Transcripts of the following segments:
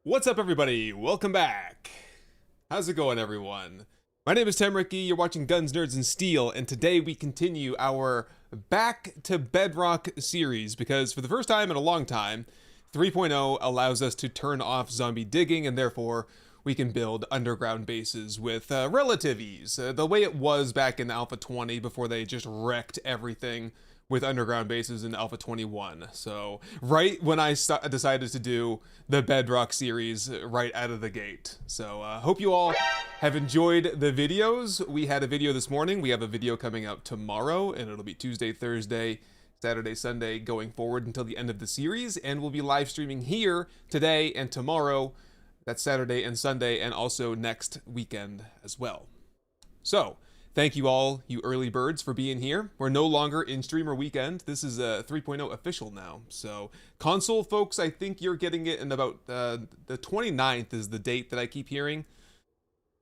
What's up, everybody? Welcome back. How's it going, everyone? My name is Tim Ricky. You're watching Guns, Nerds, and Steel, and today we continue our Back to Bedrock series because for the first time in a long time, 3.0 allows us to turn off zombie digging, and therefore we can build underground bases with relative ease. The way it was back in Alpha 20 before they just wrecked everything with underground bases in Alpha 21. So right when I decided to do the Bedrock series right out of the gate. So hope you all have enjoyed the videos. We had a video this morning. We have a video coming out tomorrow, and it'll be Tuesday, Thursday, Saturday, Sunday going forward until the end of the series. And we'll be live streaming here today and tomorrow. That's Saturday and Sunday, and also next weekend as well. So thank you all, you early birds, for being here. We're no longer in streamer weekend. This is 3.0 official now. So console folks, I think you're getting it in about the 29th is the date that I keep hearing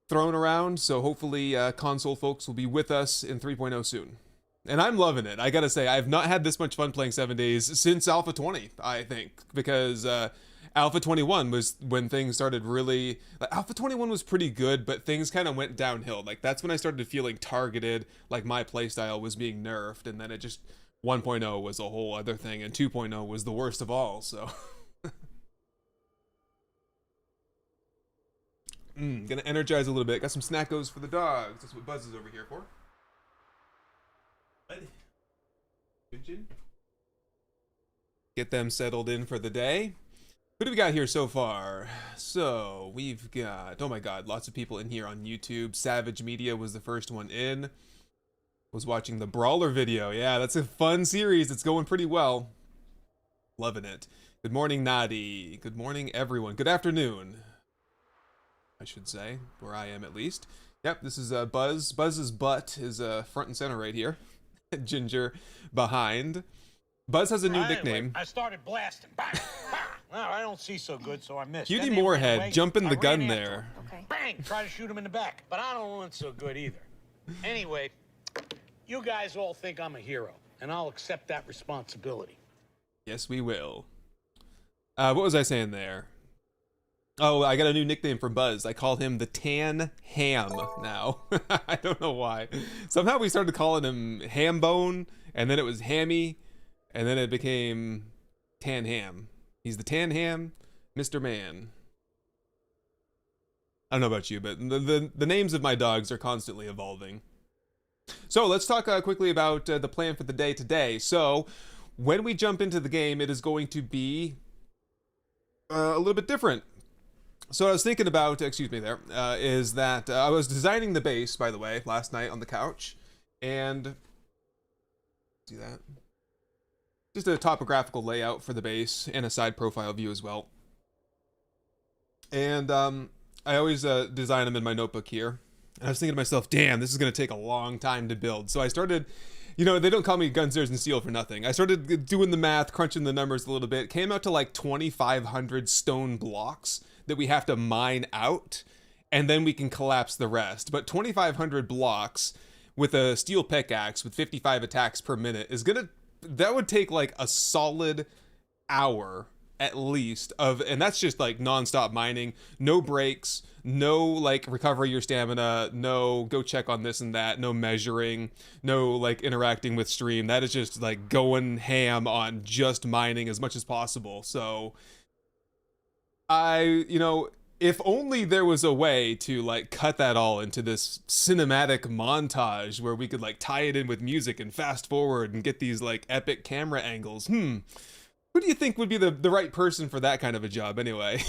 thrown around. So hopefully console folks will be with us in 3.0 soon. And I'm loving it. I gotta say, I've not had this much fun playing 7 days since Alpha 20, I think, because Alpha 21 was when things started really, like, Alpha 21 was pretty good, but things kind of went downhill. Like, that's when I started feeling targeted, like my playstyle was being nerfed, and then it just, 1.0 was a whole other thing, and 2.0 was the worst of all, so. Gonna energize a little bit. Got some snackos for the dogs. That's what Buzz is over here for. Get them settled in for the day. Who do we got here so far? So we've got, oh my god, lots of people in here on YouTube. Savage Media was the first one in. Was watching the Brawler video. Yeah, that's a fun series. It's going pretty well. Loving it. Good morning, Nadi. Good morning, everyone. Good afternoon, I should say, where I am at least. Yep, this is Buzz. Buzz's butt is front and center right here. Ginger behind. Buzz has a new nickname. I started blasting. Bang! Well, I don't see so good, so I missed. Cutie Moorhead jumping the gun there. Okay. Bang! Try to shoot him in the back, but I don't run so good either. Anyway, you guys all think I'm a hero, and I'll accept that responsibility. Yes, we will. What was I saying there? Oh, I got a new nickname for Buzz. I call him the Tan Ham now. I don't know why. Somehow we started calling him Hambone, and then it was Hammy, and then it became Tan Ham. He's the Tan Ham, Mr. Man. I don't know about you, but the names of my dogs are constantly evolving. So let's talk quickly about the plan for the day today. So when we jump into the game, it is going to be a little bit different. So what I was thinking about, excuse me there, is that I was designing the base, by the way, last night on the couch, and see that? Just a topographical layout for the base and a side profile view as well. And I always design them in my notebook here. And I was thinking to myself, damn, this is going to take a long time to build. So I started, you know, they don't call me Guns, Nerds, and Steel for nothing. I started doing the math, crunching the numbers a little bit. Came out to like 2,500 stone blocks that we have to mine out, and then we can collapse the rest. But 2,500 blocks with a steel pickaxe with 55 attacks per minute is gonna, that would take like a solid hour at least of, and that's just like non-stop mining, no breaks, no like recover your stamina, no go check on this and that, no measuring, no like interacting with stream. That is just like going ham on just mining as much as possible. So you know, if only there was a way to like cut that all into this cinematic montage where we could like tie it in with music and fast forward and get these like epic camera angles. Who do you think would be the right person for that kind of a job anyway?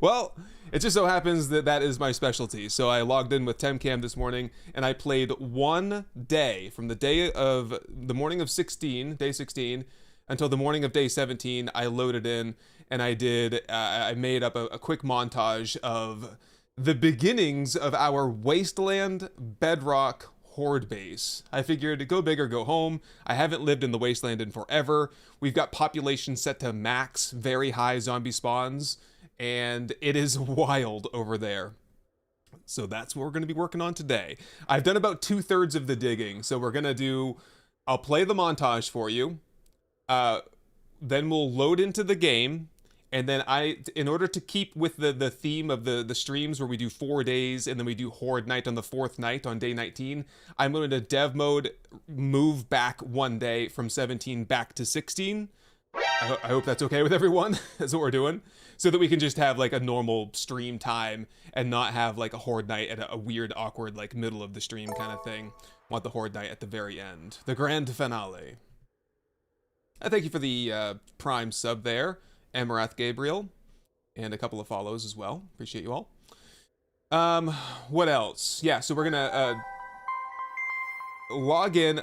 Well, it just so happens that that is my specialty. So I logged in with Temcam this morning and I played one day from the day of the morning of day 16 until the morning of day 17. I loaded in and I made up a quick montage of the beginnings of our Wasteland Bedrock horde base. I figured go big or go home. I haven't lived in the Wasteland in forever. We've got population set to max, very high zombie spawns, and it is wild over there. So that's what we're going to be working on today. I've done about 2/3 of the digging, so we're going to do, I'll play the montage for you, then we'll load into the game, And then in order to keep with the theme of the streams where we do 4 days and then we do Horde Night on the 4th night on day 19, I'm going to dev mode move back 1 day from 17 back to 16. I hope that's okay with everyone. That's what we're doing. So that we can just have like a normal stream time and not have like a Horde Night at a weird, awkward, like middle of the stream kind of thing. Want the Horde Night at the very end. The grand finale. Thank you for the Prime sub there. Amarath Gabriel, and a couple of follows as well. Appreciate you all. What else? Yeah, so we're gonna log in,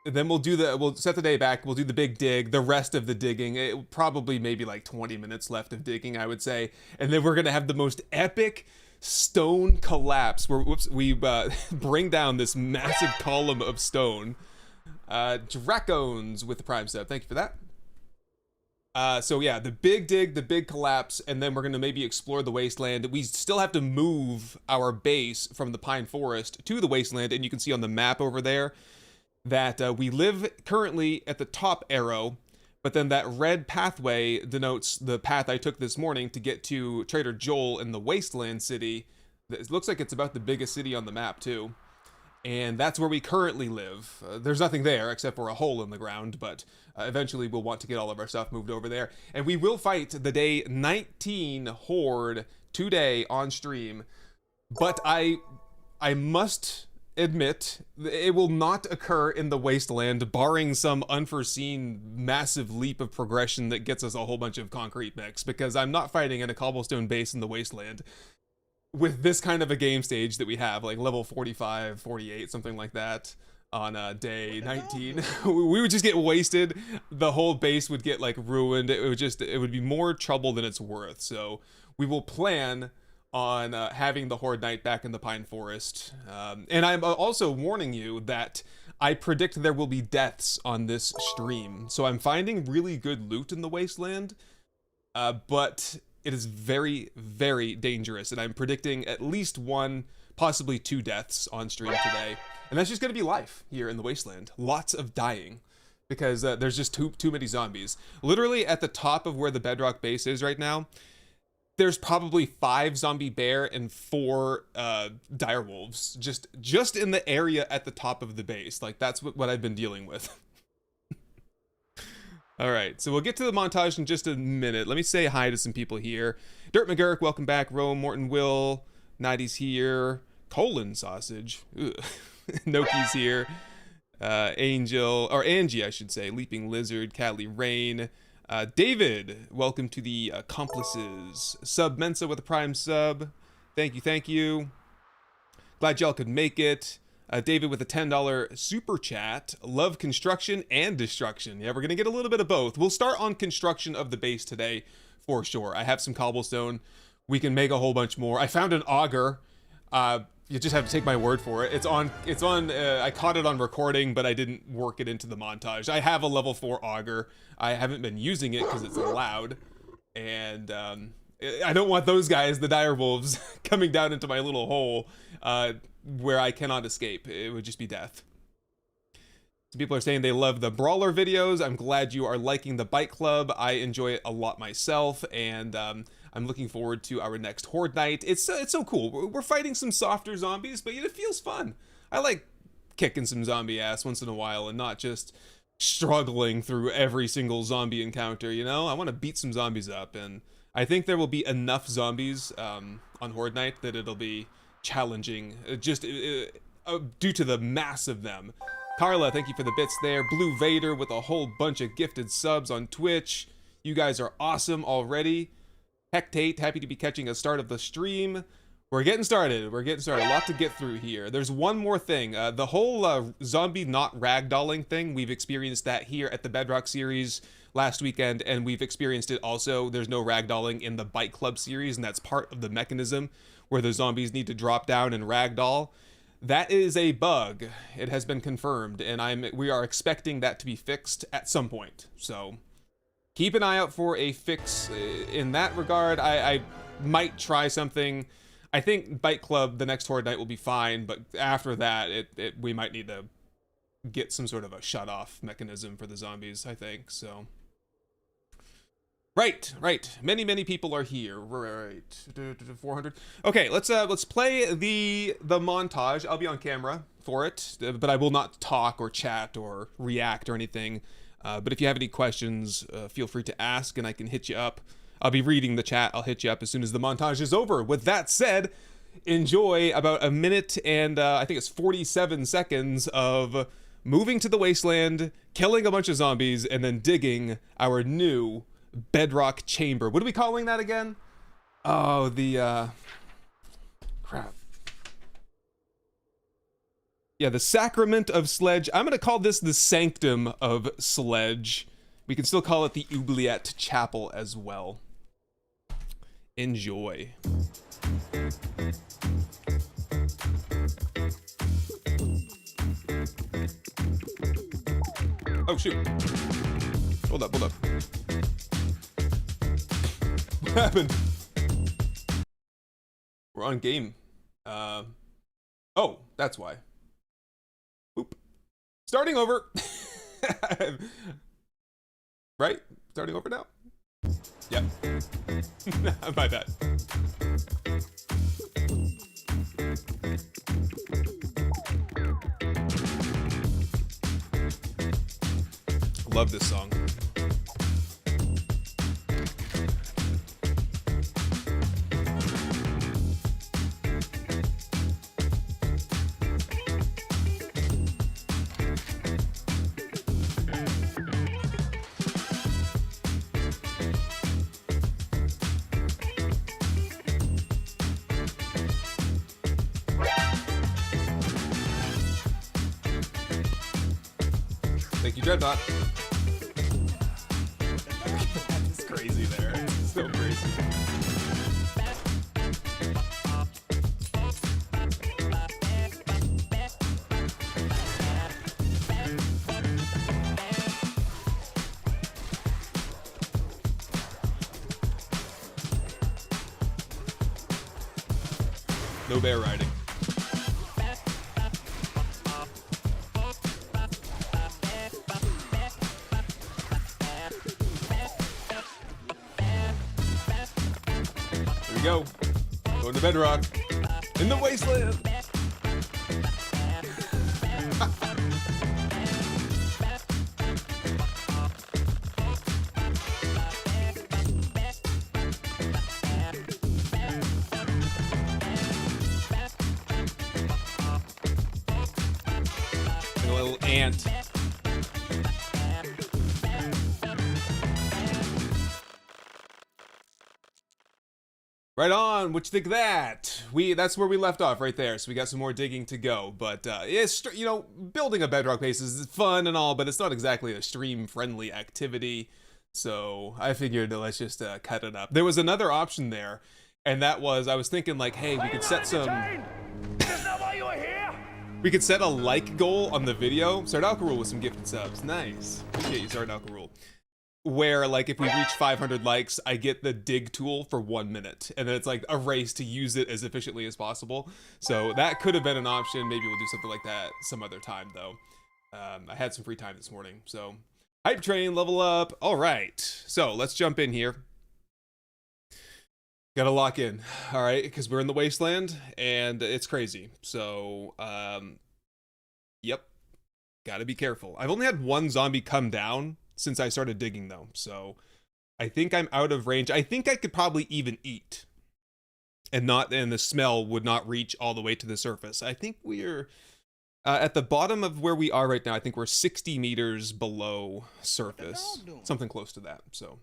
then we'll set the day back, we'll do the big dig, the rest of the digging. It probably maybe like 20 minutes left of digging, I would say. And then we're gonna have the most epic stone collapse where we bring down this massive column of stone. Dracones with the Prime sub. Thank you for that. So yeah, the big dig, the big collapse, and then we're going to maybe explore the Wasteland. We still have to move our base from the Pine Forest to the Wasteland, and you can see on the map over there that we live currently at the top arrow, but then that red pathway denotes the path I took this morning to get to Trader Joel in the Wasteland city. It looks like it's about the biggest city on the map, too. And that's where we currently live. There's nothing there except for a hole in the ground, but eventually we'll want to get all of our stuff moved over there. And we will fight the day 19 Horde today on stream. But I must admit, it will not occur in the Wasteland, barring some unforeseen massive leap of progression that gets us a whole bunch of concrete mix, because I'm not fighting in a cobblestone base in the Wasteland. With this kind of a game stage that we have, like level 45, 48, something like that, on day 19, we would just get wasted. The whole base would get like ruined. It would be more trouble than it's worth. So we will plan on having the Horde Night back in the Pine Forest. And I'm also warning you that I predict there will be deaths on this stream. So I'm finding really good loot in the Wasteland, but it is very, very dangerous, and I'm predicting at least 1, possibly 2 deaths on stream today. And that's just going to be life here in the Wasteland. Lots of dying, because there's just too many zombies. Literally at the top of where the Bedrock base is right now, there's probably 5 zombie bear and 4 dire wolves just in the area at the top of the base. Like, that's what I've been dealing with. All right, so we'll get to the montage in just a minute. Let me say hi to some people here. Dirt McGurk, welcome back. Rome, Morton Will, Nighty's here. Colon Sausage. Noki's here. Angie, I should say. Leaping Lizard, Cadley Rain. David, welcome to the Accomplices. Sub Mensa with a Prime sub. Thank you. Glad y'all could make it. David with a $10 super chat. Love construction and destruction. Yeah, we're going to get a little bit of both. We'll start on construction of the base today, for sure. I have some cobblestone. We can make a whole bunch more. I found an auger. You just have to take my word for it. It's on, I caught it on recording, but I didn't work it into the montage. I have a level 4 auger. I haven't been using it because it's loud. And I don't want those guys, the dire wolves, coming down into my little hole where I cannot escape. It would just be death. Some people are saying they love the brawler videos. I'm glad you are liking the bike club. I enjoy it a lot myself, and I'm looking forward to our next Horde Night. It's so cool. We're fighting some softer zombies, but it feels fun. I like kicking some zombie ass once in a while and not just struggling through every single zombie encounter, you know? I want to beat some zombies up, and I think there will be enough zombies on Horde Night that it'll be challenging, just due to the mass of them. Carla, thank you for the bits there. Blue Vader with a whole bunch of gifted subs on Twitch. You guys are awesome already. Hectate, happy to be catching a start of the stream. We're getting started. A lot to get through here. There's one more thing. The whole zombie not ragdolling thing, we've experienced that here at the Bedrock series last weekend, and we've experienced it also. There's no ragdolling in the Bike Club series, and that's part of the mechanism where the zombies need to drop down and ragdoll. That is a bug. It has been confirmed, and we are expecting that to be fixed at some point. So keep an eye out for a fix in that regard. I might try something. I think Bike Club, the next Horde Night, will be fine, but after that, we might need to get some sort of a shut-off mechanism for the zombies, I think, so. Right, right. Many people are here. Right, 400. Okay, let's play the montage. I'll be on camera for it, but I will not talk or chat or react or anything. But if you have any questions, feel free to ask, and I can hit you up. I'll be reading the chat. I'll hit you up as soon as the montage is over. With that said, enjoy about a minute and I think it's 47 seconds of moving to the Wasteland, killing a bunch of zombies, and then digging our new Bedrock chamber. What are we calling that again? Oh, the crap. Yeah, the Sacrament of Sledge. I'm gonna call this the Sanctum of Sledge. We can still call it the Oubliette Chapel as well. Enjoy. Oh shoot. Hold up. What happened? We're on game. Oh, that's why. Oop. Starting over. Right? Starting over now? Yep. My bad. Love this song. Thank you, Dreadnought. It's crazy there. It's so crazy. No bear riding. Here we go. Going to Bedrock. In the Wasteland. A little ant. Right on. What you think of that? That's where we left off right there. So we got some more digging to go. But it's, you know, building a bedrock base is fun and all, but it's not exactly a stream-friendly activity. So I figured let's just cut it up. There was another option there, and that was I was thinking like, hey, we could set some. We could set a like goal on the video. Sardalka Rule with some gifted subs. Nice. Appreciate you, Sardalka Rule. Where, like, if we reach 500 likes, I get the dig tool for 1 minute. And then it's like a race to use it as efficiently as possible. So that could have been an option. Maybe we'll do something like that some other time, though. I had some free time this morning. So, hype train, level up. All right. So, let's jump in here. Gotta lock in, all right, because we're in the Wasteland, and it's crazy. So, yep, gotta be careful. I've only had one zombie come down since I started digging, though, so I think I'm out of range. I think I could probably even eat, and the smell would not reach all the way to the surface. I think we're at the bottom of where we are right now. I think we're 60 meters below surface, something close to that, so.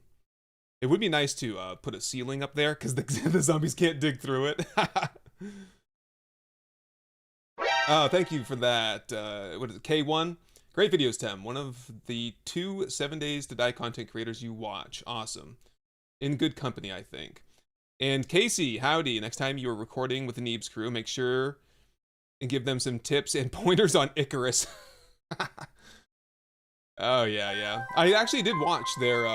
It would be nice to put a ceiling up there, because the zombies can't dig through it. Oh, thank you for that. What is it, K1? Great videos, Tem. One of the 2 7 Days to Die content creators you watch. Awesome. In good company, I think. And Casey, howdy. Next time you are recording with the Neebs crew, make sure and give them some tips and pointers on Icarus. Oh, yeah. I actually did watch their...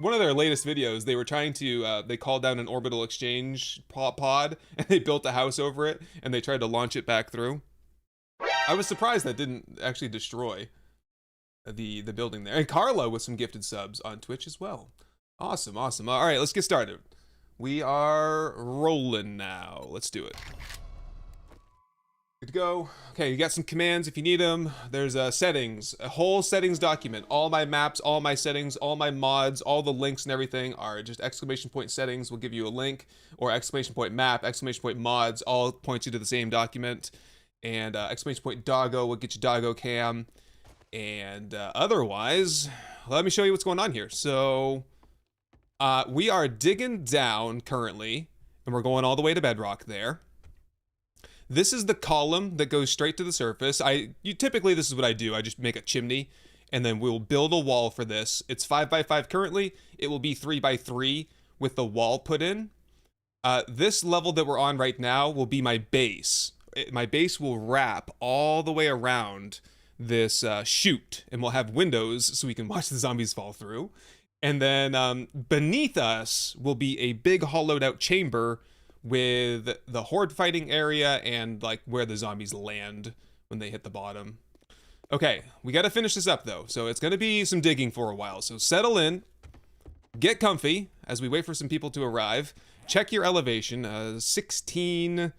one of their latest videos, they were trying to, they called down an orbital exchange pod, and they built a house over it, and they tried to launch it back through. I was surprised that didn't actually destroy the building there. And Carla with some gifted subs on Twitch as well. Awesome, awesome. All right, let's get started. We are rolling now. Let's do it. Good to go. Okay, you got some commands if you need them. There's settings, a whole settings document. All my maps, all my settings, all my mods, all the links and everything are just exclamation point settings will give you a link, or exclamation point map, exclamation point mods, all point you to the same document. And exclamation point doggo will get you doggo cam. And otherwise, let me show you what's going on here. So we are digging down currently, and we're going all the way to Bedrock there. This is the column that goes straight to the surface. Typically this is what I do. I just make a chimney, and then we'll build a wall for this. It's 5x5 currently. It will be 3x3 with the wall put in. This level that we're on right now will be my base. My base will wrap all the way around this chute, and we'll have windows so we can watch the zombies fall through. And then beneath us will be a big hollowed out chamber with the horde fighting area and like where the zombies land when they hit the bottom. Okay, we got to finish this up though, so it's going to be some digging for a while. So settle in, get comfy as we wait for some people to arrive. Check your elevation, 16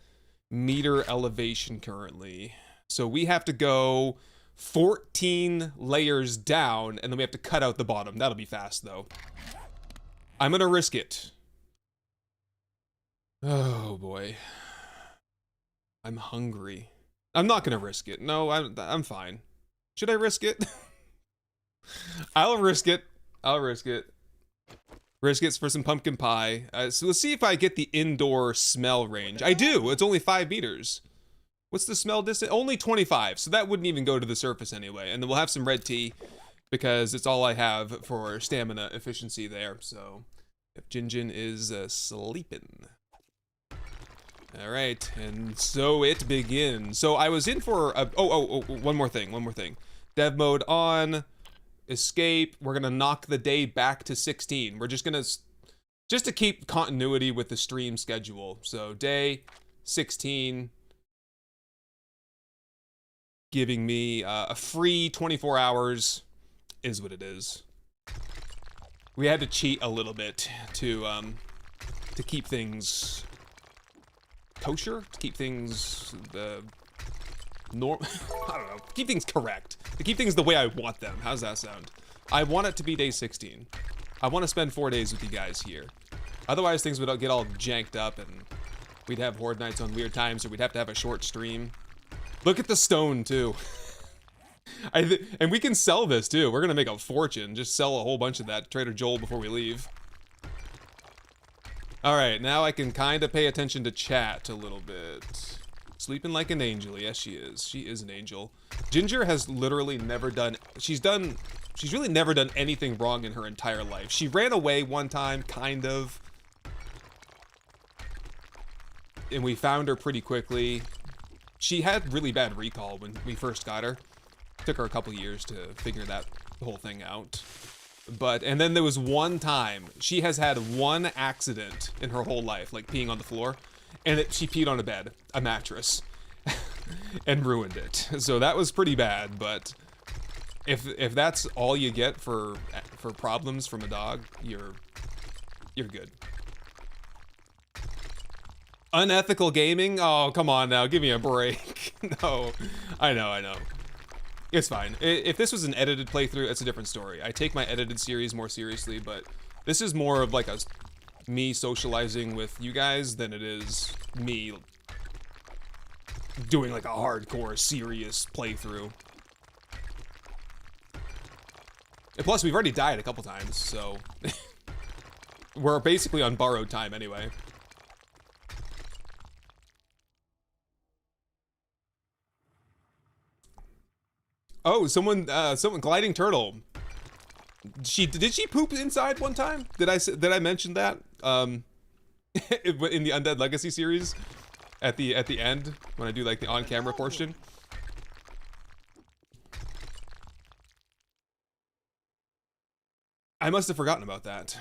meter elevation currently. So we have to go 14 layers down, and then we have to cut out the bottom. That'll be fast though. I'm going to risk it. Oh boy. I'm hungry. I'm not gonna risk it. No, I'm fine. Should I risk it? I'll risk it. I'll risk it. Risk it for some pumpkin pie. So let's see if I get the indoor smell range. I do. It's only 5 meters. What's the smell distance? Only 25. So that wouldn't even go to the surface anyway. And then we'll have some red tea because it's all I have for stamina efficiency there. So if Jinjin is sleeping. All right, and so it begins. So I was in for a, one more thing. Dev mode on, escape. We're gonna knock the day back to 16. We're just to keep continuity with the stream schedule. So day 16, giving me a free 24 hours is what it is. We had to cheat a little bit to keep things kosher, to keep things I don't know, keep things correct, to keep things the way I want them. How's that sound? I want it to be day 16. I want to spend 4 days with you guys here. Otherwise things would get all janked up and we'd have horde nights on weird times, or we'd have to have a short stream. Look at the stone too. And we can sell this too. We're gonna make a fortune. Just sell a whole bunch of that to Trader Joel before we leave. All right, now I can kind of pay attention to chat a little bit. Sleeping like an angel. Yes, she is. She is an angel. Ginger has literally never done, she's really never done anything wrong in her entire life. She ran away one time, kind of. And we found her pretty quickly. She had really bad recall when we first got her. Took her a couple years to figure that whole thing out. And then there was one time, she has had one accident in her whole life, like peeing on the floor, and she peed on a mattress, and ruined it. So that was pretty bad, but if that's all you get for problems from a dog, you're good. Unethical gaming? Oh, come on now, give me a break. No, I know. It's fine. If this was an edited playthrough, it's a different story. I take my edited series more seriously, but this is more of like me socializing with you guys than it is me doing like a hardcore, serious playthrough. And plus, we've already died a couple times, so we're basically on borrowed time anyway. Oh, someone gliding turtle. Did she poop inside one time? Did I mention that? In the Undead Legacy series, at the end when I do like the on-camera portion. I must have forgotten about that.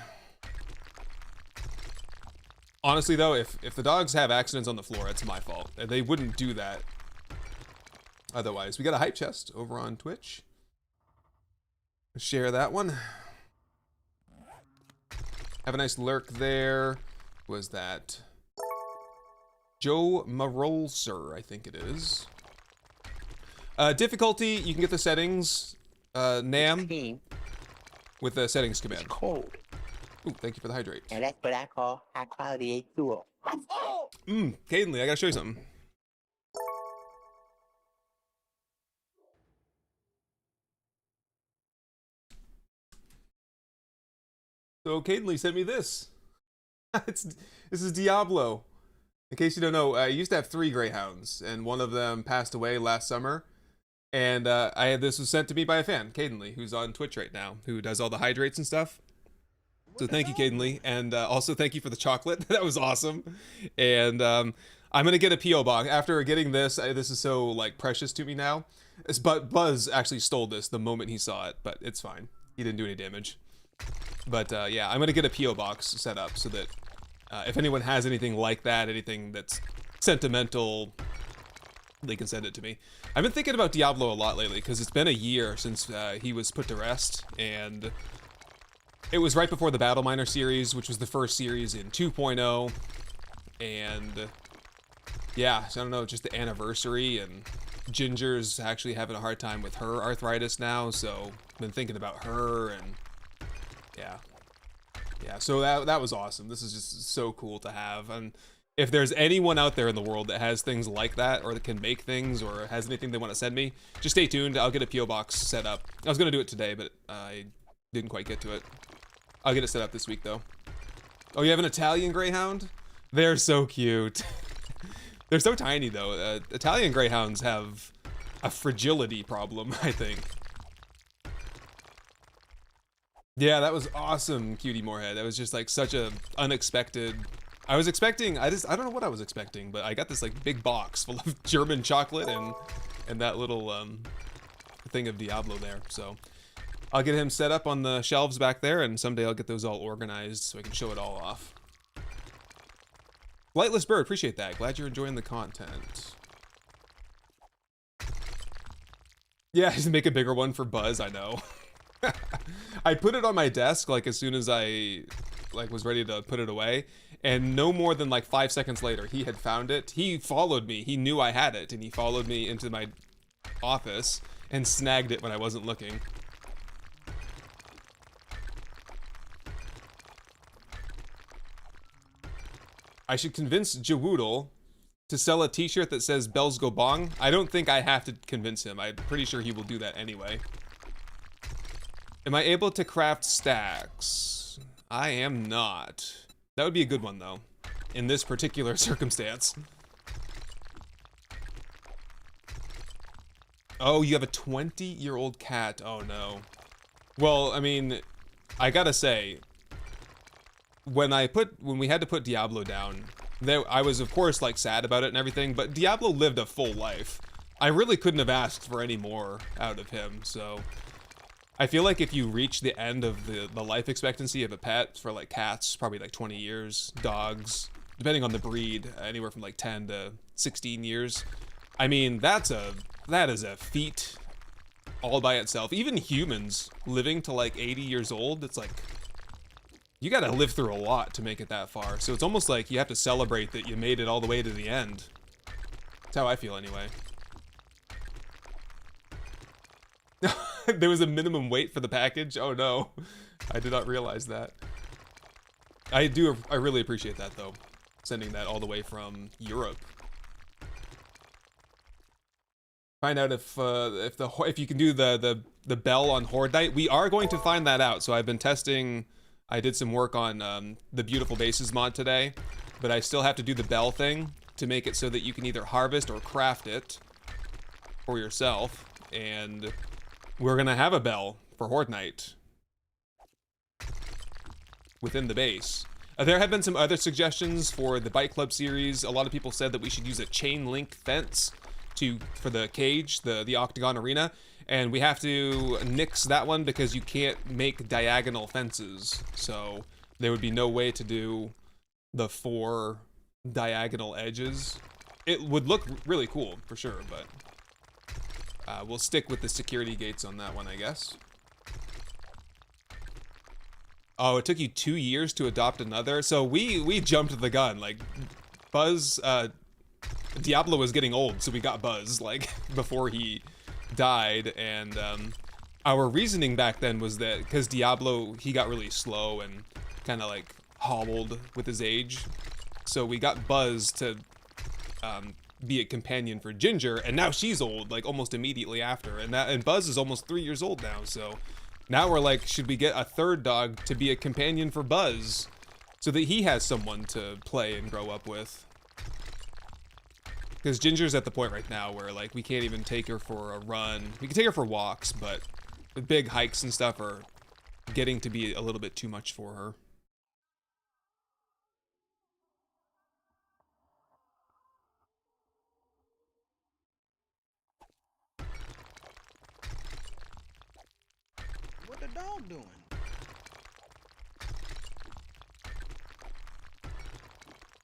Honestly though, if the dogs have accidents on the floor, it's my fault. They wouldn't do that otherwise. We got a hype chest over on Twitch. Share that one. Have a nice lurk there. Who was that? Joe Marolser, I think it is. Difficulty, you can get the settings, Nam, with the settings command. It's cold. Ooh, thank you for the hydrate. And that's what I call high quality H2O. Cadenly, I gotta show you something. So Cadenly sent me this. This is Diablo. In case you don't know, I used to have 3 greyhounds, and one of them passed away last summer. And this was sent to me by a fan, Cadenly, who's on Twitch right now, who does all the hydrates and stuff. So thank you, Cadenly, and also thank you for the chocolate. That was awesome. And I'm gonna get a PO box after getting this. This is so like precious to me now. But Buzz actually stole this the moment he saw it, but it's fine. He didn't do any damage. But yeah, I'm gonna get a PO box set up so that if anyone has anything like that, anything that's sentimental, they can send it to me. I've been thinking about Diablo a lot lately because it's been a year since he was put to rest, and it was right before the Battle Miner series, which was the first series in 2.0, and yeah, so I don't know, just the anniversary, and Ginger's actually having a hard time with her arthritis now, so I've been thinking about her, and yeah. Yeah, so that was awesome. This is just so cool to have. And if there's anyone out there in the world that has things like that, or that can make things, or has anything they want to send me, just stay tuned. I'll get a PO box set up. I was gonna do it today, but I didn't quite get to it. I'll get it set up this week though. Oh, you have an Italian Greyhound? They're so cute. They're so tiny though. Italian Greyhounds have a fragility problem, I think. Yeah, that was awesome, Cutie Moorhead. That was just like such a unexpected. I was expecting, I don't know what I was expecting, but I got this like big box full of German chocolate and that little thing of Diablo there. So I'll get him set up on the shelves back there, and someday I'll get those all organized so I can show it all off. Lightless Bird, appreciate that. Glad you're enjoying the content. Yeah, just make a bigger one for Buzz, I know. I put it on my desk like as soon as I was ready to put it away, and no more than like 5 seconds later he had found it. He followed me. He knew I had it, and he followed me into my office and snagged it when I wasn't looking. I should convince Jawoodle to sell a t-shirt that says Bells Go Bong. I don't think I have to convince him. I'm pretty sure he will do that anyway. Am I able to craft stacks? I am not. That would be a good one though, in this particular circumstance. Oh, you have a 20-year-old cat. Oh no. Well, I mean, I gotta say, when we had to put Diablo down, I was of course like sad about it and everything, but Diablo lived a full life. I really couldn't have asked for any more out of him, so I feel like if you reach the end of the life expectancy of a pet, for like cats, probably like 20 years, dogs, depending on the breed, anywhere from like 10 to 16 years. I mean, that is a feat all by itself. Even humans living to like 80 years old, it's like, you gotta live through a lot to make it that far. So it's almost like you have to celebrate that you made it all the way to the end. That's how I feel anyway. There was a minimum weight for the package. Oh no, I did not realize that. I really appreciate that though, sending that all the way from Europe. Find out if you can do the bell on Horde Night. We are going to find that out. So I've been testing. I did some work on the Beautiful Bases mod today, but I still have to do the bell thing to make it so that you can either harvest or craft it for yourself. And we're gonna have a bell for Horde Night within the base. There have been some other suggestions for the Bike Club series. A lot of people said that we should use a chain link fence for the cage, the Octagon Arena, and we have to nix that one because you can't make diagonal fences. So there would be no way to do the 4 diagonal edges. It would look really cool for sure, but we'll stick with the security gates on that one, I guess. Oh, it took you 2 years to adopt another? So we jumped the gun. Like, Buzz, Diablo was getting old, so we got Buzz, like, before he died. And our reasoning back then was that because Diablo, he got really slow and kind of, like, hobbled with his age. So we got Buzz to be a companion for Ginger, and now she's old, like, almost immediately after. And Buzz is almost 3 years old now, so now we're like, should we get a third dog to be a companion for Buzz so that he has someone to play and grow up with? Because Ginger's at the point right now where, like, we can't even take her for a run. We can take her for walks, but the big hikes and stuff are getting to be a little bit too much for her. What the dog doing?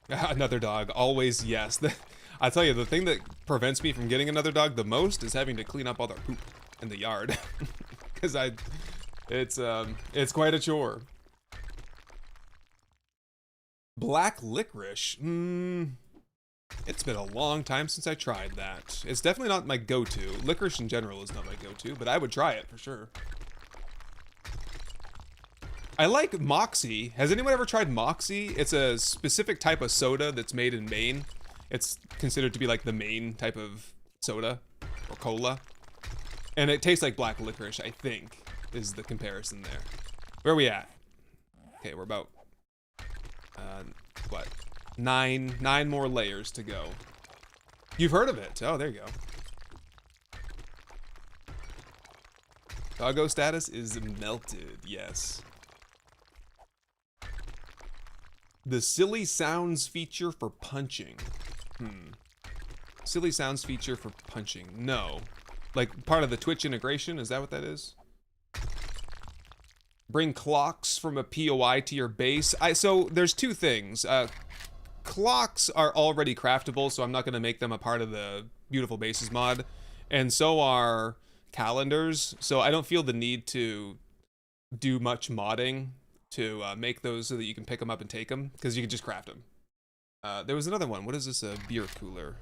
Another dog, always yes. I tell you, the thing that prevents me from getting another dog the most is having to clean up all their poop in the yard. Because it's quite a chore. Black licorice. It's been a long time since I tried that. It's definitely not my go-to. Licorice in general is not my go-to, but I would try it for sure. I like Moxie. Has anyone ever tried Moxie? It's a specific type of soda that's made in Maine. It's considered to be like the Maine type of soda or cola. And it tastes like black licorice, I think, is the comparison there. Where are we at? Okay, we're about, what? Nine more layers to go. You've heard of it. Oh, there you go. Doggo status is melted, yes. The silly sounds feature for punching. Silly sounds feature for punching. No. Like part of the Twitch integration, is that what that is? Bring clocks from a POI to your base. So there's two things. Clocks are already craftable, so I'm not gonna make them a part of the Beautiful Bases mod. And so are calendars, so I don't feel the need to do much modding to make those so that you can pick them up and take them, because you can just craft them. There was another one. What is this? A beer cooler.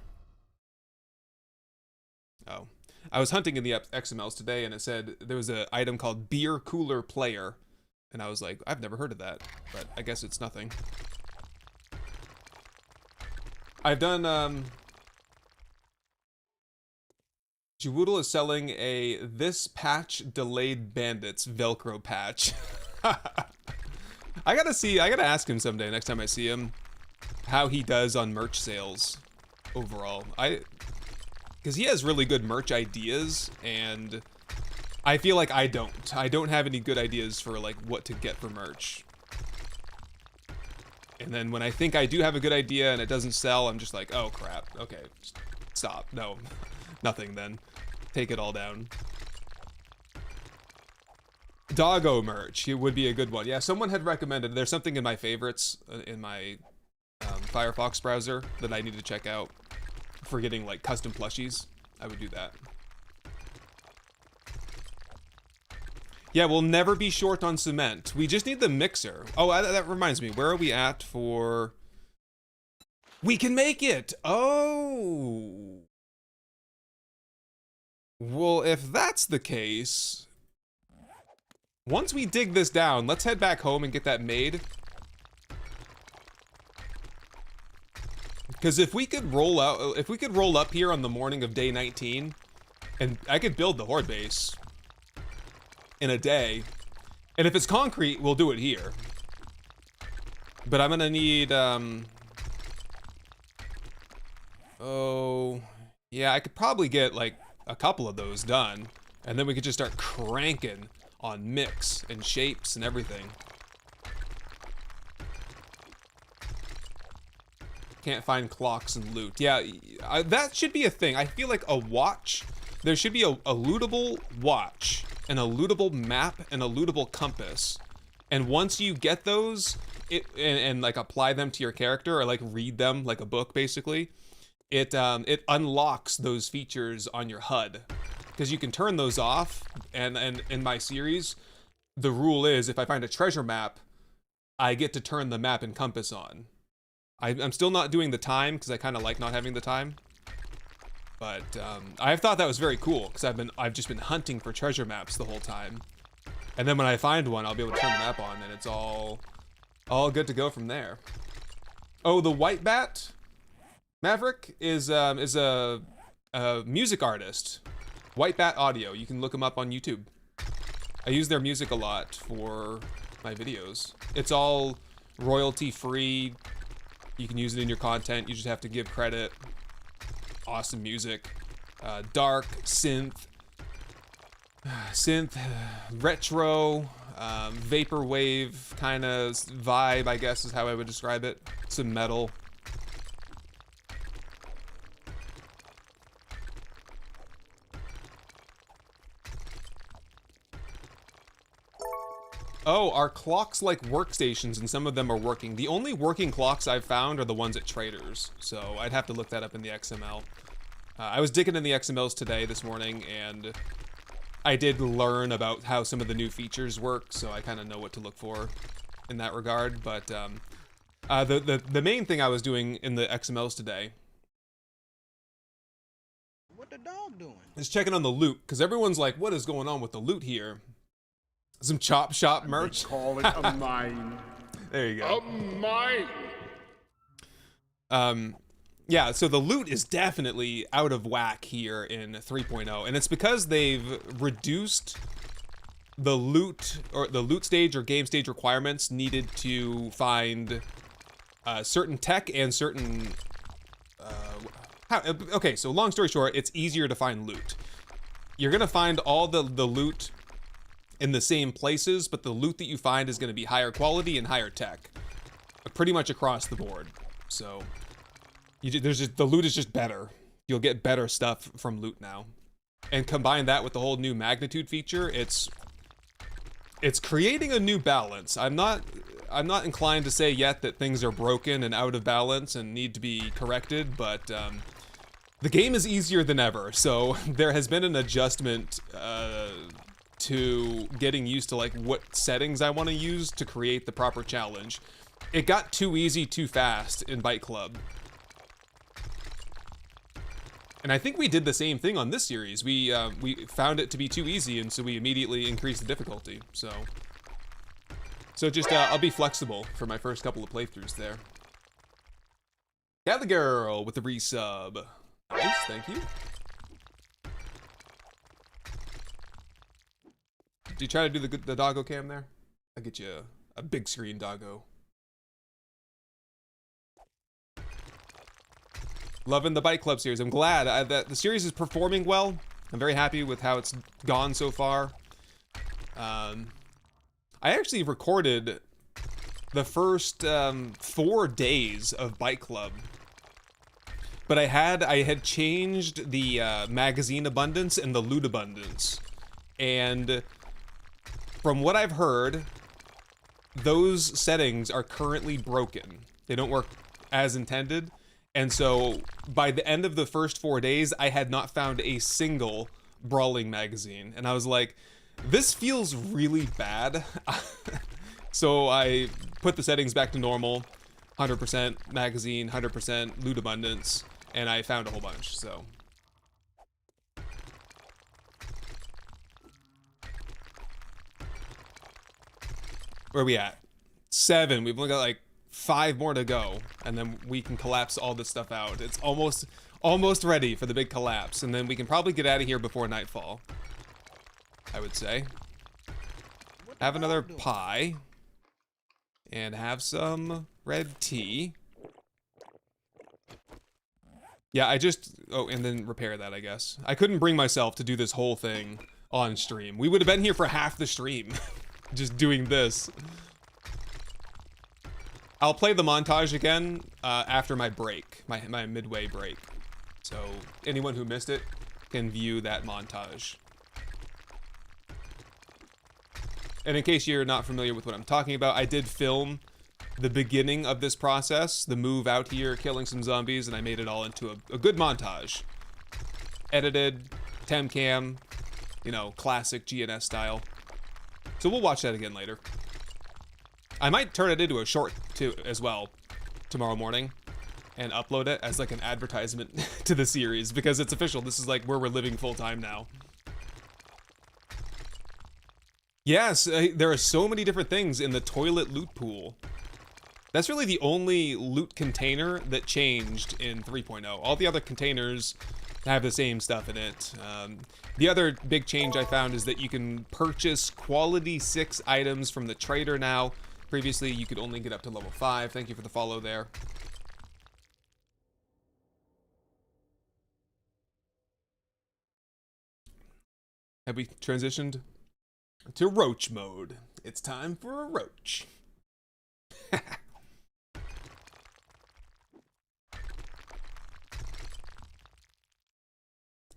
Oh. I was hunting in the XMLs today, and it said there was an item called Beer Cooler Player. And I was like, I've never heard of that, but I guess it's nothing. I've done, Jwoodle is selling a This Patch Delayed Bandits Velcro patch. I gotta ask him someday, next time I see him, how he does on merch sales overall. Because he has really good merch ideas, and I feel like I don't have any good ideas for, like, what to get for merch. And then when I think I do have a good idea and it doesn't sell, I'm just like, oh crap, okay, stop, no, nothing then. Take it all down. Doggo merch, it would be a good one. Yeah, someone had recommended, there's something in my favorites in my Firefox browser that I need to check out for getting like custom plushies. I would do that. Yeah, we'll never be short on cement. We just need the mixer. Oh, that reminds me. Where are we at for... We can make it! Oh! Well, if that's the case... Once we dig this down, let's head back home and get that made. Because if we could roll up here on the morning of day 19, and I could build the horde base in a day, and if it's concrete, we'll do it here. But I'm gonna need, oh, yeah, I could probably get like a couple of those done, and then we could just start cranking on mix and shapes and everything. Can't find clocks and loot. Yeah, that should be a thing. I feel like a watch, there should be a lootable watch and a lootable map and a lootable compass. And once you get those and like apply them to your character or like read them like a book basically, it unlocks those features on your HUD. Because you can turn those off, and in my series, the rule is if I find a treasure map I get to turn the map and compass on. I'm still not doing the time because I kind of like not having the time. But I've thought that was very cool because I've just been hunting for treasure maps the whole time. And then when I find one, I'll be able to turn the map on and it's all good to go from there. Oh, the White Bat Maverick is a music artist. White Bat Audio. You can look them up on YouTube. I use their music a lot for my videos. It's all royalty free. You can use it in your content. You just have to give credit. Awesome music. Dark, synth, retro, vaporwave kind of vibe, I guess is how I would describe it. Some metal. Oh, our clocks like workstations, and some of them are working. The only working clocks I've found are the ones at traders, so I'd have to look that up in the XML. I was digging in the XMLs today, this morning, and I did learn about how some of the new features work, so I kind of know what to look for in that regard. But the main thing I was doing in the XMLs today, what the dog doing? Is checking on the loot, because everyone's like, what is going on with the loot here? Some Chop Shop merch. They call it a mine. There you go. A mine. Yeah, so the loot is definitely out of whack here in 3.0, and it's because they've reduced the loot stage or game stage requirements needed to find certain tech and certain okay, so long story short, it's easier to find loot. You're gonna find all the loot in the same places, but the loot that you find is going to be higher quality and higher tech, pretty much across the board. So the loot is just better. You'll get better stuff from loot now, and combine that with the whole new magnitude feature. It's creating a new balance. I'm not inclined to say yet that things are broken and out of balance and need to be corrected, but the game is easier than ever. So there has been an adjustment to getting used to like what settings I want to use to create the proper challenge. It got too easy too fast in Bike Club. And I think we did the same thing on this series. We found it to be too easy, and so we immediately increased the difficulty. So just I'll be flexible for my first couple of playthroughs there. Got the girl with the resub. Nice, thank you. Do you try to do the doggo cam there? I'll get you a big screen doggo. Loving the Bike Club series. I'm glad that the series is performing well. I'm very happy with how it's gone so far. I actually recorded the first 4 days of Bike Club, but I had changed the magazine abundance and the loot abundance, and from what I've heard, those settings are currently broken. They don't work as intended. And so by the end of the first 4 days, I had not found a single brawling magazine. And I was like, this feels really bad. So I put the settings back to normal, 100% magazine, 100% loot abundance, and I found a whole bunch, so. Where are we at? 7. We've only got like 5 more to go, and then we can collapse all this stuff out. It's almost ready for the big collapse, and then we can probably get out of here before nightfall, I would say. Have another pie, and have some red tea. Yeah, and then repair that, I guess. I couldn't bring myself to do this whole thing on stream. We would have been here for half the stream, just doing this. I'll play the montage again after my break, my midway break. So anyone who missed it can view that montage. And in case you're not familiar with what I'm talking about, I did film the beginning of this process, the move out here, killing some zombies, and I made it all into a good montage. Edited, Temcam, you know, classic GNS style. So we'll watch that again later. I might turn it into a short too as well tomorrow morning and upload it as like an advertisement to the series, because it's official. This is like where we're living full time now. Yes, there are so many different things in the toilet loot pool. That's really the only loot container that changed in 3.0. All the other containers have the same stuff in it. The other big change I found is that you can purchase quality 6 items from the trader now. Previously, you could only get up to level 5. Thank you for the follow there. Have we transitioned to roach mode? It's time for a roach.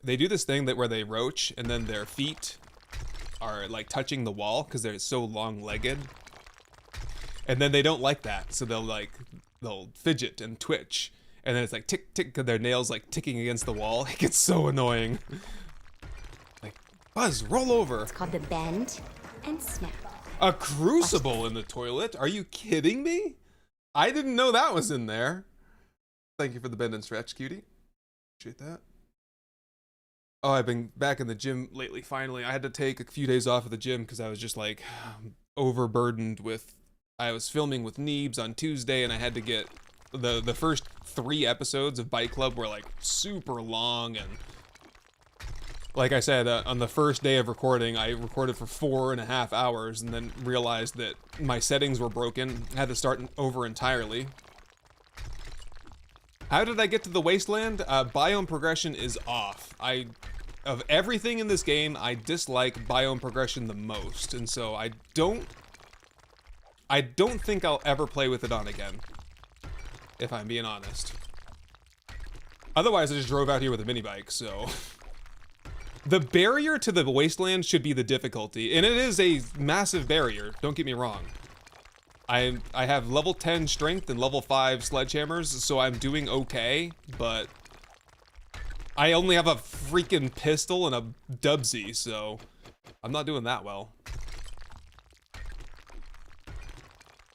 They do this thing that where they roach and then their feet are like touching the wall because they're so long-legged. And then they don't like that, so they'll fidget and twitch. And then it's like tick tick, cause their nails like ticking against the wall. It gets so annoying. Like, Buzz, roll over. It's called the bend and snap. A crucible in the toilet? Are you kidding me? I didn't know that was in there. Thank you for the bend and stretch, cutie. Appreciate that. Oh, I've been back in the gym lately, finally. I had to take a few days off of the gym because I was just like overburdened with, I was filming with Neebs on Tuesday and I had to get, the first 3 episodes of Bike Club were like super long, and like I said, on the first day of recording, I recorded for 4.5 hours and then realized that my settings were broken. I had to start over entirely. How did I get to the Wasteland? Biome progression is off. Of everything in this game, I dislike biome progression the most, and so I don't think I'll ever play with it on again, if I'm being honest. Otherwise, I just drove out here with a mini bike, so. The barrier to the Wasteland should be the difficulty, and it is a massive barrier, don't get me wrong. I have level 10 strength and level 5 sledgehammers, so I'm doing okay, but I only have a freaking pistol and a dubsy, so I'm not doing that well.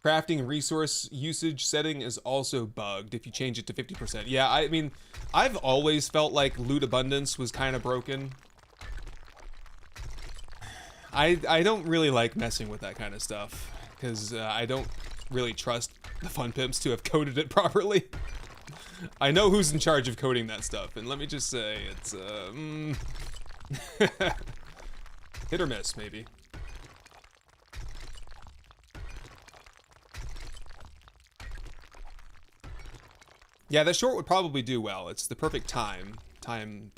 Crafting resource usage setting is also bugged if you change it to 50%. Yeah, I mean, I've always felt like loot abundance was kind of broken. I don't really like messing with that kind of stuff, because I don't really trust the fun pimps to have coded it properly. I know who's in charge of coding that stuff, and let me just say, it's hit or miss, maybe. Yeah, the short would probably do well. It's the perfect time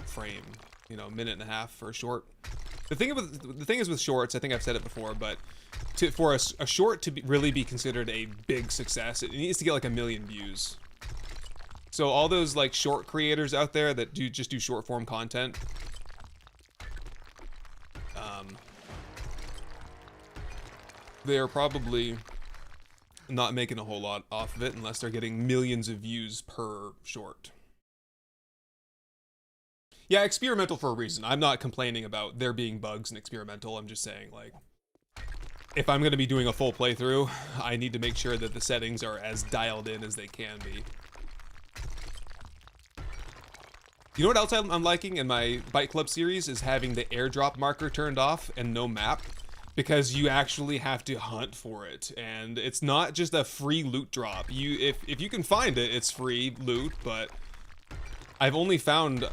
frame, you know, 1.5 minutes for a short. The thing is with shorts, I think I've said it before, but for a short to really be considered a big success, it needs to get like 1 million views. So all those like short creators out there that just do short form content, they're probably not making a whole lot off of it unless they're getting millions of views per short. Yeah, experimental for a reason. I'm not complaining about there being bugs and experimental. I'm just saying, like, if I'm going to be doing a full playthrough, I need to make sure that the settings are as dialed in as they can be. You know what else I'm liking in my Bike Club series is having the airdrop marker turned off and no map, because you actually have to hunt for it, and it's not just a free loot drop. If you can find it, it's free loot, but I've only found,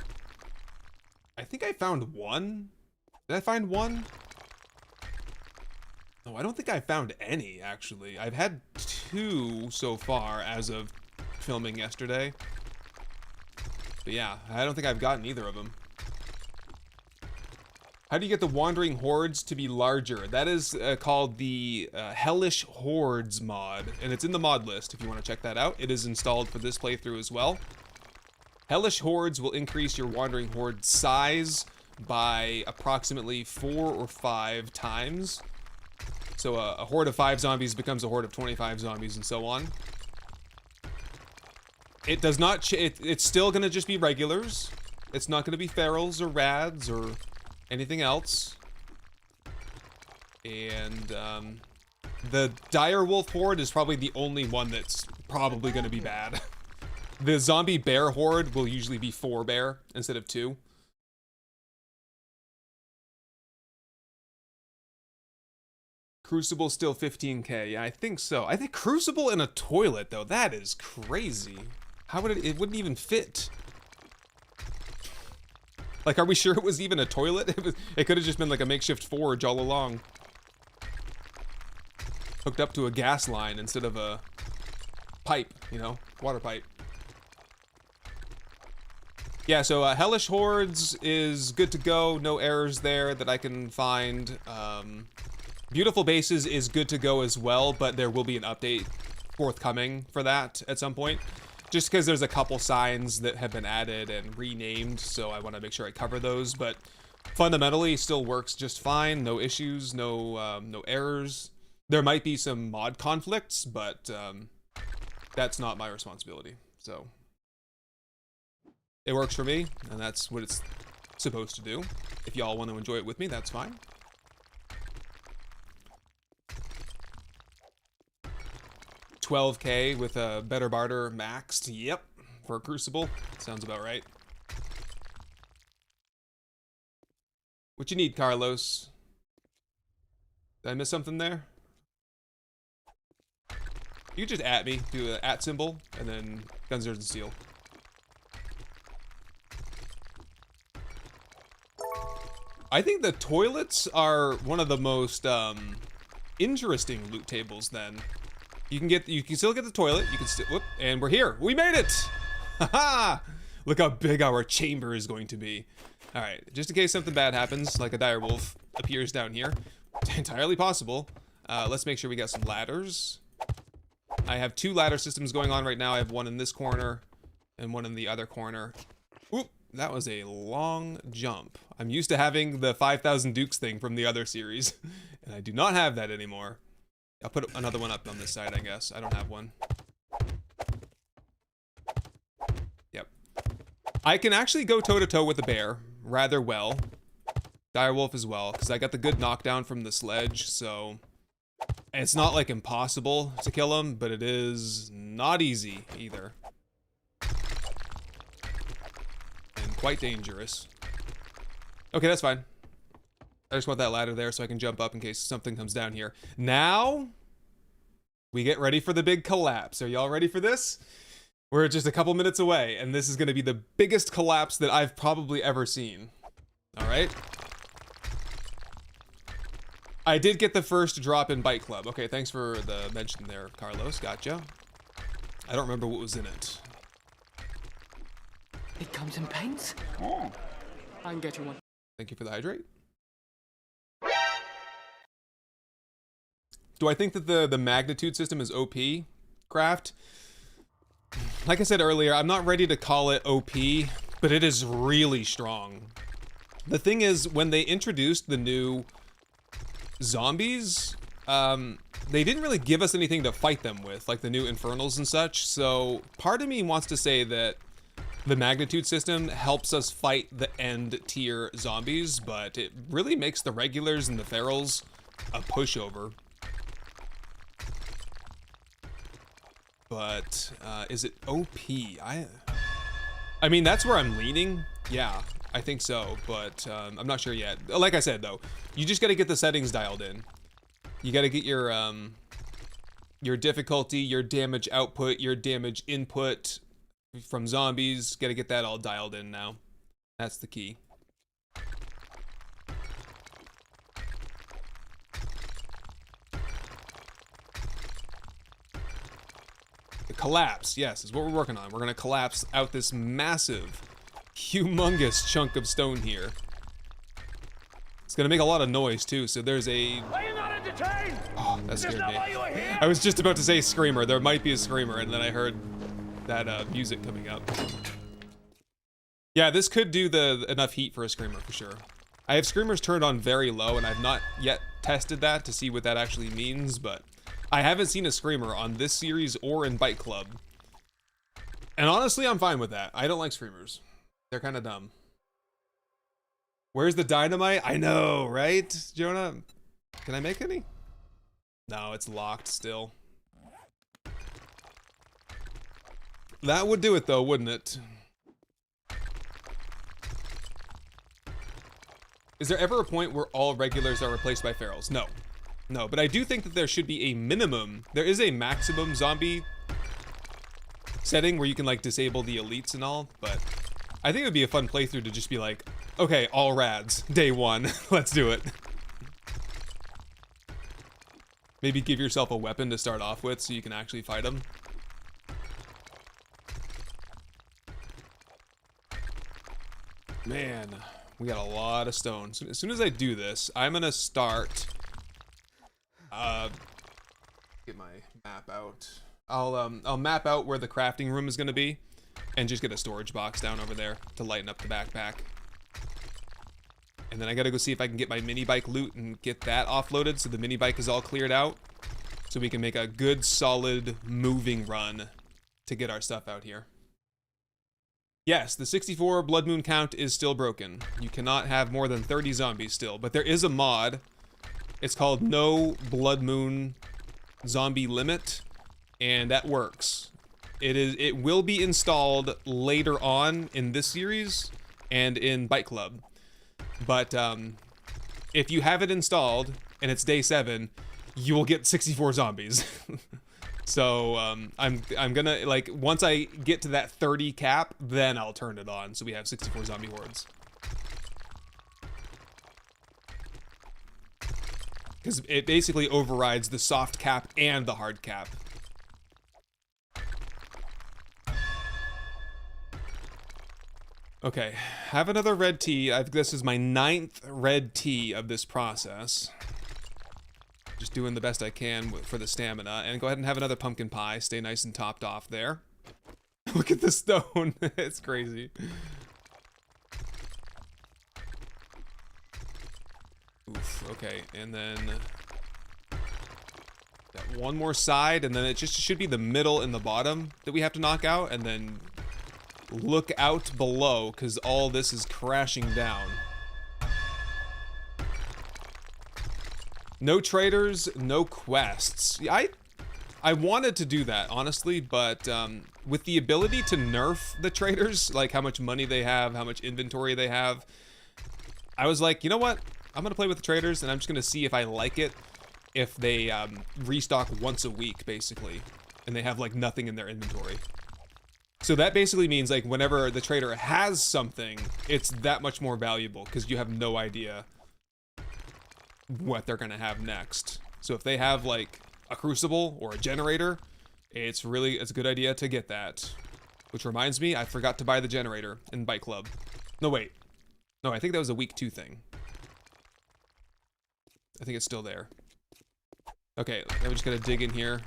I think I found 1. Did I find 1? No, I don't think I found any, actually. I've had 2 so far as of filming yesterday. But yeah, I don't think I've gotten either of them. How do you get the wandering hordes to be larger? That is called the Hellish Hordes mod, and it's in the mod list if you want to check that out. It is installed for this playthrough as well. Hellish Hordes will increase your wandering horde size by approximately 4 or 5 times. So a horde of 5 zombies becomes a horde of 25 zombies, and so on. It does not, it's still gonna just be regulars. It's not gonna be ferals or rads or anything else. And The direwolf horde is probably the only one that's probably going to be bad. The zombie bear horde will usually be 4 bear instead of 2. Crucible still 15k. Yeah, I think so. I think Crucible in a toilet though, that is crazy. How would it wouldn't even fit. Like, are we sure it was even a toilet? It could have just been like a makeshift forge all along. Hooked up to a gas line instead of a pipe, you know, water pipe. Yeah, so Hellish Hordes is good to go. No errors there that I can find. Beautiful Bases is good to go as well, but there will be an update forthcoming for that at some point. Just because there's a couple signs that have been added and renamed, so I want to make sure I cover those. But fundamentally, still works just fine. No issues, no errors. There might be some mod conflicts, but that's not my responsibility. So it works for me, and that's what it's supposed to do. If y'all want to enjoy it with me, that's fine. $12k with a better barter maxed. Yep, for a Crucible. Sounds about right. What you need, Carlos? Did I miss something there? You just at me, do the at symbol, and then Guns, Nerds, and Steel. I think the toilets are one of the most interesting loot tables then. You can still get the toilet, you can still, whoop, and we're here. We made it! Haha! Look how big our chamber is going to be. All right, just in case something bad happens, like a direwolf appears down here. It's entirely possible. Let's make sure we got some ladders. I have 2 ladder systems going on right now. I have one in this corner and one in the other corner. Oop, that was a long jump. I'm used to having the 5,000 Dukes thing from the other series, and I do not have that anymore. I'll put another one up on this side, I guess. I don't have one. Yep. I can actually go toe-to-toe with the bear rather well. Direwolf as well, because I got the good knockdown from the sledge, so it's not like impossible to kill him, but it is not easy either. And quite dangerous. Okay, that's fine. I just want that ladder there so I can jump up in case something comes down here. Now, we get ready for the big collapse. Are y'all ready for this? We're just a couple minutes away, and this is going to be the biggest collapse that I've probably ever seen. All right? I did get the first drop in Bite Club. Okay, thanks for the mention there, Carlos. Gotcha. I don't remember what was in it. It comes in paints? Oh, I can get you one. Thank you for the hydrate. Do I think that the magnitude system is OP, Craft? Like I said earlier, I'm not ready to call it OP, but it is really strong. The thing is, when they introduced the new zombies, they didn't really give us anything to fight them with, like the new infernals and such, so part of me wants to say that the magnitude system helps us fight the end tier zombies, but it really makes the regulars and the ferals a pushover. But is it OP? I mean, that's where I'm leaning. Yeah, I think so, but I'm not sure yet. Like I said, though, you just got to get the settings dialed in. You got to get your difficulty, your damage output, your damage input from zombies. Got to get that all dialed in now. That's the key. The collapse, yes, is what we're working on. We're gonna collapse out this massive, humongous chunk of stone here. It's gonna make a lot of noise too, so there's a... Are you not entertained? Oh, that scared me. Why you were here? I was just about to say screamer. There might be a screamer, and then I heard that music coming up. Yeah, this could do enough heat for a screamer for sure. I have screamers turned on very low, and I've not yet tested that to see what that actually means, but I haven't seen a screamer on this series or in Bite Club. And honestly, I'm fine with that. I don't like screamers. They're kind of dumb. Where's the dynamite? I know, right, Jonah? Can I make any? No, it's locked still. That would do it though, wouldn't it? Is there ever a point where all regulars are replaced by ferals? No. No, but I do think that there should be a minimum. There is a maximum zombie setting where you can like disable the elites and all, but I think it would be a fun playthrough to just be like, okay, all rads, day one, let's do it. Maybe give yourself a weapon to start off with so you can actually fight them. Man, we got a lot of stone. So as soon as I do this, I'm gonna start. Get my map out. I'll map out where the crafting room is gonna be, and just get a storage box down over there to lighten up the backpack. And then I gotta go see if I can get my mini bike loot and get that offloaded so the mini bike is all cleared out, so we can make a good solid moving run to get our stuff out here. Yes, the 64 blood moon count is still broken. You cannot have more than 30 zombies still, but there is a mod. It's called No Blood Moon Zombie Limit, and that works. It will be installed later on in this series and in Bike Club. But if you have it installed and it's day 7, you will get 64 zombies. So I'm gonna, like, once I get to that 30 cap, then I'll turn it on so we have 64 zombie hordes. Because it basically overrides the soft cap and the hard cap. Okay, have another red tea. This is my 9th red tea of this process. Just doing the best I can for the stamina. And go ahead and have another pumpkin pie. Stay nice and topped off there. Look at the stone. It's crazy. Oof, okay, and then got one more side, and then it just should be the middle and the bottom that we have to knock out, and then look out below, because all this is crashing down. No traders, no quests. I wanted to do that, honestly, but with the ability to nerf the traders, like how much money they have, how much inventory they have, I was like, you know what? I'm gonna play with the traders, and I'm just gonna see if I like it if they restock once a week, basically, and they have like nothing in their inventory. So that basically means like whenever the trader has something, it's that much more valuable because you have no idea what they're gonna have next. So if they have like a crucible or a generator, it's a good idea to get that. Which reminds me, I forgot to buy the generator in Bike Club. No, wait. No, I think that was a week 2 thing. I think it's still there. Okay, I'm just gonna dig in here.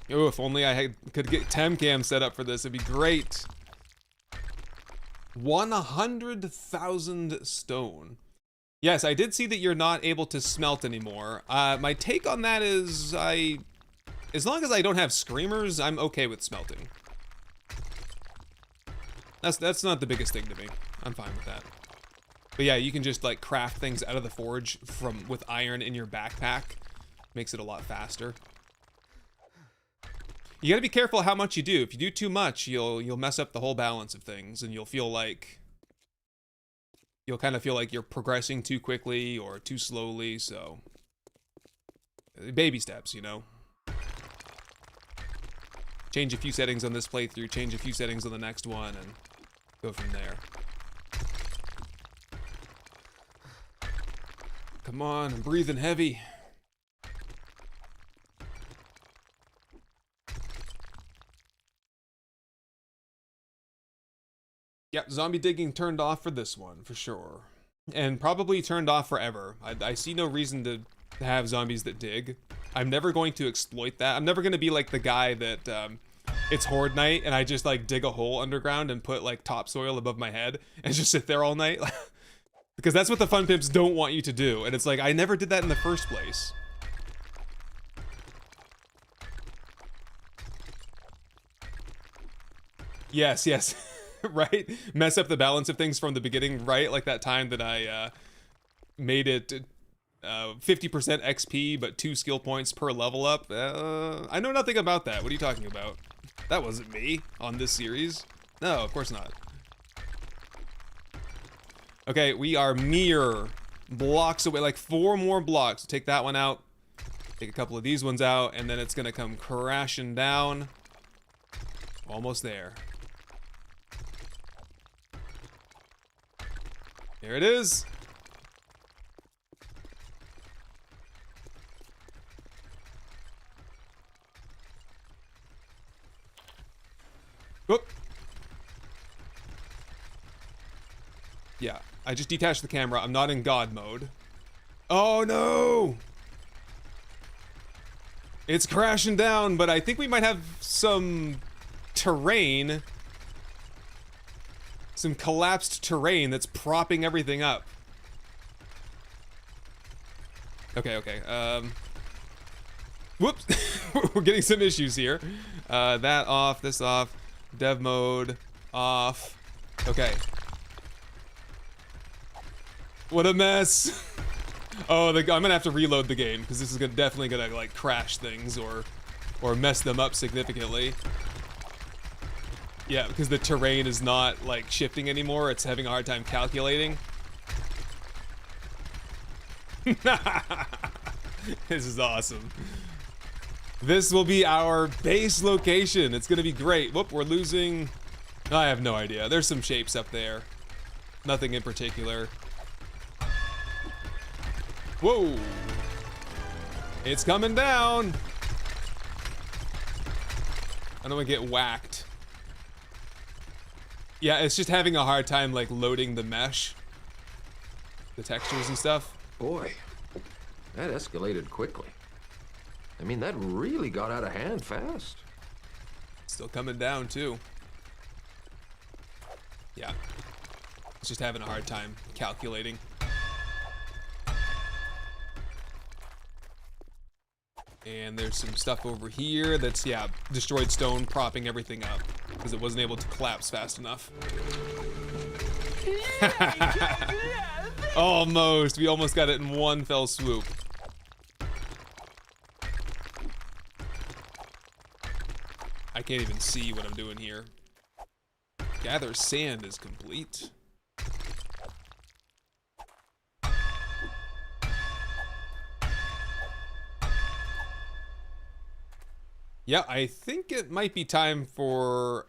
Oh, if only I could get Temcam set up for this, it'd be great. 100,000 stone. Yes, I did see that you're not able to smelt anymore. My take on that is as long as I don't have screamers, I'm okay with smelting. That's not the biggest thing to me. I'm fine with that. But yeah, you can just like craft things out of the forge with iron in your backpack. Makes it a lot faster. You gotta be careful how much you do. If you do too much, you'll mess up the whole balance of things, and you'll kind of feel like you're progressing too quickly or too slowly, so baby steps, you know. Change a few settings on this playthrough, change a few settings on the next one, and go from there. Come on, I'm breathing heavy. Yep, zombie digging turned off for this one, for sure. And probably turned off forever. I see no reason to have zombies that dig. I'm never going to exploit that. I'm never going to be like the guy that it's horde night and I just like dig a hole underground and put like topsoil above my head and just sit there all night. Because that's what the fun pimps don't want you to do. And it's like, I never did that in the first place. Yes, yes. right? Mess up the balance of things from the beginning, right? Like that time that I made it 50% XP, but 2 skill points per level up. I know nothing about that. What are you talking about? That wasn't me on this series. No, of course not. Okay, we are mere blocks away, like 4 more blocks. Take that one out. Take a couple of these ones out, and then it's gonna come crashing down. Almost there. There it is. Whoop. Yeah, I just detached the camera. I'm not in God mode. Oh no! It's crashing down, but I think we might have some terrain. Some collapsed terrain that's propping everything up. Okay. Whoops. We're getting some issues here. That off, this off. Dev mode off. Okay. What a mess. Oh, I'm gonna have to reload the game because this is definitely gonna like crash things or mess them up significantly. Yeah, because the terrain is not like shifting anymore. It's having a hard time calculating. This is awesome. This will be our base location. It's gonna be great. Whoop, we're losing. I have no idea. There's some shapes up there. Nothing in particular. Whoa! It's coming down! I don't want to get whacked. Yeah, it's just having a hard time like loading the mesh. The textures and stuff. Boy, that escalated quickly. I mean, that really got out of hand fast. Still coming down too. Yeah. It's just having a hard time calculating. And there's some stuff over here that's, yeah, destroyed stone propping everything up because it wasn't able to collapse fast enough. Almost. We almost got it in one fell swoop. I can't even see what I'm doing here. Gather sand is complete. Yeah, I think it might be time for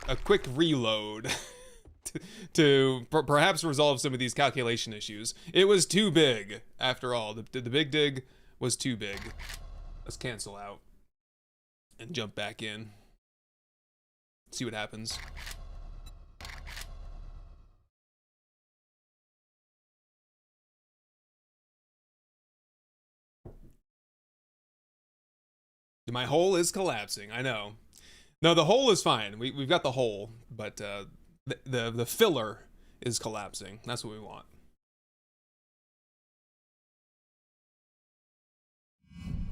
a quick reload to perhaps resolve some of these calculation issues. It was too big, after all. The big dig was too big. Let's cancel out and jump back in. See what happens. My hole is collapsing, I know. No, the hole is fine. We've got the hole, but the filler is collapsing. That's what we want.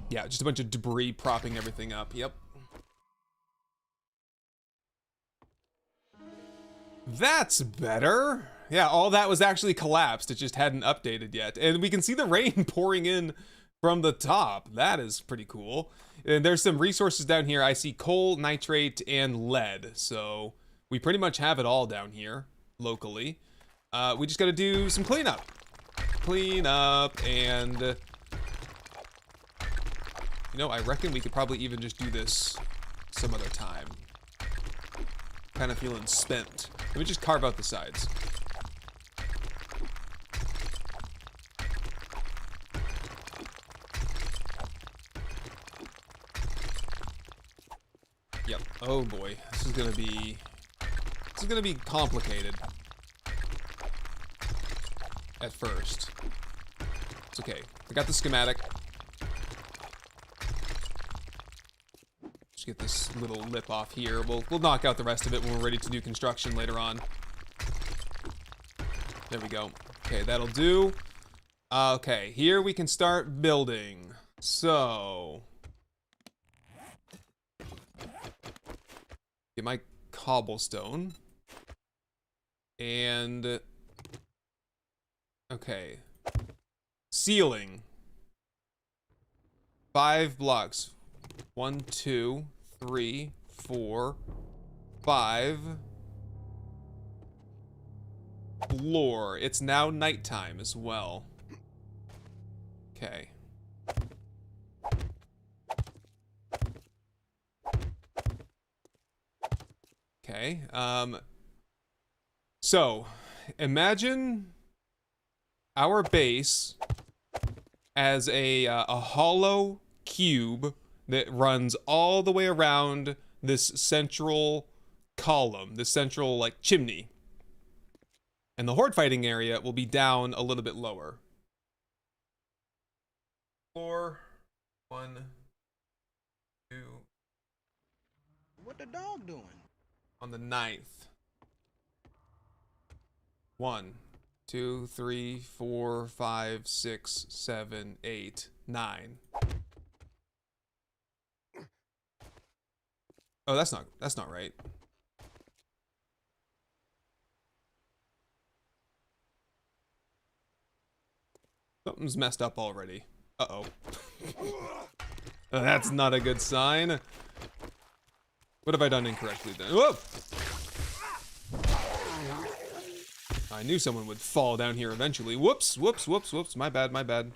Yeah, just a bunch of debris propping everything up. Yep. That's better. Yeah, all that was actually collapsed. It just hadn't updated yet. And we can see the rain pouring in from the top. That is pretty cool. And there's some resources down here. I see coal, nitrate, and lead. So we pretty much have it all down here locally. We just got to do some cleanup. Clean up and... you know, I reckon we could probably even just do this some other time. Kind of feeling spent. Let me just carve out the sides. Yep. Oh boy, this is gonna be complicated at first. It's okay. I got the schematic. Just get this little lip off here. We'll knock out the rest of it when we're ready to do construction later on. There we go. Okay, that'll do. Okay, here we can start building. So get my cobblestone. And okay. Ceiling. 5 blocks. 1, 2, 3, 4, 5. Floor. It's now nighttime as well. Okay. Okay. So imagine our base as a hollow cube that runs all the way around this central column, this central like chimney. And the horde fighting area will be down a little bit lower. Floor, 1, 2. What the dog doing? On the 9th. 1, 2, 3, 4, 5, 6, 7, 8, 9. Oh, that's not right. Something's messed up already. Uh-oh. That's not a good sign. What have I done incorrectly then? Whoa! I knew someone would fall down here eventually. Whoops, whoops, whoops, whoops. My bad, my bad.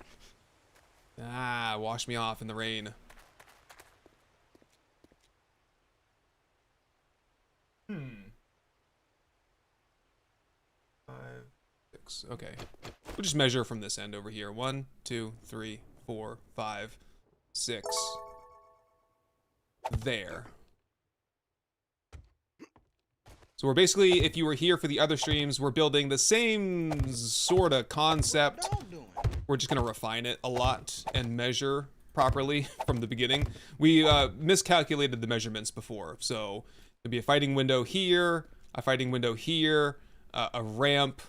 Ah, wash me off in the rain. 5, 6. Okay. We'll just measure from this end over here. 1, 2, 3, 4, 5, 6. There. So we're basically, if you were here for the other streams, we're building the same sort of concept. What the dog doing? We're just gonna refine it a lot and measure properly from the beginning. We miscalculated the measurements before, so there'd be a fighting window here, a fighting window here, a ramp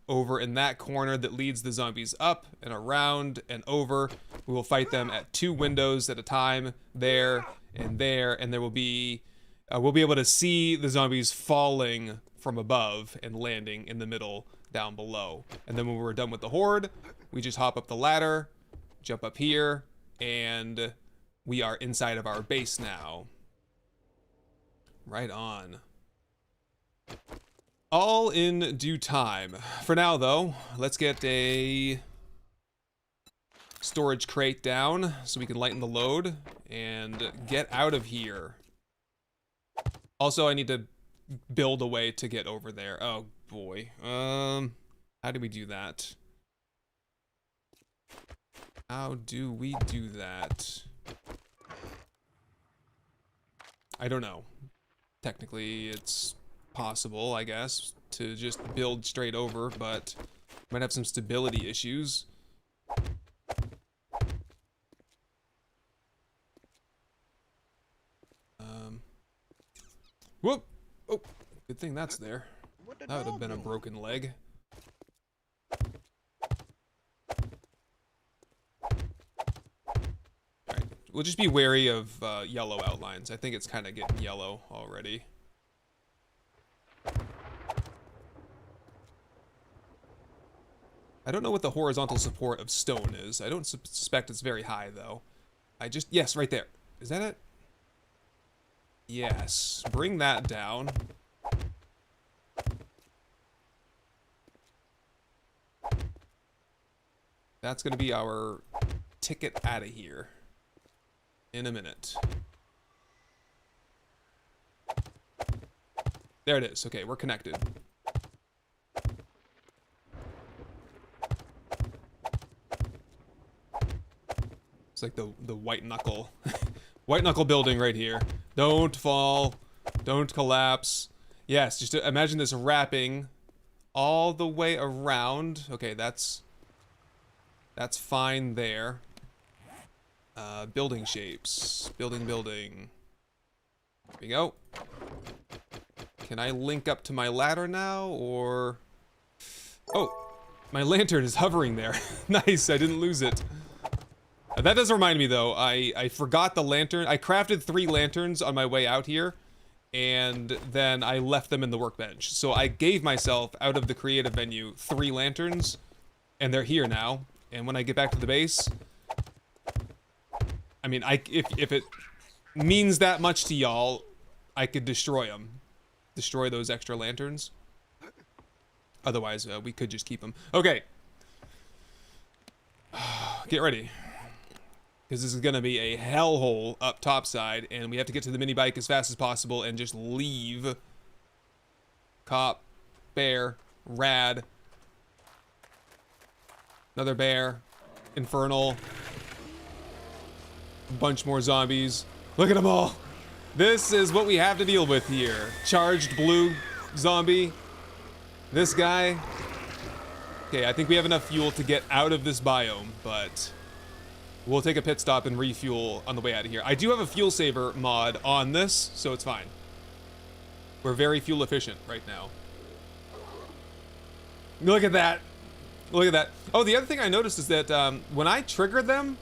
over in that corner that leads the zombies up and around and over. We will fight them at 2 windows at a time, there, and there will be, we'll be able to see the zombies falling from above and landing in the middle down below. And then when we're done with the horde, we just hop up the ladder, jump up here, and we are inside of our base now. Right on. All in due time. For now, though, let's get a storage crate down so we can lighten the load and get out of here. Also, I need to build a way to get over there. Oh, boy. How do we do that? How do we do that? I don't know. Technically, it's possible, I guess, to just build straight over, but might have some stability issues. Whoop! Oh, good thing that's there. What the That would have dog been a doing? broken leg. Alright, we'll just be wary of yellow outlines. I think it's kind of getting yellow already. I don't know what the horizontal support of stone is. I don't suspect it's very high, though. Yes, right there. Is that it? Yes. Bring that down. That's gonna be our ticket out of here in a minute. There it is. Okay, we're connected. It's like the white knuckle. White knuckle building right here. Don't fall. Don't collapse. Yes, just imagine this wrapping all the way around. Okay, that's fine there. Building shapes. Building. There we go. Can I link up to my ladder now, or... Oh, my lantern is hovering there. Nice, I didn't lose it. That does remind me, though, I forgot the lantern. I crafted 3 lanterns on my way out here, and then I left them in the workbench. So I gave myself, out of the creative menu, 3 lanterns, and they're here now. And when I get back to the base, I mean, if it means that much to y'all, I could destroy them. Destroy those extra lanterns. Otherwise, we could just keep them. Okay. Get ready. Because this is going to be a hellhole up topside, and we have to get to the mini bike as fast as possible and just leave. Cop, bear, rad, another bear, infernal, a bunch more zombies. Look at them all. This is what we have to deal with here. Charged blue zombie. This guy. Okay, I think we have enough fuel to get out of this biome, but we'll take a pit stop and refuel on the way out of here. I do have a fuel saver mod on this, so it's fine. We're very fuel efficient right now. Look at that. Look at that. Oh, the other thing I noticed is that when I trigger them,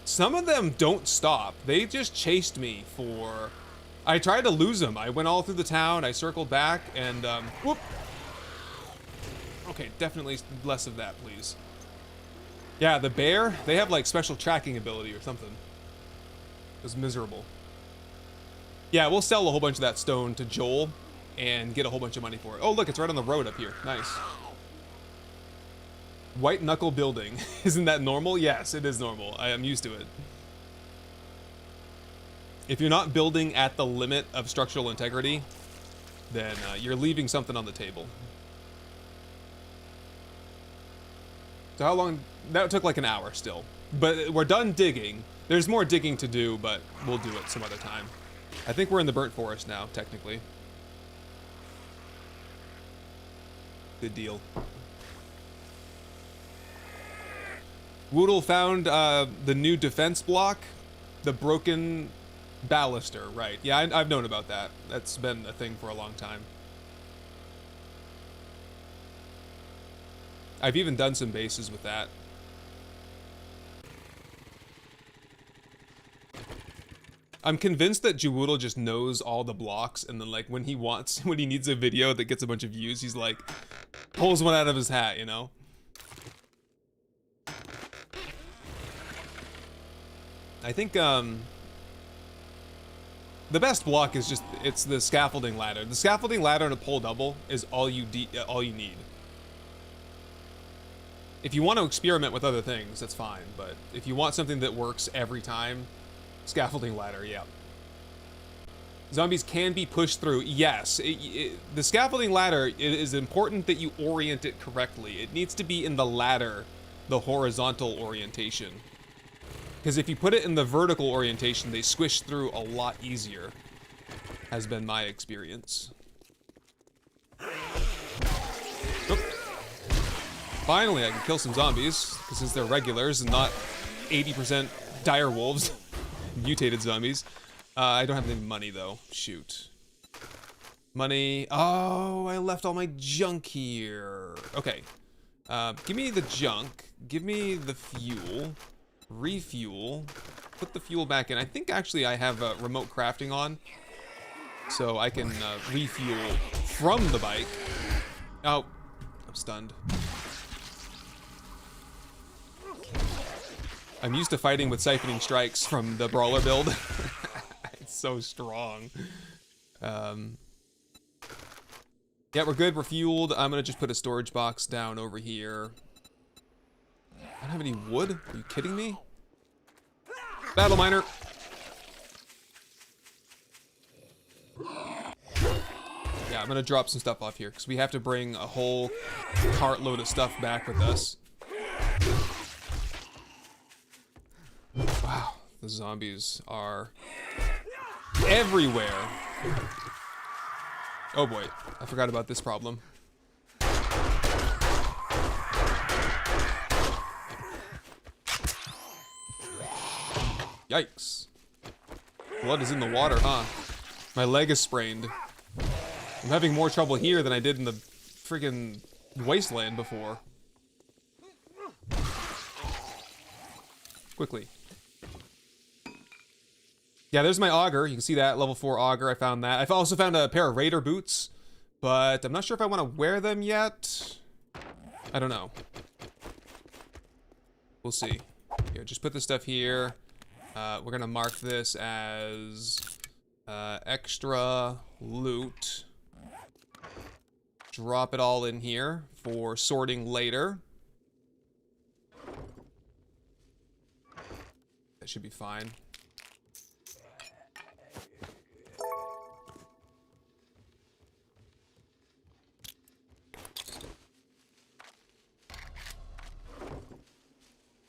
some of them don't stop. They just chased me for... I tried to lose them. I went all through the town, I circled back, and whoop. Okay, definitely less of that, please. Yeah, the bear, they have like special tracking ability or something. It was miserable. Yeah, we'll sell a whole bunch of that stone to Joel and get a whole bunch of money for it. Oh, look, it's right on the road up here. Nice. White knuckle building. Isn't that normal? Yes, it is normal. I am used to it. If you're not building at the limit of structural integrity, then you're leaving something on the table. So how long? That took like an hour still. But we're done digging. There's more digging to do, but we'll do it some other time. I think we're in the burnt forest now, technically. Good deal. Woodle found the new defense block, the broken baluster, right. Yeah, I've known about that. That's been a thing for a long time. I've even done some bases with that. I'm convinced that Jwoodle just knows all the blocks, and then like when he needs a video that gets a bunch of views, he's like, pulls one out of his hat, you know? I think the best block is just, it's the scaffolding ladder. The scaffolding ladder and a pole double is all you need. If you want to experiment with other things, that's fine, but if you want something that works every time, scaffolding ladder, yeah. Zombies can be pushed through, yes. The scaffolding ladder, it is important that you orient it correctly. It needs to be in the ladder, the horizontal orientation. Because if you put it in the vertical orientation, they squish through a lot easier, has been my experience. Oop. Finally, I can kill some zombies, because since they're regulars and not 80% dire wolves, mutated zombies. I don't have any money, though. Shoot. Money. Oh, I left all my junk here. Okay. Give me the junk. Give me the fuel. Refuel. Put the fuel back in. I think, actually, I have remote crafting on. So I can refuel from the bike. Oh. I'm stunned. I'm used to fighting with siphoning strikes from the brawler build. It's so strong. Yeah, we're good. We're fueled. I'm gonna just put a storage box down over here. I don't have any wood. Are you kidding me? Battle miner. Yeah, I'm gonna drop some stuff off here because we have to bring a whole cartload of stuff back with us. Wow, the zombies are everywhere. Oh boy, I forgot about this problem. Yikes. Blood is in the water, huh? My leg is sprained. I'm having more trouble here than I did in the friggin' Wasteland before. Quickly. Yeah, there's my auger. You can see that, level 4 auger. I found that. I've also found a pair of raider boots, but I'm not sure if I want to wear them yet. I don't know. We'll see. Here, just put this stuff here. We're gonna mark this as extra loot. Drop it all in here for sorting later. That should be fine.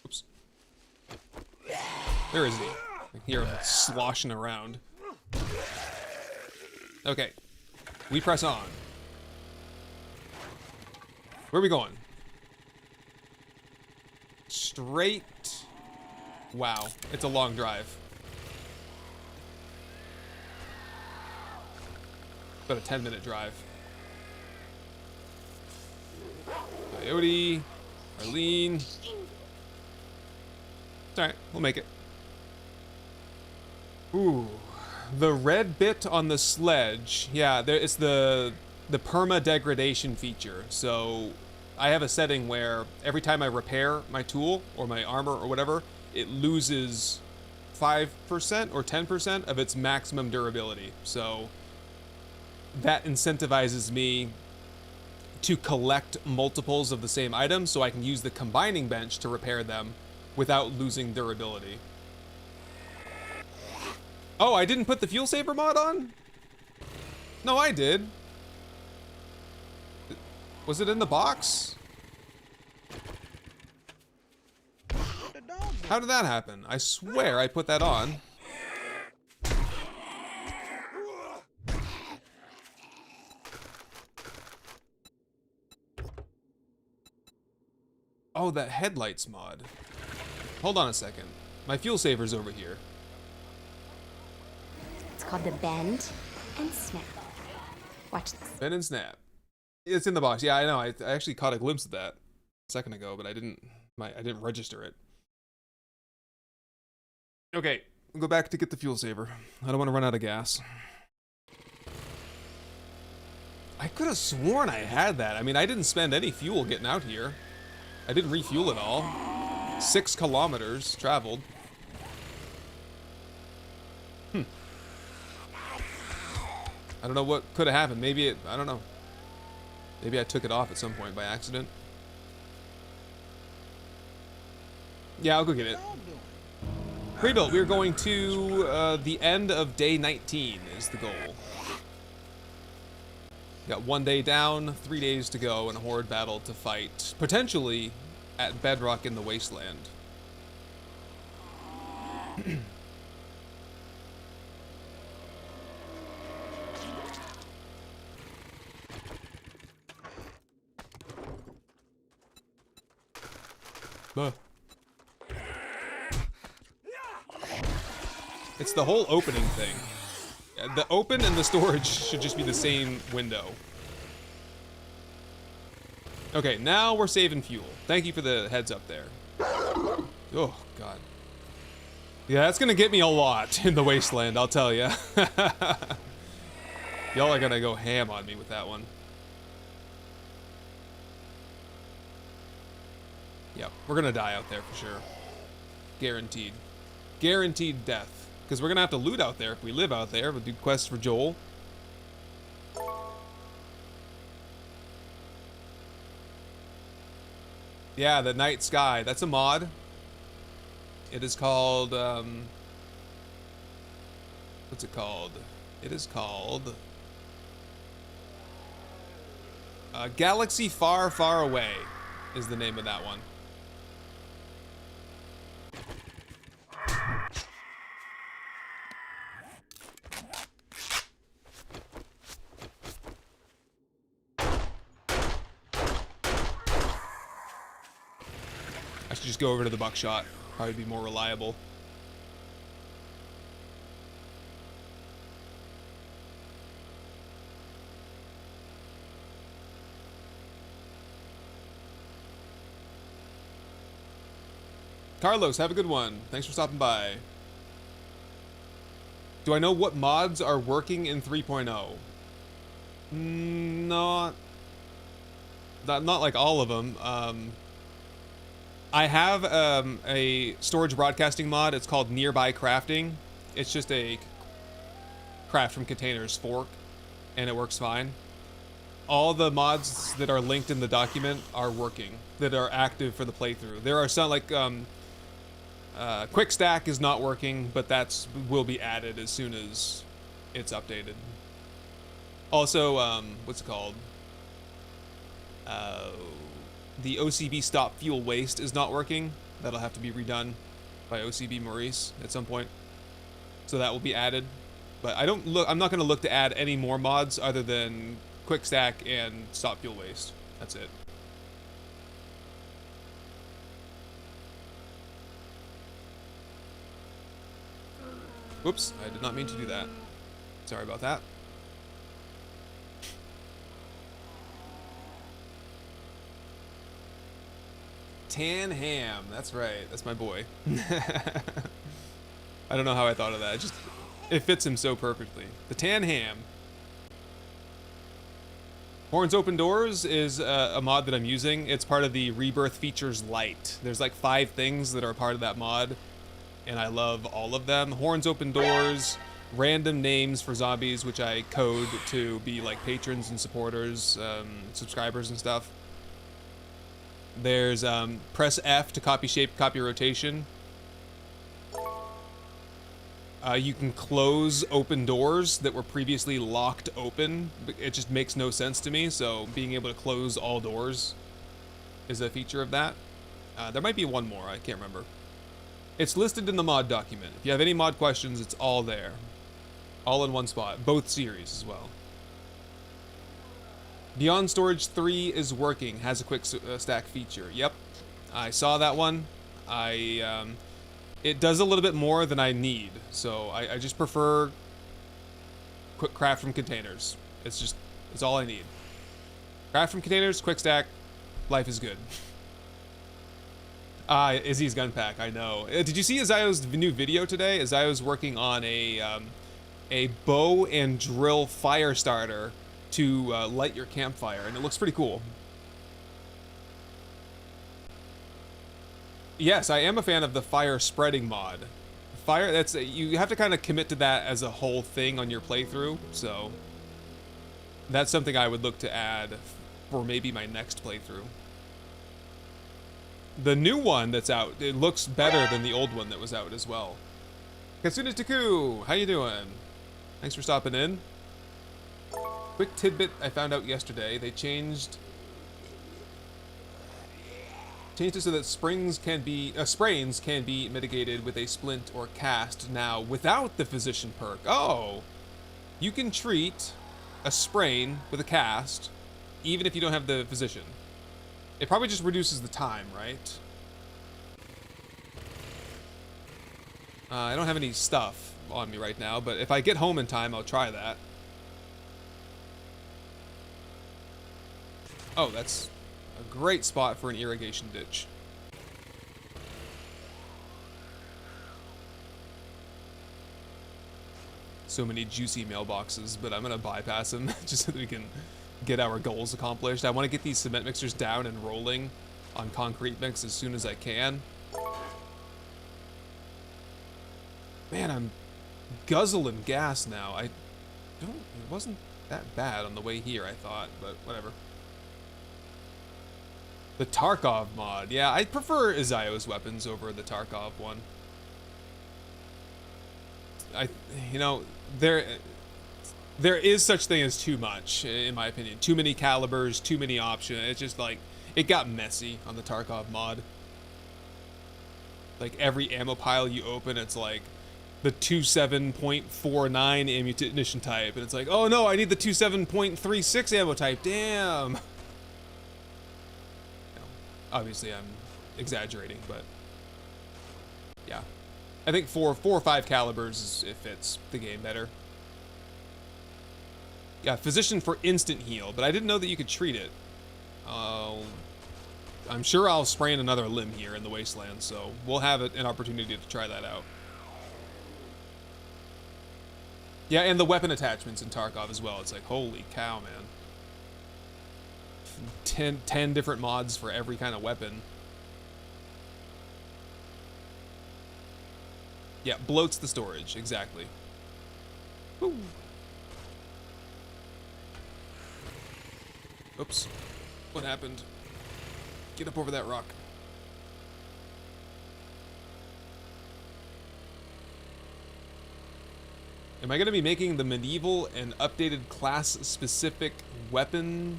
Oops. Where is he? I hear him sloshing around. Okay. We press on. Where are we going? Straight. Wow, it's a long drive. About a 10-minute drive. Coyote, Arlene. It's alright, we'll make it. Ooh, the red bit on the sledge. Yeah, it's the perma degradation feature. So I have a setting where every time I repair my tool or my armor or whatever, it loses 5% or 10% of its maximum durability. So that incentivizes me to collect multiples of the same item so I can use the combining bench to repair them without losing durability. Oh, I didn't put the fuel saver mod on? No, I did. Was it in the box? What the dog doing? How did that happen? I swear I put that on. Oh, that headlights mod. Hold on a second. My fuel saver's over here. It's called the bend and snap. Watch this. Bend and snap. It's in the box. Yeah, I know. I actually caught a glimpse of that a second ago, but I didn't register it. Okay, we'll go back to get the fuel saver. I don't want to run out of gas. I could have sworn I had that. I mean, I didn't spend any fuel getting out here. I didn't refuel it all. 6 kilometers traveled. I don't know what could have happened. Maybe I don't know. Maybe I took it off at some point by accident. Yeah, I'll go get it. What the dog doing? Pre-built, we're going to the end of day 19 is the goal. Got 1 day down, 3 days to go, and a horde battle to fight, potentially at Bedrock in the Wasteland. Buh. It's the whole opening thing. The open and the storage should just be the same window. Okay, now we're saving fuel. Thank you for the heads up there. Oh, God. Yeah, that's gonna get me a lot in the Wasteland, I'll tell ya. Y'all are gonna go ham on me with that one. Yep, we're gonna die out there for sure. Guaranteed. Guaranteed death. Because we're gonna have to loot out there if we live out there. We'll do quests for Joel. Yeah, the night sky. That's a mod. It is called, what's it called? It is called Galaxy Far, Far Away is the name of that one. I should just go over to the buckshot. Probably be more reliable. Carlos, have a good one. Thanks for stopping by. Do I know what mods are working in 3.0? Not like all of them. I have a storage broadcasting mod. It's called Nearby Crafting. It's just a craft from containers fork, and it works fine. All the mods that are linked in the document are working, that are active for the playthrough. There are some like Quick Stack is not working, but will be added as soon as it's updated. Also, what's it called? The OCB Stop Fuel Waste is not working. That'll have to be redone by OCB Maurice at some point. So that will be added. But I'm not going to look to add any more mods other than Quick Stack and Stop Fuel Waste. That's it. Whoops, I did not mean to do that. Sorry about that. Tan Ham, that's right, that's my boy. I don't know how I thought of that, it fits him so perfectly. The Tan Ham. Horns Open Doors is a mod that I'm using. It's part of the Rebirth Features Lite. There's like 5 things that are part of that mod, and I love all of them. Horns Open Doors, random names for zombies, which I code to be like patrons and supporters, subscribers and stuff. There's press F to copy shape, copy rotation. You can close open doors that were previously locked open. It just makes no sense to me, so being able to close all doors is a feature of that. There might be one more, I can't remember. It's listed in the mod document. If you have any mod questions, it's all there. All in one spot, both series as well. Beyond Storage 3 is working, has a quick stack feature. Yep, I saw that one. It does a little bit more than I need, so I just prefer quick craft from containers. It's all I need. Craft from containers, quick stack, life is good. Izzy's gun pack, I know. Did you see Azayo's new video today? Azayo's working on a bow and drill fire starter to light your campfire, and it looks pretty cool. Yes, I am a fan of the fire spreading mod. You have to kind of commit to that as a whole thing on your playthrough, so that's something I would look to add for maybe my next playthrough. The new one that's out, it looks better than the old one that was out as well. Katsuna Taku, how you doing? Thanks for stopping in. Quick tidbit I found out yesterday. They changed it so that sprains can be mitigated with a splint or cast now without the physician perk. Oh, you can treat a sprain with a cast even if you don't have the physician. It probably just reduces the time, right? I don't have any stuff on me right now, but if I get home in time, I'll try that. Oh, that's a great spot for an irrigation ditch. So many juicy mailboxes, but I'm gonna bypass them just so that we can get our goals accomplished. I want to get these cement mixers down and rolling on concrete mix as soon as I can. Man, I'm guzzling gas now. It wasn't that bad on the way here, I thought, but whatever. The Tarkov mod. Yeah, I prefer Azayo's weapons over the Tarkov one. There is such thing as too much, in my opinion. Too many calibers, too many options. It's just like, it got messy on the Tarkov mod. Like every ammo pile you open, it's like the 27.49 ammunition type. And it's like, oh no, I need the 27.36 ammo type, damn. Obviously I'm exaggerating, but yeah. I think 4 or 5 calibers, it fits the game better. Yeah, physician for instant heal, but I didn't know that you could treat it. I'm sure I'll sprain another limb here in the Wasteland, so we'll have an opportunity to try that out. Yeah, and the weapon attachments in Tarkov as well. It's like, holy cow, man. 10 different mods for every kind of weapon. Yeah, bloats the storage, exactly. Woo. Oops. What happened? Get up over that rock. Am I going to be making the medieval and updated class-specific weapon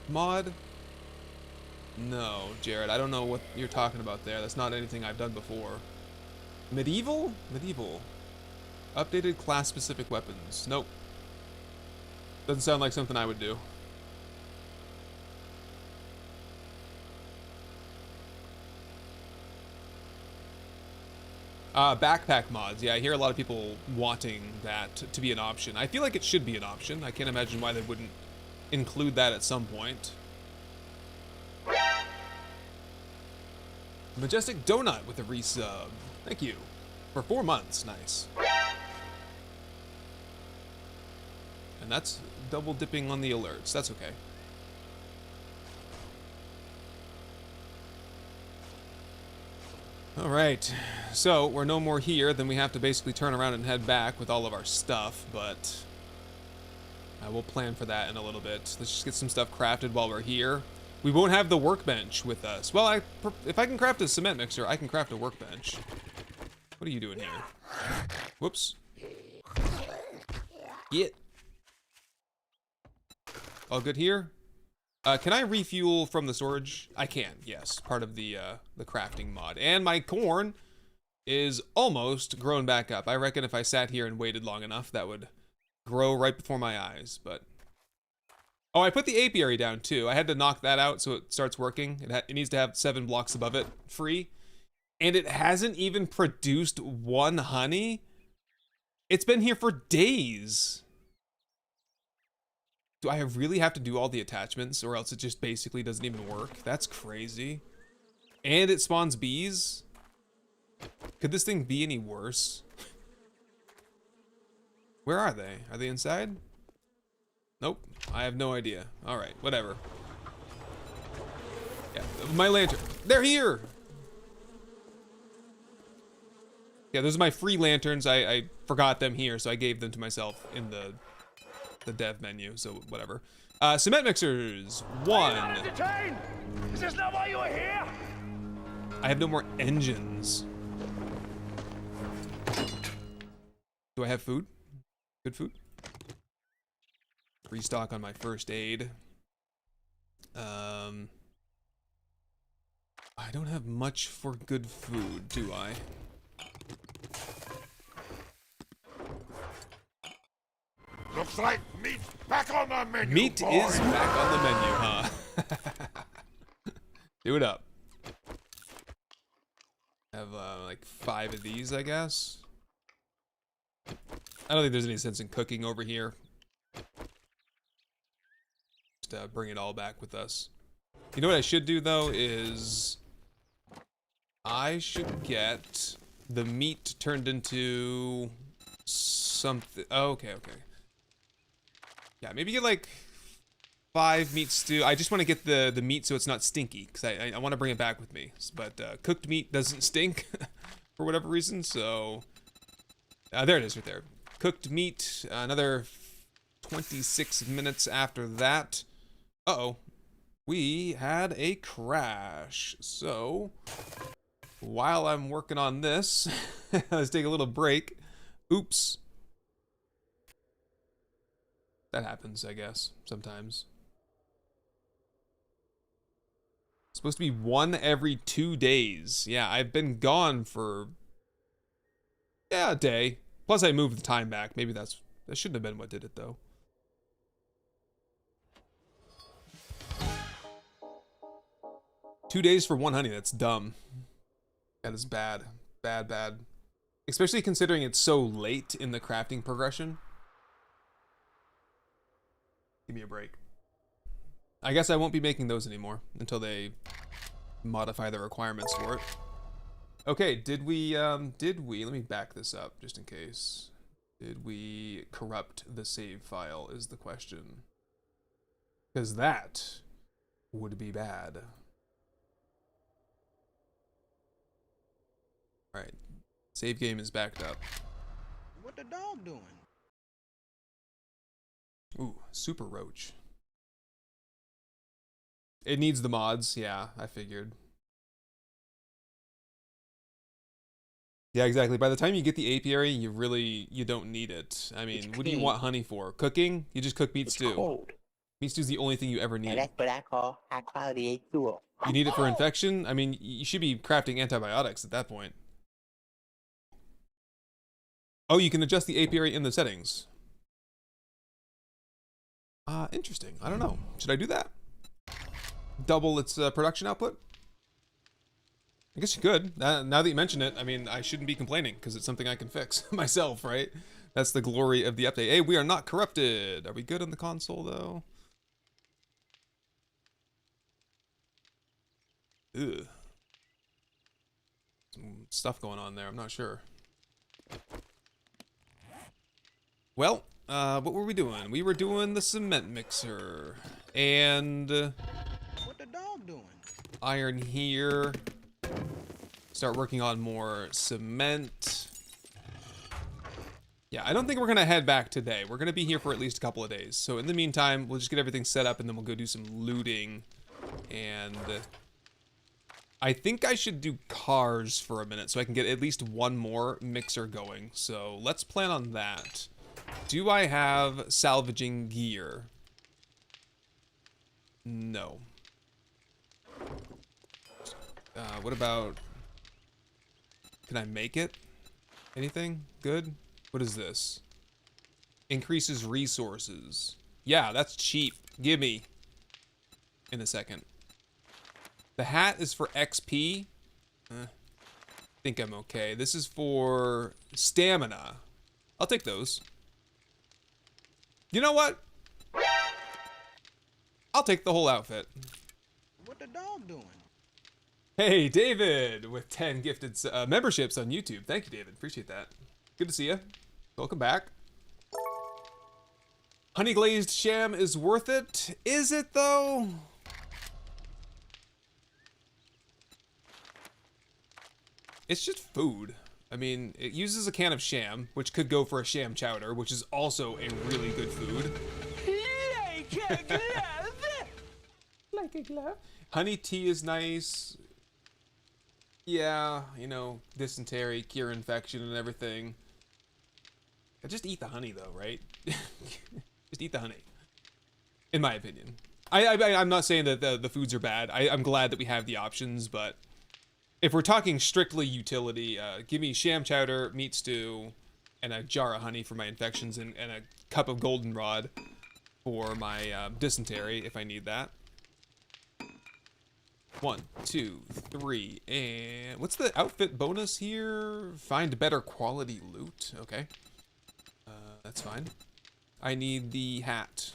mod? No, Jared, I don't know what you're talking about there. That's not anything I've done before. Medieval? Medieval. Updated class-specific weapons. Nope. Doesn't sound like something I would do. Backpack mods. Yeah, I hear a lot of people wanting that to be an option. I feel like it should be an option. I can't imagine why they wouldn't include that at some point. Majestic Donut with a resub. Thank you. For 4 months. Nice. And that's double dipping on the alerts. That's okay. Alright, so we're no more here, then we have to basically turn around and head back with all of our stuff, but I will plan for that in a little bit. Let's just get some stuff crafted while we're here. We won't have the workbench with us. Well, if I can craft a cement mixer, I can craft a workbench. What are you doing here? Whoops. Get. All good here? Can I refuel from the storage? I can, yes. Part of the crafting mod. And my corn is almost grown back up. I reckon if I sat here and waited long enough, that would grow right before my eyes, but... Oh, I put the apiary down too. I had to knock that out so it starts working. It needs to have 7 blocks above it free. And it hasn't even produced 1 honey? It's been here for days. Do I really have to do all the attachments or else it just basically doesn't even work? That's crazy. And it spawns bees? Could this thing be any worse? Where are they? Are they inside? Nope. I have no idea. Alright, whatever. Yeah, my lantern. They're here! Yeah, those are my free lanterns. I forgot them here, so I gave them to myself in the dev menu, so whatever. Cement mixers, 1. Is this not why you were here? I have no more engines. Do I have food? Good food? Restock on my first aid. I don't have much for good food, do I? Looks like meat's back on the menu. Meat boy. is back on the menu, huh? Do it up. Have like 5 of these, I guess. I don't think there's any sense in cooking over here. Just bring it all back with us. You know what I should do though is I should get the meat turned into something. Oh, okay. Yeah, maybe get like 5 meat stew. I just want to get the meat so it's not stinky because I want to bring it back with me. But cooked meat doesn't stink for whatever reason. So there it is right there. Cooked meat. Another 26 minutes after that. Uh-oh. We had a crash. So while I'm working on this, let's take a little break. Oops. That happens, I guess, sometimes. It's supposed to be 1 every 2 days. Yeah, I've been gone for a day. Plus I moved the time back. Maybe that shouldn't have been what did it though. Two days for 1 honey, that's dumb. That is bad. Bad. Especially considering it's so late in the crafting progression. Give me a break. I guess I won't be making those anymore until they modify the requirements for it. Okay, did we, let me back this up just in case. Did we corrupt the save file is the question. Because that would be bad. Alright. Save game is backed up. What the dog doing? Ooh, Super Roach. It needs the mods, yeah, I figured. Yeah, exactly. By the time you get the apiary, you don't need it. I mean, what do you want honey for? Cooking? You just cook meat stew. Cold. Meat stew's the only thing you ever And need. that's what I call high quality H2O. You need it for infection? I mean, you should be crafting antibiotics at that point. Oh, you can adjust the apiary in the settings. Interesting. I don't know. Should I do that? Double its production output? I guess you could. Now that you mention it, I mean, I shouldn't be complaining because it's something I can fix myself, right? That's the glory of the update. Hey, we are not corrupted. Are we good on the console, though? Ugh. Some stuff going on there. I'm not sure. Well, what were we doing? We were doing the cement mixer. And What the dog doing? iron here. Start working on more cement. Yeah, I don't think we're gonna head back today. We're gonna be here for at least a couple of days. So in the meantime, we'll just get everything set up and then we'll go do some looting. And I think I should do cars for a minute so I can get at least one more mixer going. So let's plan on that. Do I have salvaging gear? No. What about... Can I make it? Anything good? What is this? Increases resources. Yeah, that's cheap. Gimme. In a second. The hat is for XP. Think I'm okay. This is for stamina. I'll take those. You know what? I'll take the whole outfit. What the dog doing? Hey, David, with 10 gifted memberships on YouTube. Thank you, David. Appreciate that. Good to see you. Welcome back. Honey glazed sham is worth it. Is it, though? It's just food. I mean, it uses a can of sham, which could go for a sham chowder, which is also a really good food. Like a glove. Like a glove. Honey tea is nice. Yeah, you know, dysentery, cure infection and everything. Just eat the honey though, right? Just eat the honey. In my opinion. I'm not saying that the foods are bad. I'm glad that we have the options, but if we're talking strictly utility, give me sham chowder, meat stew, and a jar of honey for my infections, and a cup of goldenrod for my dysentery if I need that. 1, 2, 3, and what's the outfit bonus here? Find better quality loot. Okay, that's fine. I need the hat.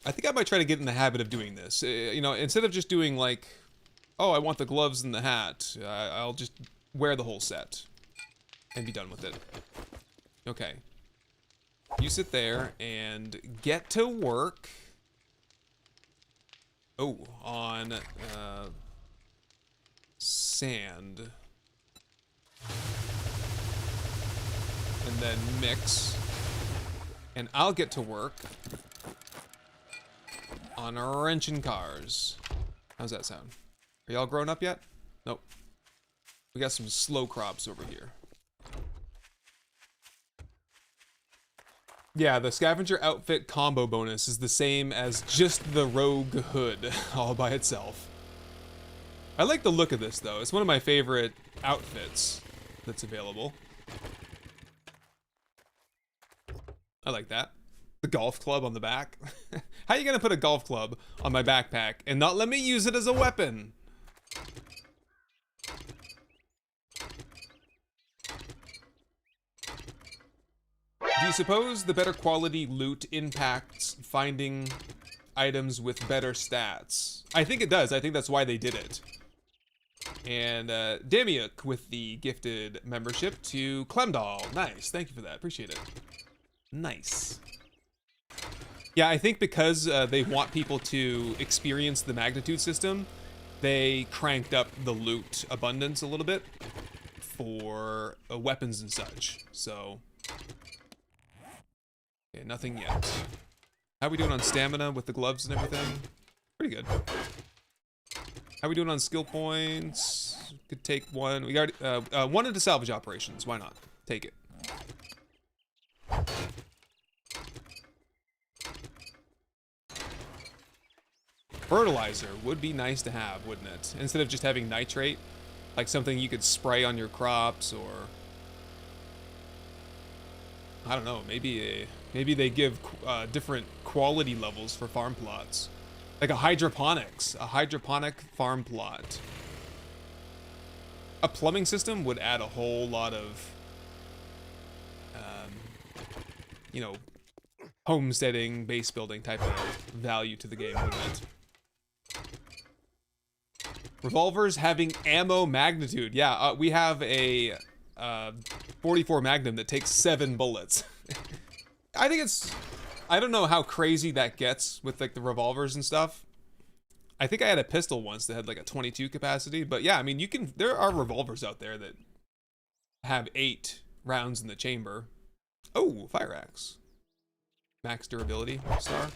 I think I might try to get in the habit of doing this. You know, instead of just doing like, oh, I want the gloves and the hat, I'll just wear the whole set and be done with it. Okay. You sit there and get to work. Oh, on sand. And then mix. And I'll get to work on wrenching cars. How's that sound? Are y'all grown up yet? Nope. We got some slow crops over here. Yeah, the scavenger outfit combo bonus is the same as just the rogue hood all by itself. I like the look of this though. It's one of my favorite outfits that's available. I like that. The golf club on the back. How are you gonna put a golf club on my backpack and not let me use it as a weapon? Do you suppose the better quality loot impacts finding items with better stats? I think it does. I think that's why they did it. And Damiuk with the gifted membership to Clemdall. Nice, thank you for that, appreciate it. Nice. Yeah, I think because they want people to experience the magnitude system, they cranked up the loot abundance a little bit for weapons and such. So, okay, nothing yet. How we doing on stamina with the gloves and everything? Pretty good. How we doing on skill points? Could take one. We got one into salvage operations. Why not? Take it. Fertilizer would be nice to have, wouldn't it? Instead of just having nitrate, like something you could spray on your crops, or I don't know. Maybe they give different quality levels for farm plots. Like a hydroponic farm plot. A plumbing system would add a whole lot of, you know, homesteading, base building type of value to the game, wouldn't it? Revolvers having ammo magnitude. Yeah, we have a 44 Magnum that takes 7 bullets. I think it's... I don't know how crazy that gets with like the revolvers and stuff. I think I had a pistol once that had like a 22 capacity, but yeah, I mean, there are revolvers out there that have 8 rounds in the chamber. Oh, fire axe. Max durability, star.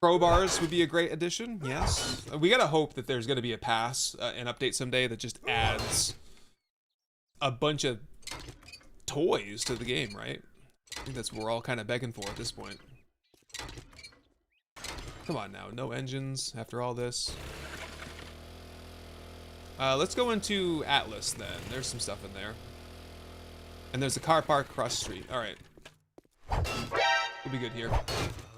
Crowbars would be a great addition, yes. We gotta hope that there's gonna be a pass, an update someday that just adds a bunch of toys to the game, right? I think that's what we're all kind of begging for at this point. Come on now, no engines after all this. Let's go into Atlas then. There's some stuff in there. And there's a car park across the street. All right. We'll be good here.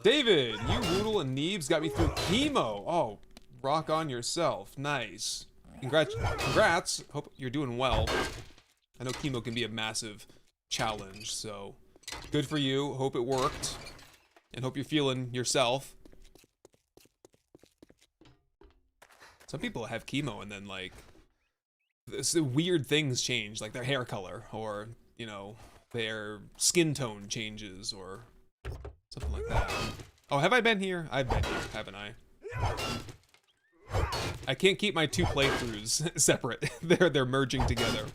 David, you, Woodle, and Neebs got me through chemo. Oh, rock on yourself. Nice. Congrats. Hope you're doing well. I know chemo can be a massive challenge, so good for you. Hope it worked. And hope you're feeling yourself. Some people have chemo and then, like, weird things change, like their hair color, or, you know, their skin tone changes, or something like that. Oh, have I been here? I've been here, haven't I? I can't keep my 2 playthroughs separate. They're merging together.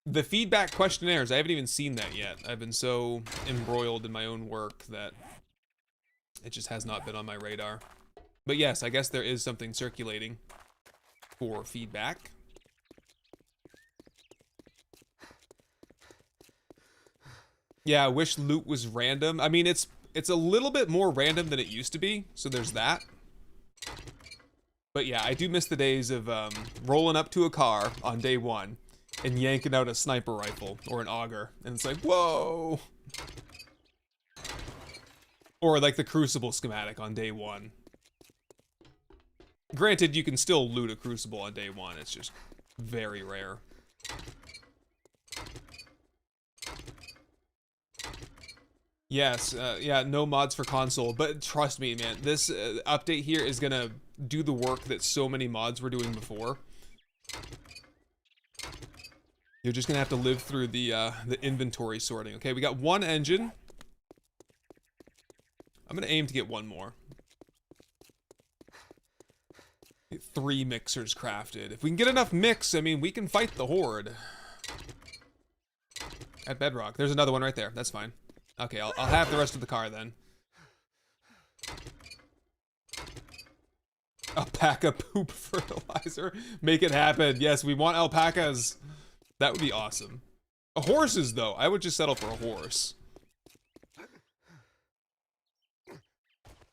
The feedback questionnaires, I haven't even seen that yet. I've been so embroiled in my own work that it just has not been on my radar. But yes, I guess there is something circulating for feedback. Yeah, I wish loot was random. I mean, it's a little bit more random than it used to be, so there's that. But yeah, I do miss the days of rolling up to a car on day 1 and yanking out a sniper rifle or an auger, and it's like, whoa! Or like the Crucible schematic on day 1. Granted, you can still loot a Crucible on day 1, it's just very rare. Yes, yeah, no mods for console, but trust me, man, this update here is gonna do the work that so many mods were doing before. You're just gonna have to live through the inventory sorting. Okay, we got 1 engine. I'm gonna aim to get 1 more. Get 3 mixers crafted. If we can get enough mix, I mean, we can fight the horde. At Bedrock. There's another one right there. That's fine. Okay, I'll have the rest of the car then. Alpaca poop fertilizer. Make it happen. Yes, we want alpacas. That would be awesome. Horses, though. I would just settle for a horse.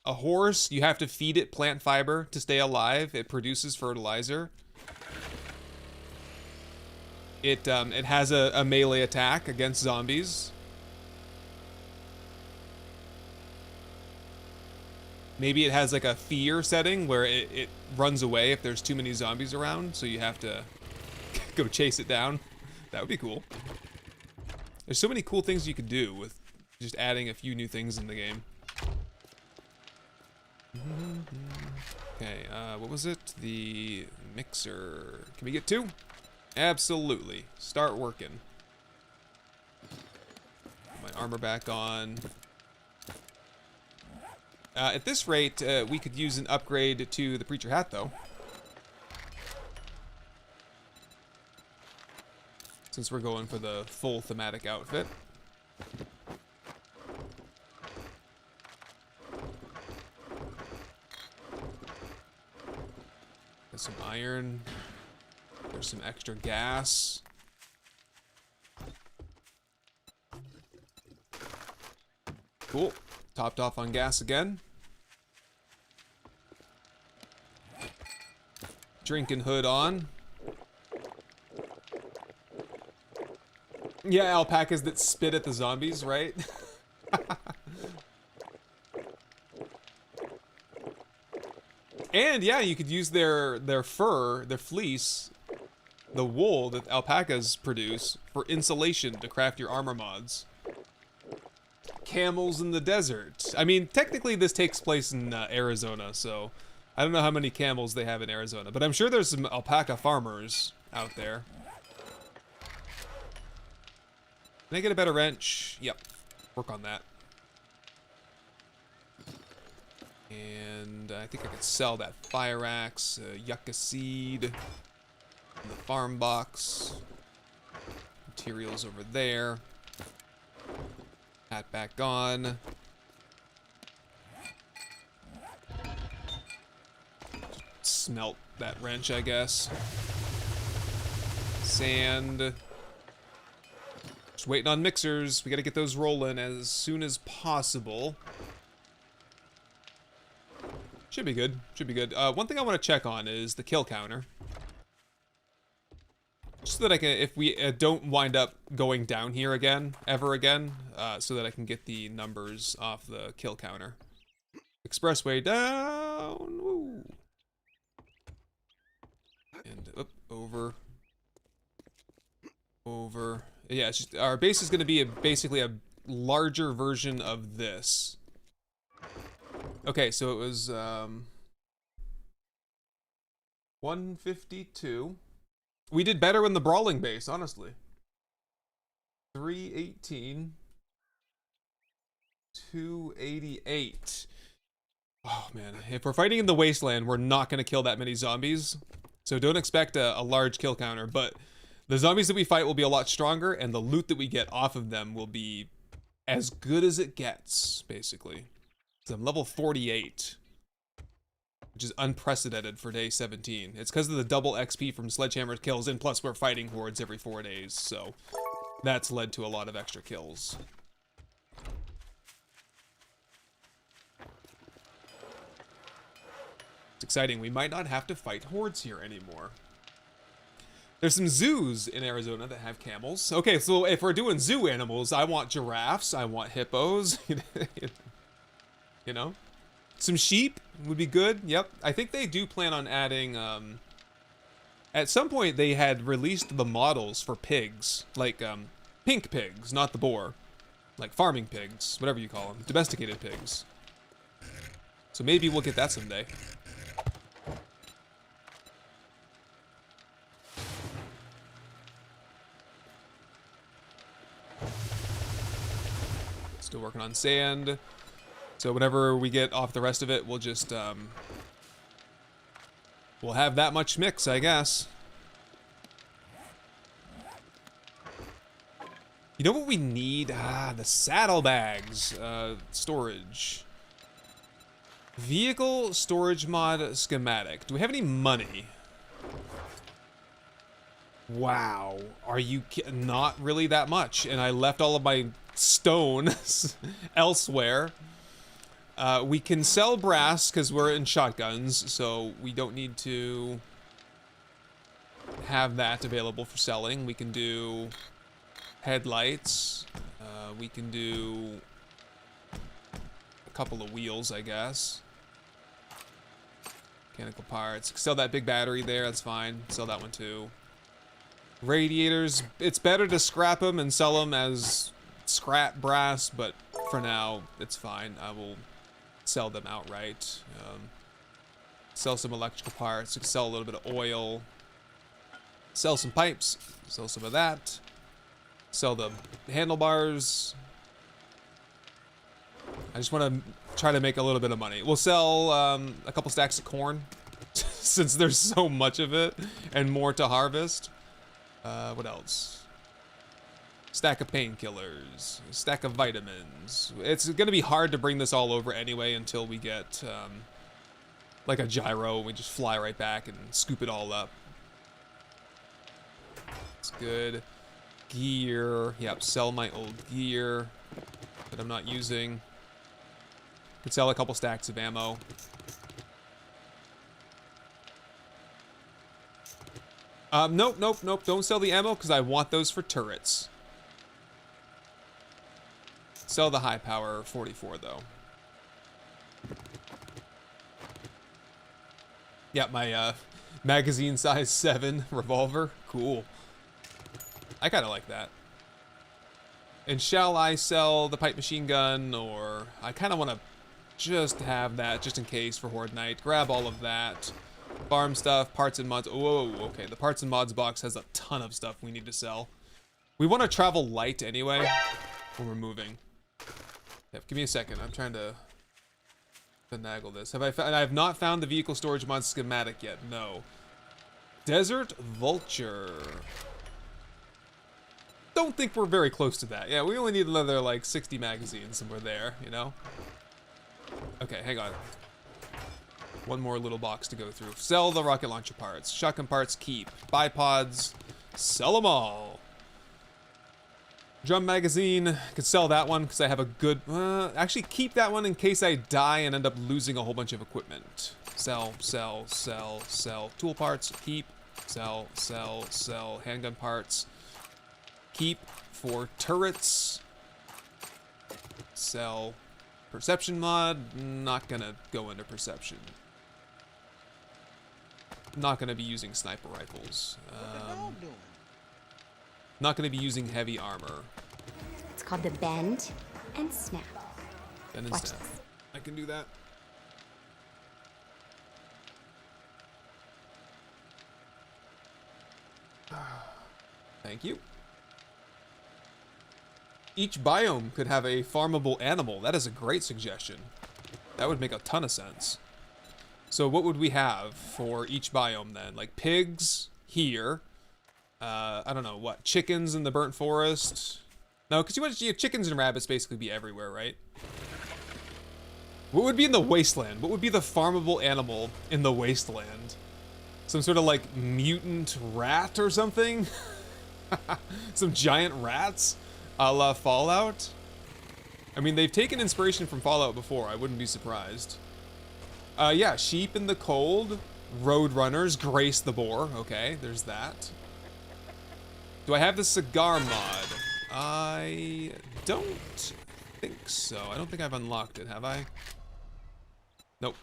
A horse, you have to feed it plant fiber to stay alive. It produces fertilizer. It has a melee attack against zombies. Maybe it has like a fear setting where it runs away if there's too many zombies around, so you have to go chase it down. That would be cool. There's so many cool things you could do with just adding a few new things in the game. Okay, what was it? The mixer. Can we get 2? Absolutely. Start working. Put my armor back on. At this rate, we could use an upgrade to the preacher hat, though. Since we're going for the full thematic outfit. There's some iron. There's some extra gas. Cool. Topped off on gas again. Drinking hood on. Yeah, alpacas that spit at the zombies, right? And yeah, you could use their fur, their fleece, the wool that alpacas produce for insulation to craft your armor mods. Camels in the desert. I mean, technically this takes place in Arizona, so I don't know how many camels they have in Arizona, but I'm sure there's some alpaca farmers out there. Can I get a better wrench? Yep. Work on that. And I think I could sell that fire axe, yucca seed, and the farm box. Materials over there. Hat back on. Smelt that wrench, I guess. Sand. Just waiting on mixers. We gotta get those rolling as soon as possible. Should be good. Should be good. One thing I want to check on is the kill counter. Just so that I can, if we don't wind up going down here again, ever again, so that I can get the numbers off the kill counter. Expressway down. Woo. And up, over. Over. Yeah, it's just, our base is going to be basically a larger version of this. Okay, so it was 152. We did better in the brawling base, honestly. 318. 288. Oh man, if we're fighting in the Wasteland, we're not going to kill that many zombies. So don't expect a large kill counter, but the zombies that we fight will be a lot stronger, and the loot that we get off of them will be as good as it gets, basically. So I'm level 48, which is unprecedented for day 17. It's because of the double XP from sledgehammer kills, and plus we're fighting hordes every 4 days, so that's led to a lot of extra kills. It's exciting. We might not have to fight hordes here anymore. There's some zoos in Arizona that have camels. Okay, so if we're doing zoo animals, I want giraffes, I want hippos, you know? Some sheep would be good, yep. I think they do plan on adding, at some point they had released the models for pigs, like, pink pigs, not the boar. Like farming pigs, whatever you call them, domesticated pigs. So maybe we'll get that someday. Still working on sand. So whenever we get off the rest of it, we'll just, we'll have that much mix, I guess. You know what we need? Ah, the saddlebags. Storage. Vehicle storage mod schematic. Do we have any money? Wow. Are you not really that much? And I left all of my stone elsewhere. We can sell brass because we're in shotguns, so we don't need to have that available for selling. We can do headlights. We can do a couple of wheels, I guess. Mechanical parts. Sell that big battery there, that's fine. Sell that one too. Radiators, it's better to scrap them and sell them as scrap brass, but for now, it's fine. I will sell them outright. Sell some electrical parts. Sell a little bit of oil. Sell some pipes. Sell some of that. Sell the handlebars. I just want to try to make a little bit of money. We'll sell a couple stacks of corn since there's so much of it and more to harvest. What else? Stack of painkillers. Stack of vitamins. It's going to be hard to bring this all over anyway until we get like a gyro. We just fly right back and scoop it all up. It's good. Gear. Yep, sell my old gear that I'm not using. Could sell a couple stacks of ammo. Nope. Don't sell the ammo because I want those for turrets. Sell the high power 44 though. Yeah, my magazine size 7 revolver. Cool. I kind of like that. And shall I sell the pipe machine gun, or I kind of want to just have that just in case for Horde Night. Grab all of that. Farm stuff, parts and mods. Whoa, okay. The parts and mods box has a ton of stuff we need to sell. We want to travel light anyway when we're moving. Yep, give me a second. I'm trying to finagle this. I have not found the vehicle storage mod schematic yet. No. Desert Vulture. Don't think we're very close to that. Yeah, we only need another like 60 magazines and we're there, you know? Okay, hang on. One more little box to go through. Sell the rocket launcher parts. Shotgun parts, keep. Bipods, sell them all. Drum magazine, could sell that one because I have a good... actually, keep that one in case I die and end up losing a whole bunch of equipment. Sell. Tool parts, keep. Sell. Handgun parts. Keep for turrets. Sell. Perception mod, not gonna go into perception. Not gonna be using sniper rifles. What the dog doing? Not gonna be using heavy armor. It's called the bend and snap. Bend and Watch snap. this. I can do that. Thank you. Each biome could have a farmable animal. That is a great suggestion. That would make a ton of sense. So what would we have for each biome then? Like pigs here. I don't know, what? Chickens in the burnt forest? No, because you want chickens and rabbits basically be everywhere, right? What would be in the wasteland? What would be the farmable animal in the wasteland? Some sort of like mutant rat or something? Some giant rats? A la Fallout? I mean, they've taken inspiration from Fallout before. I wouldn't be surprised. Yeah, sheep in the cold. Roadrunners grace the boar. Okay, there's that. Do I have the cigar mod? I don't think so. I don't think I've unlocked it, have I? Nope.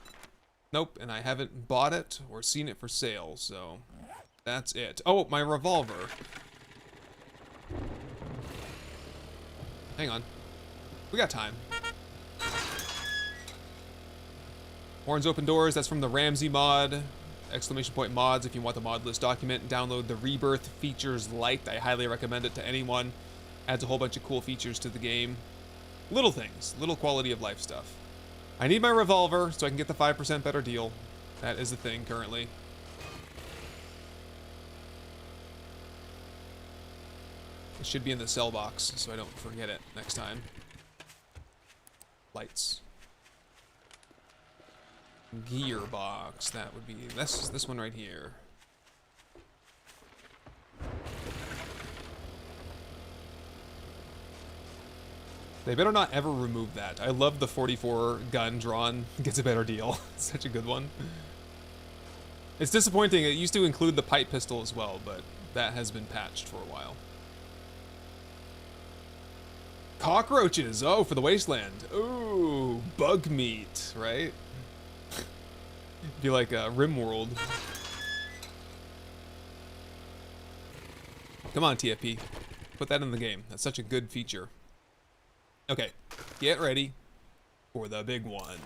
Nope, and I haven't bought it or seen it for sale, so that's it. Oh, my revolver. Hang on. We got time. Horns Open Doors, that's from the Ramsey mod. Exclamation point mods, if you want the mod list document. Download the Rebirth Features Lite. I highly recommend it to anyone. Adds a whole bunch of cool features to the game. Little things, little quality of life stuff. I need my revolver so I can get the 5% better deal. That is the thing currently. It should be in the sell box so I don't forget it next time. Lights. Gearbox, that would be this one right here. They better not ever remove that. I love the 44 gun drawn gets a better deal. It's such a good one. It's disappointing. It used to include the pipe pistol as well, but that has been patched for a while. Cockroaches. Oh, for the wasteland. Ooh, bug meat, right? Be like a Rimworld. Come on, TFP. Put that in the game. That's such a good feature. Okay, get ready for the big one.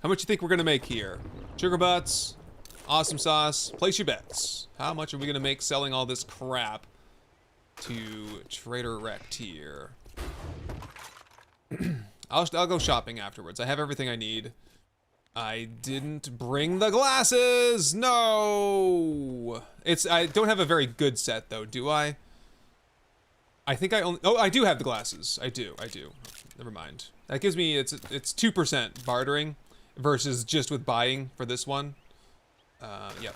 How much you think we're gonna make here? Sugar butts, awesome sauce, place your bets. How much are we gonna make selling all this crap to Trader Rect here? I'll go shopping afterwards. I have everything I need. I didn't bring the glasses. No. I don't have a very good set though, do I? I think I only. Oh, I do have the glasses. I do. Never mind. That gives me it's 2% bartering versus just with buying for this one. Yep.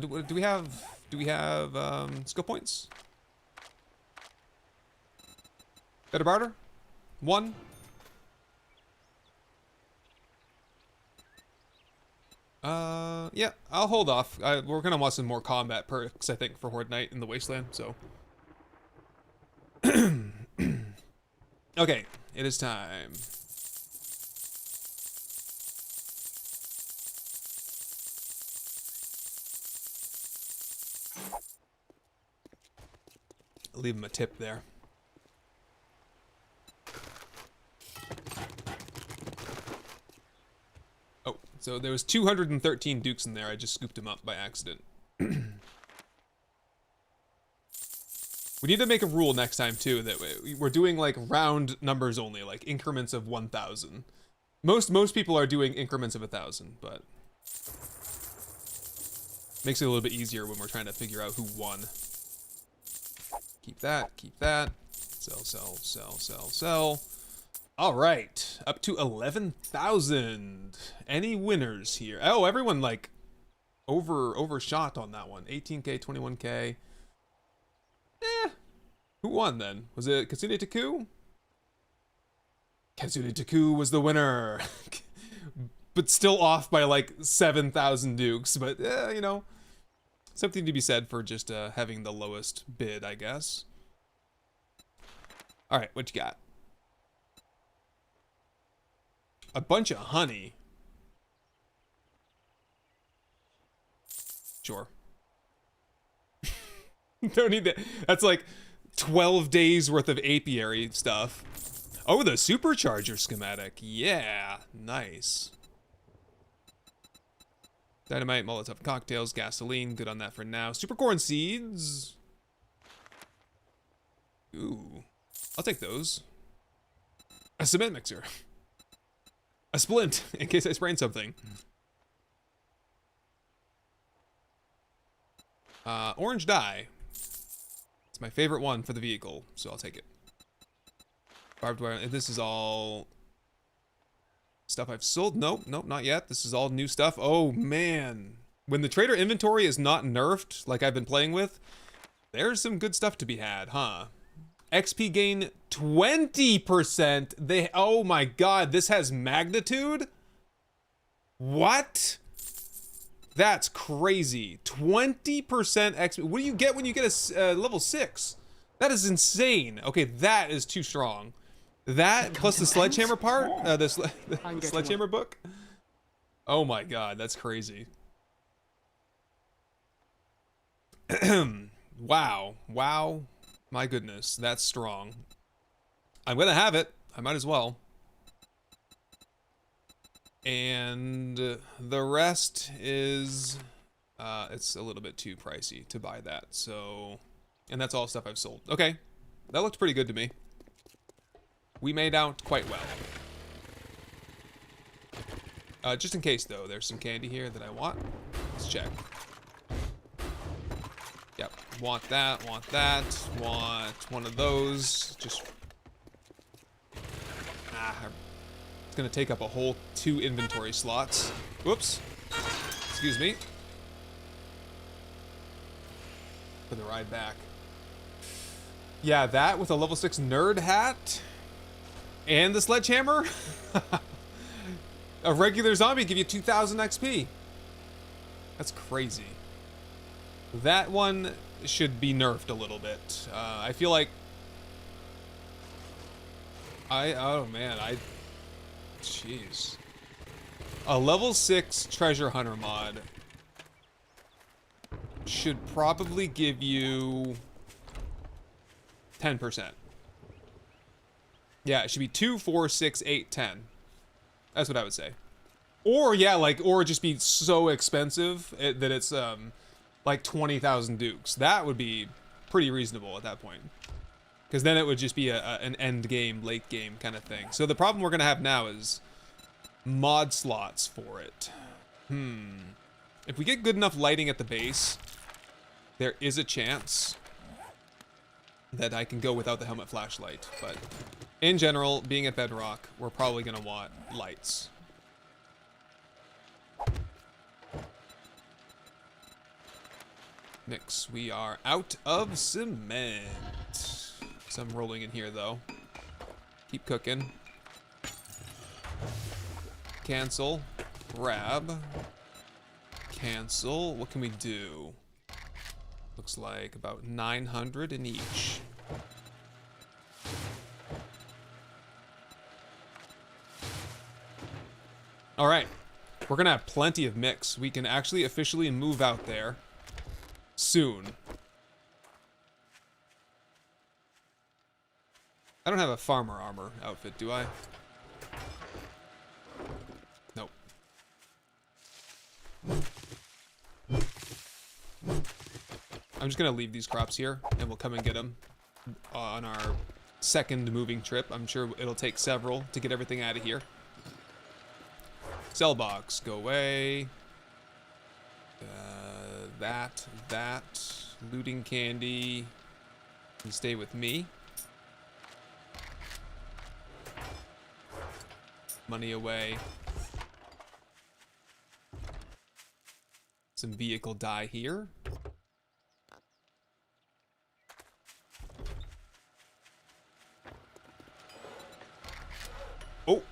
Do we have skill points? Better barter? 1. Yeah, I'll hold off. We're gonna want some more combat perks, I think, for Horde Night in the Wasteland, so. Okay, it is time. I'll leave him a tip there. Oh, so there was 213 dukes in there. I just scooped them up by accident. We need to make a rule next time too that we're doing like round numbers only, like increments of 1,000. Most people are doing increments of 1,000, but makes it a little bit easier when we're trying to figure out who won. Keep that, keep that. Sell. All right, up to 11,000. Any winners here? Oh, everyone like overshot on that one. 18K, 21K. Who won then? Was it Katsune Taku? Katsune Taku was the winner. But still off by like 7,000 dukes. But, you know, something to be said for just having the lowest bid, I guess. All right, what you got? A bunch of honey. Sure. Don't need that. That's like 12 days worth of apiary stuff. Oh, the supercharger schematic. Yeah, nice. Dynamite, Molotov cocktails, gasoline. Good on that for now. Super corn seeds. Ooh, I'll take those. A cement mixer. A splint in case I sprain something. Orange dye. It's my favorite one for the vehicle, so I'll take it. Barbed wire. This is all stuff I've sold. Nope, not yet. This is all new stuff. Oh man, when the trader inventory is not nerfed like I've been playing with, there's some good stuff to be had, huh? XP gain 20%. Oh my god, this has magnitude? What? That's crazy. 20% XP. What do you get when you get a level 6? That is insane. Okay, that is too strong. That plus the sledgehammer part, the sledgehammer book. Oh my god, that's crazy. Wow. My goodness, that's strong. I'm gonna have it. I might as well. And the rest is, it's a little bit too pricey to buy that. So, and that's all stuff I've sold. Okay, that looked pretty good to me. We made out quite well. Just in case though, there's some candy here that I want. Let's check. Yep, want that, want one of those. Just, it's gonna take up a whole 2 inventory slots. Whoops, excuse me. For the ride back. Yeah, that with a level 6 nerd hat and the sledgehammer. A regular zombie give you 2,000 XP. That's crazy. That one should be nerfed a little bit. I feel like oh man, jeez. A level 6 treasure hunter mod should probably give you 10%. Yeah, it should be 2, 4, 6, 8, 10. That's what I would say. Or yeah, like, or just be so expensive that it's like 20,000 dukes. That would be pretty reasonable at that point. Because then it would just be an end game, late game kind of thing. So the problem we're gonna have now is mod slots for it. If we get good enough lighting at the base, there is a chance that I can go without the helmet flashlight. But in general, being at Bedrock, we're probably gonna want lights. Mix, we are out of cement. Some rolling in here though. Keep cooking. Cancel. Grab. Cancel. What can we do? Looks like about 900 in each. All right. We're gonna have plenty of mix. We can actually officially move out there soon. I don't have a farmer armor outfit, do I? Nope. I'm just gonna leave these crops here, and we'll come and get them on our second moving trip. I'm sure it'll take several to get everything out of here. Sell box, go away. That. Looting candy can stay with me. Money away. Some vehicle dye here. Oh!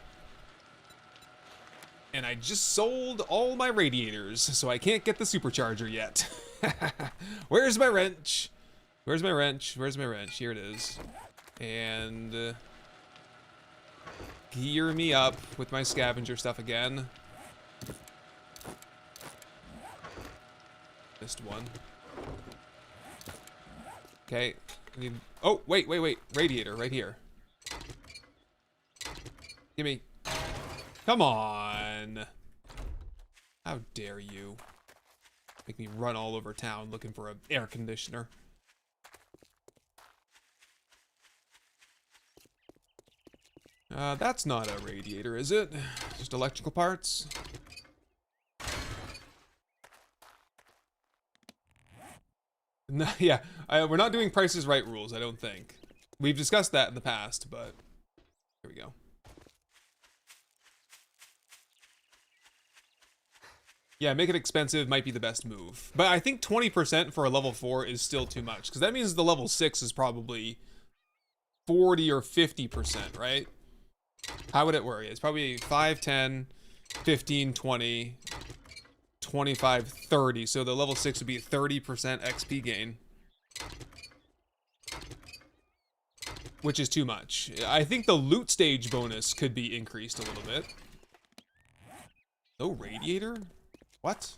And I just sold all my radiators, so I can't get the supercharger yet. Where's my wrench? Where's my wrench? Where's my wrench? Here it is. And gear me up with my scavenger stuff again. Missed one. Okay. I need... Oh, wait. Radiator right here. Gimme. Come on. How dare you make me run all over town looking for an air conditioner. That's not a radiator, is it? Just electrical parts? No, yeah, we're not doing Price is Right rules, I don't think. We've discussed that in the past, but here we go. Yeah, make it expensive might be the best move. But I think 20% for a level 4 is still too much, because that means the level 6 is probably 40 or 50%, right? How would it work? It's probably 5, 10, 15, 20, 25, 30. So the level 6 would be 30% XP gain. Which is too much. I think the loot stage bonus could be increased a little bit. No radiator? What?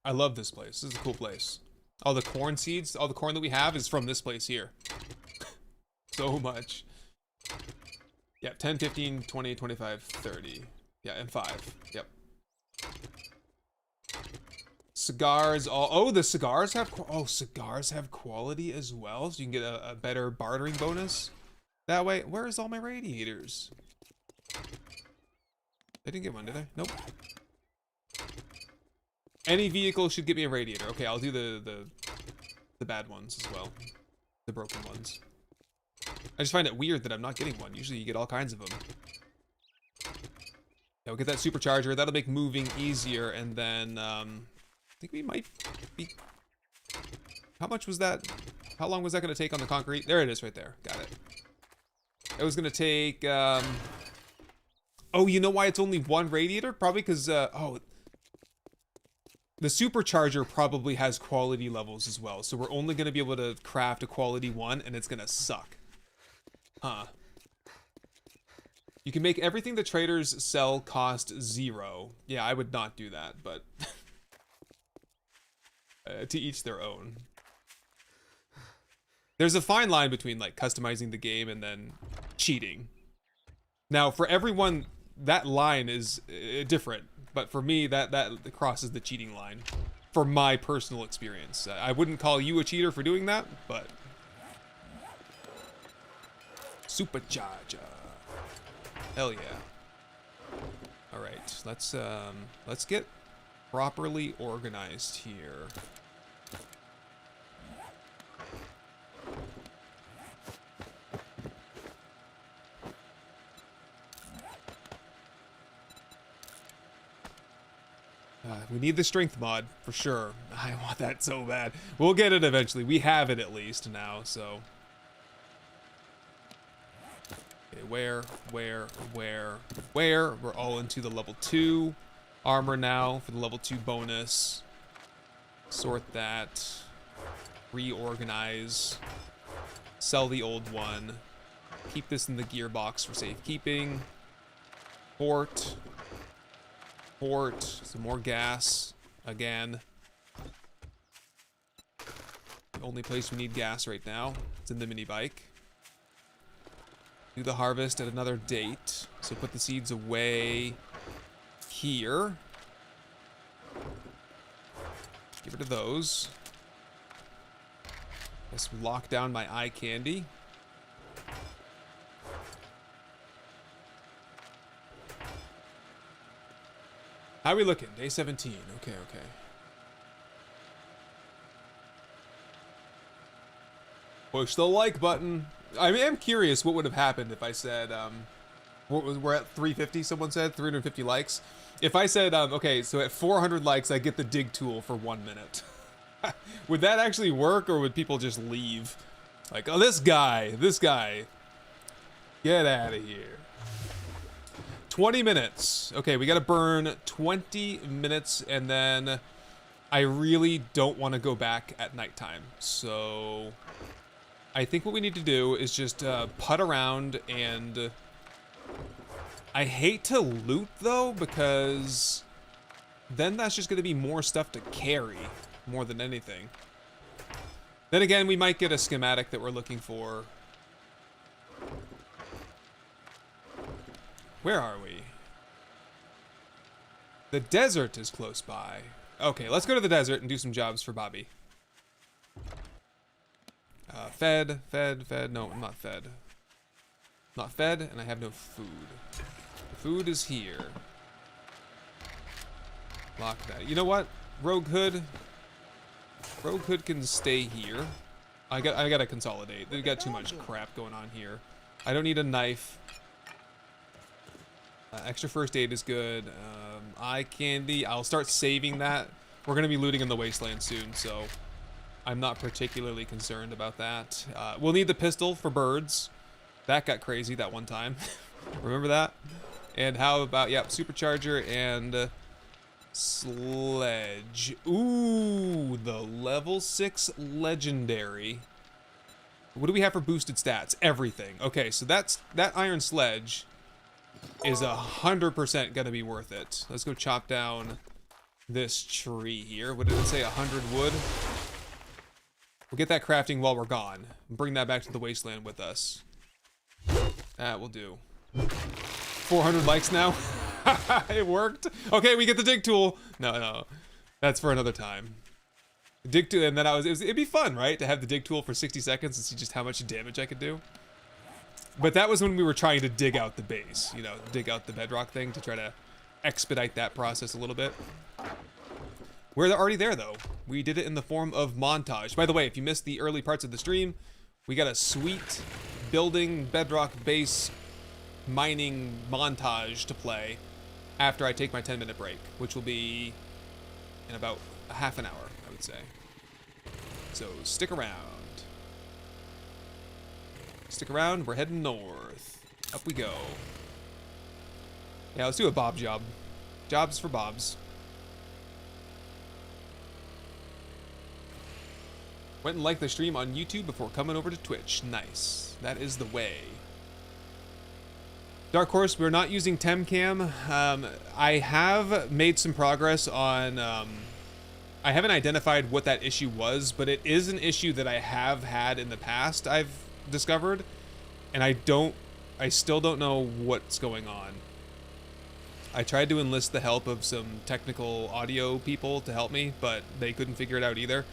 I love this place. This is a cool place. All the corn seeds, all the corn that we have is from this place here. So much. Yeah, 10, 15, 20, 25, 30. Yeah, and 5. Yep. Cigars, oh, the cigars have, cigars have quality as well, so you can get a better bartering bonus that way. Where's all my radiators? I didn't get one, did I? Nope. Any vehicle should get me a radiator. Okay, I'll do the bad ones as well. The broken ones. I just find it weird that I'm not getting one. Usually you get all kinds of them. Yeah, we'll get that supercharger. That'll make moving easier, and then, I think we might be... How much was that? How long was that going to take on the concrete? There it is right there. Got it. It was going to take, Oh, you know why it's only one radiator? Probably because, oh... The supercharger probably has quality levels as well, so we're only going to be able to craft a quality 1, and it's going to suck. Huh. You can make everything the traders sell cost 0. Yeah, I would not do that, but... to each their own. There's a fine line between like customizing the game and then cheating. Now, for everyone, that line is different, but for me, that crosses the cheating line. For my personal experience, I wouldn't call you a cheater for doing that, but supercharger, hell yeah! All right, let's get properly organized here. We need the strength mod, for sure. I want that so bad. We'll get it eventually. We have it at least now, so. Okay, where? We're all into the level 2 armor now for the level 2 bonus. Sort that. Reorganize. Sell the old one. Keep this in the gearbox for safekeeping. Port, some more gas, again. The only place we need gas right now, it's in the mini bike. Do the harvest at another date. So put the seeds away here. Get rid of those. Let's lock down my eye candy. How are we looking? Day 17. Okay. Push the like button. I am curious what would have happened if I said, we're at 350, someone said, 350 likes. If I said, okay, so at 400 likes, I get the dig tool for 1 minute. Would that actually work, or would people just leave? Like, oh, this guy, get out of here. 20 minutes. Okay, we gotta burn 20 minutes, and then I really don't want to go back at nighttime. So I think what we need to do is just putt around, and I hate to loot though, because then that's just gonna be more stuff to carry more than anything. Then again, we might get a schematic that we're looking for. Where are we? The desert is close by. Okay, let's go to the desert and do some jobs for Bobby. Fed. No, I'm not fed. Not fed, and I have no food. Food is here. Lock that. You know what? Rogue Hood can stay here. I gotta consolidate. We've got too much crap going on here. I don't need a knife. Extra first aid is good. Eye candy, I'll start saving that. We're gonna be looting in the Wasteland soon, so I'm not particularly concerned about that. We'll need the pistol for birds. That got crazy that one time. Remember that? And how about, yep, supercharger and sledge. Ooh, the level 6 legendary. What do we have for boosted stats? Everything. Okay, so that iron sledge is 100% gonna be worth it. Let's go chop down this tree here. What did it say? 100 wood? We'll get that crafting while we're gone. Bring that back to the Wasteland with us. That will do. 400 likes now. It worked. Okay, we get the dig tool. No, that's for another time. Dig tool, and then it'd be fun, right, to have the dig tool for 60 seconds and see just how much damage I could do. But that was when we were trying to dig out the base, you know, dig out the bedrock thing to try to expedite that process a little bit. We're already there, though. We did it in the form of montage. By the way, if you missed the early parts of the stream, we got a sweet building bedrock base mining montage to play after I take my 10-minute break, which will be in about a half an hour, I would say. So stick around. Stick around, we're heading north. Up we go. Yeah, let's do a Bob job. Jobs for Bobs. Went and liked the stream on YouTube before coming over to Twitch. Nice. That is the way. Dark Horse, we're not using Temcam. I have made some progress on I haven't identified what that issue was, but it is an issue that I have had in the past, I've discovered, and I still don't know what's going on. I tried to enlist the help of some technical audio people to help me, but they couldn't figure it out either.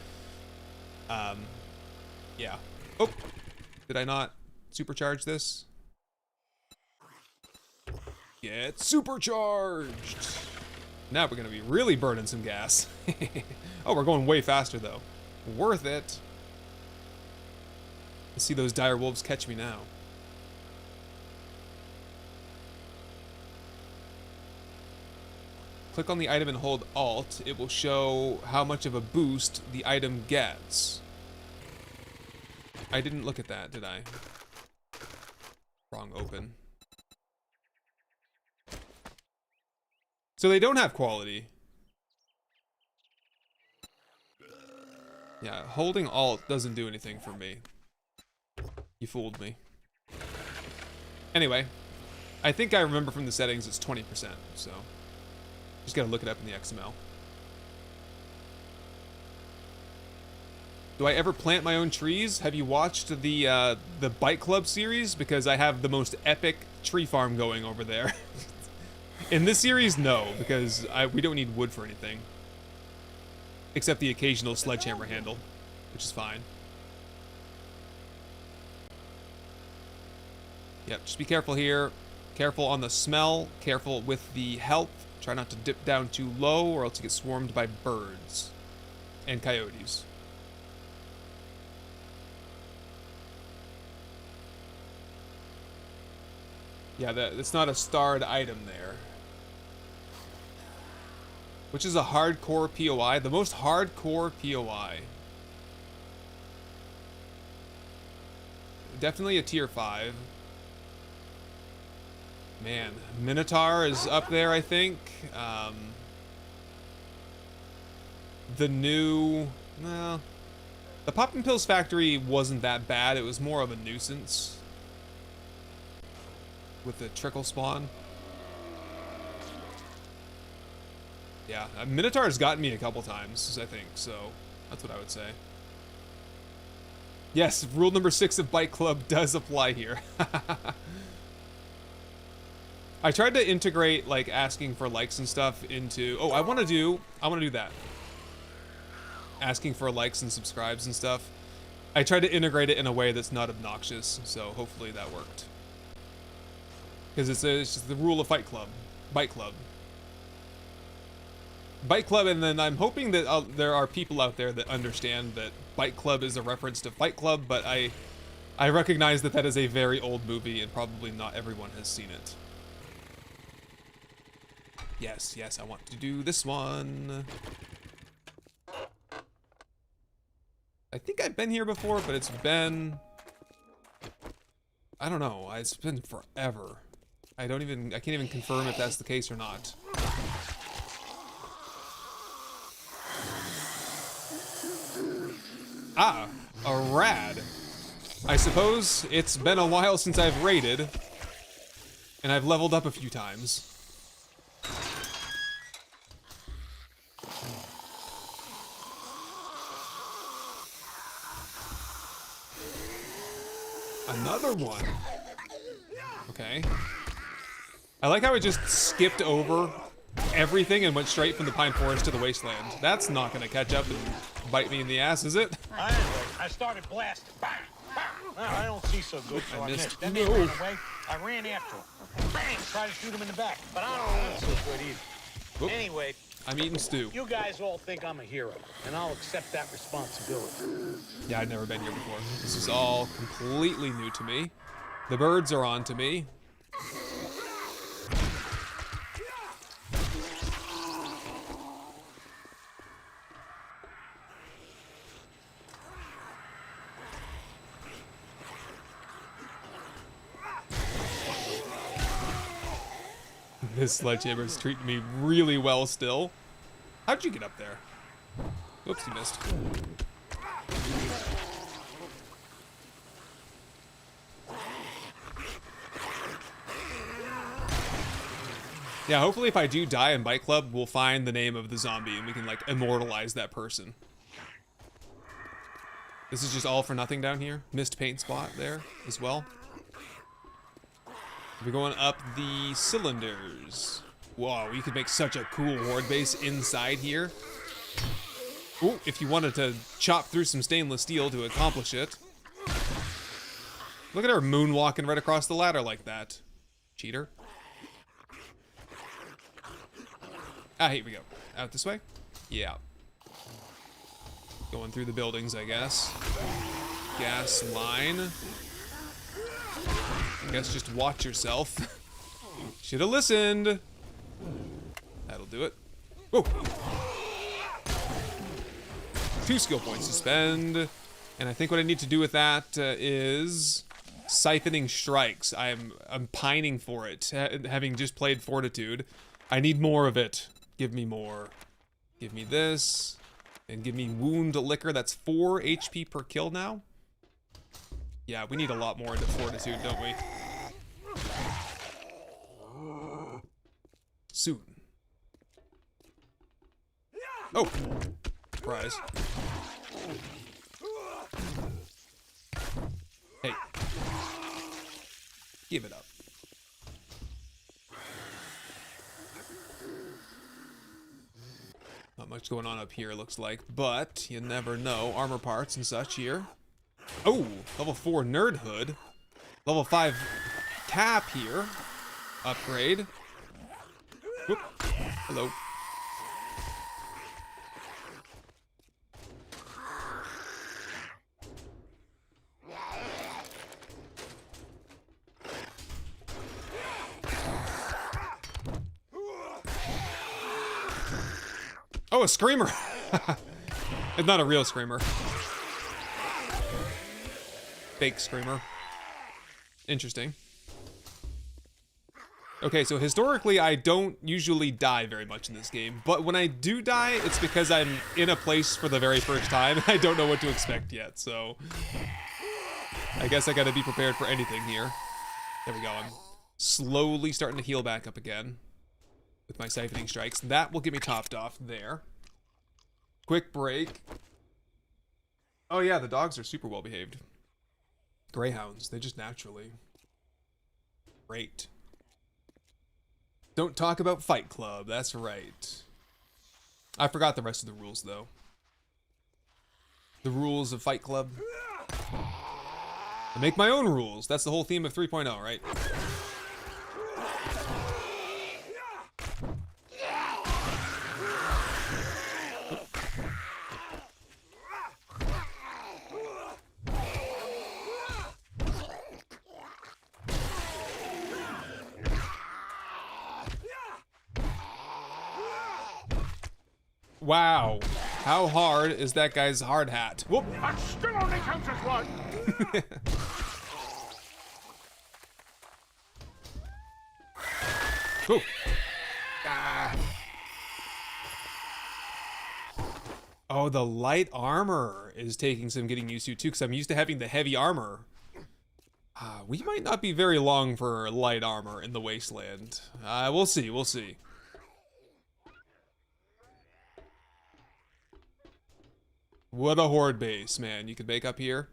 Yeah. Oh, did I not supercharge this? Get supercharged! Now we're gonna be really burning some gas. Oh, we're going way faster though. Worth it. Let's see those dire wolves catch me now. Click on the item and hold Alt. It will show how much of a boost the item gets. I didn't look at that, did I? Wrong open. So they don't have quality. Yeah, holding Alt doesn't do anything for me. You fooled me. Anyway, I think I remember from the settings it's 20%, so just gotta look it up in the XML. Do I ever plant my own trees? Have you watched the Bike Club series? Because I have the most epic tree farm going over there. In this series, no, because we don't need wood for anything. Except the occasional sledgehammer handle, which is fine. Yep, just be careful here. Careful on the smell. Careful with the health. Try not to dip down too low or else you get swarmed by birds. And coyotes. Yeah, it's not a starred item there. Which is a hardcore POI. The most hardcore POI. Definitely a tier 5. Man, Minotaur is up there, I think. The new... Well, the Poppin' Pills Factory wasn't that bad. It was more of a nuisance. With the trickle spawn. Yeah, Minotaur's gotten me a couple times, I think, so that's what I would say. Yes, rule number 6 of Bike Club does apply here. I tried to integrate, like, asking for likes and stuff into... Oh, I want to do that. Asking for likes and subscribes and stuff. I tried to integrate it in a way that's not obnoxious, so hopefully that worked. Because it's just the rule of Fight Club. Bike Club. Bike Club, and then I'm hoping that there are people out there that understand that Bike Club is a reference to Fight Club, but I recognize that that is a very old movie and probably not everyone has seen it. Yes, yes, I want to do this one. I think I've been here before, but it's been... I don't know, it's been forever. I can't even confirm if that's the case or not. Ah, a rad. I suppose it's been a while since I've raided, and I've leveled up a few times. Another one. Okay. I like how it just skipped over everything and went straight from the Pine Forest to the Wasteland. That's not gonna catch up and bite me in the ass, is it? I started blasting. Bang, bang. No, I don't see so good, so I missed. Then they ran away. I ran after them. Bang! Tried to shoot him in the back, but I don't look so good either. Oop. Anyway, I'm eating stew. You guys all think I'm a hero, and I'll accept that responsibility. Yeah, I've never been here before. This is all completely new to me. The birds are on to me. This sledgehammer is treating me really well still. How'd you get up there? Oops, you missed. Yeah, hopefully if I do die in Bike Club, we'll find the name of the zombie and we can, like, immortalize that person. This is just all for nothing down here. Missed paint spot there as well. We're going up the cylinders. Whoa, we could make such a cool horde base inside here. Ooh, if you wanted to chop through some stainless steel to accomplish it. Look at her moonwalking right across the ladder like that. Cheater. Ah, here we go. Out this way? Yeah. Going through the buildings, I guess. Gas line. I guess just watch yourself. Should have listened. That'll do it. Whoa. 2 skill points to spend. And I think what I need to do with that is siphoning strikes. I'm pining for it, having just played Fortitude. I need more of it. Give me more. Give me this. And give me wound liquor. That's 4 HP per kill now. Yeah, we need a lot more into Fortitude, don't we? Soon. Oh! Surprise. Hey. Give it up. Not much going on up here, looks like, but you never know. Armor parts and such here. Oh, level 4 nerd hood. Level 5 cap here. Upgrade. Whoop. Hello. Oh, a screamer. It's not a real screamer. Fake screamer. Interesting. Okay, so historically, I don't usually die very much in this game, but when I do die, it's because I'm in a place for the very first time, and I don't know what to expect yet, so... I guess I gotta be prepared for anything here. There we go, I'm slowly starting to heal back up again with my siphoning strikes. That will get me topped off there. Quick break. Oh yeah, the dogs are super well behaved. Greyhounds, they just naturally. Great. Don't talk about Fight Club, that's right. I forgot the rest of the rules, though. The rules of Fight Club. I make my own rules. That's the whole theme of 3.0, right? Wow. How hard is that guy's hard hat? Whoop. That still only counts as one. Whoa. Ah. Oh, the light armor is taking some getting used to too, because I'm used to having the heavy armor. We might not be very long for light armor in the Wasteland. We'll see, we'll see. What a horde base, man. You could make up here.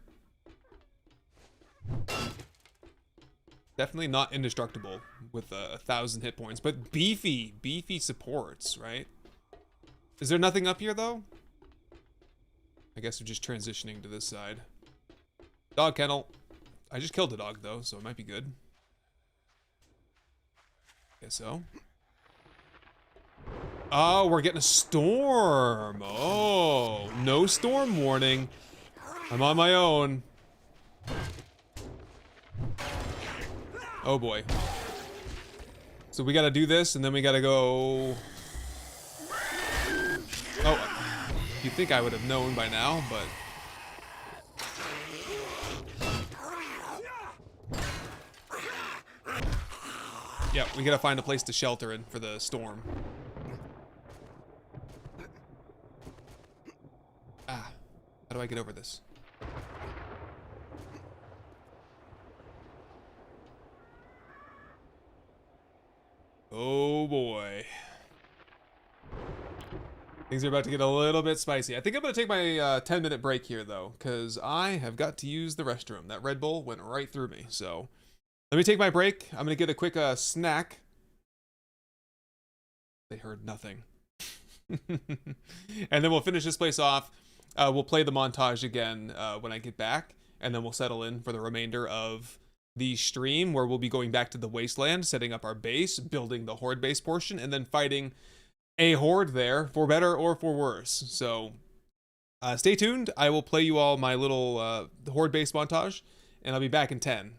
Definitely not indestructible with 1,000 hit points, but beefy supports, right? Is there nothing up here, though? I guess we're just transitioning to this side. Dog kennel. I just killed a dog, though, so it might be good. Guess so. Oh, we're getting a storm. Oh, no storm warning. I'm on my own. Oh boy. So we gotta do this and then we gotta go... Oh, you'd think I would have known by now, but... Yeah, we gotta find a place to shelter in for the storm. How do I get over this? Oh boy. Things are about to get a little bit spicy. I think I'm going to take my 10-minute break here, though, because I have got to use the restroom. That Red Bull went right through me, so let me take my break. I'm going to get a quick snack. They heard nothing. And then we'll finish this place off. We'll play the montage again when I get back, and then we'll settle in for the remainder of the stream, where we'll be going back to the Wasteland, setting up our base, building the horde base portion, and then fighting a horde there, for better or for worse. So stay tuned. I will play you all my little horde base montage, and I'll be back in 10.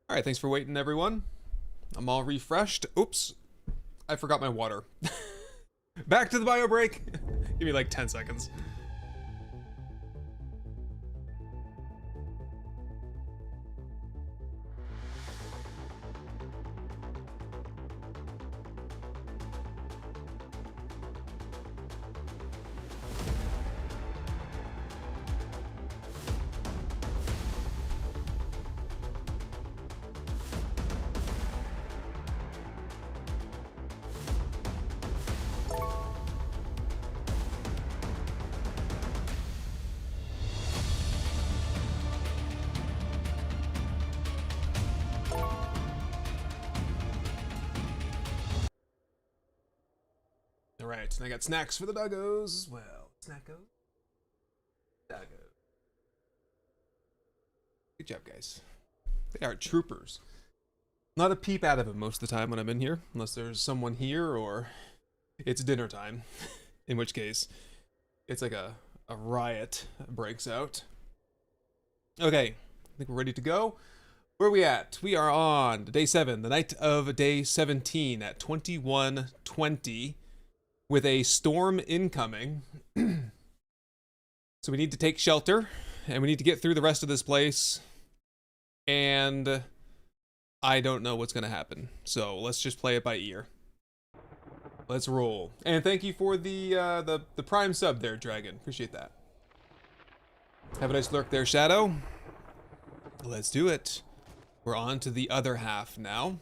All right, thanks for waiting, everyone. I'm all refreshed. Oops, I forgot my water. Back to the bio break. Give me like 10 seconds. All right, and I got snacks for the doggos as well. Snackos. Doggos. Good job, guys. They are troopers. Not a peep out of them most of the time when I'm in here, unless there's someone here or it's dinner time. In which case, it's like a riot breaks out. Okay, I think we're ready to go. Where are we at? We are on day 7, the night of day 17 at 21:20 with a storm incoming. So we need to take shelter and we need to get through the rest of this place. And I don't know what's going to happen. So let's just play it by ear. Let's roll. And thank you for the prime sub there, Dragon. Appreciate that. Have a nice lurk there, Shadow. Let's do it. We're on to the other half now.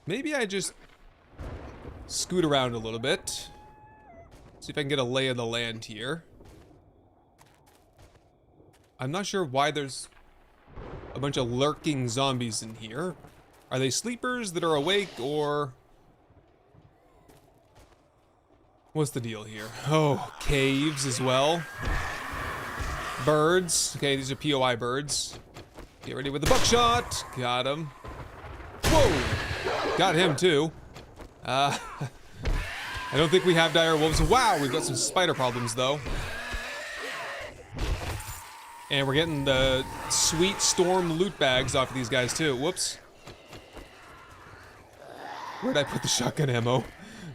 Maybe I just scoot around a little bit. See if I can get a lay of the land here. I'm not sure why there's a bunch of lurking zombies in here. Are they sleepers that are awake, or what's the deal here? Oh, caves as well. Birds. Okay, these are POI birds. Get ready with the buckshot. Got him. Whoa! Got him too. I don't think we have dire wolves. Wow, we've got some spider problems though. And we're getting the sweet storm loot bags off of these guys too. Whoops. Where'd I put the shotgun ammo?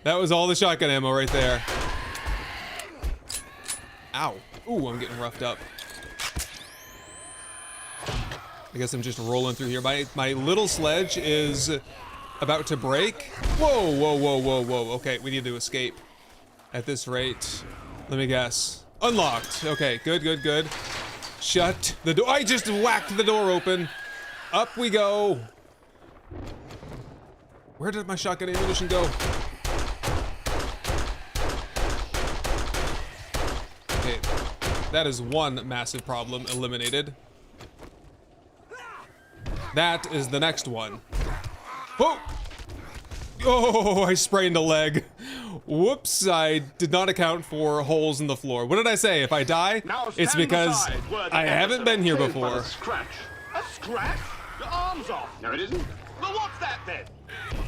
That was all the shotgun ammo right there. Ow. Ooh, I'm getting roughed up. I guess I'm just rolling through here. My little sledge is about to break. Whoa, whoa, whoa, whoa, whoa. Okay, we need to escape at this rate. Let me guess. Unlocked. Okay, good, good, good. Shut the door. I just whacked the door open. Up we go. Where did my shotgun ammunition go? Okay, that is one massive problem eliminated. That is the next one. Whoa! Oh, I sprained a leg. Whoops, I did not account for holes in the floor. What did I say? If I die, it's because I haven't been here before. A scratch? A scratch? Your arm's off. No, it isn't. Well, what's that then?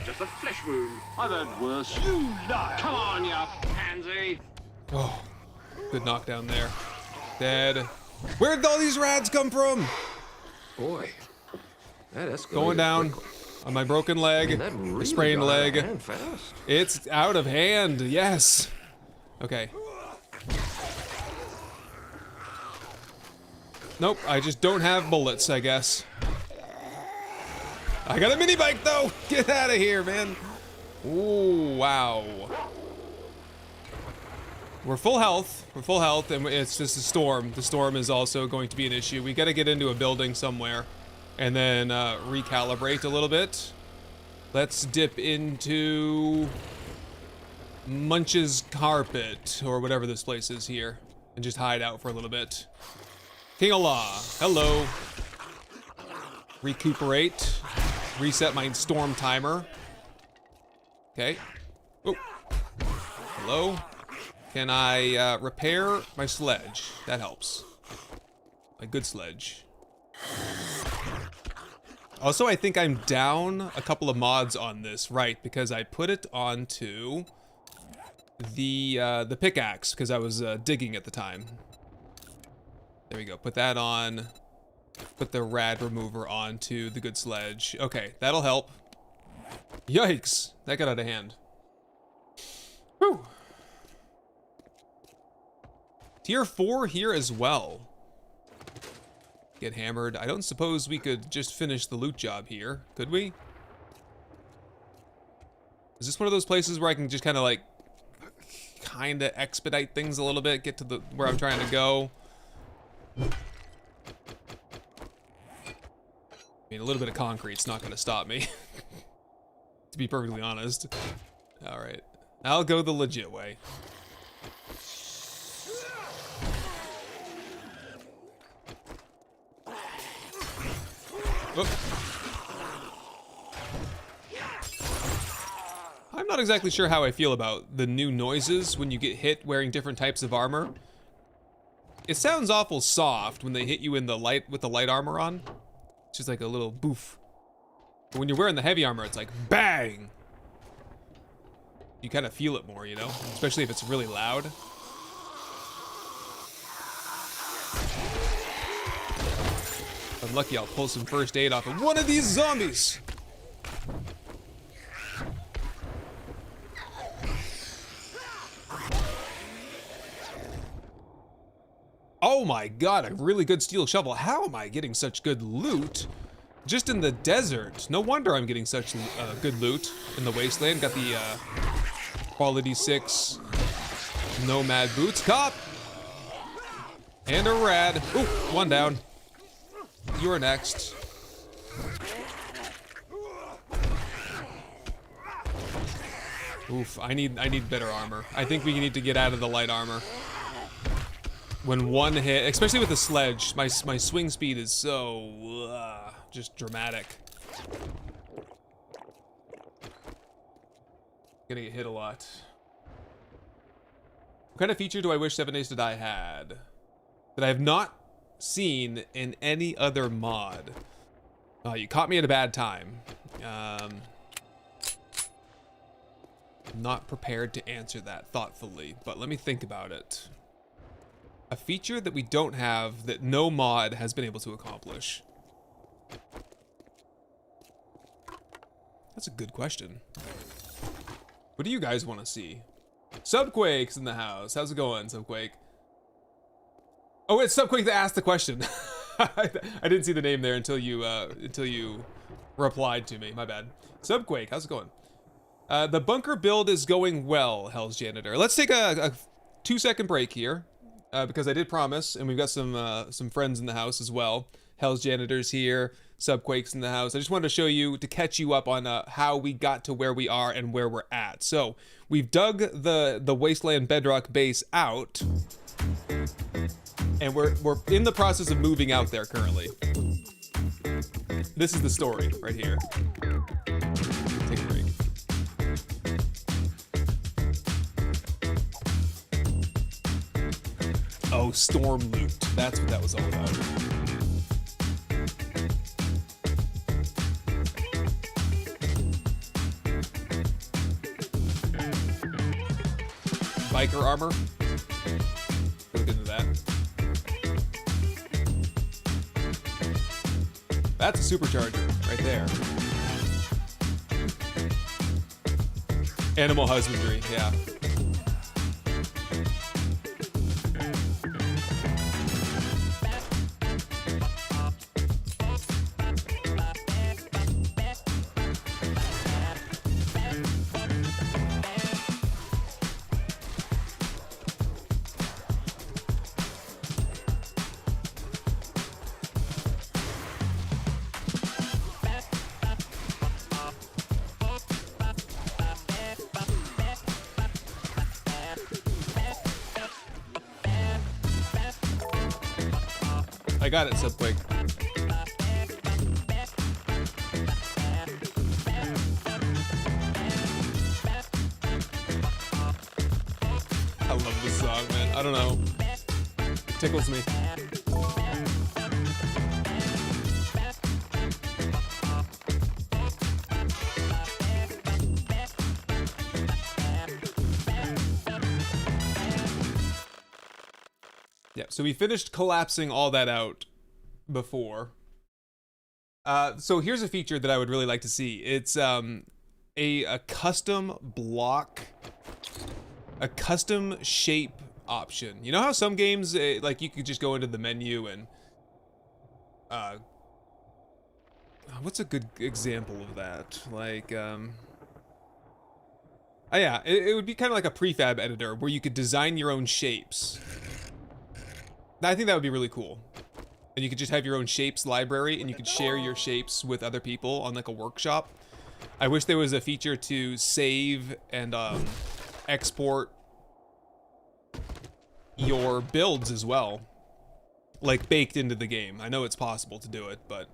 Just a flesh wound. I've heard worse. You lie. Come on, you pansy. Oh, good knockdown there. Dead. Where did all these rads come from? Boy, that escalated Going down quickly. on my broken leg, That really sprained got out of leg. hand fast. It's out of hand, yes. Okay. Nope, I just don't have bullets, I guess. I got a mini bike though! Get out of here, man! Ooh, wow. We're full health, and it's just a storm. The storm is also going to be an issue. We gotta get into a building somewhere and then recalibrate a little bit. Let's dip into Munch's Carpet, or whatever this place is here, and just hide out for a little bit. King Allah, hello. Recuperate. Reset my storm timer. Okay. Oh. Hello. Can I repair my sledge? That helps. My good sledge. Also, I think I'm down a couple of mods on this, right? Because I put it onto the pickaxe because I was digging at the time. There we go. Put that on. Put the rad remover onto the good sledge. Okay, that'll help. Yikes! That got out of hand. Whew. Tier 4 here as well. Get hammered. I don't suppose we could just finish the loot job here, could we? Is this one of those places where I can just kind of like expedite things a little bit, get to where I'm trying to go? I mean, a little bit of concrete's not gonna stop me, to be perfectly honest. All right, I'll go the legit way. Oop. I'm not exactly sure how I feel about the new noises when you get hit wearing different types of armor. It sounds awful soft when they hit you in the light with the light armor on. It's just like a little boof. But when you're wearing the heavy armor, it's like bang. You kind of feel it more, you know? Especially if it's really loud. I'm lucky I'll pull some first aid off of one of these zombies. Oh my god, a really good steel shovel. How am I getting such good loot just in the desert? No wonder I'm getting such good loot in the Wasteland. Got the quality 6 nomad boots. Cop! And a rad. Ooh, one down. You're next. Oof, I need better armor. I think we need to get out of the light armor. When one hit, especially with the sledge, my swing speed is so just dramatic. Gonna get hit a lot. What kind of feature do I wish 7 Days to Die had that I have not seen in any other mod? You caught me at a bad time. Not prepared to answer that thoughtfully, but let me think about it. A feature that we don't have that no mod has been able to accomplish. That's a good question. What do you guys want to see? Subquake's in the house. How's it going, Subquake? Oh, it's Subquake that asked the question. I didn't see the name there until you replied to me. My bad. Subquake, how's it going? The bunker build is going well, Hell's Janitor. Let's take a 2-second break here. Because I did promise, and we've got some friends in the house as well. Hell's Janitor's here, Subquake's in the house. I just wanted to show you, to catch you up on how we got to where we are and where we're at. So, we've dug the Wasteland Bedrock base out, and we're in the process of moving out there currently. This is the story right here. Take a break. Oh, storm loot. That's what that was all about. Biker armor. Look into that. That's a supercharger right there. Animal husbandry, yeah. I got it, Subquake. I love this song, man. I don't know. It tickles me. Yeah, so we finished collapsing all that out before. So here's a feature that I would really like to see. It's a custom block, a custom shape option. You know how some games, like you could just go into the menu and, what's a good example of that? Like, oh yeah, it would be kind of like a prefab editor where you could design your own shapes. I think that would be really cool. And you could just have your own shapes library and you could share your shapes with other people on like a workshop. I wish there was a feature to save and export your builds as well. Like baked into the game. I know it's possible to do it, but...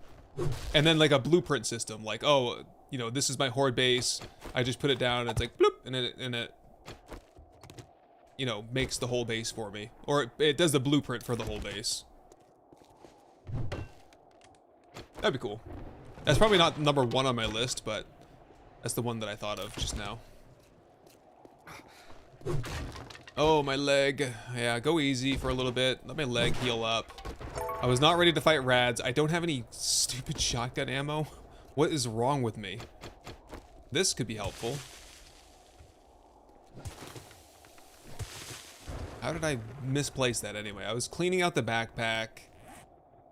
And then like a blueprint system, like, oh, you know, this is my horde base. I just put it down and it's like, bloop, and it you know, makes the whole base for me. Or it does the blueprint for the whole base. That'd be cool. That's probably not number 1 on my list, but that's the one that I thought of just now. Oh, my leg. Yeah, go easy for a little bit. Let my leg heal up. I was not ready to fight rads. I don't have any stupid shotgun ammo. What is wrong with me? This could be helpful. How did I misplace that anyway? I was cleaning out the backpack.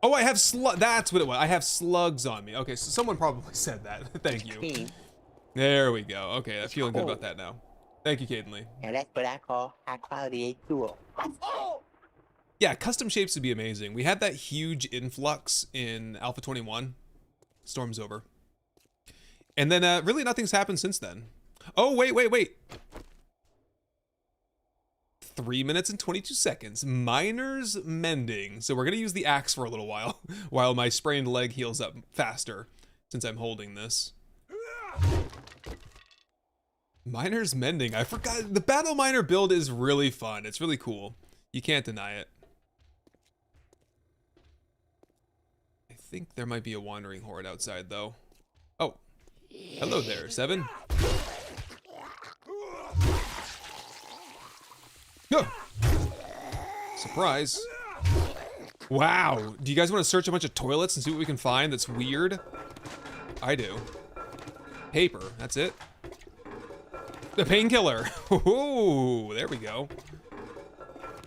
Oh, I have that's what it was. I have slugs on me. Okay, so someone probably said that. Thank you. There we go. Okay, I'm feeling good about that now. Thank you, Caden Lee. Now that's what I call high quality H2O. Yeah, custom shapes would be amazing. We had that huge influx in Alpha 21. Storm's over. And then really nothing's happened since then. Oh, wait. 3 minutes and 22 seconds. Miner's mending. So we're going to use the axe for a little while, while my sprained leg heals up faster, since I'm holding this. Miner's mending. I forgot. The battle miner build is really fun. It's really cool. You can't deny it. I think there might be a wandering horde outside, though. Oh. Hello there, Seven. Oh. Surprise. Wow. Do you guys want to search a bunch of toilets and see what we can find that's weird? I do. Paper. That's it. The painkiller. Oh, there we go.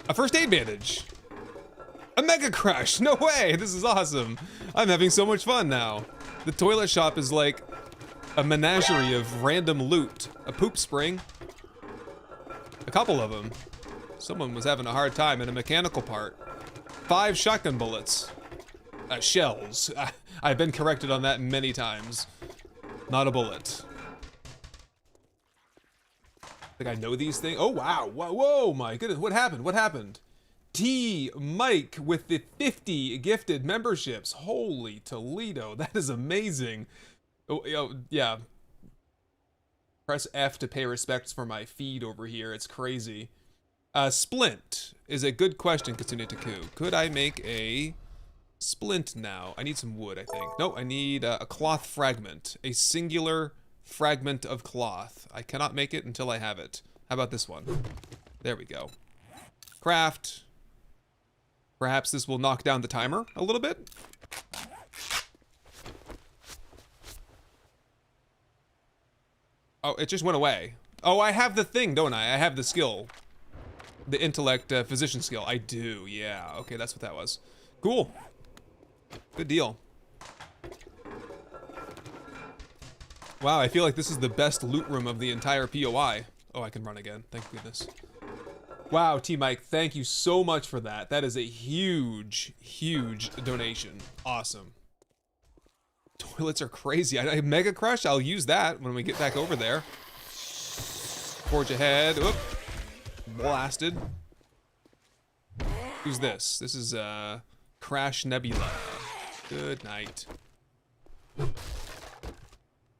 A first aid bandage. A mega crush. No way. This is awesome. I'm having so much fun now. The toilet shop is like a menagerie of random loot. A poop spring. A couple of them. Someone was having a hard time in a mechanical part. 5 shotgun bullets. Shells. I've been corrected on that many times. Not a bullet. I think I know these things. Oh, wow. Whoa, my goodness. What happened? What happened? T. Mike with the 50 gifted memberships. Holy Toledo. That is amazing. Oh, yeah. Press F to pay respects for my feed over here. It's crazy. Splint is a good question, Katsune Taku. Could I make a splint now? I need some wood, I think. No, I need a cloth fragment. A singular fragment of cloth. I cannot make it until I have it. How about this one? There we go. Craft. Perhaps this will knock down the timer a little bit. Oh, it just went away. Oh, I have the thing, don't I? I have the skill. The intellect physician skill. I do, yeah. Okay, that's what that was. Cool. Good deal. Wow, I feel like this is the best loot room of the entire POI. Oh, I can run again. Thank goodness. Wow, T-Mike, thank you so much for that. That is a huge, huge donation. Awesome. Toilets are crazy. I Mega Crush, I'll use that when we get back over there. Forge ahead. Oop. Blasted. Who's this? This is Crash Nebula. Good night.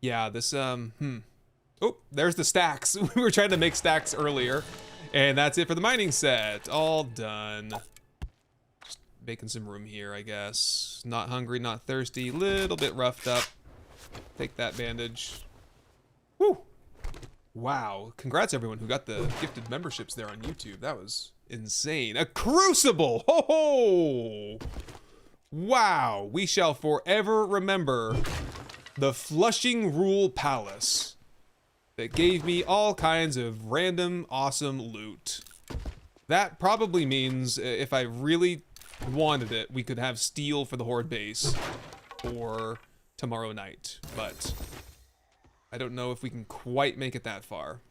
Yeah, this Oh, there's the stacks. We were trying to make stacks earlier. And that's it for the mining set. All done. Just making some room here, I guess. Not hungry, not thirsty. Little bit roughed up. Take that bandage. Woo! Wow. Congrats everyone who got the gifted memberships there on YouTube. That was insane. A crucible! Ho ho! Wow. We shall forever remember the Flushing Rule Palace that gave me all kinds of random awesome loot. That probably means if I really wanted it, we could have steel for the Horde base for tomorrow night, but I don't know if we can quite make it that far.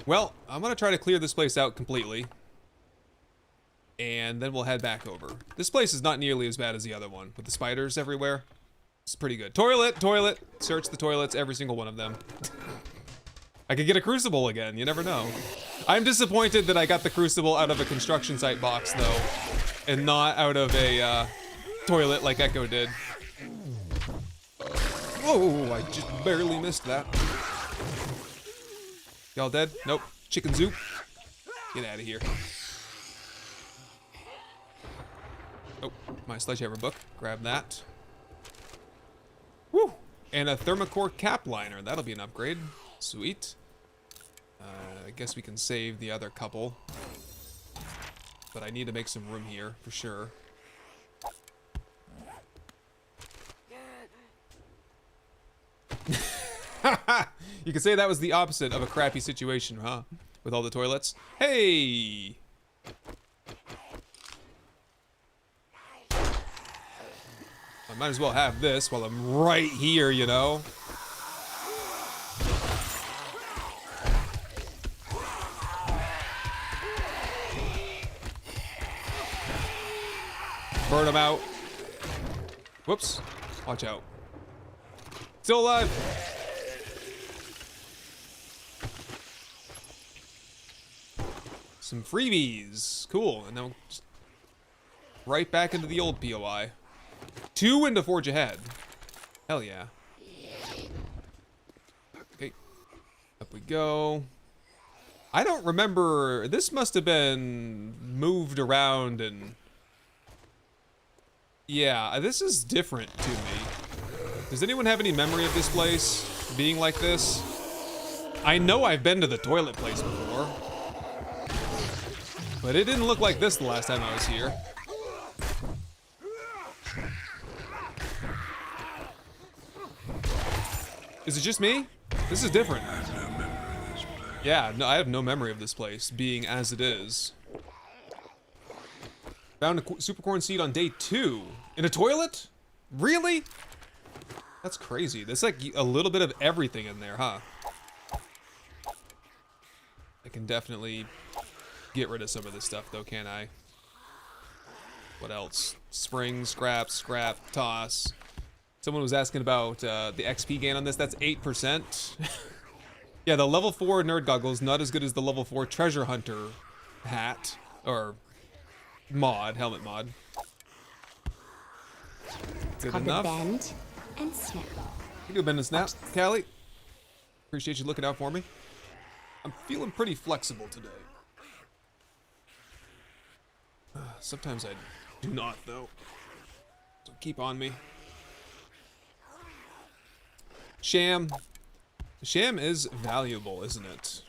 Well, I'm gonna try to clear this place out completely, and then we'll head back over. This place is not nearly as bad as the other one, with the spiders everywhere. It's pretty good. Toilet, toilet. Search the toilets, every single one of them. I could get a crucible again, you never know. I'm disappointed that I got the crucible out of a construction site box, though, and not out of a toilet like Echo did. Whoa, I just barely missed that. Y'all dead? Nope. Chicken soup. Get out of here. Oh, my sledgehammer book. Grab that. Woo! And a thermocore cap liner. That'll be an upgrade. Sweet. I guess we can save the other couple. but I need to make some room here for sure. You could say that was the opposite of a crappy situation, huh? With all the toilets. Hey! I might as well have this while I'm right here, you know? Burn them out. Whoops. Watch out. Still alive. Some freebies. Cool. And then just right back into the old POI. 2 into Forge Ahead. Hell yeah. Okay. Up we go. I don't remember. This must have been moved around and... Yeah, this is different to me. Does anyone have any memory of this place being like this? I know I've been to the toilet place before. But it didn't look like this the last time I was here. Is it just me? This is different. Yeah, no, I have no memory of this place being as it is. Found a supercorn seed on day 2. In a toilet? Really? That's crazy. There's like a little bit of everything in there, huh? I can definitely get rid of some of this stuff though, can't I? What else? Spring, scrap, toss. Someone was asking about the XP gain on this. That's 8%. Yeah, the level 4 nerd goggles, not as good as the level 4 treasure hunter hat. Or mod, helmet mod. Good Called enough. the bend and snap. You do bend and snap, Callie. Appreciate you looking out for me. I'm feeling pretty flexible today. Sometimes I do not, though. So keep on me. Sham. Sham is valuable, isn't it?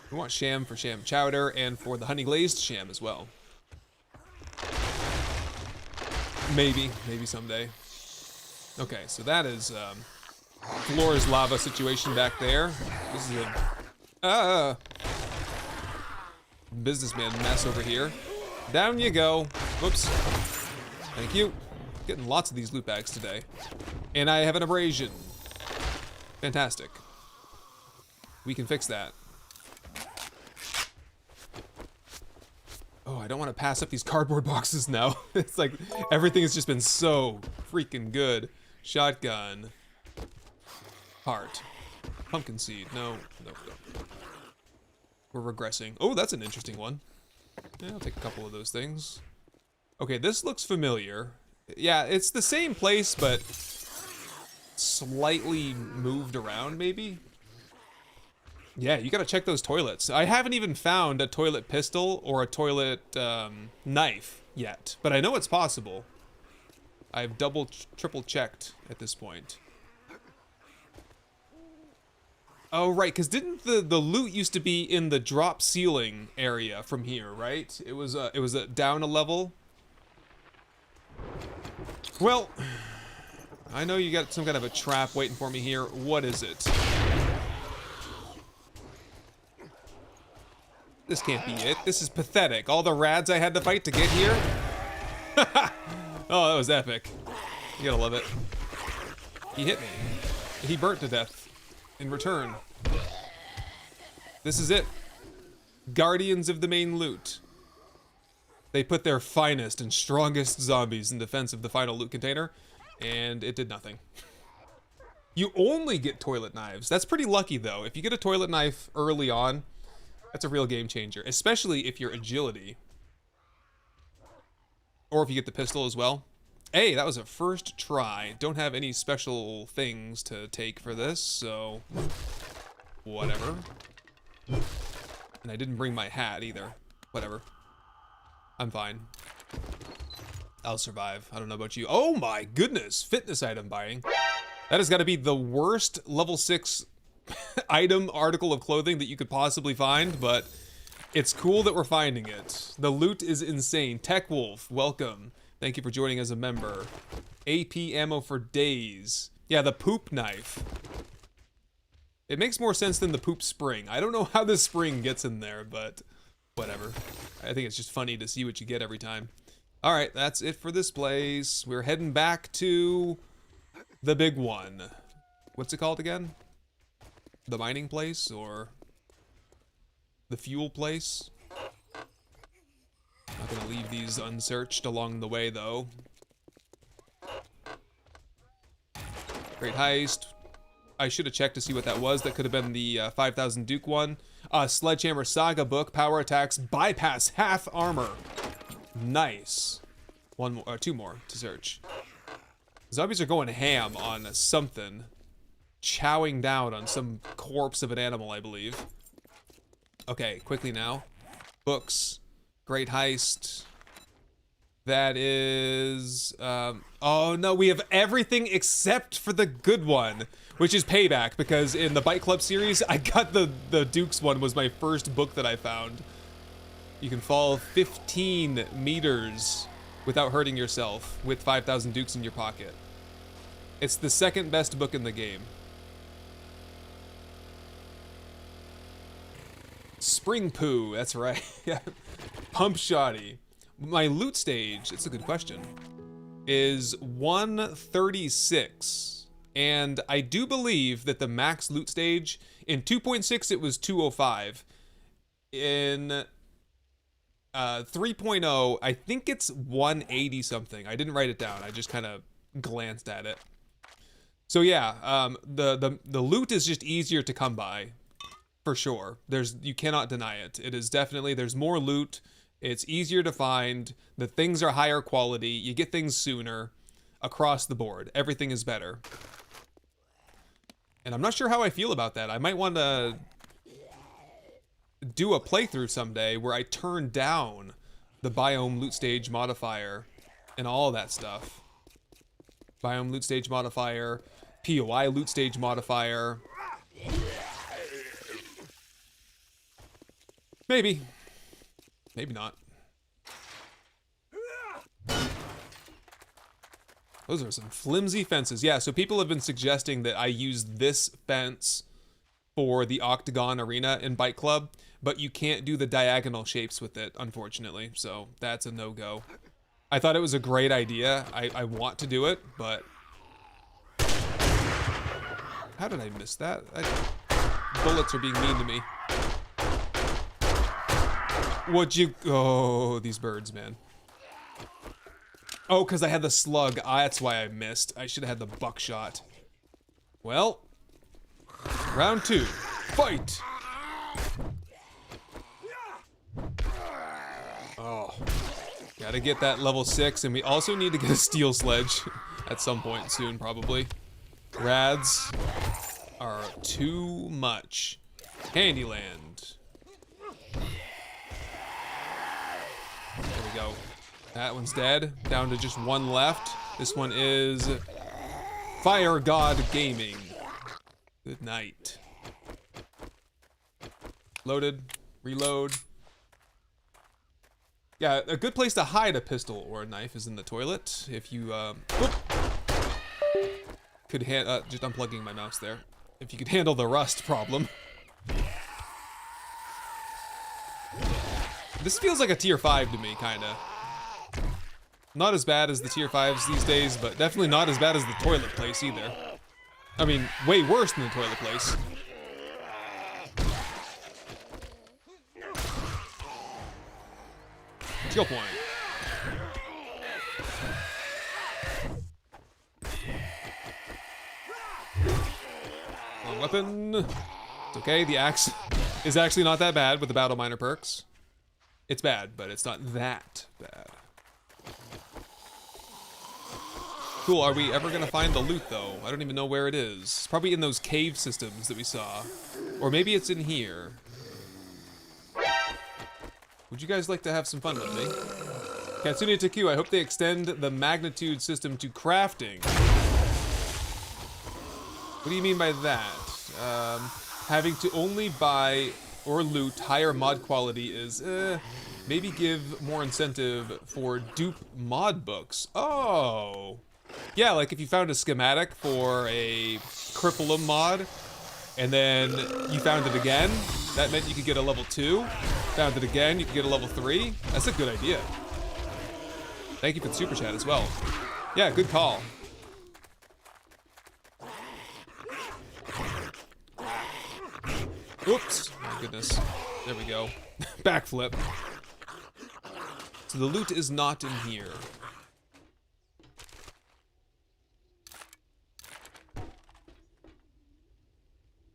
We want sham for sham chowder and for the honey glazed sham as well. Maybe someday. Okay, so that is floor's lava situation back there. This is a businessman mess over here. Down you go. Whoops. Thank you. Getting lots of these loot bags today. And I have an abrasion. Fantastic. We can fix that. Oh, I don't want to pass up these cardboard boxes now. It's like everything has just been so freaking good. Shotgun. Heart. Pumpkin seed. No. We're regressing. Oh, that's an interesting one. Yeah, I'll take a couple of those things. Okay, this looks familiar. Yeah, it's the same place, but slightly moved around, maybe? Yeah, you gotta check those toilets. I haven't even found a toilet pistol or a toilet knife yet, but I know it's possible. I've triple checked at this point. Oh, right, because didn't the loot used to be in the drop ceiling area from here, right? It was down a level. Well, I know you got some kind of a trap waiting for me here. What is it? This can't be it. This is pathetic. All the rads I had to fight to get here? Oh, that was epic. You gotta love it. He hit me. He burnt to death in return. This is it. Guardians of the main loot. They put their finest and strongest zombies in defense of the final loot container, and it did nothing. You only get toilet knives. That's pretty lucky, though. If you get a toilet knife early on, that's a real game changer, especially if you're agility. Or if you get the pistol as well. Hey, that was a first try. Don't have any special things to take for this, so whatever. And I didn't bring my hat either. Whatever. I'm fine. I'll survive. I don't know about you. Oh my goodness, fitness item buying. That has got to be the worst level 6 item, article of clothing that you could possibly find, but It's cool that we're finding it. The loot is insane. Tech Wolf, welcome. Thank you for joining as a member. AP ammo for days. Yeah, the poop knife. It makes more sense than the poop spring. I don't know how this spring gets in there, but whatever. I think it's just funny to see what you get every time. All right, that's it for this place. We're heading back to the big one. What's it called again? The mining place or the fuel place? Not gonna leave these unsearched along the way though. Great heist. I should have checked to see what that was. That could have been the 5,000 Duke one. Sledgehammer Saga book. Power attacks bypass half armor. Nice. One more, two more to search. Zombies are going ham on something. Chowing down on some corpse of an animal, I believe. Okay, quickly now. Books. Great heist. That is... oh no, we have everything except for the good one, which is Payback, because in the Bike Club series, I got the Dukes one was my first book that I found. You can fall 15 meters without hurting yourself with 5,000 Dukes in your pocket. It's the second best book in the game. Spring Poo, that's right. Pump Shoddy. My loot stage, it's a good question, is 136. And I do believe that the max loot stage, in 2.6 it was 205. In 3.0, I think it's 180 something. I didn't write it down, I just kind of glanced at it. So yeah, the loot is just easier to come by. For sure. You cannot deny it. It is definitely, there's more loot. It's easier to find. The things are higher quality. You get things sooner. Across the board. Everything is better. And I'm not sure how I feel about that. I might want to do a playthrough someday where I turn down the biome loot stage modifier and all that stuff. Biome loot stage modifier. POI loot stage modifier. Maybe. Maybe not. Those are some flimsy fences. Yeah, so people have been suggesting that I use this fence for the Octagon Arena in Bike Club, but you can't do the diagonal shapes with it, unfortunately. So that's a no-go. I thought it was a great idea. I want to do it, but... How did I miss that? Bullets are being mean to me. Oh, these birds, man. Oh, because I had the slug. That's why I missed. I should have had the buckshot. Well, round 2. Fight! Oh. Gotta get that level 6, and we also need to get a steel sledge at some point soon, probably. Rads are too much. Candyland. There we go. That one's dead. Down to just one left. This one is Fire God Gaming. Good night. Loaded. Reload. Yeah, a good place to hide a pistol or a knife is in the toilet. If you, could just unplugging my mouse there. If you could handle the rust problem. This feels like a tier 5 to me, kinda. Not as bad as the tier 5s these days, but definitely not as bad as the toilet place either. I mean, way worse than the toilet place. Skill point. Long weapon. It's okay, the axe is actually not that bad with the battle miner perks. It's bad, but it's not that bad. Cool, are we ever gonna find the loot though? I don't even know where it is. It's probably in those cave systems that we saw. Or maybe it's in here. Would you guys like to have some fun with me? Katsune Taku, I hope they extend the magnitude system to crafting. What do you mean by that? Having to only buy or loot, higher mod quality is, maybe give more incentive for dupe mod books. Oh. Yeah, like if you found a schematic for a Cripplum mod, and then you found it again, that meant you could get a level 2. Found it again, you could get a level 3. That's a good idea. Thank you for the super chat as well. Yeah, good call. Oops, my goodness. There we go. Backflip. So the loot is not in here.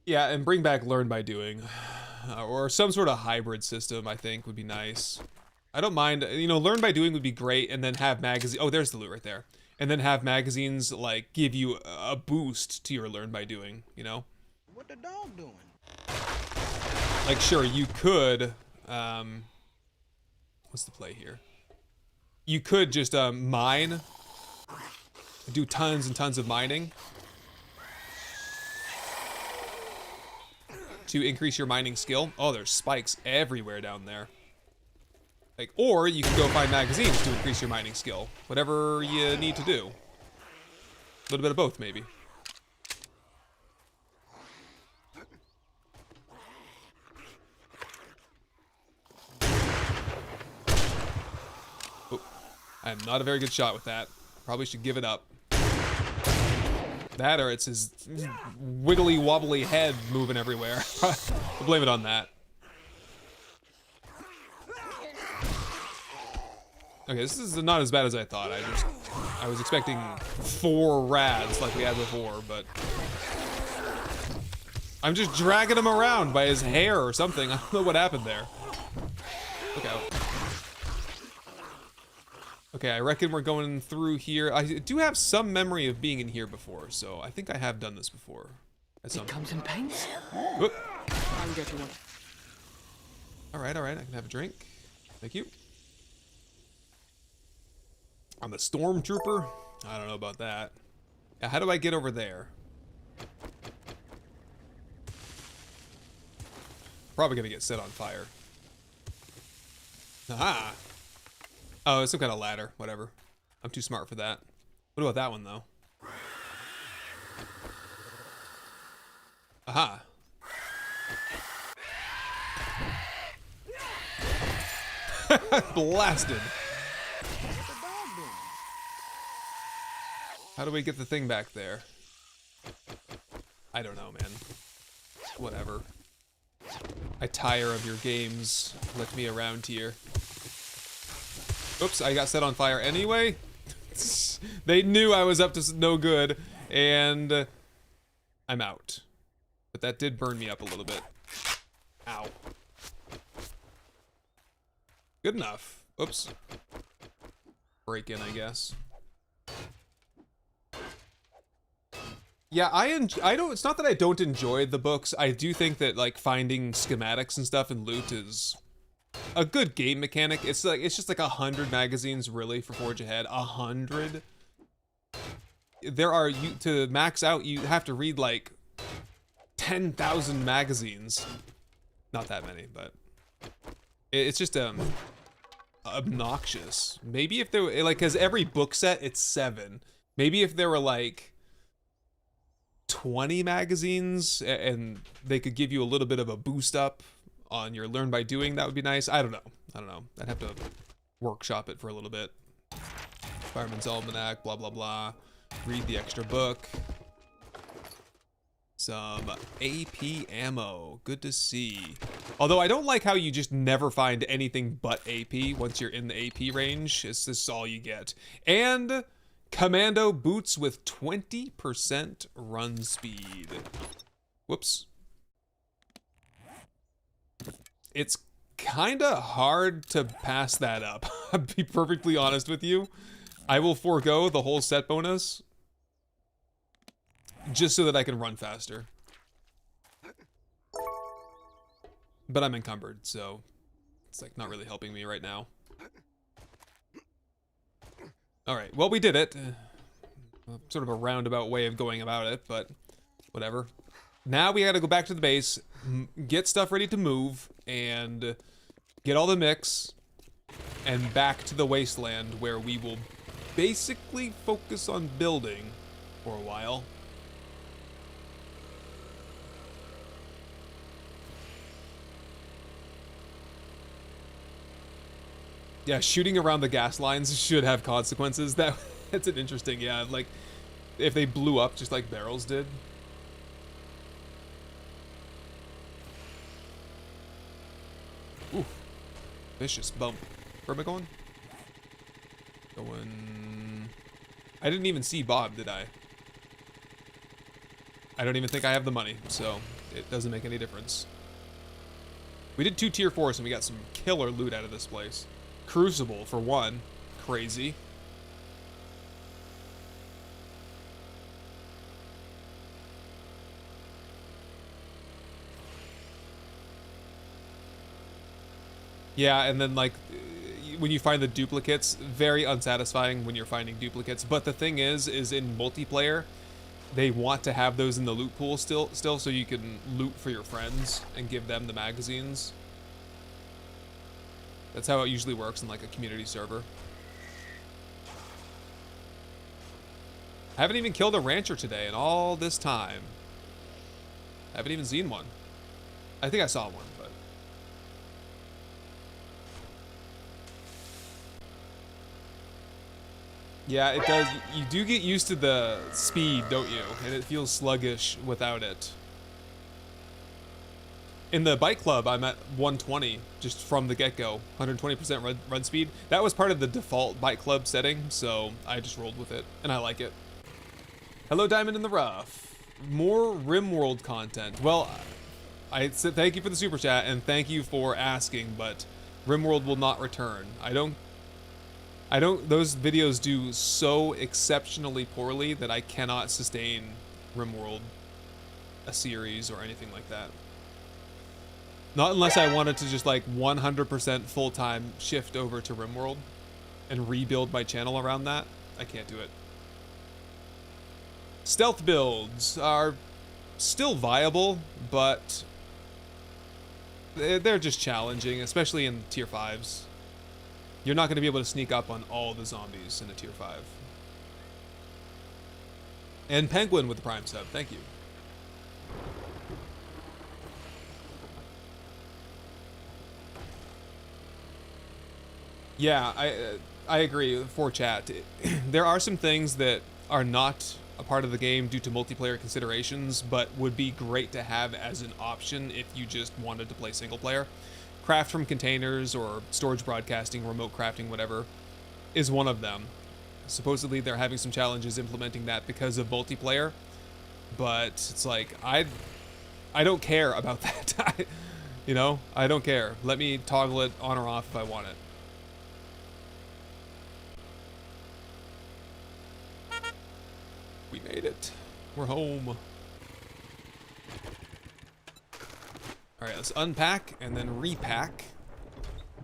Yeah, and bring back learn by doing. Or some sort of hybrid system, I think, would be nice. I don't mind, you know, learn by doing would be great, and then have magazine. Oh, there's the loot right there. And then have magazines, like, give you a boost to your learn by doing, you know? What the dog doing? Like, sure, you could, what's the play here? You could just, mine, do tons and tons of mining to increase your mining skill. Oh, there's spikes everywhere down there. Like, or you can go find magazines to increase your mining skill. Whatever you need to do. A little bit of both, maybe. Oh, I am not a very good shot with that. Probably should give it up. That or it's his wiggly wobbly head moving everywhere. I'll blame it on that. Okay, this is not as bad as I thought. I was expecting 4 rads like we had before, but I'm just dragging him around by his hair or something. I don't know what happened there. Look out. Okay, I reckon we're going through here. I do have some memory of being in here before, so I think I have done this before. It comes in paints? Whoop. I'll get you one. Alright, I can have a drink. Thank you. I'm a stormtrooper? I don't know about that. Yeah, how do I get over there? Probably gonna get set on fire. Aha! Oh, it's some kind of ladder. Whatever. I'm too smart for that. What about that one, though? Aha! Blasted! How do we get the thing back there? I don't know, man. Whatever. I tire of your games. Let me around here. Oops, I got set on fire anyway. They knew I was up to no good, and I'm out. But that did burn me up a little bit. Ow. Good enough. Oops. Break in, I guess. Yeah, it's not that I don't enjoy the books. I do think that, like, finding schematics and stuff and loot is a good game mechanic. It's just like 100 magazines really for Forge Ahead. 100. There are, to max out, you have to read like 10,000 magazines. Not that many, but it's just obnoxious. Maybe if there were, like, cause every book set it's 7. Maybe if there were like 20 magazines and they could give you a little bit of a boost up on your learn by doing, that would be nice. I don't know. I'd have to workshop it for a little bit. Fireman's Almanac, blah, blah, blah. Read the extra book. Some AP ammo. Good to see. Although I don't like how you just never find anything but AP once you're in the AP range. It's just all you get. And commando boots with 20% run speed. Whoops. It's kinda hard to pass that up. I'll be perfectly honest with you. I will forego the whole set bonus just so that I can run faster. But I'm encumbered, so it's like not really helping me right now. Alright, well, we did it. Sort of a roundabout way of going about it, but whatever. Now we gotta go back to the base, get stuff ready to move, and get all the mix, and back to the Wasteland, where we will basically focus on building for a while. Yeah, shooting around the gas lines should have consequences. That's an interesting, yeah, like, if they blew up just like barrels did. Ooh, vicious bump. Where am I going? I didn't even see Bob, did I? I don't even think I have the money, so it doesn't make any difference. We did 2 tier 4s and we got some killer loot out of this place. Crucible, for one. Crazy. Yeah, and then, like, when you find the duplicates, very unsatisfying when you're finding duplicates. But the thing is in multiplayer, they want to have those in the loot pool still so you can loot for your friends and give them the magazines. That's how it usually works in, like, a community server. I haven't even killed a rancher today in all this time. I haven't even seen one. I think I saw one, but... Yeah, it does. You do get used to the speed, don't you? And it feels sluggish without it. In the bike club, I'm at 120 just from the get-go. 120% run speed. That was part of the default bike club setting, so I just rolled with it, and I like it. Hello, Diamond in the Rough. More RimWorld content. Well, I said thank you for the super chat, and thank you for asking, but RimWorld will not return. Those videos do so exceptionally poorly that I cannot sustain RimWorld, a series, or anything like that. Not unless I wanted to just, like, 100% full-time shift over to RimWorld and rebuild my channel around that. I can't do it. Stealth builds are still viable, but they're just challenging, especially in tier 5s. You're not going to be able to sneak up on all the zombies in a tier 5. And Penguin with the Prime sub, thank you. Yeah, I agree for chat. There are some things that are not a part of the game due to multiplayer considerations, but would be great to have as an option if you just wanted to play single player. Craft from containers or storage broadcasting, remote crafting, whatever, is one of them. Supposedly they're having some challenges implementing that because of multiplayer, but it's like, I don't care about that. You know, I don't care. Let me toggle it on or off if I want it. We made it. We're home. Alright, let's unpack and then repack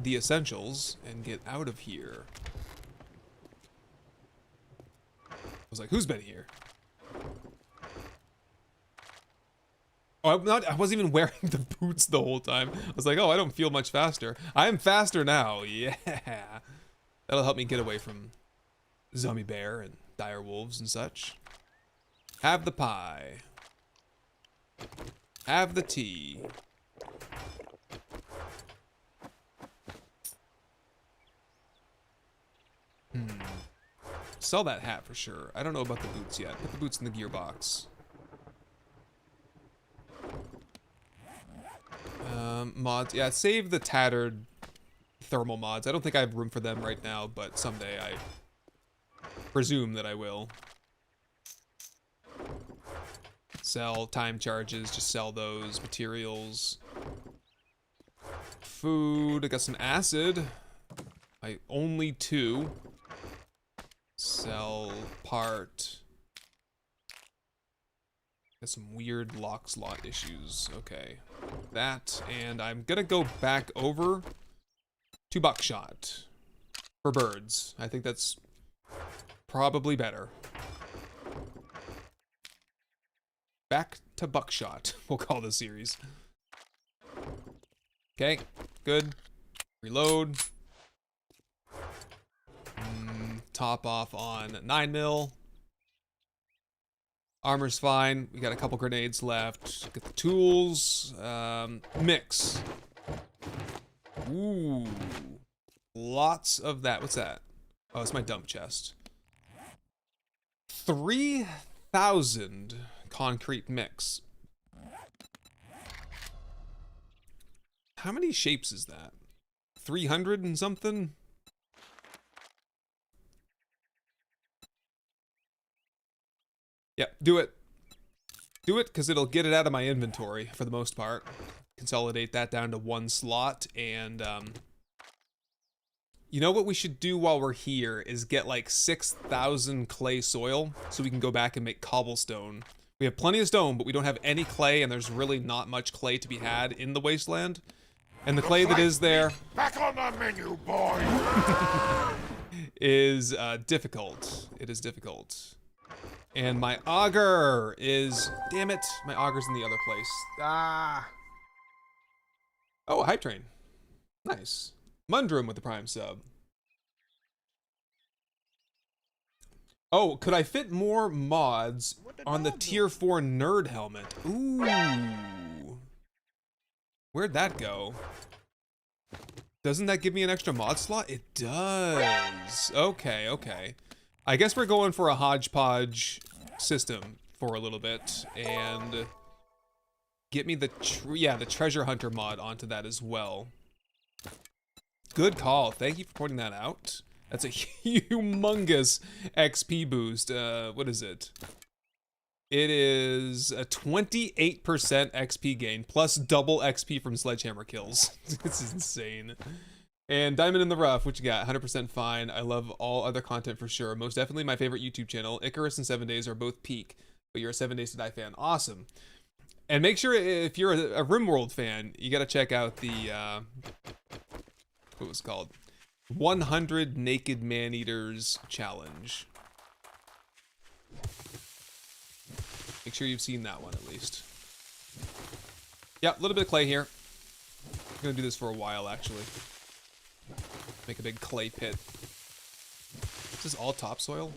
the essentials and get out of here. I was like, who's been here? Oh, I wasn't even wearing the boots the whole time. I was like, oh, I don't feel much faster. I am faster now, yeah. That'll help me get away from zombie bear and dire wolves and such. Have the pie. Have the tea. Sell that hat for sure. I don't know about the boots yet. Put the boots in the gearbox. Mods. Yeah, save the tattered thermal mods. I don't think I have room for them right now, but someday I presume that I will. Sell time charges, just sell those materials. Food, I got some acid. Only 2. Sell part. Got some weird lock slot issues. Okay. That, and I'm gonna go back over to buckshot for birds. I think that's probably better. Back to buckshot, we'll call this series. Okay, good. Reload. Top off on 9mm. Armor's fine. We got a couple grenades left. Get the tools. Mix. Ooh. Lots of that. What's that? Oh, it's my dump chest. 3,000 concrete mix. How many shapes is that? 300 and something? Yep, do it. Do it, because it'll get it out of my inventory for the most part. Consolidate that down to one slot, and you know what we should do while we're here is get like 6,000 clay soil so we can go back and make cobblestone. We have plenty of stone, but we don't have any clay, and there's really not much clay to be had in the Wasteland. And the clay that is there Back on the menu, boy. is difficult. It is difficult. And my auger is, damn it, my auger's in the other place. Ah. Oh, a hype train. Nice. Mundrum with the prime sub. Oh, could I fit more mods on the tier 4 nerd helmet? Ooh. Where'd that go? Doesn't that give me an extra mod slot? It does. Okay, okay. I guess we're going for a hodgepodge system for a little bit, and get me the treasure hunter mod onto that as well. Good call. Thank you for pointing that out. That's a humongous XP boost. What is it? It is a 28% XP gain plus double XP from sledgehammer kills. This is insane. And Diamond in the Rough, what you got? 100% fine. I love all other content for sure. Most definitely my favorite YouTube channel. Icarus and 7 Days are both peak, but you're a 7 Days to Die fan. Awesome. And make sure if you're a RimWorld fan, you gotta check out the, what was it called? 100 Naked Man-Eaters Challenge. Make sure you've seen that one at least. Yeah, a little bit of clay here. I'm gonna do this for a while actually. Make a big clay pit. Is this all topsoil?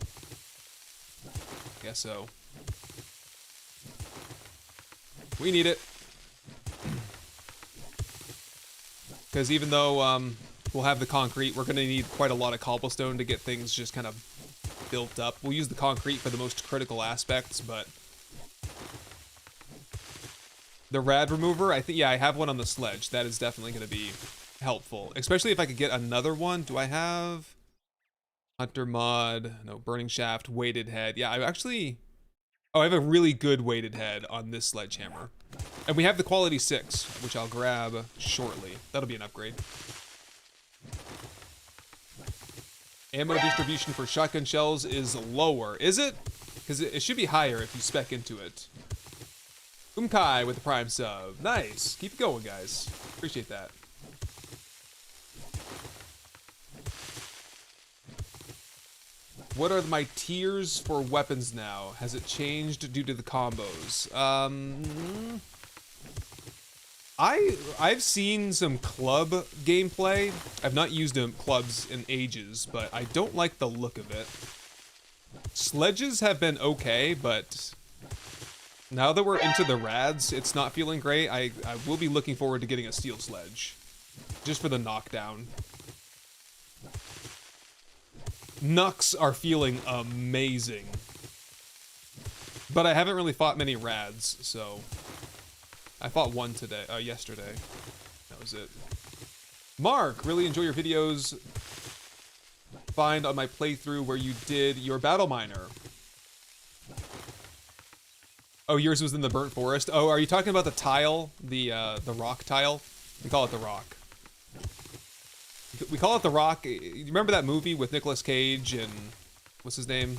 Guess so. We need it. Because even though we'll have the concrete, we're gonna need quite a lot of cobblestone to get things just kind of built up. We'll use the concrete for the most critical aspects, but the rad remover, I think, yeah, I have one on the sledge. That is definitely going to be helpful, especially if I could get another one. Do I have hunter mod? No, burning shaft, weighted head. Yeah, I actually, oh, I have a really good weighted head on this sledgehammer. And we have the quality 6, which I'll grab shortly. That'll be an upgrade. Ammo distribution for shotgun shells is lower. Is it? Because it should be higher if you spec into it. Umkai with the prime sub. Nice. Keep it going, guys. Appreciate that. What are my tiers for weapons now? Has it changed due to the combos? I've seen some club gameplay. I've not used clubs in ages, but I don't like the look of it. Sledges have been okay, but now that we're into the rads, it's not feeling great. I will be looking forward to getting a steel sledge. Just for the knockdown. Knucks are feeling amazing. But I haven't really fought many rads, so I fought one today, yesterday. That was it. Mark, really enjoy your videos. Find on my playthrough where you did your battle miner. Oh, yours was in the burnt forest. Oh, are you talking about the tile, the rock tile? We call it the rock. We call it the rock. You remember that movie with Nicolas Cage and what's his name?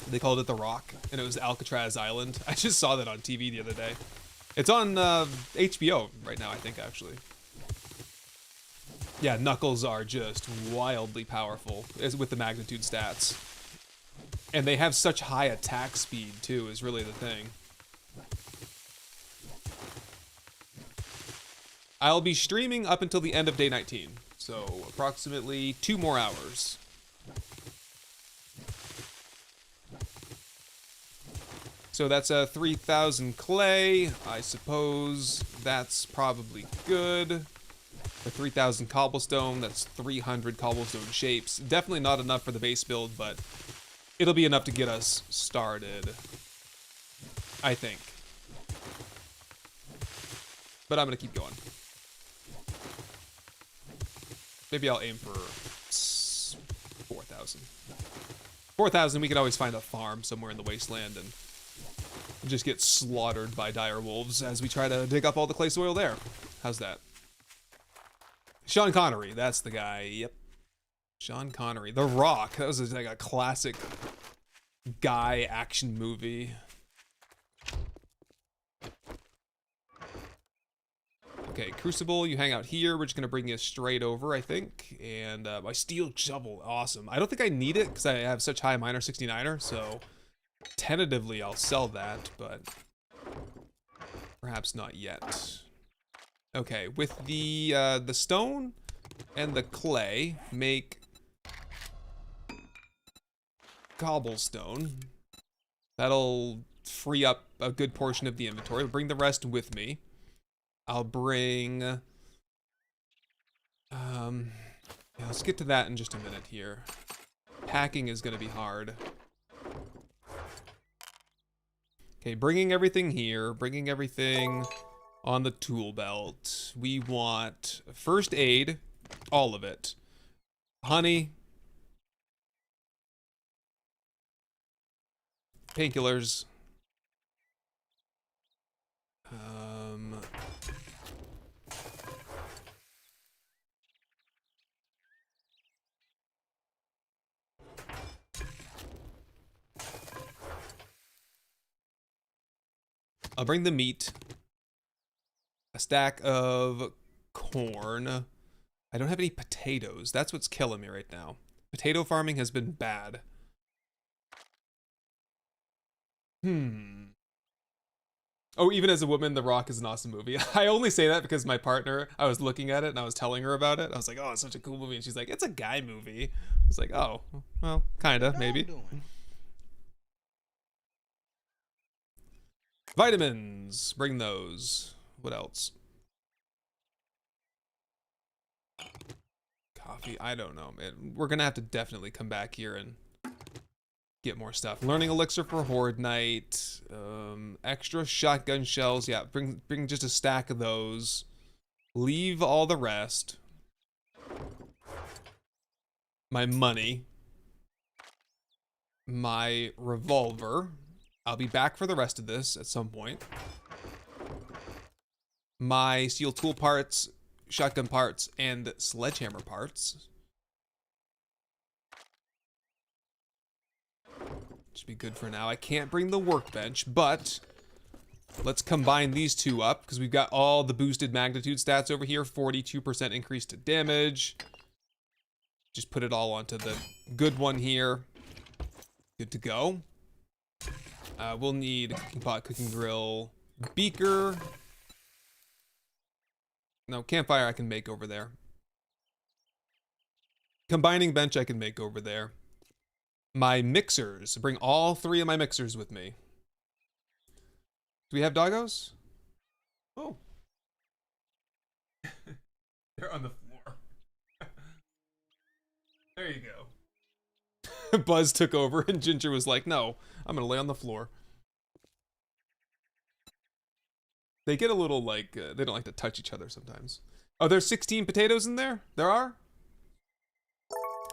They called it the Rock, and it was Alcatraz Island. I just saw that on TV the other day. It's on HBO right now, I think, actually. Yeah, Knuckles are just wildly powerful with the magnitude stats. And they have such high attack speed, too, is really the thing. I'll be streaming up until the end of day 19. So approximately 2 more hours. So that's 3,000 clay. I suppose that's probably good. For 3,000 cobblestone, that's 300 cobblestone shapes. Definitely not enough for the base build, but it'll be enough to get us started, I think. But I'm gonna keep going. Maybe I'll aim for 4,000. 4,000, we could always find a farm somewhere in the Wasteland and just get slaughtered by dire wolves as we try to dig up all the clay soil there. How's that? Sean Connery, that's the guy. Yep. Sean Connery. The Rock. That was like a classic guy action movie. Okay, Crucible, you hang out here. We're just gonna bring you straight over, I think. And my steel shovel, awesome. I don't think I need it because I have such high miner 69er, so tentatively I'll sell that, but perhaps not yet. Okay, with the stone and the clay, make cobblestone. That'll free up a good portion of the inventory. Bring the rest with me. I'll bring... yeah, let's get to that in just a minute here. Packing is going to be hard. Okay, bringing everything here, bringing everything on the tool belt. We want first aid, all of it. Honey. Painkillers. I'll bring the meat. A stack of corn. I don't have any potatoes. That's what's killing me right now. Potato farming has been bad. Oh, even as a woman, The Rock is an awesome movie. I only say that because my partner, I was looking at it and I was telling her about it. I was like, oh, it's such a cool movie. And she's like, it's a guy movie. I was like, oh, well, kinda, maybe. Vitamins, bring those. What else? Coffee, I don't know, man. We're gonna have to definitely come back here and get more stuff. Learning elixir for Horde Night. Extra shotgun shells. Yeah, bring just a stack of those. Leave all the rest. My money. My revolver. I'll be back for the rest of this at some point. My steel tool parts, shotgun parts, and sledgehammer parts. Should be good for now. I can't bring the workbench, but let's combine these two up because we've got all the boosted magnitude stats over here. 42% increase to damage. Just put it all onto the good one here. Good to go. We'll need a cooking pot, cooking grill, beaker. No, campfire I can make over there. Combining bench I can make over there. My mixers. Bring all 3 of my mixers with me. Do we have doggos? Oh. They're on the floor. There you go. Buzz took over and Ginger was like, no, I'm gonna lay on the floor. They get a little like, they don't like to touch each other sometimes. Oh, there's 16 potatoes in there? There are?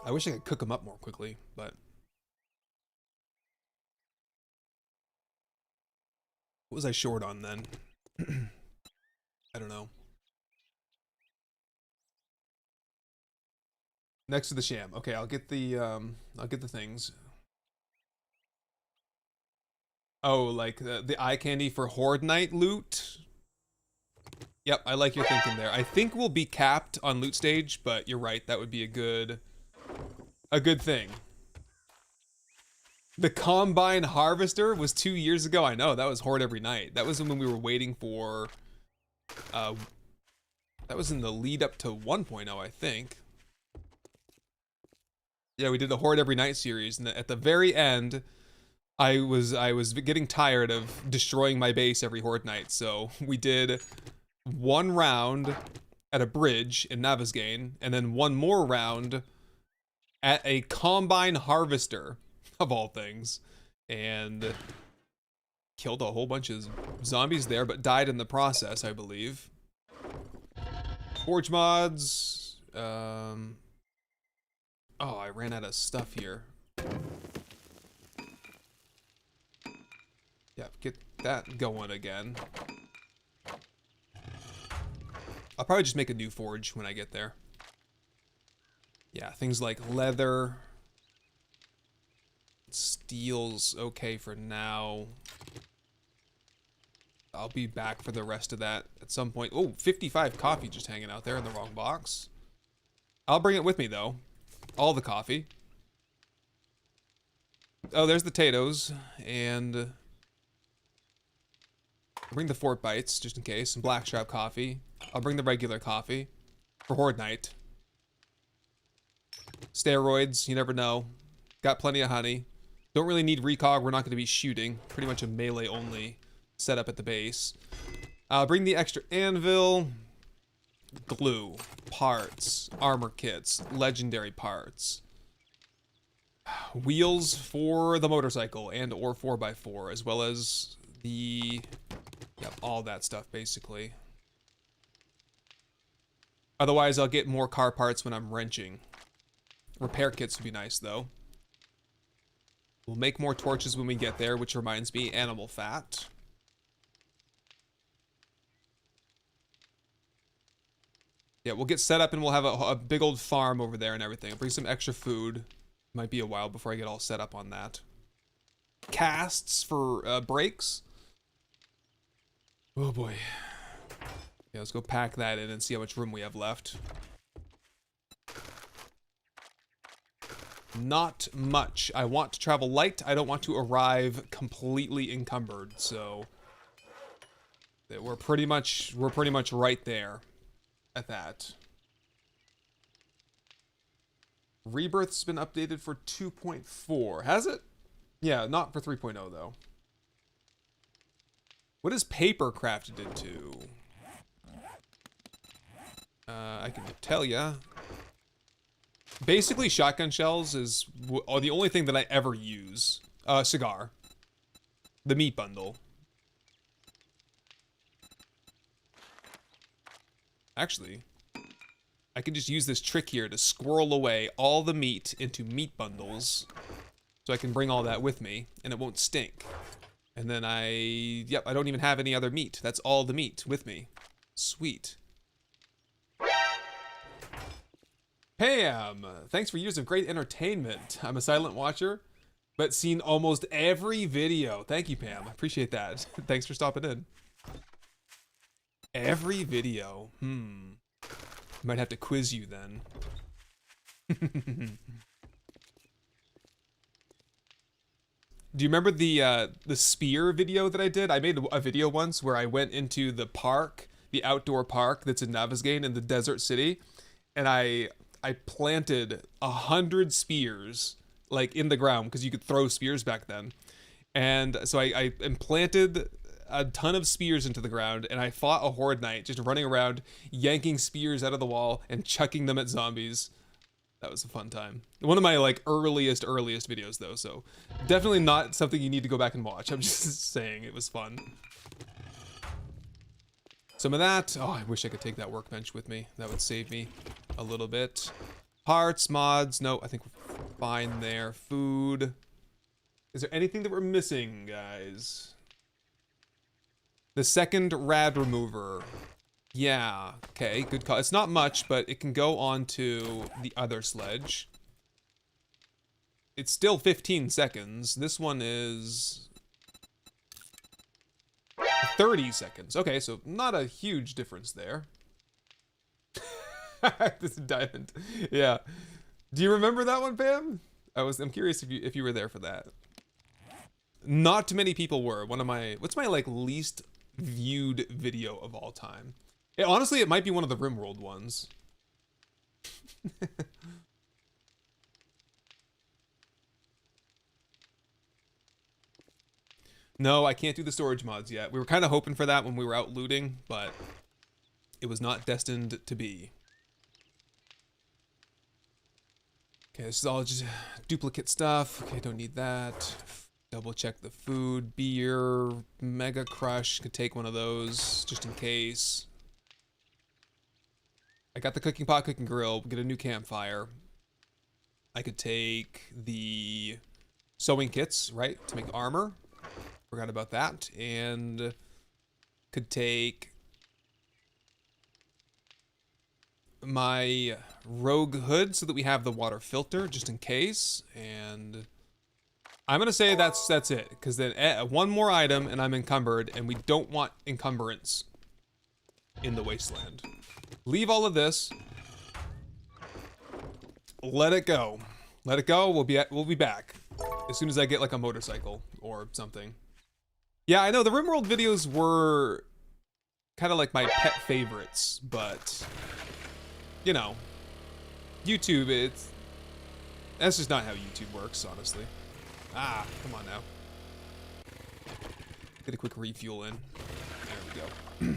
I wish I could cook them up more quickly, but... What was I short on then? I don't know. Next to the sham. Okay, I'll get the things. Oh, like the eye candy for Horde Night loot? Yep, I like your thinking there. I think we'll be capped on loot stage, but you're right, that would be a good thing. The Combine Harvester was 2 years ago. I know, that was Horde every night. That was when we were waiting for That was in the lead up to 1.0, I think. Yeah, we did the Horde Every Night series, and at the very end, I was getting tired of destroying my base every Horde night, so we did one round at a bridge in Navezgane, and then one more round at a combine harvester, of all things, and killed a whole bunch of zombies there, but died in the process, I believe. Forge mods. Oh, I ran out of stuff here. Yeah, get that going again. I'll probably just make a new forge when I get there. Yeah, things like leather. Steel's okay for now. I'll be back for the rest of that at some point. Oh, 55 coffee just hanging out there in the wrong box. I'll bring it with me, though. All the coffee. Oh, there's the potatoes. And I'll bring the fort bites, just in case. Some blackstrap coffee. I'll bring the regular coffee for Horde Night. Steroids, you never know. Got plenty of honey. Don't really need recog. We're not going to be shooting. Pretty much a melee only setup at the base. I'll bring the extra anvil, glue, parts, armor kits, legendary parts, wheels for the motorcycle and or 4x4, as well as the, yep, all that stuff basically. Otherwise, I'll get more car parts when I'm wrenching. Repair kits would be nice though. We'll make more torches when we get there, which reminds me, animal fat. Yeah, we'll get set up and we'll have a big old farm over there and everything. I'll bring some extra food. Might be a while before I get all set up on that. Casts for brakes. Oh boy. Yeah, let's go pack that in and see how much room we have left. Not much. I want to travel light. I don't want to arrive completely encumbered, so we're pretty much right there at that. Rebirth's been updated for 2.4. Has it? Yeah, not for 3.0 though. What is paper crafted into? I can tell ya. Basically, shotgun shells is the only thing that I ever use. Cigar. The meat bundle. Actually, I can just use this trick here to squirrel away all the meat into meat bundles. So I can bring all that with me, and it won't stink. And then yep, I don't even have any other meat. That's all the meat with me. Sweet. Pam, thanks for years of great entertainment. I'm a silent watcher, but seen almost every video. Thank you, Pam. I appreciate that. Thanks for stopping in. Every video. Might have to quiz you then. Do you remember the spear video that I did? I made a video once where I went into the park, the outdoor park that's in Navezgane in the desert city, and I planted 100 spears like in the ground because you could throw spears back then. And so I implanted a ton of spears into the ground, and I fought a horde knight just running around yanking spears out of the wall and chucking them at zombies. That was a fun time. One of my like earliest videos though, so definitely not something you need to go back and watch. I'm just saying it was fun. Some of that. Oh, I wish I could take that workbench with me. That would save me a little bit. Parts, mods. No, I think we're fine there. Food. Is there anything that we're missing, guys? The second rad remover. Yeah, okay, good call. It's not much, but it can go onto the other sledge. It's still 15 seconds. This one is 30 seconds. Okay, so not a huge difference there. This diamond. Yeah. Do you remember that one, Pam? I'm curious if you were there for that. Not many people were. What's my like least viewed video of all time? Honestly, it might be one of the RimWorld ones. No, I can't do the storage mods yet. We were kind of hoping for that when we were out looting, but it was not destined to be. Okay, this is all just duplicate stuff. Okay, don't need that. Double check the food. Beer, Mega Crush. Could take one of those just in case. I got the cooking pot, cooking grill. Get a new campfire. I could take the sewing kits, right, to make armor. Forgot about that. And could take my rogue hood so that we have the water filter just in case. And I'm gonna say that's it, because then one more item and I'm encumbered, and we don't want encumbrance in the Wasteland. Leave all of this. Let it go. Let it go. We'll be back as soon as I get like a motorcycle or something. Yeah, I know the RimWorld videos were kind of like my pet favorites, but you know, YouTube, that's just not how YouTube works, honestly. Ah, come on now. Get a quick refuel in. There we go.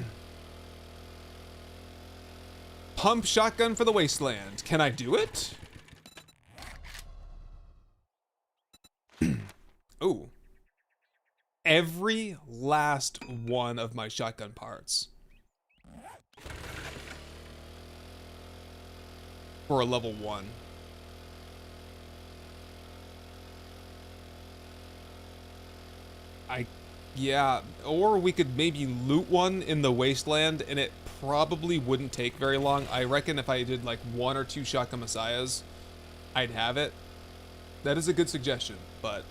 Pump shotgun for the Wasteland. Can I do it? Ooh. Every last one of my shotgun parts. For a level 1. Yeah, or we could maybe loot one in the Wasteland, and it probably wouldn't take very long. I reckon if I did like 1 or 2 shotgun messiahs, I'd have it. That is a good suggestion, but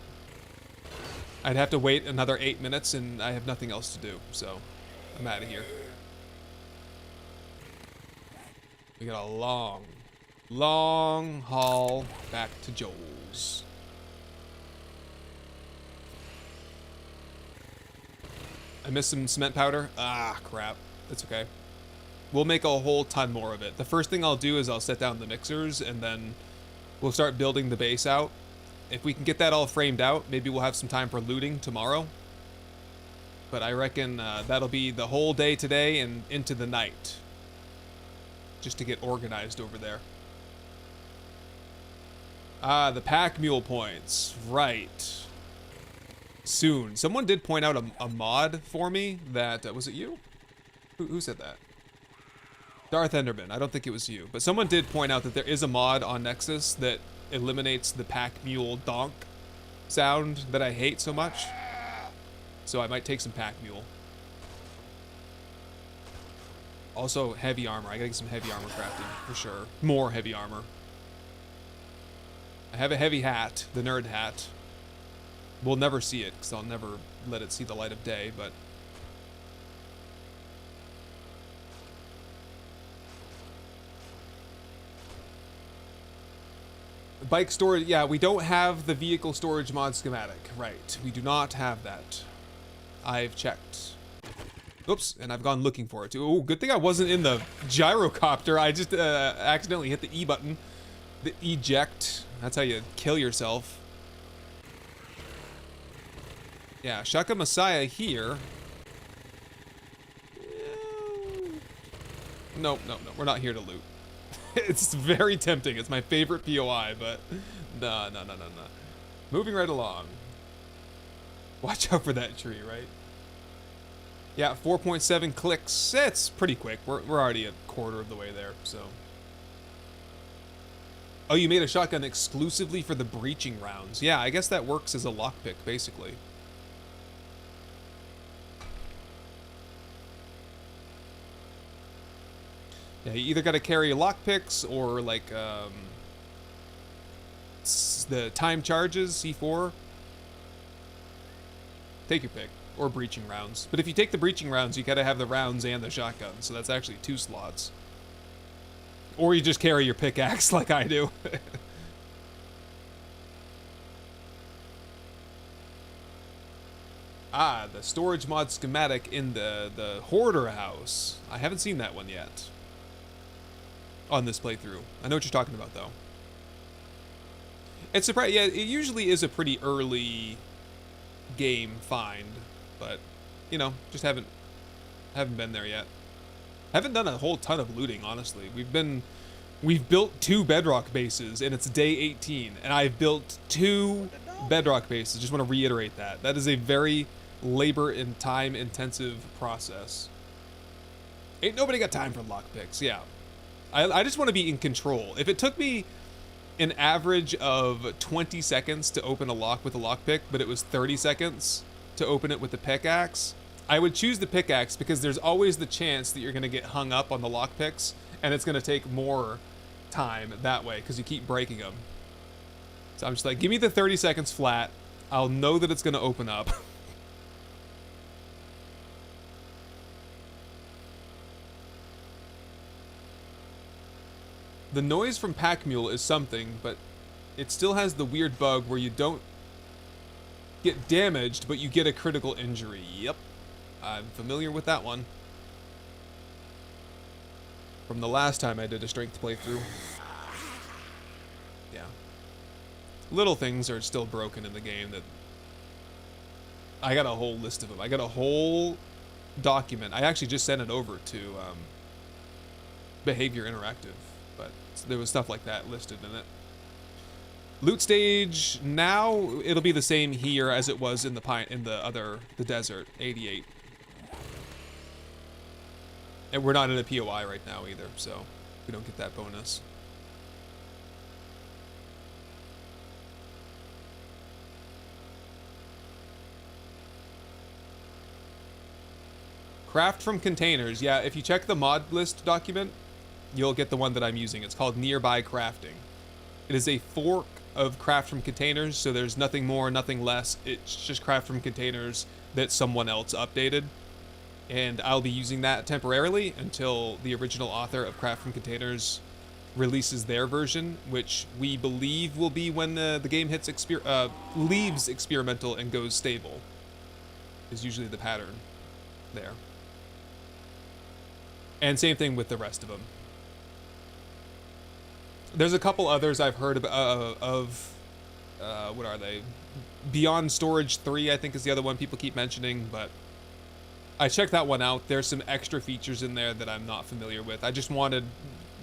I'd have to wait another 8 minutes, and I have nothing else to do, so I'm out of here. We got a long haul back to Joel's. I missed some cement powder. Ah, crap. That's okay. We'll make a whole ton more of it. The first thing I'll do is I'll set down the mixers, and then we'll start building the base out. If we can get that all framed out, maybe we'll have some time for looting tomorrow. But I reckon that'll be the whole day today and into the night, just to get organized over there. Ah, the pack mule points. Right. Soon. Someone did point out a mod for me that... was it you? Who said that? Darth Enderman. I don't think it was you. But someone did point out that there is a mod on Nexus that eliminates the pack mule donk sound that I hate so much. So I might take some pack mule. Also, heavy armor. I gotta get some heavy armor crafted, for sure. More heavy armor. I have a heavy hat, the nerd hat. We'll never see it, because I'll never let it see the light of day, but... Bike storage, yeah, we don't have the vehicle storage mod schematic, right. We do not have that. I've checked. Oops, and I've gone looking for it too. Oh, good thing I wasn't in the gyrocopter. I just accidentally hit the E button. The eject, that's how you kill yourself. Yeah, Shotgun Messiah here. No, we're not here to loot. It's very tempting. It's my favorite POI, but no. Moving right along. Watch out for that tree, right? Yeah, 4.7 clicks. It's pretty quick. We're already a quarter of the way there, so. Oh, you made a shotgun exclusively for the breaching rounds. Yeah, I guess that works as a lockpick, basically. Yeah, you either got to carry lockpicks or like the time charges, C4. Take your pick. Or breaching rounds. But if you take the breaching rounds, you got to have the rounds and the shotgun. So that's actually 2 slots. Or you just carry your pickaxe like I do. Ah, the storage mod schematic in the hoarder house. I haven't seen that one yet on this playthrough. I know what you're talking about though. It's surprising. Yeah, it usually is a pretty early game find, but you know, just haven't been there yet. Haven't done a whole ton of looting, honestly. We've built 2 Bedrock bases, and it's day 18, and I've built 2 Bedrock bases. Just want to reiterate that. That is a very labor and time intensive process. Ain't nobody got time for lockpicks, yeah. I just want to be in control. If it took me an average of 20 seconds to open a lock with a lockpick, but it was 30 seconds to open it with the pickaxe, I would choose the pickaxe because there's always the chance that you're going to get hung up on the lockpicks, and it's going to take more time that way because you keep breaking them. So I'm just like, give me the 30 seconds flat. I'll know that it's going to open up. The noise from Pack Mule is something, but it still has the weird bug where you don't get damaged, but you get a critical injury. Yep, I'm familiar with that one. From the last time I did a strength playthrough. Yeah. Little things are still broken in the game that... I got a whole list of them. I got a whole document. I actually just sent it over to Behavior Interactive, but there was stuff like that listed in it. Loot stage now, it'll be the same here as it was in the desert, 88. And we're not in a POI right now either, so we don't get that bonus. Craft from containers. Yeah, if you check the mod list document, you'll get the one that I'm using. It's called Nearby Crafting. It is a fork of craft from containers, so there's nothing more, nothing less. It's just craft from containers that someone else updated. And I'll be using that temporarily until the original author of Craft from Containers releases their version, which we believe will be when the game hits leaves experimental and goes stable. Is usually the pattern there. And same thing with the rest of them. There's a couple others I've heard of what are they? Beyond Storage 3, I think is the other one people keep mentioning, but I checked that one out. There's some extra features in there that I'm not familiar with. I just wanted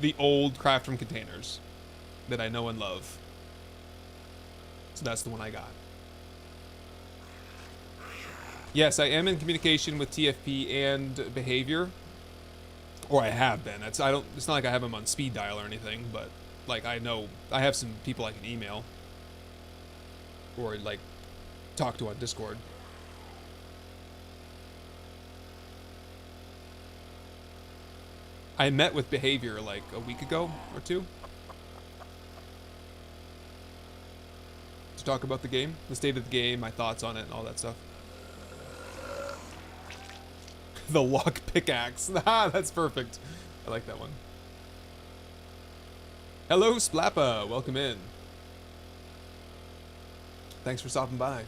the old Craft from Containers that I know and love. So that's the one I got. Yes, I am in communication with TFP and Behavior. Or I have been. It's not like I have them on speed dial or anything, but like I know I have some people I can email or like talk to on Discord. I met with Behavior like a week ago or 2 to talk about the game, the state of the game, my thoughts on it, and all that stuff. The lock pickaxe. Ah, that's perfect. I like that one. Hello, Splappa. Welcome in. Thanks for stopping by.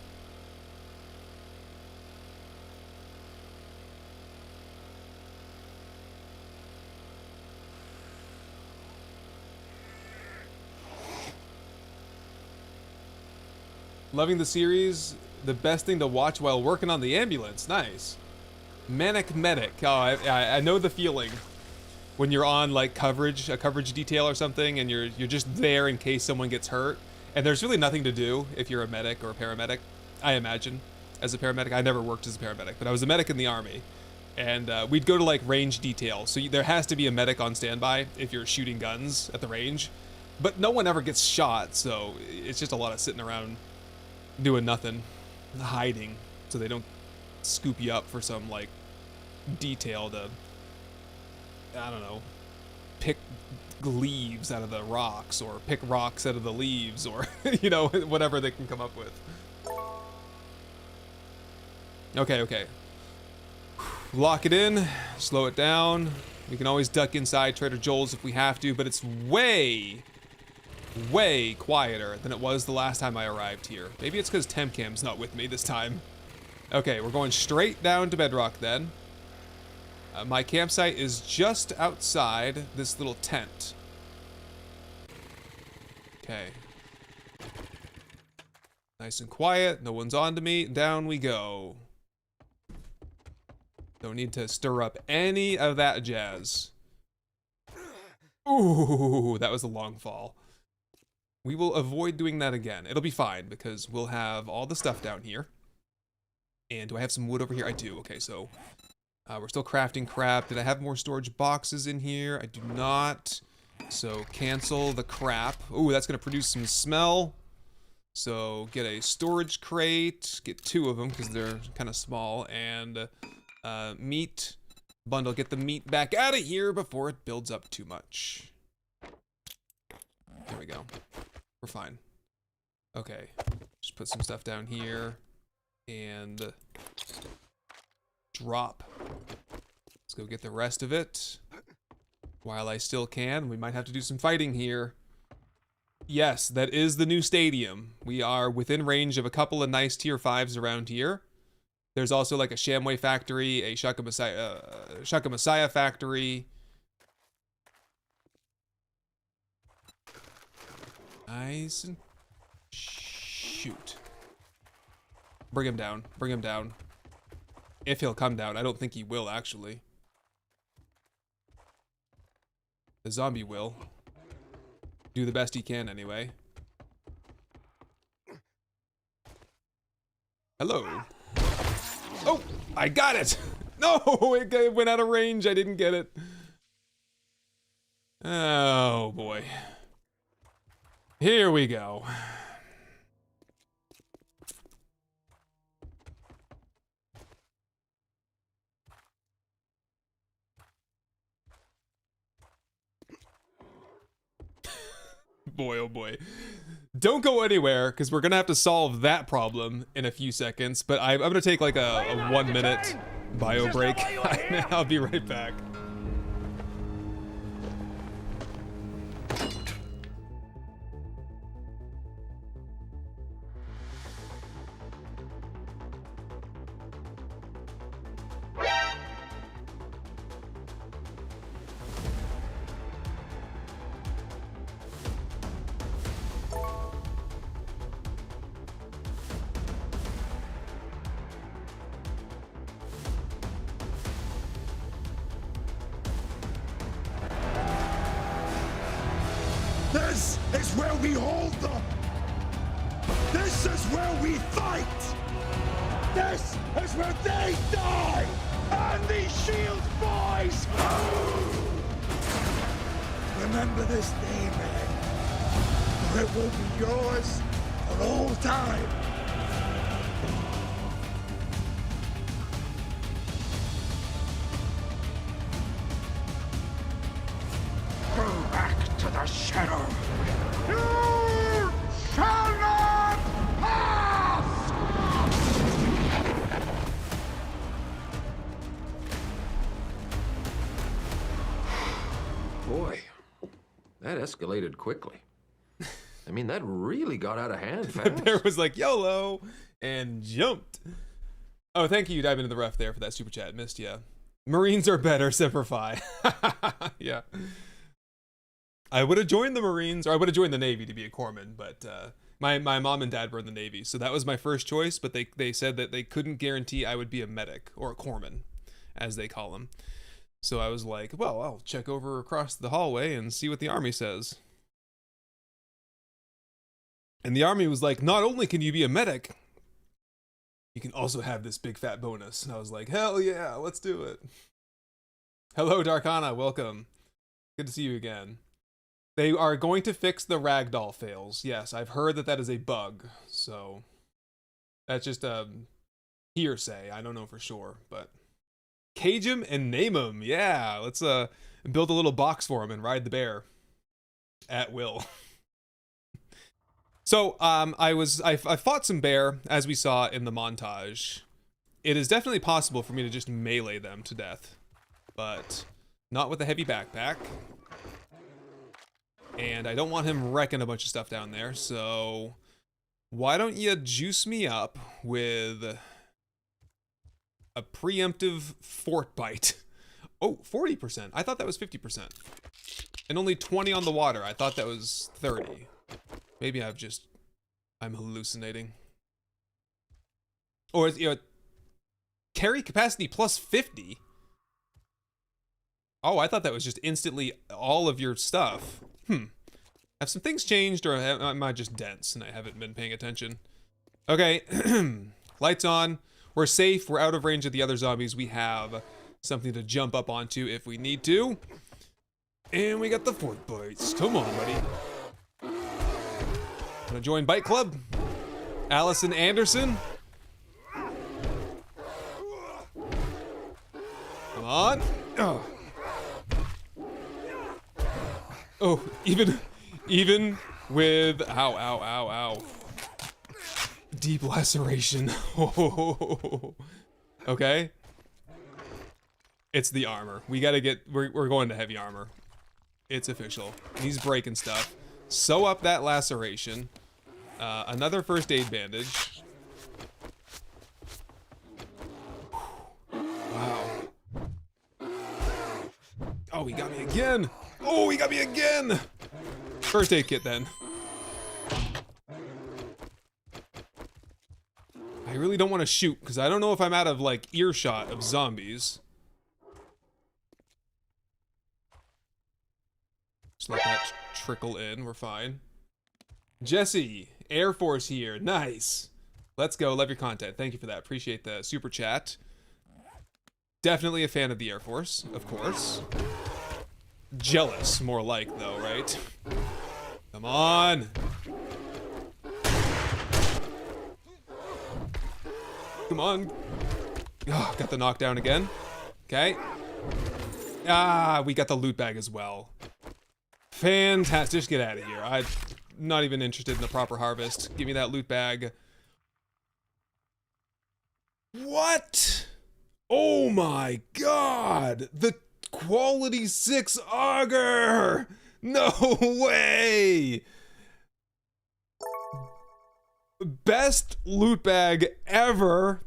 Loving the series. The best thing to watch while working on the ambulance. Nice. Manic Medic. Oh, I know the feeling when you're on like a coverage detail or something, and you're just there in case someone gets hurt, and there's really nothing to do if you're a medic or a paramedic. I imagine as a paramedic. I never worked as a paramedic, but I was a medic in the army, and we'd go to like range detail. So there has to be a medic on standby if you're shooting guns at the range, but no one ever gets shot, so it's just a lot of sitting around doing nothing, hiding, so they don't scoop you up for some like detail to, I don't know, pick leaves out of the rocks or pick rocks out of the leaves or you know, whatever they can come up with. Okay. Lock it in, slow it down. We can always duck inside Trader Joel's if we have to, but it's way quieter than it was the last time I arrived here. Maybe it's because Temcam's not with me this time. Okay, we're going straight down to Bedrock then. My campsite is just outside this little tent. Okay. Nice and quiet. No one's on to me. Down we go. Don't need to stir up any of that jazz. Ooh, that was a long fall. We will avoid doing that again. It'll be fine because we'll have all the stuff down here. And do I have some wood over here? I do. Okay, so we're still crafting crap. Did I have more storage boxes in here? I do not. So cancel the crap. Ooh, that's going to produce some smell. So get a storage crate. Get 2 of them because they're kind of small. And meat bundle. Get the meat back out of here before it builds up too much. There we go. We're fine. Okay. Just put some stuff down here. And drop. Let's go get the rest of it. While I still can. We might have to do some fighting here. Yes, that is the new stadium. We are within range of a couple of nice tier 5s around here. There's also like a Shamway factory, a Shaka Messiah factory. Nice and shoot. Bring him down. Bring him down. If he'll come down. I don't think he will, actually. The zombie will. Do the best he can, anyway. Hello. Oh! I got it! No! It went out of range. I didn't get it. Oh, boy. Here we go. Boy, oh boy. Don't go anywhere, because we're going to have to solve that problem in a few seconds, but I'm going to take like a 1 minute bio break. I'll be right back. This is where we hold them! This is where we fight! This is where they die! And these shields boys! Remember this day, man. For it will be yours for all time. Go back to the shadow. You shall not pass! Boy, that escalated quickly. I mean, that really got out of hand fast. The bear was like, YOLO, and jumped. Oh, thank you, diving into the ref there for that super chat. Missed ya. Marines are better, Semper Fi. Yeah. I would have joined the Marines, or I would have joined the Navy to be a corpsman, but my mom and dad were in the Navy, so that was my first choice, but they said that they couldn't guarantee I would be a medic, or a corpsman, as they call them. So I was like, well, I'll check over across the hallway and see what the Army says. And the Army was like, not only can you be a medic, you can also have this big fat bonus. And I was like, hell yeah, let's do it. Hello, Darkana, welcome. Good to see you again. They are going to fix the ragdoll fails. Yes, I've heard that that is a bug. So that's just a hearsay. I don't know for sure, but cage him and name him. Yeah, let's build a little box for him and ride the bear at will. So I fought some bear, as we saw in the montage. It is definitely possible for me to just melee them to death, but not with a heavy backpack. And I don't want him wrecking a bunch of stuff down there, so why don't you juice me up with a preemptive fort bite. Oh, 40%. I thought that was 50%. And only 20 on the water. I thought that was 30. Maybe I'm hallucinating. Or, you know, carry capacity plus 50? Oh, I thought that was just instantly all of your stuff. Have some things changed, or am I just dense and I haven't been paying attention? Okay, lights on. We're safe. We're out of range of the other zombies. We have something to jump up onto if we need to. And we got the fort bites. Come on, buddy. Wanna join Bite Club? Allison Anderson? Come on. Oh, even with ow. Deep laceration. Okay. It's the armor. We gotta we're going to heavy armor. It's official. He's breaking stuff. Sew up that laceration. Another first aid bandage. Wow. Oh, he got me again. Oh, he got me again. First aid kit then. I really don't want to shoot because I don't know if I'm out of like earshot of zombies. Just let that trickle in. We're fine. Jesse, Air Force here. Nice. Let's go. Love your content. Thank you for that. Appreciate the super chat. Definitely a fan of the Air Force, of course. Jealous, more like, though, right? Come on. Come on. Oh, got the knockdown again. Okay. Ah, we got the loot bag as well. Fantastic. Just get out of here. I'm not even interested in the proper harvest. Give me that loot bag. What? Oh my god! The quality 6 auger! No way! Best loot bag ever.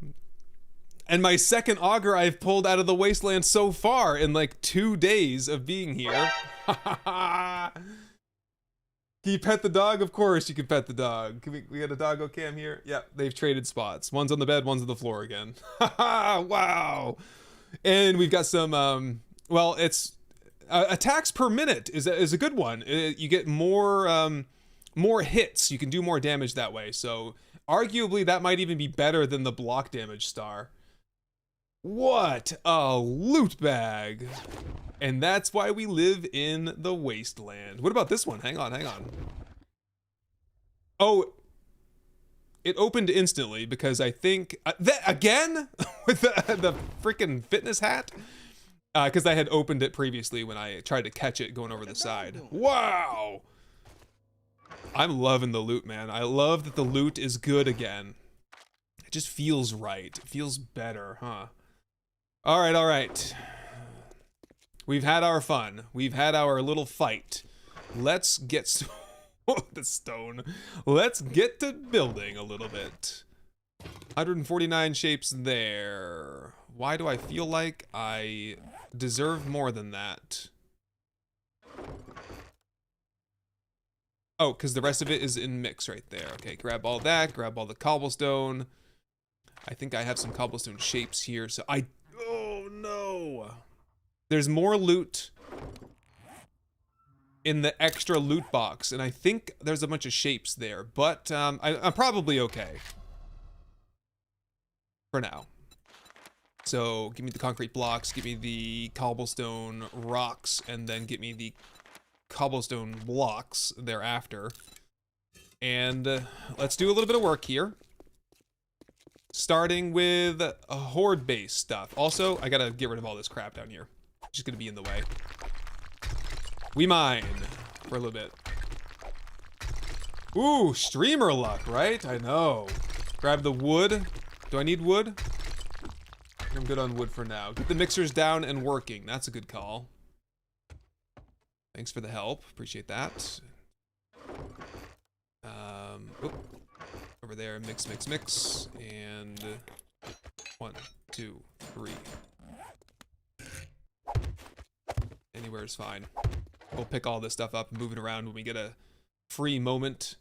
And my second auger I've pulled out of the Wasteland so far in like 2 days of being here. Can you pet the dog? Of course you can pet the dog. We got a doggo cam here? Yep, they've traded spots. One's on the bed, one's on the floor again. Wow. And we've got some, well, it's attacks per minute is a good one. You get more hits. You can do more damage that way. So arguably that might even be better than the block damage star. What a loot bag. And that's why we live in the Wasteland. What about this one? Hang on. Oh, it opened instantly because I think that again with the freaking fitness hat, because I had opened it previously when I tried to catch it going over the side. Wow, I'm loving the loot, man. I love that the loot is good again. It just feels right. It feels better, huh? All right. We've had our fun. We've had our little fight. Let's get the stone. Let's get to building a little bit. 149 shapes there. Why do I feel like I deserve more than that? Oh, because the rest of it is in mix right there. Okay, grab all that. Grab all the cobblestone. I think I have some cobblestone shapes here. So oh no. There's more loot in the extra loot box, and I think there's a bunch of shapes there, but I'm probably okay for now. So give me the concrete blocks, give me the cobblestone rocks, and then get me the cobblestone blocks thereafter. And let's do a little bit of work here. Starting with horde-based stuff. Also, I gotta get rid of all this crap down here. Just gonna be in the way. We mine for a little bit. Ooh, streamer luck, right? I know. Grab the wood. Do I need wood? I'm good on wood for now. Get the mixers down and working. That's a good call. Thanks for the help. Appreciate that. Over there, mix. And 1, 2, 3. Anywhere is fine. We'll pick all this stuff up and move it around when we get a free moment.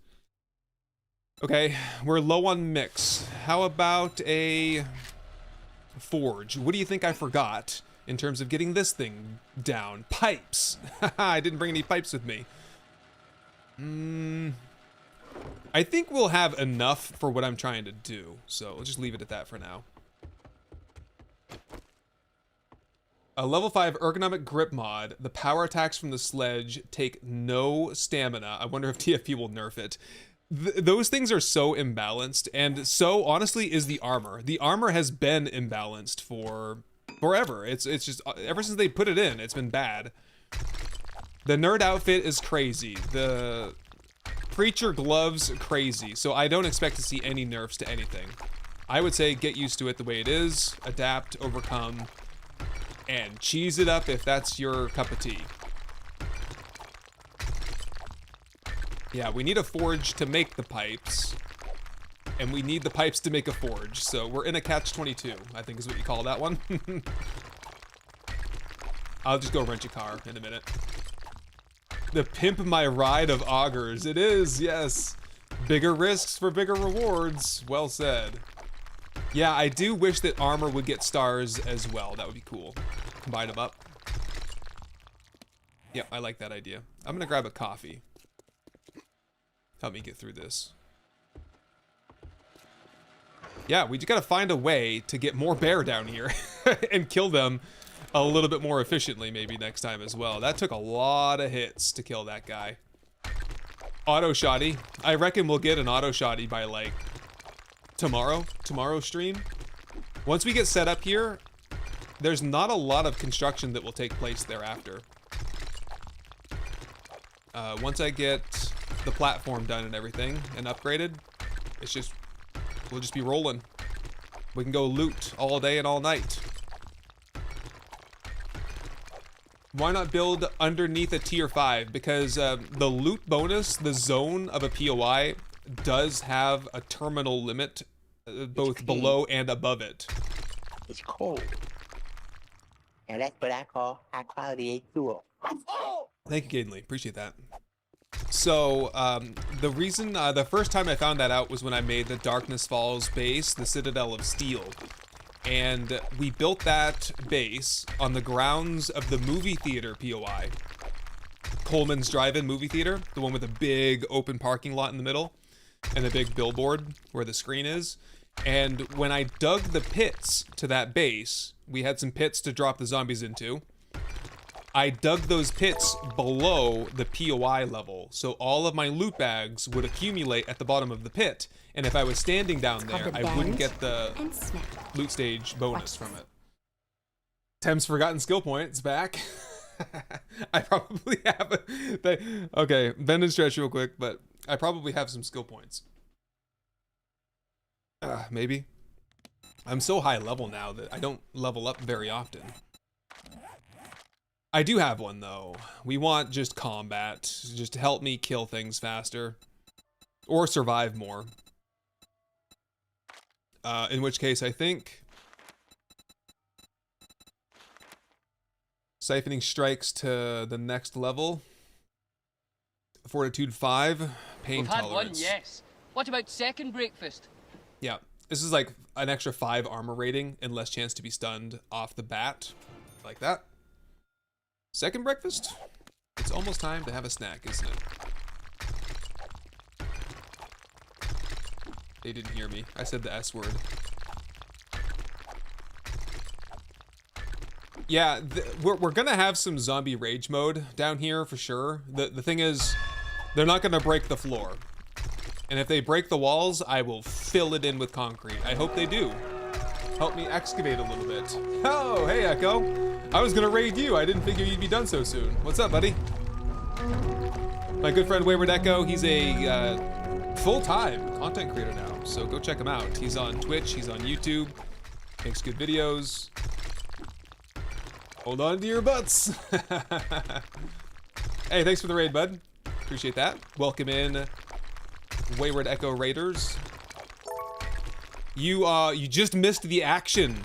Okay, we're low on mix. How about a forge? What do you think I forgot in terms of getting this thing down? Pipes! I didn't bring any pipes with me. I think we'll have enough for what I'm trying to do, so we'll just leave it at that for now. A level 5 ergonomic grip mod. The power attacks from the sledge take no stamina. I wonder if TFP will nerf it. Those things are so imbalanced, and so honestly is the armor. The armor has been imbalanced for forever. It's just ever since they put it in, it's been bad. The nerd outfit is crazy. The preacher gloves crazy. So I don't expect to see any nerfs to anything. I would say get used to it the way it is, adapt, overcome, and cheese it up if that's your cup of tea. Yeah, we need a forge to make the pipes, and we need the pipes to make a forge, so we're in a catch-22, I think is what you call that one. I'll just go rent a car in a minute. The pimp my ride of augers. It is, yes. Bigger risks for bigger rewards. Well said. Yeah, I do wish that armor would get stars as well. That would be cool. Combine them up. Yeah, I like that idea. I'm gonna grab a coffee. Help me get through this. Yeah, we just gotta find a way to get more bear down here and kill them a little bit more efficiently maybe next time as well. That took a lot of hits to kill that guy. Auto shotty. I reckon we'll get an auto shotty by like tomorrow stream. Once we get set up here, there's not a lot of construction that will take place thereafter. Once I get the platform done and everything and upgraded, it's just, we'll just be rolling. We can go loot all day and all night. Why not build underneath a tier 5? Because the loot bonus, the zone of a POI, does have a terminal limit, both below and above it. It's cold. And that's what I call high quality H2O. Thank you, Gadenly. Appreciate that. So, the reason, the first time I found that out was when I made the Darkness Falls base, the Citadel of Steel. And we built that base on the grounds of the movie theater POI. Coleman's Drive-In movie theater, the one with a big open parking lot in the middle and a big billboard where the screen is. And when I dug the pits to that base, we had some pits to drop the zombies into. I dug those pits below the POI level, so all of my loot bags would accumulate at the bottom of the pit, and if I was standing down there, I wouldn't get the loot stage bonus from it. Tem's forgotten skill points back. I probably have okay, bend and stretch real quick, but I probably have some skill points. Maybe. I'm so high level now that I don't level up very often. I do have one though. We want just combat, just to help me kill things faster. Or survive more. In which case I think siphoning strikes to the next level. Fortitude 5, pain We've had tolerance. one, yes. What about second breakfast? Yeah, this is like an extra 5 armor rating and less chance to be stunned off the bat. Like that. Second breakfast? It's almost time to have a snack, isn't it? They didn't hear me. I said the S word. Yeah, we're gonna have some zombie rage mode down here for sure. The thing is, they're not gonna break the floor. And if they break the walls, I will fill it in with concrete. I hope they do. Help me excavate a little bit. Oh, hey Echo. I was gonna raid you. I didn't figure you'd be done so soon. What's up, buddy? My good friend Wayward Echo, he's a full-time content creator now, so go check him out. He's on Twitch, he's on YouTube, makes good videos. Hold on to your butts. Hey, thanks for the raid, bud. Appreciate that. Welcome in, Wayward Echo Raiders. You just missed the action.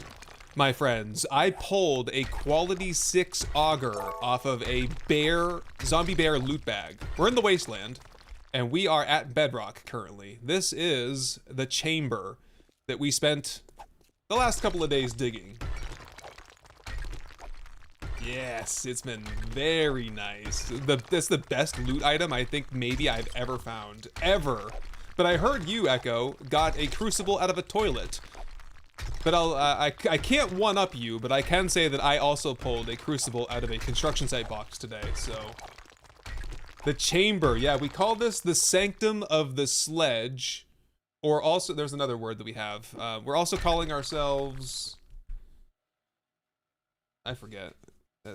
my friends, I pulled a quality 6 auger off of a zombie bear loot bag. We're in the Wasteland, and we are at Bedrock currently. This is the chamber that we spent the last couple of days digging. Yes, it's been very nice. That's the best loot item I think maybe I've ever found. Ever. But I heard you, Echo, got a crucible out of a toilet. But I can't one-up you, but I can say that I also pulled a crucible out of a construction site box today, so. The chamber, yeah, we call this the sanctum of the sledge. Or also, there's another word that we have. We're also calling ourselves, I forget.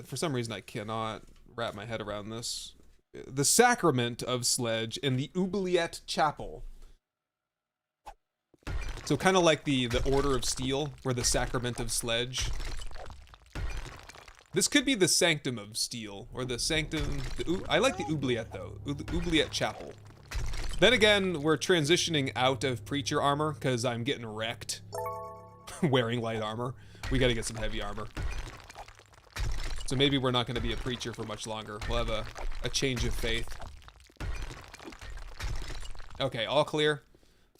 For some reason I cannot wrap my head around this. The sacrament of sledge in the Oubliette Chapel. So kind of like the Order of Steel, where the Sacrament of Sledge. This could be the Sanctum of Steel, or the Sanctum... I like the Oubliette, though. Oubliette Chapel. Then again, we're transitioning out of Preacher armor, because I'm getting wrecked wearing light armor. We gotta get some heavy armor. So maybe we're not gonna be a Preacher for much longer. We'll have a change of faith. Okay, all clear.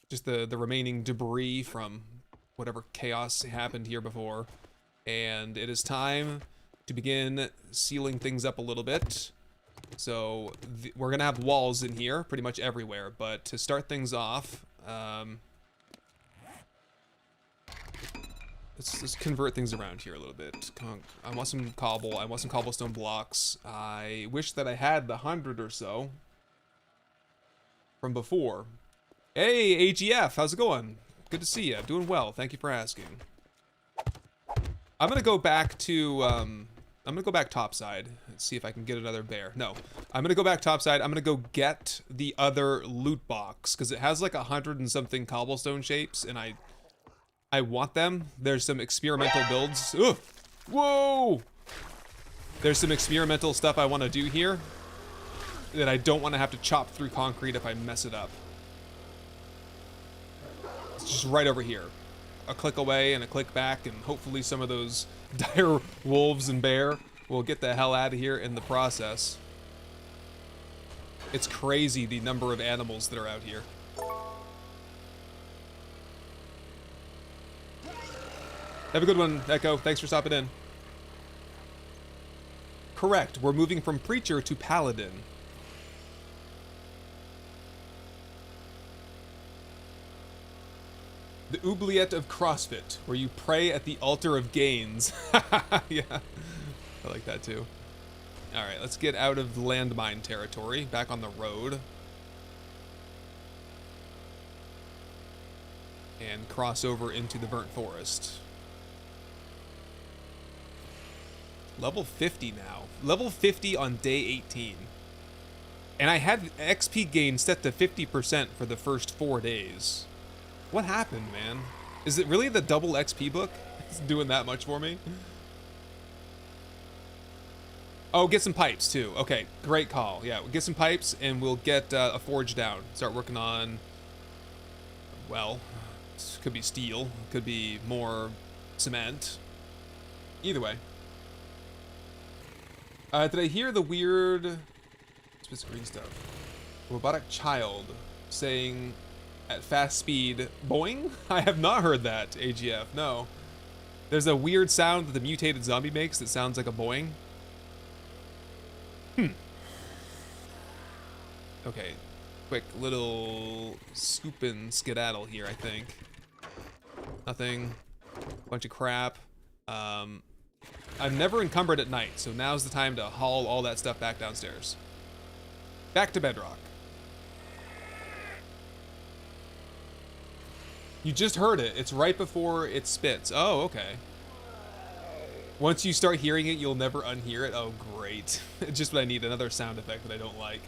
Just the remaining debris from whatever chaos happened here before. And it is time to begin sealing things up a little bit. So we're gonna have walls in here pretty much everywhere, but to start things off, let's convert things around here a little bit. I want some cobble, I want some cobblestone blocks. I wish that I had the 100 or so from before. Hey, AGF, how's it going? Good to see you. Doing well. Thank you for asking. I'm gonna go back to, I'm gonna go back topside and see if I can get another bear. No, I'm gonna go back topside. I'm gonna go get the other loot box because it has like 100 and something cobblestone shapes, and I want them. There's some experimental builds. Ugh. Whoa! There's some experimental stuff I want to do here that I don't want to have to chop through concrete if I mess it up. It's just right over here. A click away and a click back, and hopefully some of those dire wolves and bear will get the hell out of here in the process. It's crazy the number of animals that are out here. Have a good one, Echo. Thanks for stopping in. Correct. We're moving from Preacher to Paladin. The oubliette of CrossFit, where you pray at the altar of gains. Yeah, I like that too. All right, let's get out of the landmine territory, back on the road. And cross over into the burnt forest. Level 50 now. Level 50 on day 18. And I had XP gain set to 50% for the first 4 days. What happened, man? Is it really the double XP book? It's doing that much for me? Oh, get some pipes too. Okay, great call. Yeah, we'll get some pipes and we'll get a forge down. Start working on, well, could be steel, could be more cement. Either way. Did I hear the weird, what's this green stuff? Robotic child saying at fast speed, boing? I have not heard that, AGF, no. There's a weird sound that the mutated zombie makes that sounds like a boing. Okay, quick little scoop and skedaddle here, I think. Nothing, bunch of crap. I'm never encumbered at night, so now's the time to haul all that stuff back downstairs. Back to Bedrock. You just heard it. It's right before it spits. Oh, okay. Once you start hearing it, you'll never unhear it. Oh, great. Just what I need, another sound effect that I don't like.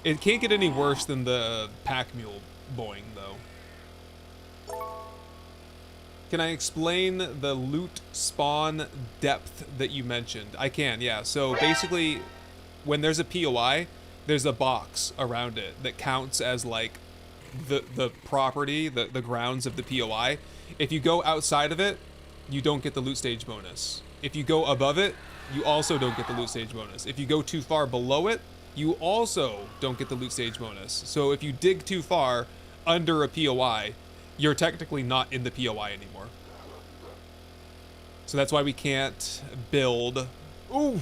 It can't get any worse than the pack mule boing, though. Can I explain the loot spawn depth that you mentioned? I can, yeah. So basically, when there's a POI, there's a box around it that counts as like the property, the grounds of the POI. If you go outside of it, you don't get the loot stage bonus. If you go above it, you also don't get the loot stage bonus. If you go too far below it, you also don't get the loot stage bonus. So if you dig too far under a POI, you're technically not in the POI anymore. So that's why we can't build. Ooh!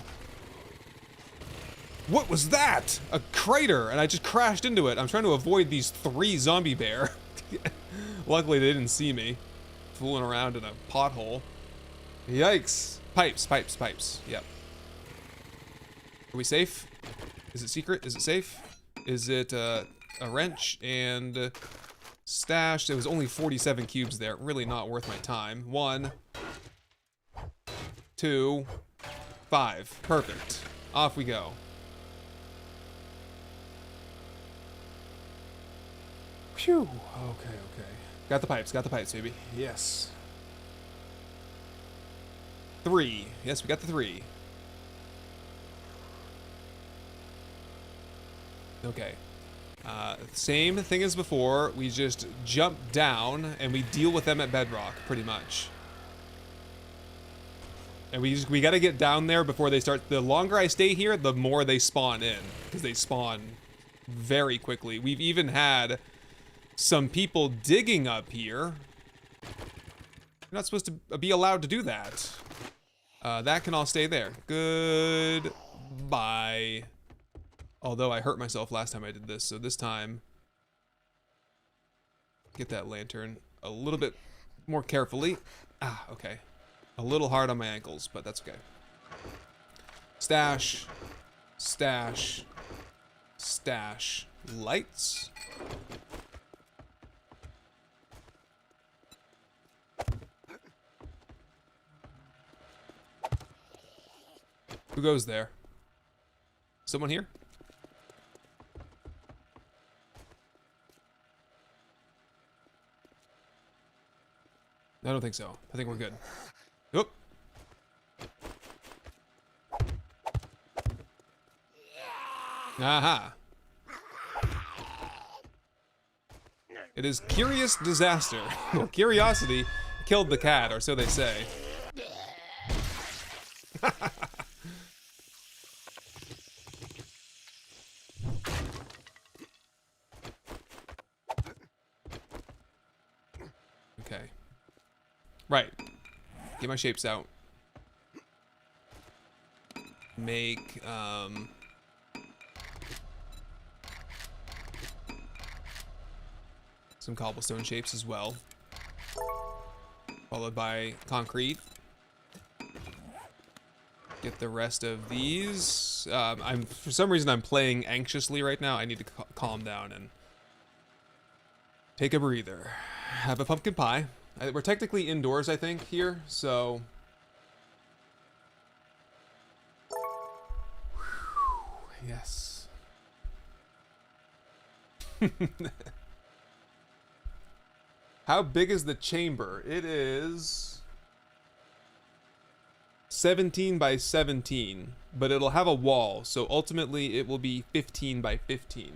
What was that? A crater, and I just crashed into it. I'm trying to avoid these 3 zombie bear. Luckily they didn't see me fooling around in a pothole. Yikes. Pipes, pipes, pipes. Yep. Are we safe? Is it secret? Is it safe? Is it a wrench and stash? There was only 47 cubes there. Really not worth my time. 1, 2, 5. Perfect. Off we go. Phew. Okay, okay. Got the pipes, baby. Yes. 3. Yes, we got the 3. Okay. Same thing as before. We just jump down and we deal with them at Bedrock, pretty much. And we gotta get down there before they start. The longer I stay here, the more they spawn in, because they spawn very quickly. We've even had some people digging up here. You're not supposed to be allowed to do that. That can all stay there. Goodbye. Although I hurt myself last time I did this, so this time, get that lantern a little bit more carefully. Ah, okay. A little hard on my ankles, but that's okay. Stash, stash, stash. Lights. Who goes there? Someone here? I don't think so. I think we're good. Oop. Aha. It is curious disaster. Well, curiosity killed the cat, or so they say. Okay. Right. Get my shapes out. Make, some cobblestone shapes as well. Followed by concrete. Get the rest of these. For some reason I'm playing anxiously right now. I need to calm down and take a breather. Have a pumpkin pie. We're technically indoors, I think, here, so. Yes. How big is the chamber? It is 17 by 17, but it'll have a wall, so ultimately it will be 15 by 15.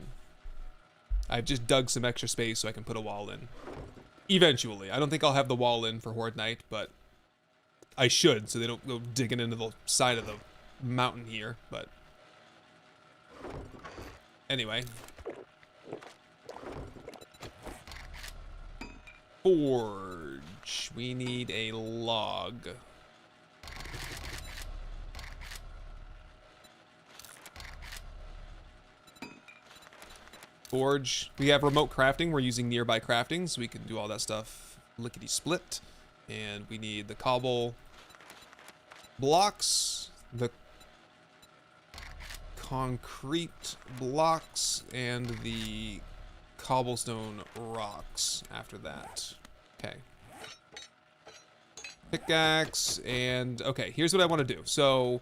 I've just dug some extra space so I can put a wall in. Eventually. I don't think I'll have the wall in for Horde Night, but I should, so they don't go digging into the side of the mountain here, but anyway. Forge. We need a log. Forge. We have remote crafting. We're using nearby crafting, so we can do all that stuff lickety split. And we need the cobble blocks, the concrete blocks, and the cobblestone rocks after that. Okay. Pickaxe, and okay, here's what I want to do. So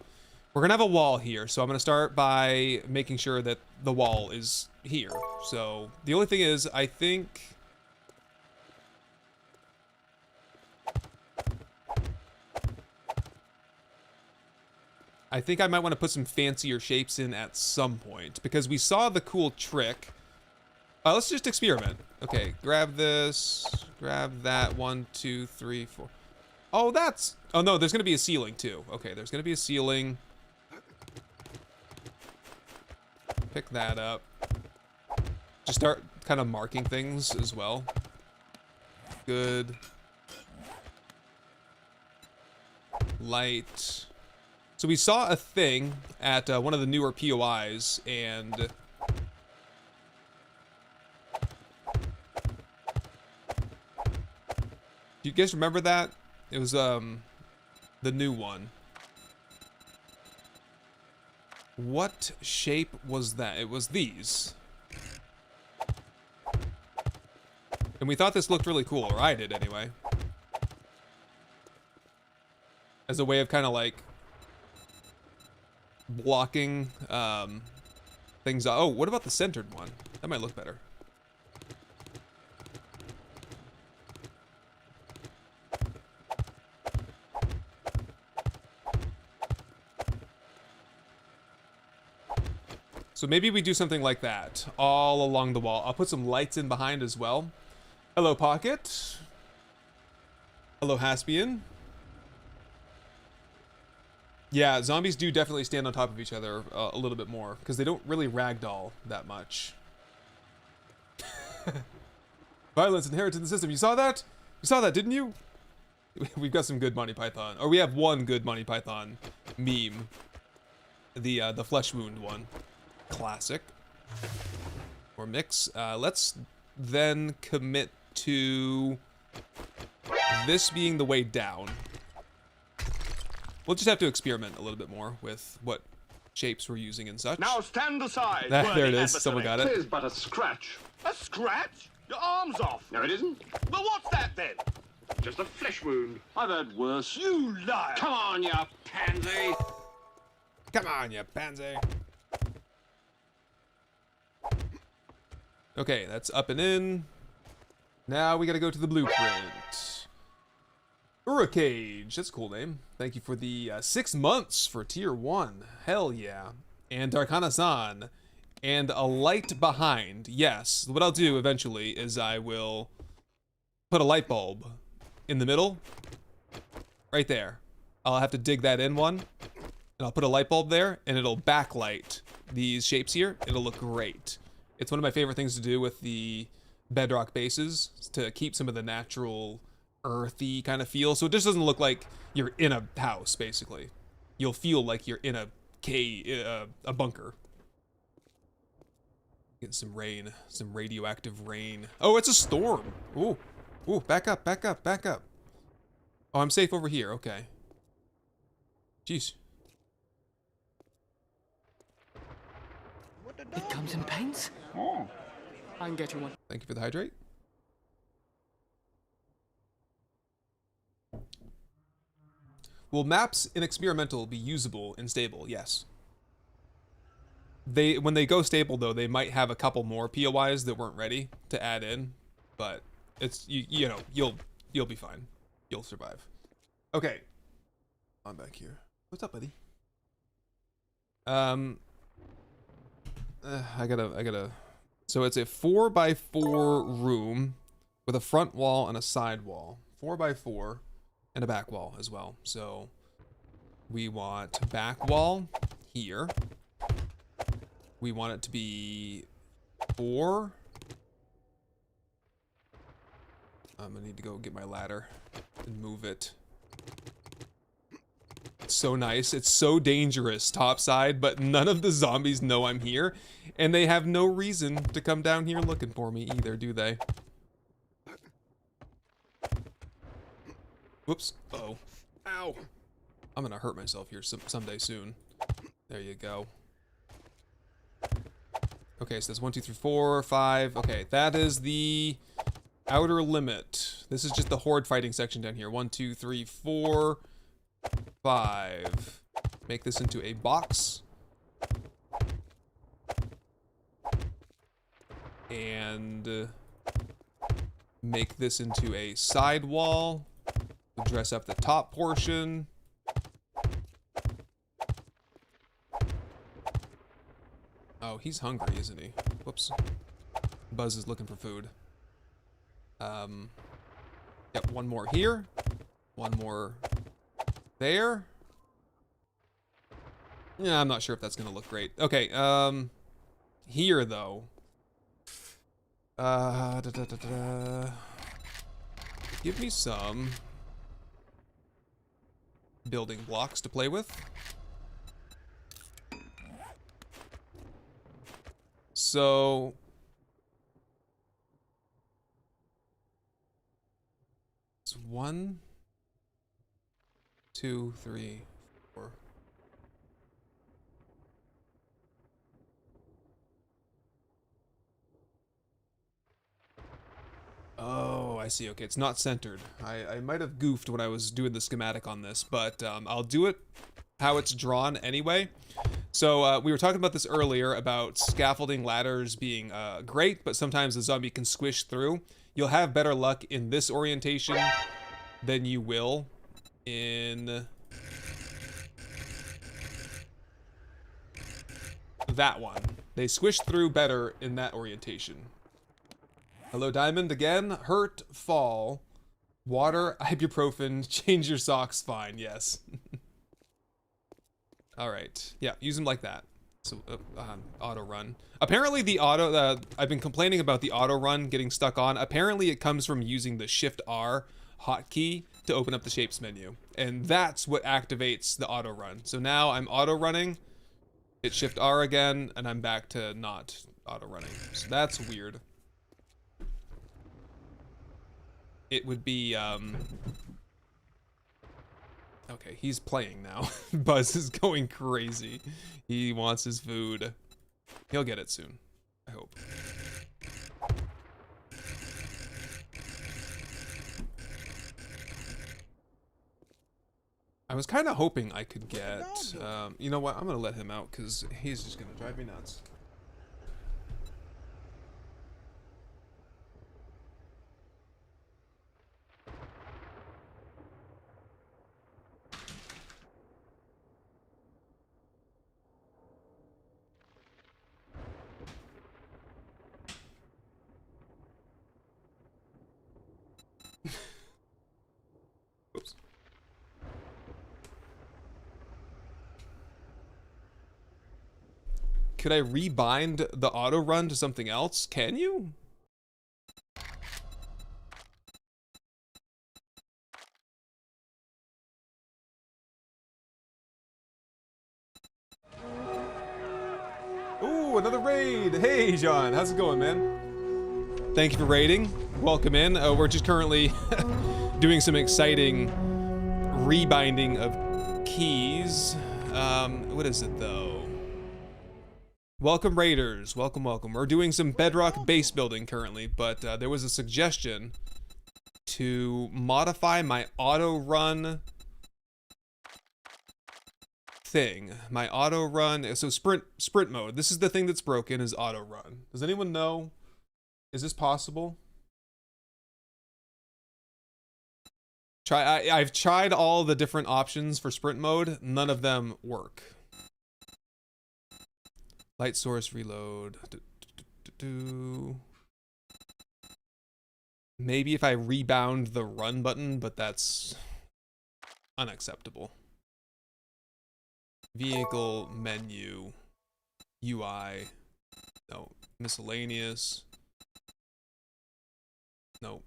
we're gonna have a wall here, so I'm gonna start by making sure that the wall is here. So the only thing is, I think I might want to put some fancier shapes in at some point, because we saw the cool trick. Let's just experiment. Okay, grab this, grab that. 1, 2, 3, 4. Oh, that's... Oh, no, there's going to be a ceiling, too. Okay, there's going to be a ceiling. Pick that up. Just start kind of marking things as well. Good. Light. So we saw a thing at one of the newer POIs, and... Do you guys remember that? It was, the new one. What shape was that? It was these. And we thought this looked really cool, or I did anyway. As a way of kind of like blocking things. Oh, what about the centered one? That might look better. So maybe we do something like that all along the wall. I'll put some lights in behind as well. Hello, Pocket. Hello, Haspian. Yeah, zombies do definitely stand on top of each other a little bit more because they don't really ragdoll that much. Violence inherited in the system. You saw that? You saw that, didn't you? We've got some good Monty Python. Or we have one good Monty Python meme. The flesh wound one. Classic. Or mix. Let's then commit to this being the way down. We'll just have to experiment a little bit more with what shapes we're using and such. Now stand aside. There it is. Someone got it. It is but a scratch. A scratch? Your arm's off. No, it isn't. Well, what's that then? Just a flesh wound. I've had worse. You liar. Come on, you pansy. Come on, you pansy. Okay, that's up and in. Now we gotta go to the blueprint. Uricage, that's a cool name. Thank you for the 6 months for tier 1. Hell yeah. And Darkana-san. And a light behind. Yes, what I'll do eventually is I will put a light bulb in the middle. Right there. I'll have to dig that in one. And I'll put a light bulb there and it'll backlight these shapes here. It'll look great. It's one of my favorite things to do with the Bedrock bases, to keep some of the natural earthy kind of feel. So it just doesn't look like you're in a house, basically. You'll feel like you're in a cave, a bunker. Getting some rain, some radioactive rain. Oh, it's a storm. Ooh, ooh, back up, back up, back up. Oh, I'm safe over here, okay. Jeez. It comes in paints? Oh. I can get you one. Thank you for the hydrate. Will maps in experimental be usable and stable? Yes. When they go stable though, they might have a couple more POIs that weren't ready to add in, but it's you know, you'll be fine. You'll survive. Okay. I'm back here. What's up, buddy? I gotta. So it's a 4x4 room with a front wall and a side wall. 4x4 and a back wall as well. So we want back wall here. We want it to be 4. I'm gonna need to go get my ladder and move it. It's so nice. It's so dangerous topside, but none of the zombies know I'm here, and they have no reason to come down here looking for me either, do they? Whoops. Uh-oh. Ow. I'm gonna hurt myself here someday soon. There you go. Okay, so that's 1, 2, 3, 4, 5. Okay, that is the outer limit. This is just the horde fighting section down here. 1, 2, 3, 4, 5. Make this into a box. And make this into a side wall. Dress up the top portion. Oh, he's hungry, isn't he? Whoops. Buzz is looking for food. Yep, one more here. One more there. Yeah, I'm not sure if that's gonna look great. Okay, here though. Give me some building blocks to play with. So it's 1, 2, 3, 4. Oh, I see. Okay, it's not centered. I might have goofed when I was doing the schematic on this, but I'll do it how it's drawn anyway. So we were talking about this earlier about scaffolding ladders being great, but sometimes the zombie can squish through. You'll have better luck in this orientation than you will in that one. They squish through better in that orientation. Hello, Diamond, again. Hurt, fall, water, ibuprofen, change your socks, fine, yes. Alright, yeah, use them like that. So, auto run. Apparently the auto, I've been complaining about the auto run getting stuck on. Apparently it comes from using the Shift R hotkey to open up the shapes menu. And that's what activates the auto run. So now I'm auto running, hit Shift R again, and I'm back to not auto running. So that's weird. It would be, okay, he's playing now. Buzz is going crazy. He wants his food. He'll get it soon, I hope. I was kind of hoping I could get, you know what, I'm gonna let him out because he's just gonna drive me nuts. Oops. Could I rebind the auto run to something else? Can you? Ooh, another raid. Hey, John, how's it going, man? Thank you for raiding. Welcome in. We're just currently doing some exciting rebinding of keys. What is it though? Welcome raiders, welcome, welcome. We're doing some Bedrock base building currently, but there was a suggestion to modify my auto run thing. My auto run, so sprint mode. This is the thing that's broken, is auto run. Does anyone know? Is this possible? I've tried all the different options for sprint mode. None of them work. Light source reload. Maybe if I rebound the run button, but that's unacceptable. Vehicle, menu, UI, no, miscellaneous, no,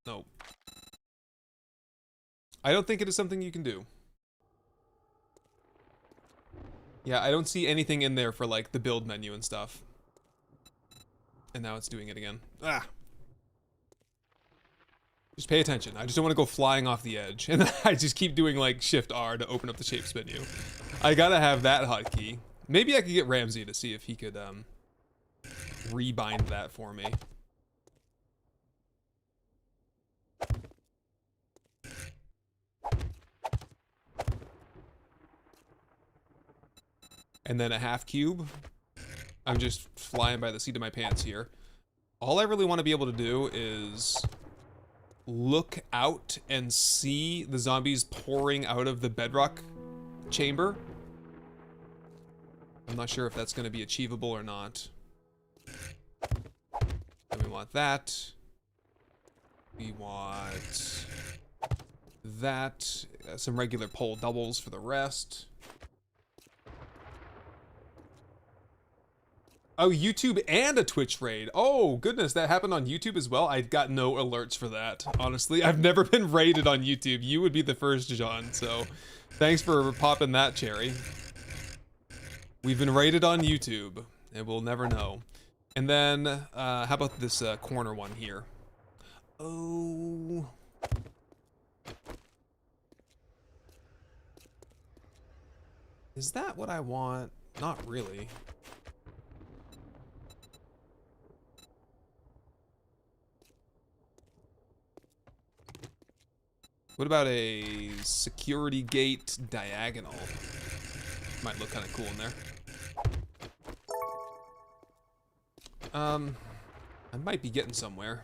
no. I don't think it is something you can do. Yeah, I don't see anything in there for like the build menu and stuff. And now it's doing it again. Ah! Just pay attention. I just don't want to go flying off the edge. And I just keep doing like Shift R to open up the shapes menu. I gotta have that hotkey. Maybe I could get Ramsey to see if he could rebind that for me. And then a half cube. I'm just flying by the seat of my pants here. All I really want to be able to do is look out and see the zombies pouring out of the bedrock chamber. I'm not sure if that's going to be achievable or not. And we want that. We want that. Some regular pole doubles for the rest. Oh, YouTube and a Twitch raid. Oh, goodness, that happened on YouTube as well? I got no alerts for that, honestly. I've never been raided on YouTube. You would be the first, John, so thanks for popping that cherry. We've been raided on YouTube, and we'll never know. And then, how about this corner one here? Oh... Is that what I want? Not really. What about a security gate diagonal? Might look kind of cool in there. I might be getting somewhere.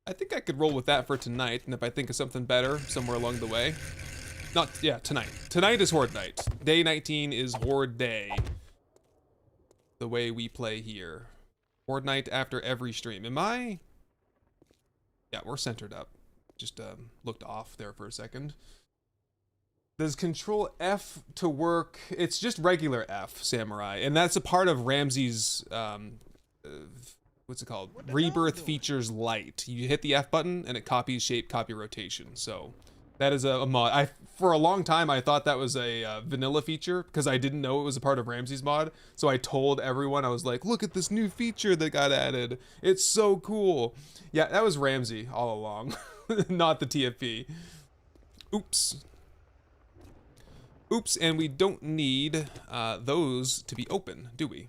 I think I could roll with that for tonight, and if I think of something better somewhere along the way. Yeah, tonight. Tonight is Horde night. Day 19 is Horde day. The way we play here. Horde night after every stream. Am I? Yeah, we're centered up. Just looked off there for a second. Does Control F to work? It's just regular F, Samurai. And that's a part of Ramsey's, what's it called? Rebirth features light. You hit the F button and it copies shape, copy rotation. So that is a mod. For a long time, I thought that was a vanilla feature because I didn't know it was a part of Ramsey's mod. So I told everyone, I was like, look at this new feature that got added. It's so cool. Yeah, that was Ramsey all along, not the TFP. Oops. Oops, and we don't need those to be open, do we?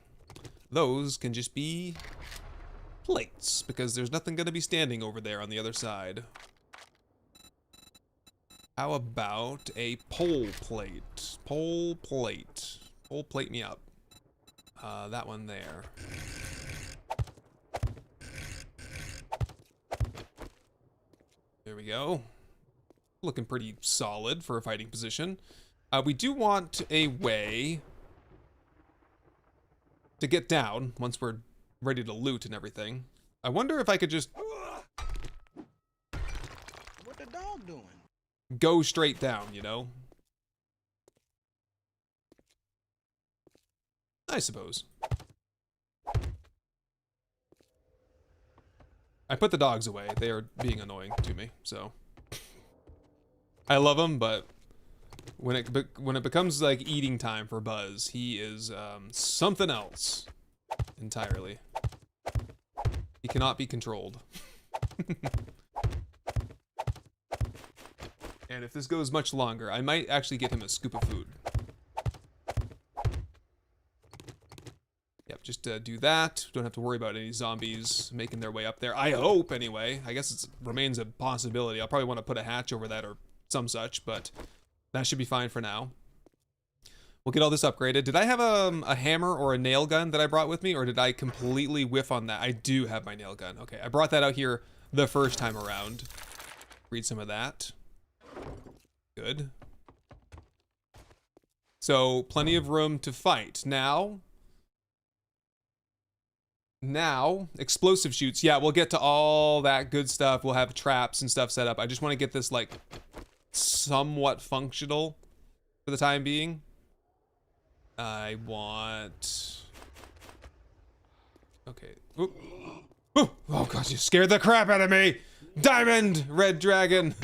Those can just be plates, because there's nothing gonna be standing over there on the other side. How about a pole plate? Pole plate. Pole plate me up. That one there. There we go. Looking pretty solid for a fighting position. We do want a way to get down once we're ready to loot and everything. I wonder if I could just... What the dog doing? Go straight down, you know? I suppose. I put the dogs away. They are being annoying to me, so... I love them, but when it becomes like eating time for Buzz, he is something else entirely. He cannot be controlled. And if this goes much longer, I might actually get him a scoop of food. Yep, just do that. Don't have to worry about any zombies making their way up there. I hope, anyway. I guess it remains a possibility. I'll probably want to put a hatch over that or some such, but that should be fine for now. We'll get all this upgraded. Did I have a hammer or a nail gun that I brought with me, or did I completely whiff on that? I do have my nail gun. Okay, I brought that out here the first time around. Read some of that. Good. So, plenty of room to fight. Now, explosive shoots. Yeah, we'll get to all that good stuff. We'll have traps and stuff set up. I just want to get this, like, somewhat functional for the time being. I want... Okay. Ooh. Ooh. Oh, God, you scared the crap out of me! Diamond! Red dragon!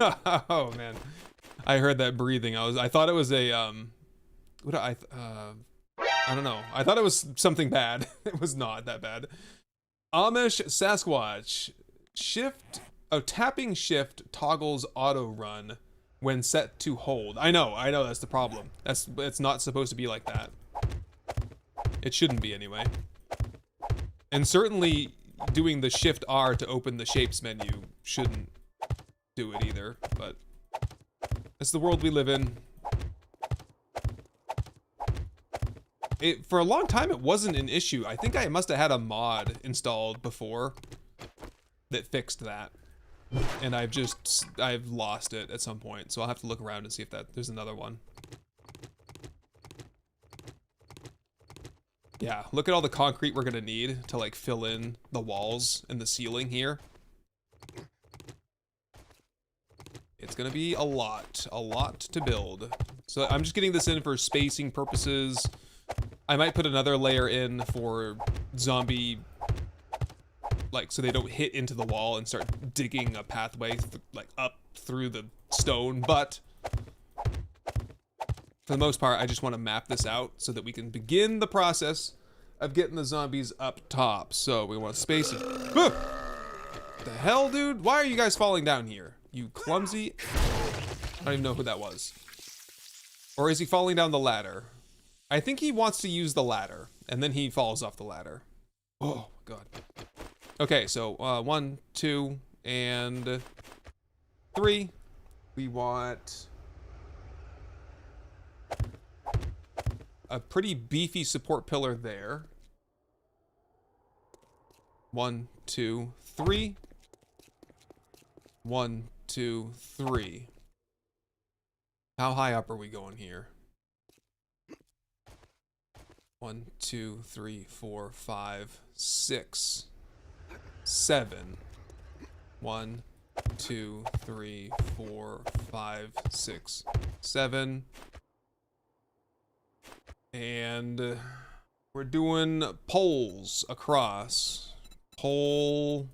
Oh, man. I heard that breathing. I thought it was a, what I don't know. I thought it was something bad. It was not that bad. Amish Sasquatch. Tapping shift toggles auto run when set to hold. I know that's the problem. It's not supposed to be like that. It shouldn't be anyway. And certainly doing the shift R to open the shapes menu shouldn't do it either, but it's the world we live in. For a long time, it wasn't an issue. I think I must have had a mod installed before that fixed that. and I've lost it at some point, so I'll have to look around and see if there's another one. Yeah, look at all the concrete we're gonna need to like fill in the walls and the ceiling here. It's gonna be a lot to build. So I'm just getting this in for spacing purposes. I might put another layer in for zombie, like, so they don't hit into the wall and start digging a pathway like up through the stone, but for the most part, I just want to map this out so that we can begin the process of getting the zombies up top. So we want to space it. The hell, dude? Why are you guys falling down here? You clumsy. I don't even know who that was. Or is he falling down the ladder? I think he wants to use the ladder, and then he falls off the ladder. Oh, God. Okay, so 1, 2, and 3. We want a pretty beefy support pillar there. 1, 2, 3. 1, 2, 3. How high up are we going here? 1, 2, 3, 4, 5, 6, 7. 1, 2, 3, 4, 5, 6, 7. And we're doing poles across. Pole,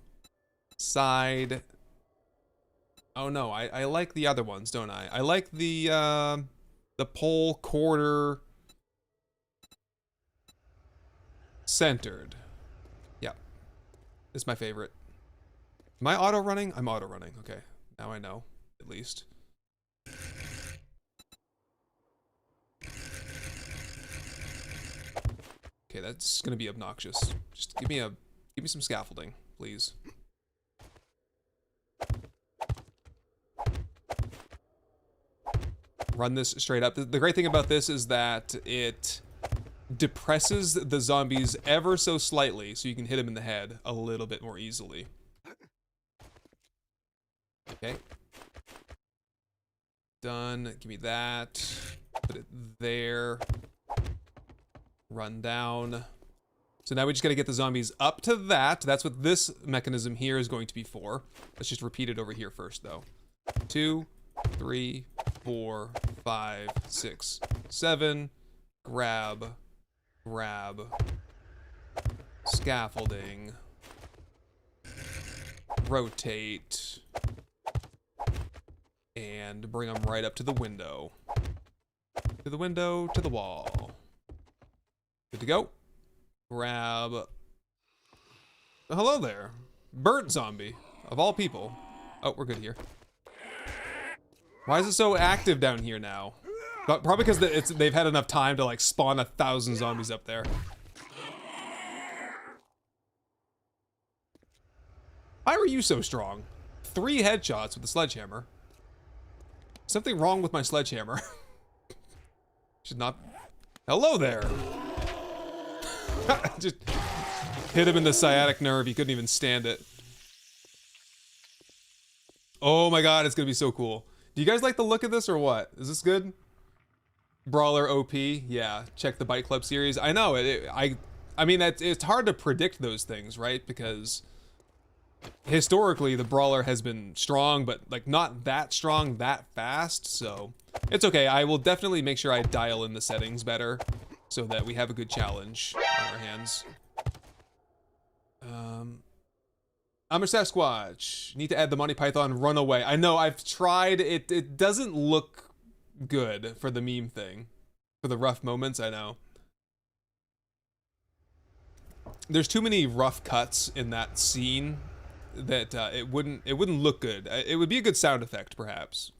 side. Oh no, I like the other ones, don't I? I like the pole, quarter, centered. Yeah, it's my favorite. Am I auto running? I'm auto running. Okay, now I know, at least. Okay, that's gonna be obnoxious. Just give me some scaffolding, please. Run this straight up. The great thing about this is that it depresses the zombies ever so slightly, so you can hit them in the head a little bit more easily. Okay. Done. Give me that. Put it there. Run down. So now we just gotta get the zombies up to that. That's what this mechanism here is going to be for. Let's just repeat it over here first, though. 2, 3, 4, 5, 6, 7. Grab. Scaffolding. Rotate. And bring them right up to the window. To the window, to the wall. Good to go. Grab. Oh, hello there. Burnt zombie, of all people. Oh, we're good here. Why is it so active down here now? Probably because they've had enough time to like spawn 1,000 zombies up there. Why were you so strong? 3 headshots with the sledgehammer. Something wrong with my sledgehammer. Should not. Hello there. Just hit him in the sciatic nerve. He couldn't even stand it. Oh my god, it's gonna be so cool. Do you guys like the look of this or what? Is this good? Brawler OP, yeah. Check the Bite Club series. I know I mean it's hard to predict those things, right? Because historically the brawler has been strong, but like not that strong that fast. So it's okay. I will definitely make sure I dial in the settings better so that we have a good challenge on our hands. I'm a Sasquatch. Need to add the Monty Python runaway. I know, I've tried. It doesn't look good for the meme thing. For the rough moments, I know. There's too many rough cuts in that scene that it wouldn't look good. It would be a good sound effect, perhaps.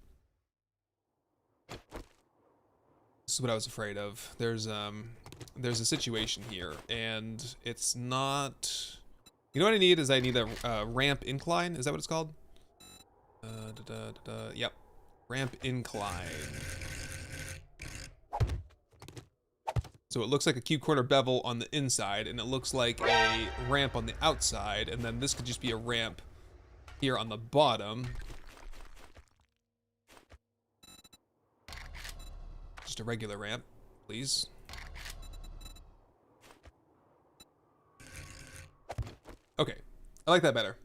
This is what I was afraid of. There's a situation here, and it's not. You know what I need is I need a ramp incline. Is that what it's called? Yep. Ramp incline. So it looks like a cube corner bevel on the inside, and it looks like a ramp on the outside, and then this could just be a ramp here on the bottom. Just a regular ramp, please. Okay, I like that better.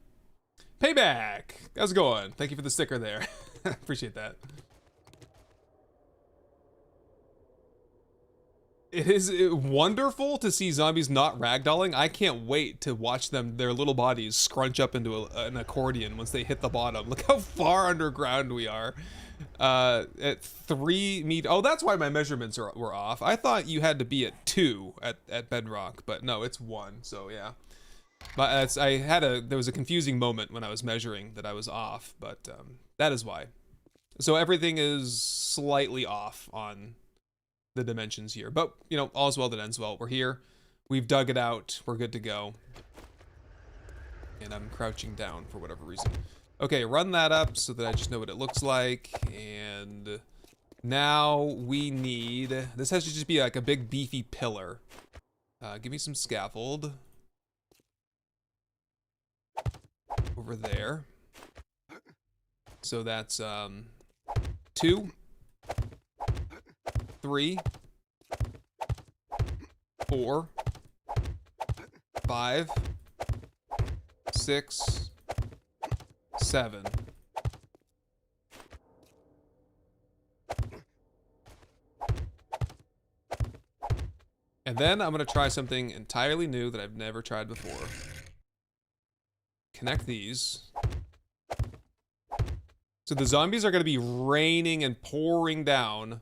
Payback! How's it going? Thank you for the sticker there. Appreciate that. It is wonderful to see zombies not ragdolling. I can't wait to watch them, their little bodies scrunch up into an accordion once they hit the bottom. Look how far underground we are. At 3 meters. Oh, that's why my measurements were off. I thought you had to be at 2 at Bedrock, but no, it's 1. So yeah. But there was a confusing moment when I was measuring that I was off, but that is why. So everything is slightly off on the dimensions here, but you know, all's well that ends well. We're here, we've dug it out, we're good to go. And I'm crouching down for whatever reason. Okay, run that up so that I just know what it looks like. And now we need, this has to just be like a big beefy pillar. Give me some scaffold. Over there. So that's 2, 3, 4, 5, 6, 7. And then I'm gonna try something entirely new that I've never tried before. Connect these. So the zombies are gonna be raining and pouring down.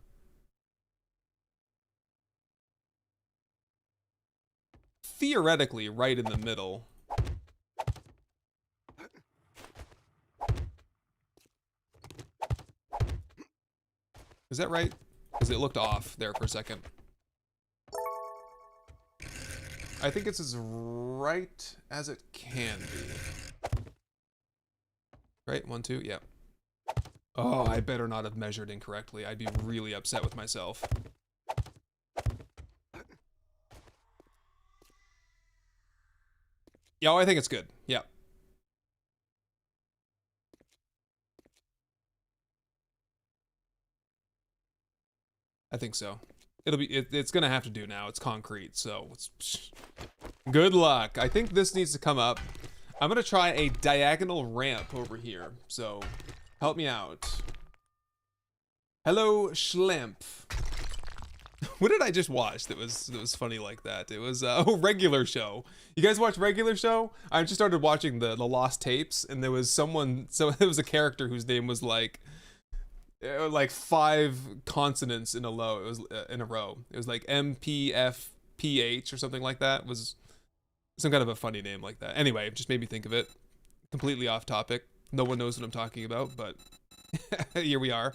Theoretically, right in the middle. Is that right? Because it looked off there for a second. I think it's as right as it can be. Right? 1, 2, yeah. Oh, I better not have measured incorrectly. I'd be really upset with myself. Yeah, I think it's good. Yeah. I think so. It's gonna have to do now. It's concrete, so it's good luck. I think this needs to come up. I'm gonna try a diagonal ramp over here. So help me out. Hello, Schlemp. What did I just watch that was funny like that? It was Regular Show. You guys watch Regular Show? I just started watching the lost tapes, and there was someone. So there was a character whose name was like 5 consonants in a row. It was in a row. It was like MPFPH or something like that. It was some kind of a funny name like that. Anyway, it just made me think of it. Completely off topic. No one knows what I'm talking about, but here we are.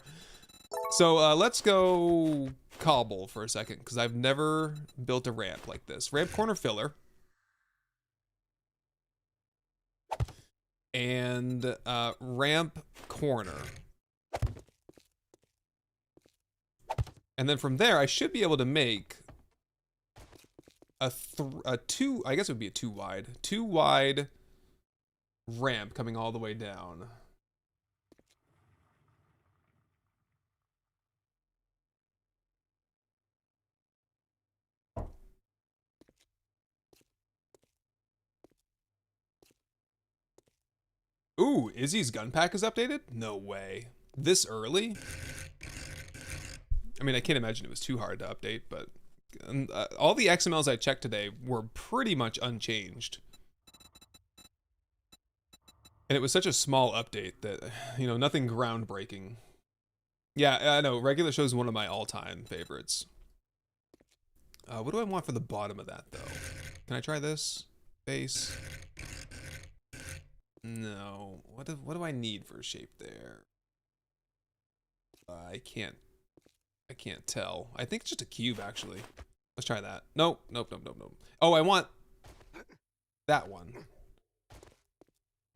So let's go cobble for a second, because I've never built a ramp like this. Ramp corner filler. And ramp corner. And then from there, I should be able to make a 2, I guess it would be a 2 wide ramp coming all the way down. Ooh, Izzy's gun pack is updated? No way. This early? I mean, I can't imagine it was too hard to update, but all the XMLs I checked today were pretty much unchanged. And it was such a small update that, you know, nothing groundbreaking. Yeah, I know, Regular Show is one of my all-time favorites. What do I want for the bottom of that, though? Can I try this? Base. No. What do I need for a shape there? I can't tell. I think it's just a cube, actually. Let's try that. Nope. Oh, I want that one.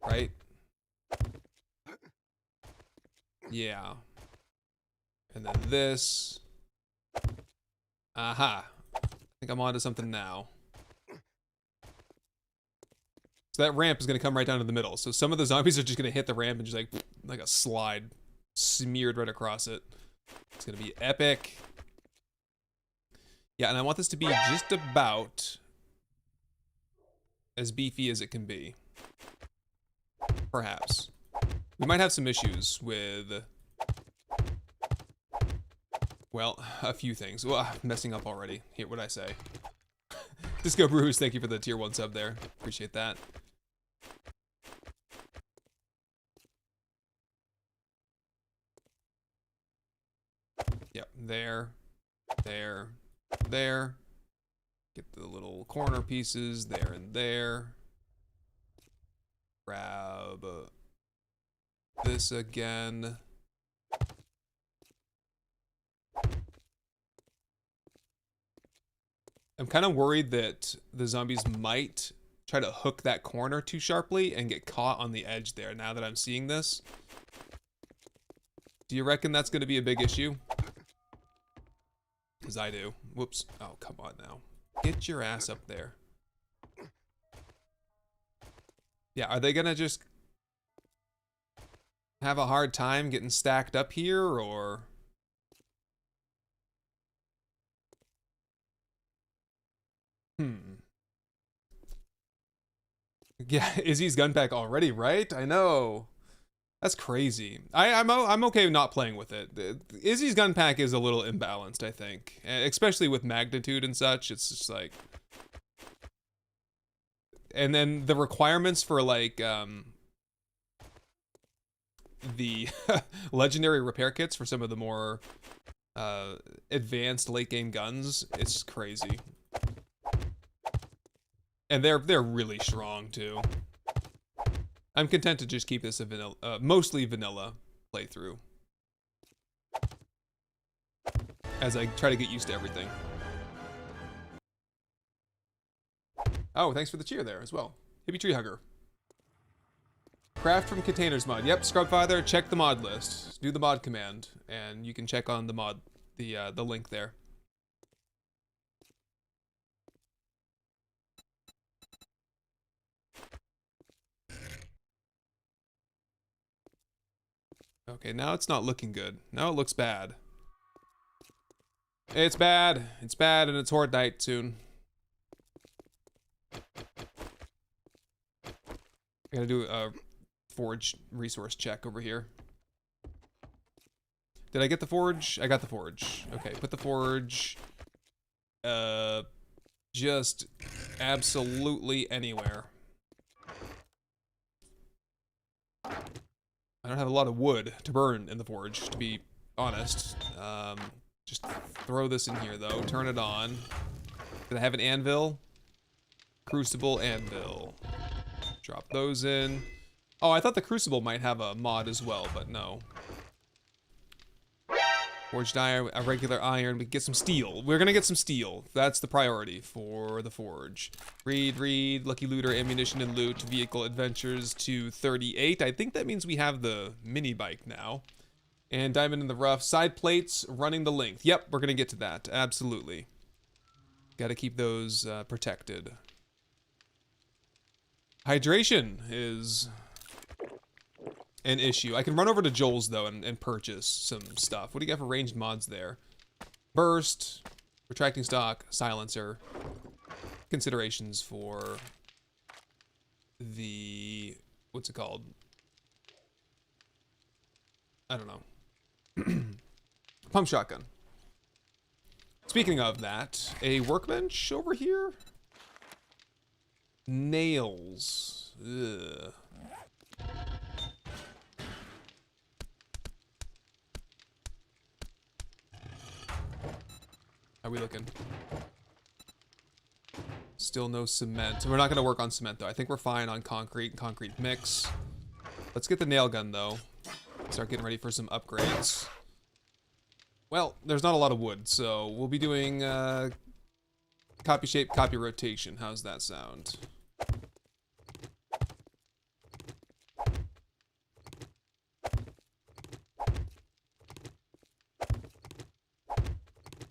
Right? Yeah. And then this. Aha. I think I'm onto something now. So So that ramp is going to come right down to the middle. So some of the zombies are just going to hit the ramp and just like a slide smeared right across it. It's going to be epic. Yeah, and I want this to be just about as beefy as it can be. Perhaps. We might have some issues with, well, a few things. Well, I'm messing up already. Here, what'd I say? Disco Brews, thank you for the tier 1 sub there. Appreciate that. Yep, there. Get the little corner pieces there and there. Grab this again. I'm kind of worried that the zombies might try to hook that corner too sharply and get caught on the edge there now that I'm seeing this. Do you reckon that's going to be a big issue? Because I do. Whoops. Oh, come on now. Get your ass up there. Yeah, are they going to just have a hard time getting stacked up here, or... Yeah, Izzy's gun pack already, right? I know. That's crazy. I'm okay not playing with it. Izzy's gun pack is a little imbalanced, I think. Especially with magnitude and such. It's just like... And then the requirements for like the legendary repair kits for some of the more advanced late game guns, it's crazy. And they're really strong too. I'm content to just keep this a vanilla, mostly vanilla playthrough, as I try to get used to everything. Oh, thanks for the cheer there as well. Hippie Tree Hugger. Craft from containers mod. Yep, Scrubfather, check the mod list. Do the mod command, and you can check on the mod, the link there. Okay, now it's not looking good. Now it looks bad. It's bad. It's bad, and it's horde night soon. I gotta do a forge resource check over here. Did I get the forge? I got the forge. Okay, put the forge just absolutely anywhere. I don't have a lot of wood to burn in the forge, to be honest. Just throw this in here though, turn it on. Did I have an anvil? Crucible, anvil. Drop those in. Oh, I thought the crucible might have a mod as well, but no. Forged iron, a regular iron, we can get some steel. We're gonna get some steel. That's the priority for the forge. Read, lucky looter, ammunition and loot, vehicle adventures to 38. I think that means we have the mini bike now. And diamond in the rough, side plates, running the length. Yep, we're gonna get to that, absolutely. Gotta keep those protected. Hydration is an issue. I can run over to Joel's though and purchase some stuff. What do you got for ranged mods there? Burst, retracting stock, silencer. Considerations for the, what's it called? I don't know. Pump shotgun. Speaking of that, a workbench over here? Nails. Ugh. How are we looking? Still no cement. We're not going to work on cement though. I think we're fine on concrete and concrete mix. Let's get the nail gun though. Start getting ready for some upgrades. Well, there's not a lot of wood, so we'll be doing copy shape, copy rotation. How's that sound?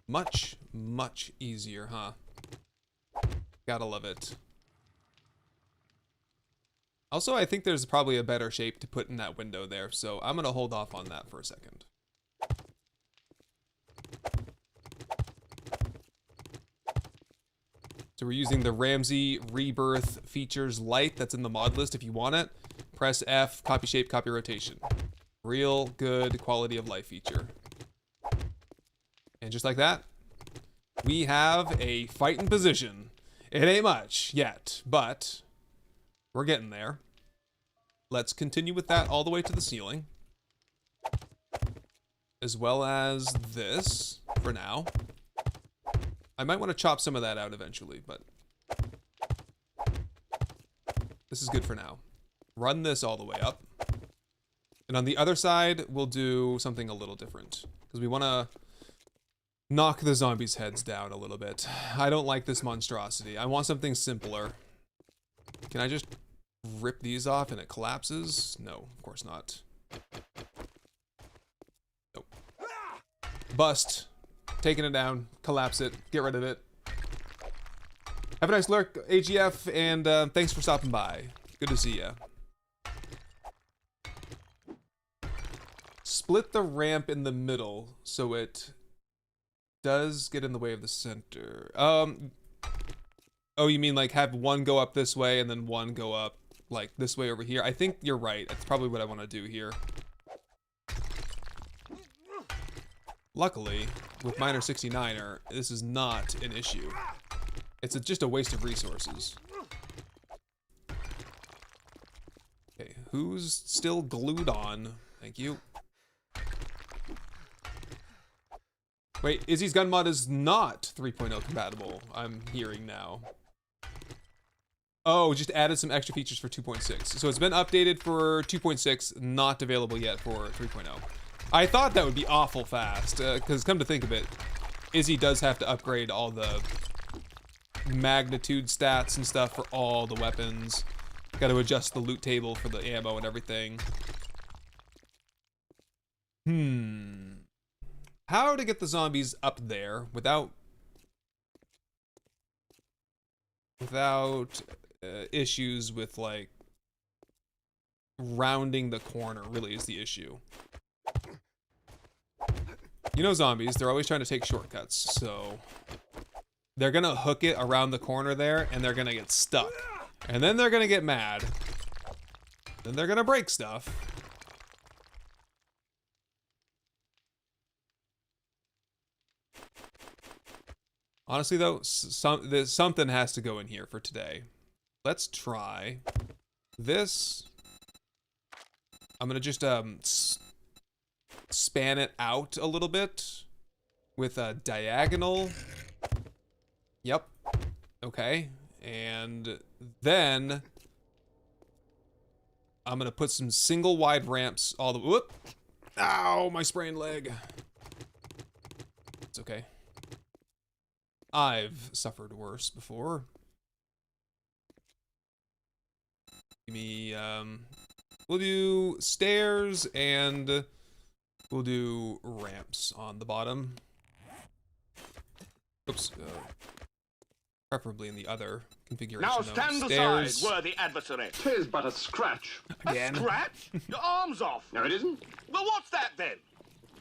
Much, much easier, huh? Gotta love it. Also, I think there's probably a better shape to put in that window there, so I'm gonna hold off on that for a second. So we're using the Ramsey Rebirth Features Light that's in the mod list if you want it. Press F, copy shape, copy rotation. Real good quality of life feature. And just like that, we have a fighting position. It ain't much yet, but we're getting there. Let's continue with that all the way to the ceiling. As well as this for now. I might want to chop some of that out eventually, but this is good for now. Run this all the way up. And on the other side, we'll do something a little different. Because we want to knock the zombies' heads down a little bit. I don't like this monstrosity. I want something simpler. Can I just rip these off and it collapses? No, of course not. Nope. Bust. Taking it down. Collapse it. Get rid of it. Have a nice lurk, AGF, and thanks for stopping by. Good to see ya. Split the ramp in the middle so it does get in the way of the center. Oh, you mean like have one go up this way and then one go up like this way over here? I think you're right. That's probably what I want to do here. Luckily, with Miner 69er, this is not an issue. It's just a waste of resources. Okay, who's still glued on? Thank you. Wait, Izzy's gun mod is not 3.0 compatible, I'm hearing now. Oh, just added some extra features for 2.6. So it's been updated for 2.6, not available yet for 3.0. I thought that would be awful fast, because come to think of it, Izzy does have to upgrade all the magnitude stats and stuff for all the weapons. Got to adjust the loot table for the ammo and everything. How to get the zombies up there without issues with like rounding the corner really is the issue. You know zombies, they're always trying to take shortcuts, so they're gonna hook it around the corner there and they're gonna get stuck. And then they're gonna get mad. Then they're gonna break stuff. Honestly though, something has to go in here for today. Let's try this. I'm gonna just span it out a little bit with a diagonal. Yep. Okay. And then I'm gonna put some single wide ramps all the whoop. Ow, my sprained leg. It's okay. I've suffered worse before. Give me, we'll do stairs and we'll do ramps on the bottom. Oops. Preferably in the other configuration. Now stand aside, worthy adversary. 'Tis but a scratch. Again. A scratch? Your arm's off. No, it isn't. Well, what's that then?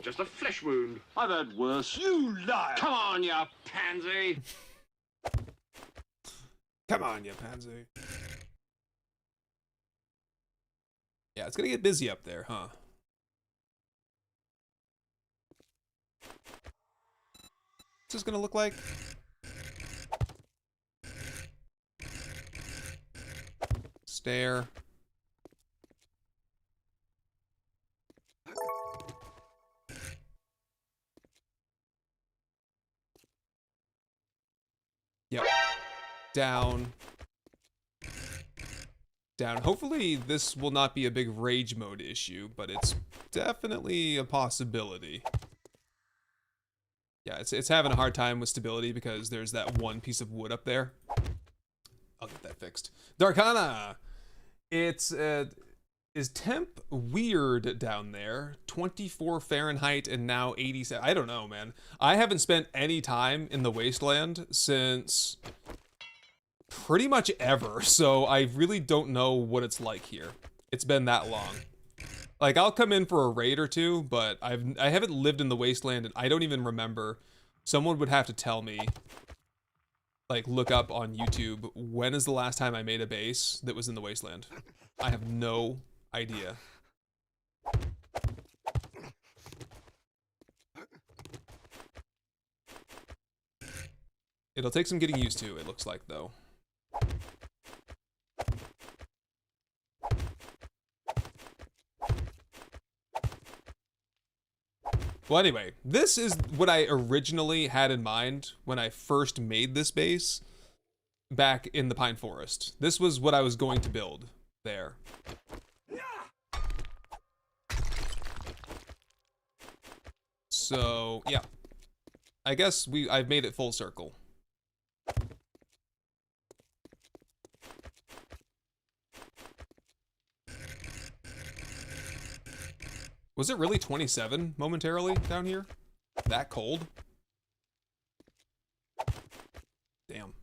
Just a flesh wound. I've had worse. You liar! Come on, you pansy! Come on, you pansy. Yeah, it's gonna get busy up there, huh? What's this gonna look like? Stair. Yep. Down. Down. Hopefully this will not be a big rage mode issue, but it's definitely a possibility. Yeah, it's having a hard time with stability because there's that one piece of wood up there. I'll get that fixed. Darkana! It's, is temp weird down there? 24 Fahrenheit and now 87. I don't know, man. I haven't spent any time in the Wasteland since pretty much ever, so I really don't know what it's like here. It's been that long. Like, I'll come in for a raid or two, but I haven't lived in the Wasteland, and I don't even remember. Someone would have to tell me, like, look up on YouTube, when is the last time I made a base that was in the Wasteland? I have no idea. It'll take some getting used to, it looks like, though. Well, anyway, this is what I originally had in mind when I first made this base back in the Pine Forest. This was what I was going to build there. So, yeah. I guess I've made it full circle. Was it really 27 momentarily down here? That cold? Damn.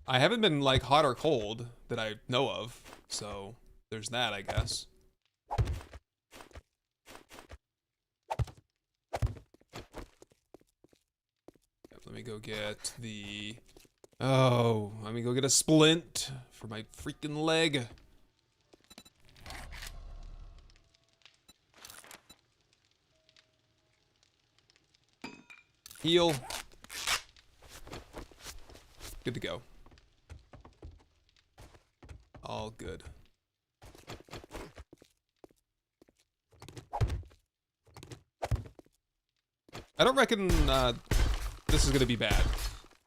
I haven't been, like, hot or cold that I know of, so there's that, I guess. Let me go get the... Oh, let me go get a splint for my freaking leg. Heal. Good to go. All good. I don't reckon this is gonna be bad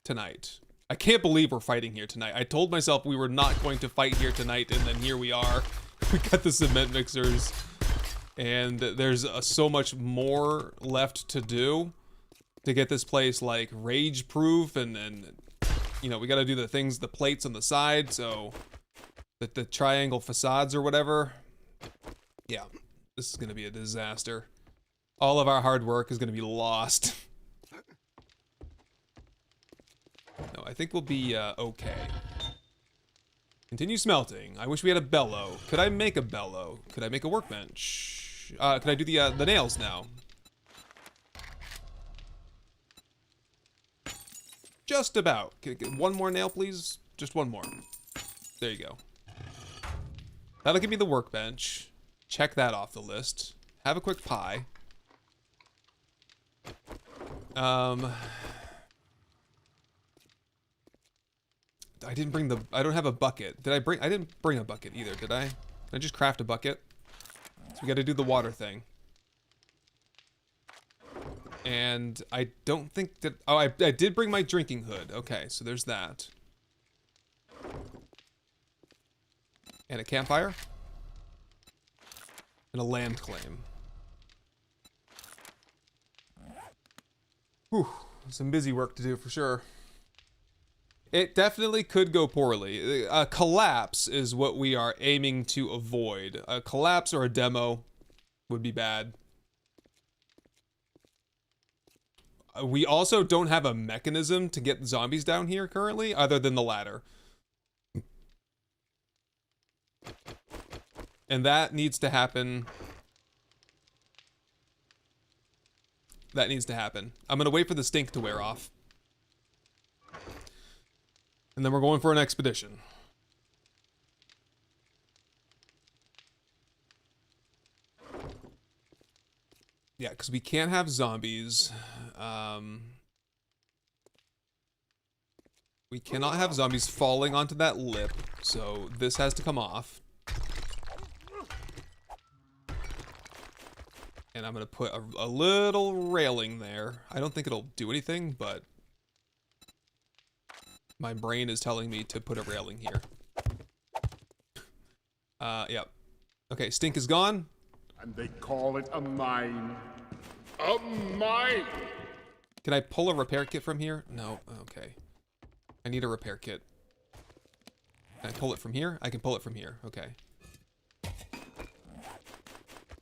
tonight. I can't believe we're fighting here tonight. I told myself we were not going to fight here tonight, and then here we are. We got the cement mixers, and there's so much more left to do to get this place, like, rage proof, and you know, we gotta do the things, the plates on the side, so the triangle facades or whatever. Yeah, this is gonna be a disaster. All of our hard work is gonna be lost. No, I think we'll be okay. Continue smelting. I wish we had a bellow. Could I make a bellow? Could I make a workbench? Could I do the nails now? Just about. Can I get one more nail, please? Just one more. There you go. That'll give me the workbench. Check that off the list. Have a quick pie. I didn't bring I don't have a bucket. I didn't bring a bucket either, did I? Did I just craft a bucket? So we gotta do the water thing. And I don't think that... Oh, I did bring my drinking hood. Okay, so there's that. And a campfire. And a land claim. Whew, some busy work to do for sure. It definitely could go poorly. A collapse is what we are aiming to avoid. A collapse or a demo would be bad. We also don't have a mechanism to get zombies down here currently, other than the ladder. And that needs to happen. That needs to happen. I'm gonna wait for the stink to wear off. And then we're going for an expedition. Yeah, because we can't have zombies. We cannot have zombies falling onto that lip, so this has to come off. And I'm gonna put a little railing there. I don't think it'll do anything, but my brain is telling me to put a railing here. Yep. Okay, stink is gone. And they call it a mine. A mine! Can I pull a repair kit from here? No, okay. I need a repair kit. Can I pull it from here? I can pull it from here, okay.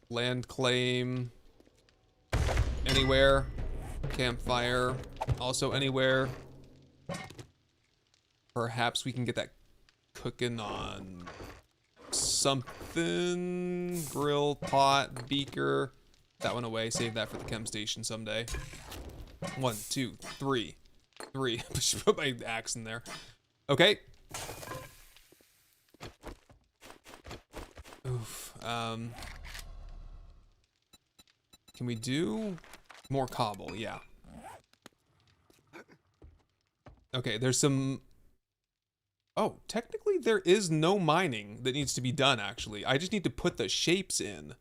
Land claim. Anywhere. Campfire. Also anywhere. perhaps we can get that cooking on something. Grill, pot, beaker. That one away. Save that for the chem station someday. 1, 2, 3. 3. Just put my axe in there. Okay. Oof. Can we do more cobble? Yeah. Okay, there's some... Oh, technically there is no mining that needs to be done, actually. I just need to put the shapes in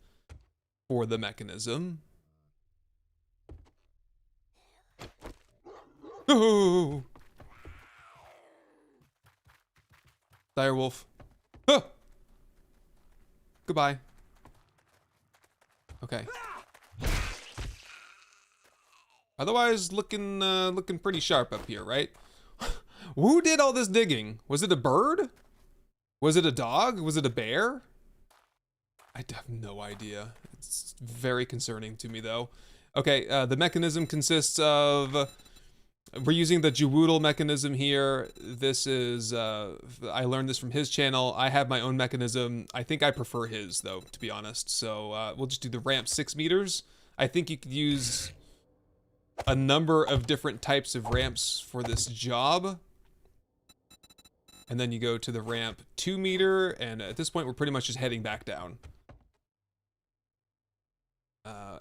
for the mechanism. Oh! Direwolf. Huh! Goodbye. Okay. Otherwise, looking pretty sharp up here, right? Who did all this digging? Was it a bird? Was it a dog? Was it a bear? I have no idea. It's very concerning to me, though. Okay, the mechanism consists of... We're using the Jawoodle mechanism here. This is... I learned this from his channel. I have my own mechanism. I think I prefer his, though, to be honest. So we'll just do the ramp 6 meters. I think you could use a number of different types of ramps for this job. And then you go to the ramp 2 meter, and at this point we're pretty much just heading back down.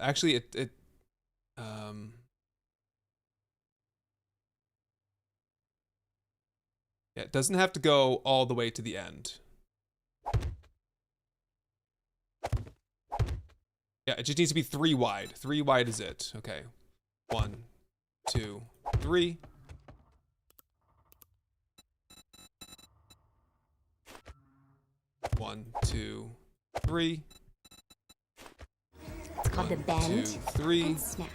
Actually, yeah, it doesn't have to go all the way to the end. Yeah, it just needs to be 3 wide. 3 wide is it. Okay. 1, 2, 3. One, 2, 3. It's called the bend 2, 3. and snap.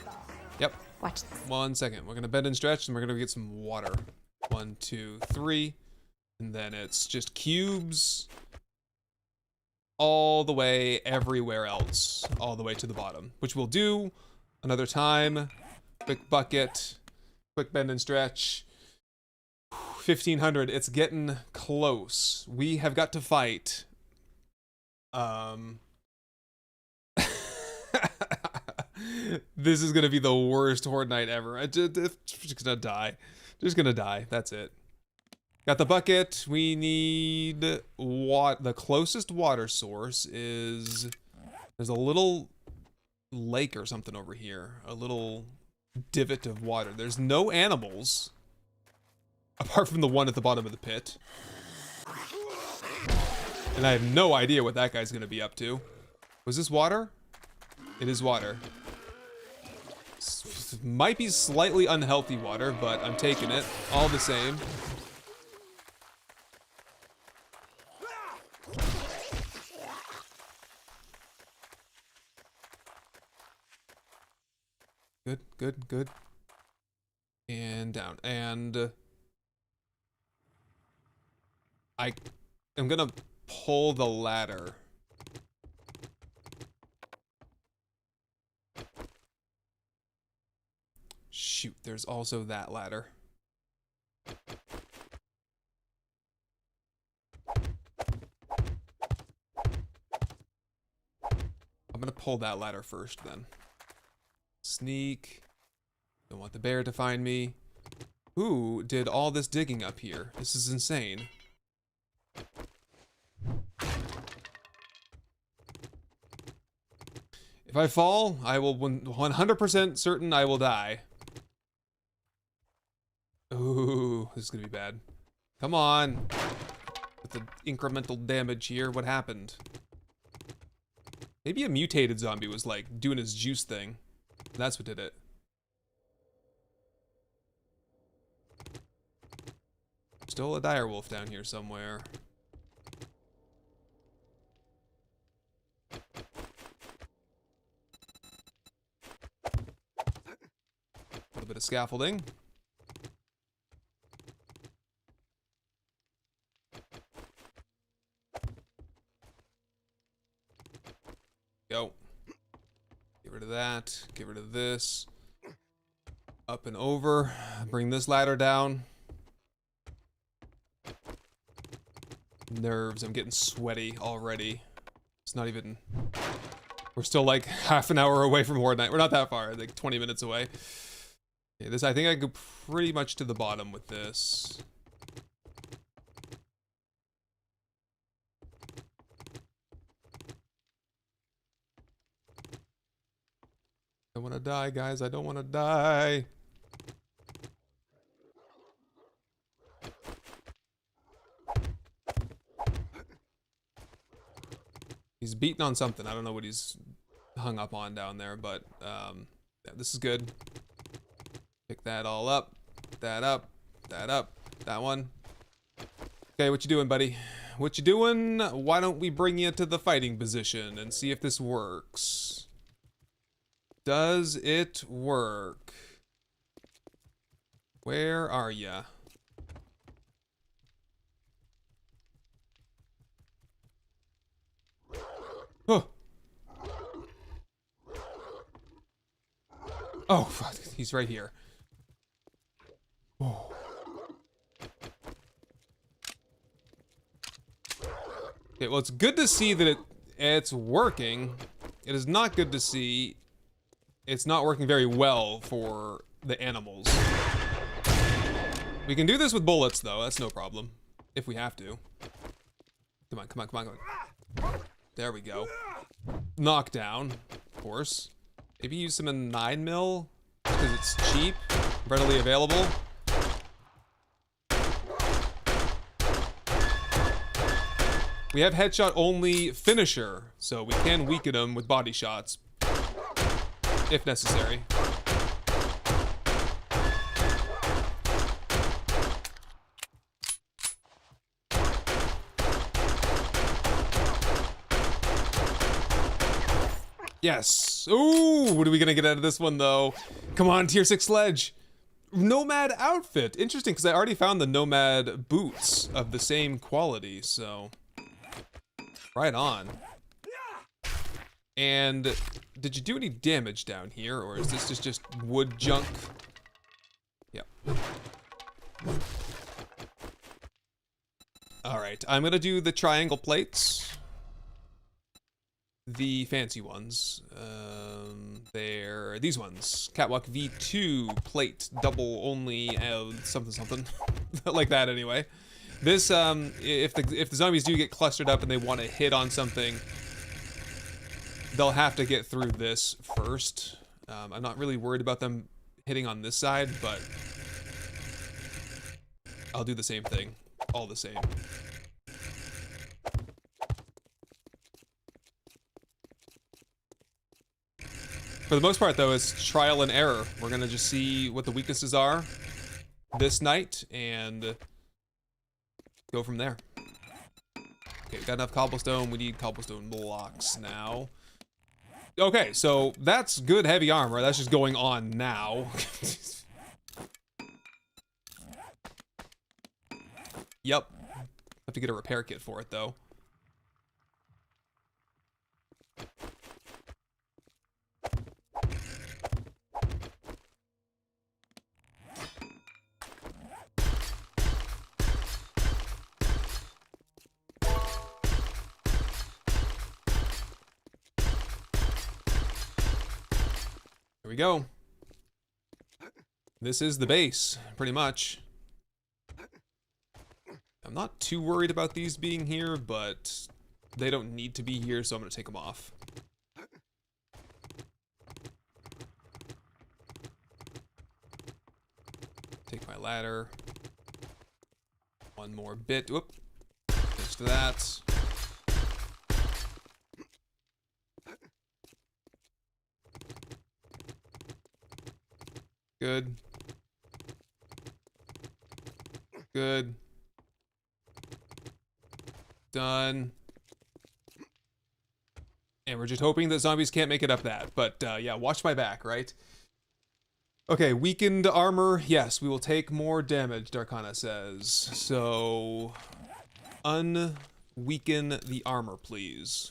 Yep. Watch this. 1 second. We're gonna bend and stretch, and we're gonna get some water. 1, 2, 3. And then it's just cubes all the way everywhere else, all the way to the bottom, which we'll do another time. Quick bucket, quick bend and stretch. 1500, it's getting close. We have got to fight. This is gonna be the worst horde night ever. I'm just gonna die. Just gonna die. That's it. Got the bucket. We need the closest water source is... There's a little lake or something over here. A little divot of water. There's no animals. Apart from the one at the bottom of the pit. And I have no idea what that guy's gonna be up to. Was this water? It is water. Might be slightly unhealthy water, but I'm taking it all the same. Good, good, good. And down. And I am gonna pull the ladder. Shoot, there's also that ladder. I'm gonna pull that ladder first then. Sneak. Don't want the bear to find me. Who did all this digging up here? This is insane. If I fall, I will 100% certain I will die. Ooh, this is gonna be bad. Come on. With the incremental damage here, what happened? Maybe a mutated zombie was like doing his juice thing. That's what did it. Still a direwolf down here somewhere. A little bit of scaffolding. Go. Get rid of that. Get rid of this. Up and over. Bring this ladder down. Nerves, I'm getting sweaty already. It's not even... We're still like half an hour away from Horde Night. We're not that far, like 20 minutes away. Okay, this, I think I go pretty much to the bottom with this. I don't want to die, guys. I don't want to die. He's beating on something. I don't know what he's hung up on down there, but yeah, this is good. Pick that all up. That up. That up. That one. Okay, what you doing, buddy? What you doing? Why don't we bring you to the fighting position and see if this works? Does it work? Where are ya? Oh. Oh, fuck. He's right here. Oh. Okay, well, it's good to see that it's working. It is not good to see it's not working very well for the animals. We can do this with bullets, though. That's no problem. If we have to. Come on, come on, come on, come on. There we go. Knockdown, of course. Maybe use some in 9mm, because it's cheap, readily available. We have headshot only finisher, so we can weaken them with body shots, if necessary. Yes. Ooh, what are we gonna get out of this one, though? Come on, tier 6 sledge. Nomad outfit. Interesting, because I already found the Nomad boots of the same quality, so... Right on. And did you do any damage down here, or is this just wood junk? Yep. Alright, I'm gonna do the triangle plates. The fancy ones. They're these ones. Catwalk V2 plate double only something something. Like that anyway. This if the zombies do get clustered up and they want to hit on something, they'll have to get through this first. I'm not really worried about them hitting on this side, but I'll do the same thing. All the same. For the most part, though, it's trial and error. We're gonna just see what the weaknesses are this night and go from there. Okay, got enough cobblestone. We need cobblestone blocks now. Okay, so that's good heavy armor. That's just going on now. Yep. Have to get a repair kit for it, though. Here we go. This is the base, pretty much. I'm not too worried about these being here, but they don't need to be here, so I'm gonna take them off. Take my ladder. One more bit. Whoop. Thanks for that. Good. Good. Done. And we're just hoping that zombies can't make it up that. But yeah, watch my back, right? Okay, weakened armor. Yes, we will take more damage, Darkana says. So, unweaken the armor, please.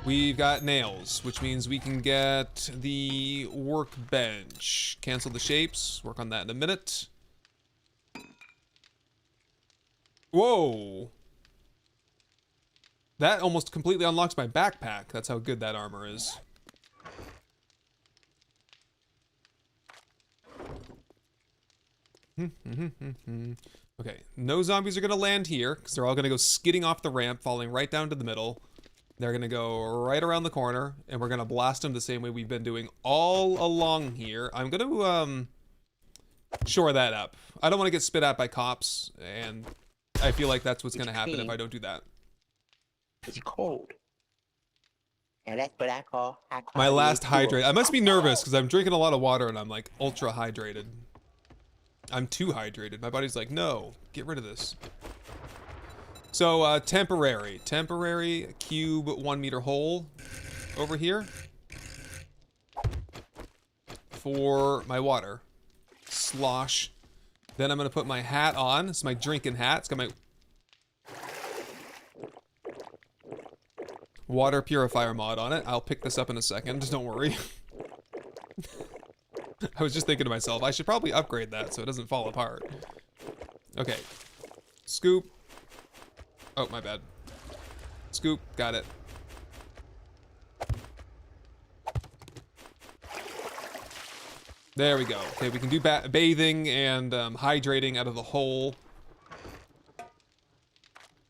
We've got nails, which means we can get the workbench. Cancel the shapes. Work on that in a minute. Whoa. That almost completely unlocks my backpack. That's how good that armor is. Okay, no zombies are gonna land here, because they're all gonna go skidding off the ramp, falling right down to the middle. They're gonna go right around the corner, and we're gonna blast them the same way we've been doing all along here. I'm gonna, shore that up. I don't want to get spit at by cops, and I feel like that's what's gonna happen if I don't do that. It's cold. And that's what I call high quality My last H2O. hydrate. I must be nervous, because I'm drinking a lot of water, and I'm, like, ultra hydrated. I'm too hydrated. My body's like, no, get rid of this. So, temporary cube 1 meter hole over here for my water. Slosh. Then I'm gonna put my hat on. It's my drinking hat. It's got my water purifier mod on it. I'll pick this up in a second, just don't worry. I was just thinking to myself, I should probably upgrade that so it doesn't fall apart. Okay. Scoop. Oh, my bad. Scoop. Got it. There we go. Okay, we can do bathing and hydrating out of the hole.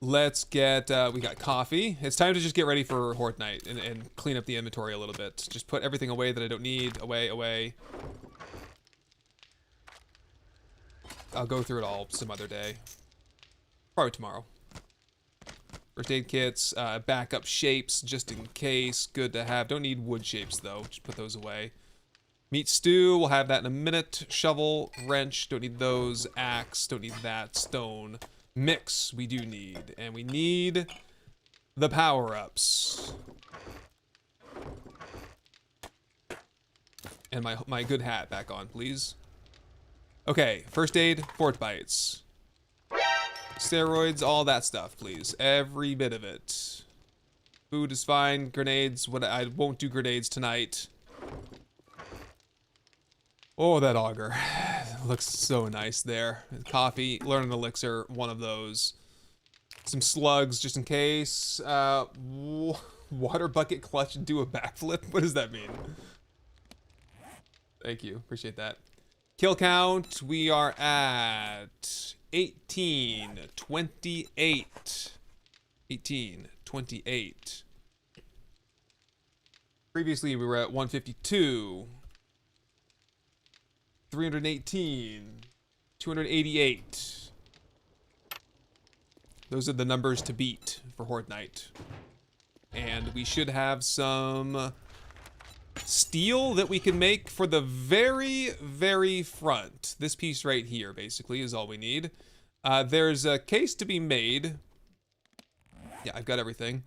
Let's get, we got coffee. It's time to just get ready for Horde Night and clean up the inventory a little bit. Just put everything away that I don't need. Away. I'll go through it all some other day. Probably tomorrow. First aid kits, backup shapes, just in case. Good to have. Don't need wood shapes, though. Just put those away. Meat stew, we'll have that in a minute. Shovel, wrench, don't need those. Axe, don't need that. Stone. Mix, we do need. And we need the power-ups. And my good hat back on, please. Okay, first aid, fort bites. Steroids, all that stuff, please. Every bit of it. Food is fine. Grenades, I won't do grenades tonight. Oh, that auger. Looks so nice there. Coffee, learn an elixir, one of those. Some slugs, just in case. Water bucket clutch and do a backflip? What does that mean? Thank you, appreciate that. Kill count, we are at 1828. 1828. Previously, we were at 152. 318. 288. Those are the numbers to beat for Horde Night. And we should have some steel that we can make for the very, very front. This piece right here, basically, is all we need. There's a case to be made. Yeah, I've got everything.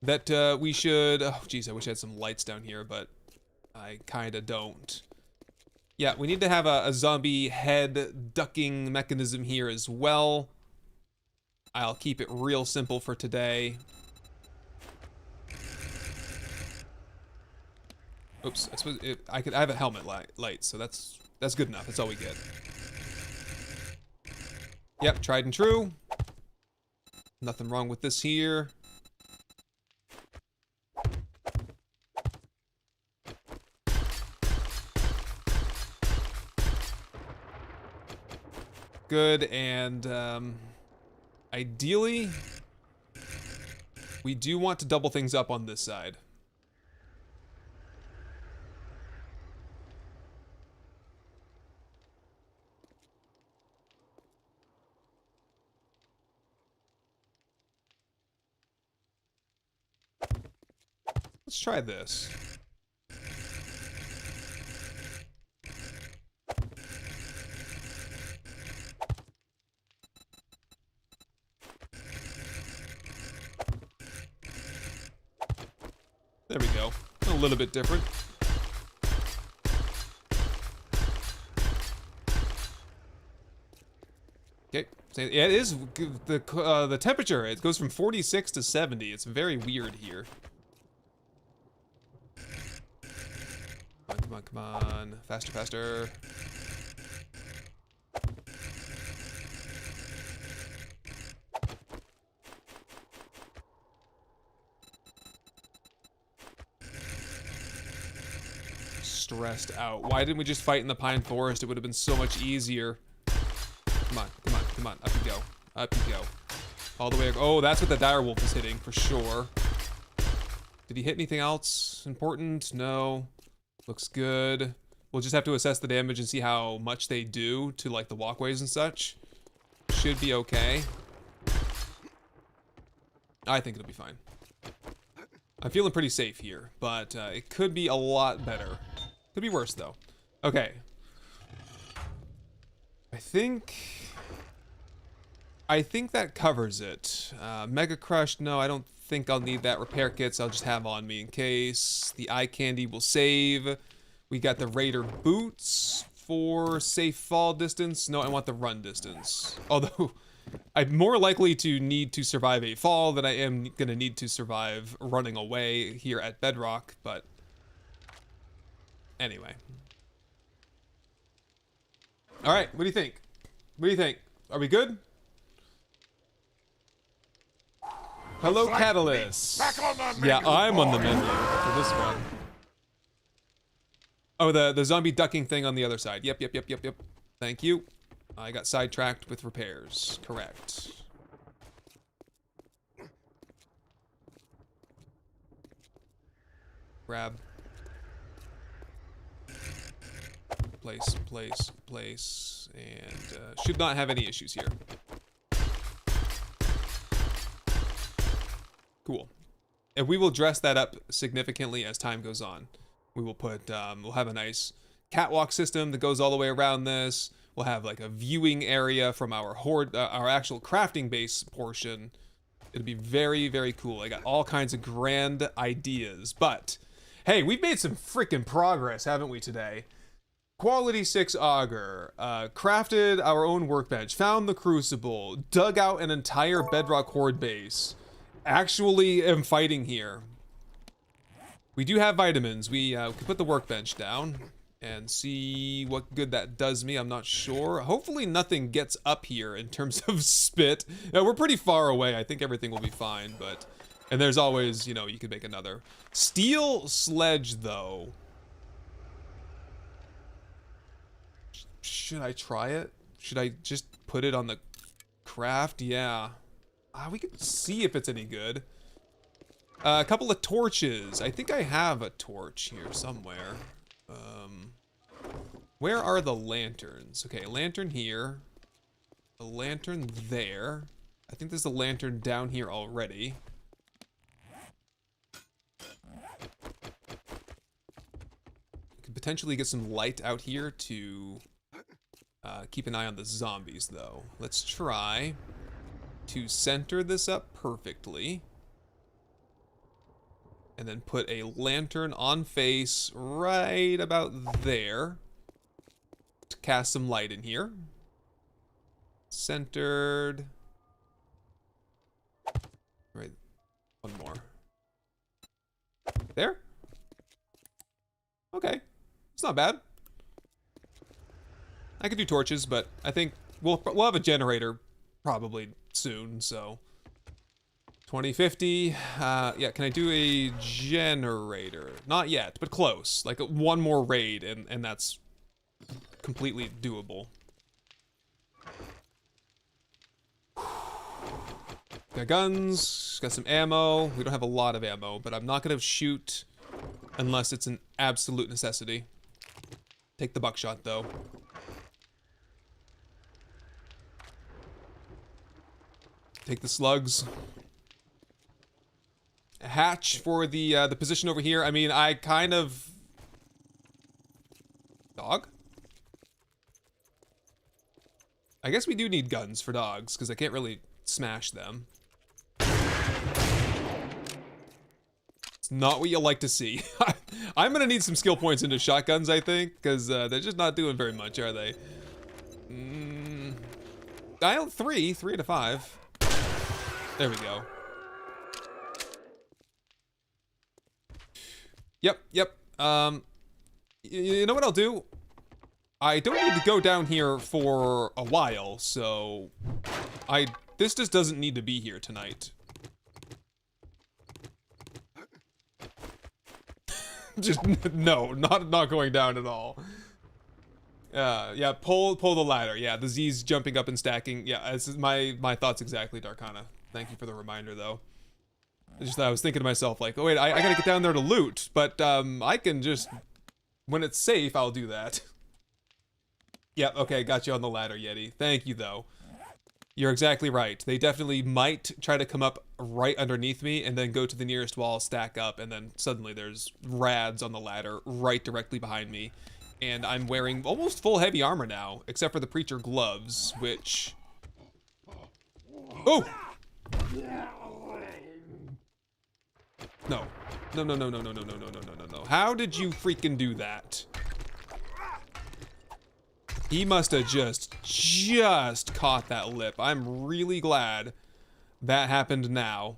That we should... Oh, geez, I wish I had some lights down here, but I kinda don't. Yeah, we need to have a zombie head ducking mechanism here as well. I'll keep it real simple for today. Oops, I suppose I have a helmet light, so that's good enough. That's all we get. Yep, tried and true. Nothing wrong with this here. Good, and ideally, we do want to double things up on this side. Let's try this. There we go. A little bit different. Okay. Yeah, it is the temperature. It goes from 46 to 70. It's very weird here. Come on, come on. Faster, faster. stressed out. Why didn't we just fight in the pine forest? It would have been so much easier. Come on, come on, come on. Up you go. Up you go. All the way. Oh, that's what the dire wolf is hitting for sure. Did he hit anything else important? No. Looks good. We'll just have to assess the damage and see how much they do to like the walkways and such. Should be okay. I think it'll be fine. I'm feeling pretty safe here, but it could be a lot better. Could be worse though. Okay. I think that covers it. Mega Crush, no, I don't think I'll need that. Repair kits I'll just have on me in case. The eye candy will save. We got the Raider boots for safe fall distance. No, I want the run distance. Although, I'm more likely to need to survive a fall than I am gonna need to survive running away here at Bedrock, but anyway. All right, what do you think? What do you think? Are we good? Hello, Catalyst. Yeah, I'm on the menu for this one. Oh, the zombie ducking thing on the other side. Yep. Thank you. I got sidetracked with repairs. Correct. Grab. Place. And should not have any issues here. Cool. And we will dress that up significantly as time goes on. We will put, we'll have a nice catwalk system that goes all the way around this. We'll have like a viewing area from our horde, our actual crafting base portion. It'll be very, very cool. I got all kinds of grand ideas, but hey, we've made some freaking progress, haven't we today? Quality 6 auger, crafted our own workbench, found the crucible, dug out an entire Bedrock horde base. Actually am fighting here. We do have vitamins. We can put the workbench down and see what good that does me. I'm not sure. Hopefully nothing gets up here in terms of spit. We're pretty far away. I think everything will be fine, but... And there's always, you know, you could make another. Steel sledge, though. Should I try it? Should I just put it on the craft? Yeah. We could see if it's any good. A couple of torches. I think I have a torch here somewhere. Where are the lanterns? Okay, a lantern here. A lantern there. I think there's a lantern down here already. Could potentially get some light out here to keep an eye on the zombies, though. Let's try to center this up perfectly. And then put a lantern on face right about there to cast some light in here. Centered. Right, one more. There? Okay, it's not bad. I could do torches, but I think we'll have a generator probably soon, so... 2050, yeah, can I do a generator? Not yet, but close. Like one more raid, and that's completely doable. Got guns, got some ammo. We don't have a lot of ammo, but I'm not gonna shoot unless it's an absolute necessity. Take the buckshot, though. Take the slugs. Hatch for the position over here. I mean, I kind of... Dog? I guess we do need guns for dogs, because I can't really smash them. It's not what you like to see. I'm gonna need some skill points into shotguns, I think, because they're just not doing very much, are they? Dial 3 out of 5. There we go. Yep. You know what I'll do? I don't need to go down here for a while, so... This just doesn't need to be here tonight. Just no, not going down at all. Yeah, pull the ladder. Yeah, the Z's jumping up and stacking. Yeah, this is my thoughts exactly, Darkana. Thank you for the reminder, though. I was thinking to myself, like, oh wait, I gotta get down there to loot, but I can just, when it's safe, I'll do that. Yeah, okay, got you on the ladder, Yeti. Thank you, though. You're exactly right. They definitely might try to come up right underneath me and then go to the nearest wall, stack up, and then suddenly there's rads on the ladder right directly behind me. And I'm wearing almost full heavy armor now, except for the preacher gloves, which... Oh! No. No. How did you freaking do that? He must have just caught that lip. I'm really glad that happened now.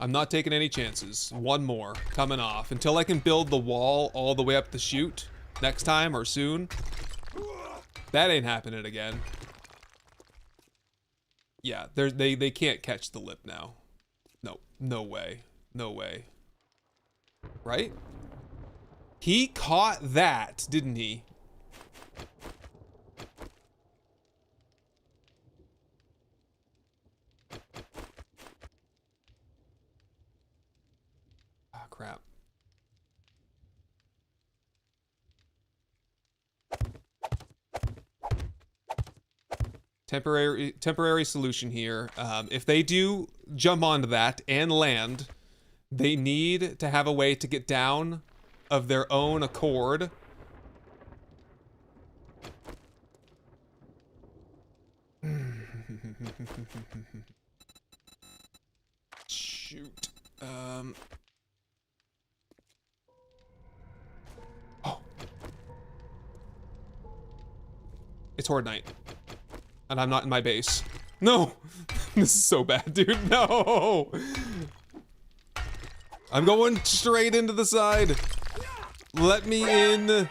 I'm not taking any chances. One more coming off until I can build the wall all the way up the chute next time or soon. That ain't happening again. Yeah, they can't catch the lip now. No way. No way. Right? He caught that, didn't he? Ah, crap. Temporary solution here. If they do jump onto that and land, they need to have a way to get down of their own accord. Shoot. Oh. It's Horde Night. And I'm not in my base. No! This is so bad, dude. No! I'm going straight into the side. Let me in.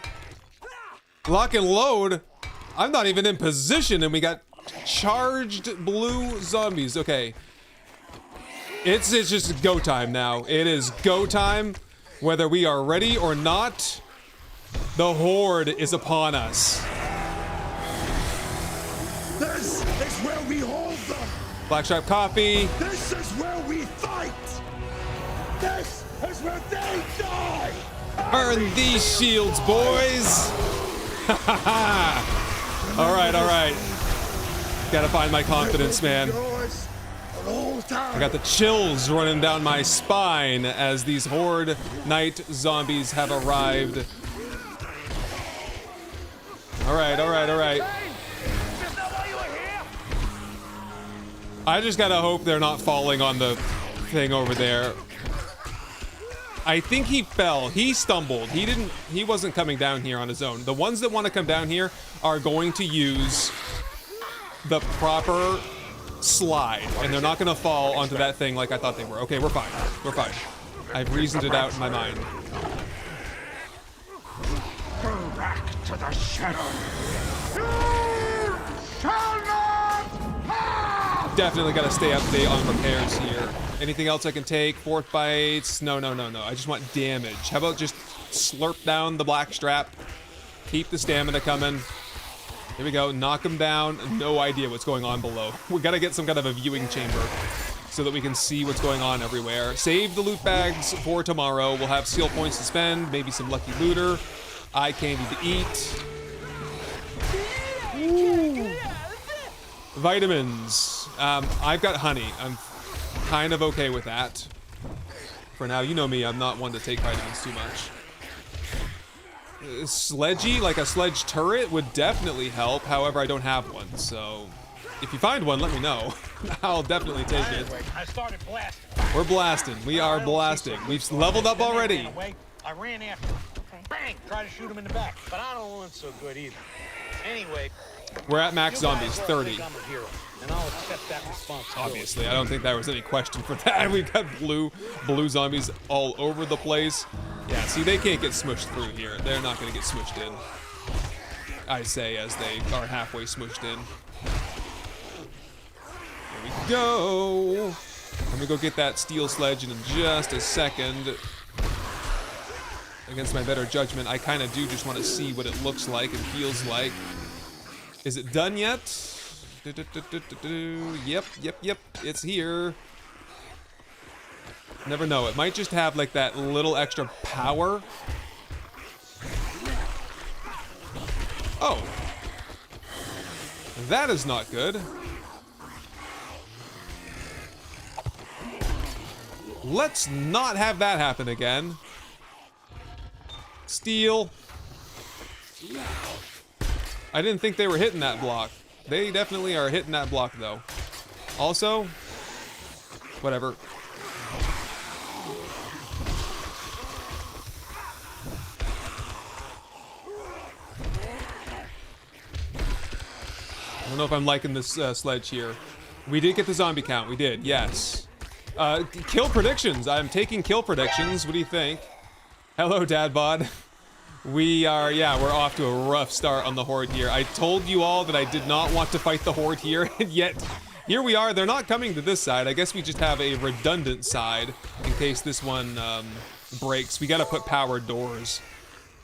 Lock and load? I'm not even in position and we got charged blue zombies. Okay. It's just go time now. It is go time. Whether we are ready or not, the horde is upon us. This is where we hold them. Blackstripe coffee. This is where we fight. This is where they die. Earn these shields, boys. All right. Gotta find my confidence, man. I got the chills running down my spine as these Horde Night zombies have arrived. All right. I just gotta hope they're not falling on the thing over there. I think he fell. He stumbled. He wasn't coming down here on his own. The ones that want to come down here are going to use the proper slide, and they're not going to fall onto that thing like I thought they were. Okay, we're fine. I've reasoned it out in my mind. Go back to the shadow. You shall not pass. Definitely got to stay up to date on repairs here. Anything else I can take? Fourth bites? No. I just want damage. How about just slurp down the black strap? Keep the stamina coming. Here we go. Knock him down. No idea what's going on below. We got to get some kind of a viewing chamber so that we can see what's going on everywhere. Save the loot bags for tomorrow. We'll have seal points to spend. Maybe some lucky looter. Eye candy to eat. Ooh. Vitamins. I've got honey. I'm kind of okay with that. For now, you know me, I'm not one to take vitamins too much. Sledgy, like a sledge turret, would definitely help. However, I don't have one, so if you find one, let me know. I'll definitely take it. I started blasting. We're blasting. We are blasting. We've leveled up already. I ran after him. Bang! Tried to shoot him in the back, but I don't want so good either. Anyway, we're at max zombies, 30. I'm a hero, and I'll accept that responsibility. Obviously, I don't think there was any question for that. We've got blue zombies all over the place. Yeah, see, they can't get smushed through here. They're not going to get smushed in. I say as they are halfway smushed in. Here we go. I'm going to go get that steel sledge in just a second. against my better judgment, I kind of do just want to see what it looks like and feels like. Is it done yet? Yep, it's here. Never know, it might just have like that little extra power. Oh. That is not good. Let's not have that happen again. Steel. I didn't think they were hitting that block. They definitely are hitting that block though. Also, whatever. I don't know if I'm liking this sledge here. We did get the zombie count. We did, yes. Kill predictions. I'm taking kill predictions. What do you think? Hello, Dad Bod. We're off to a rough start on the horde here. I told you all that I did not want to fight the horde here, and yet here we are. They're not coming to this side. I guess we just have a redundant side in case this one breaks. We gotta put power doors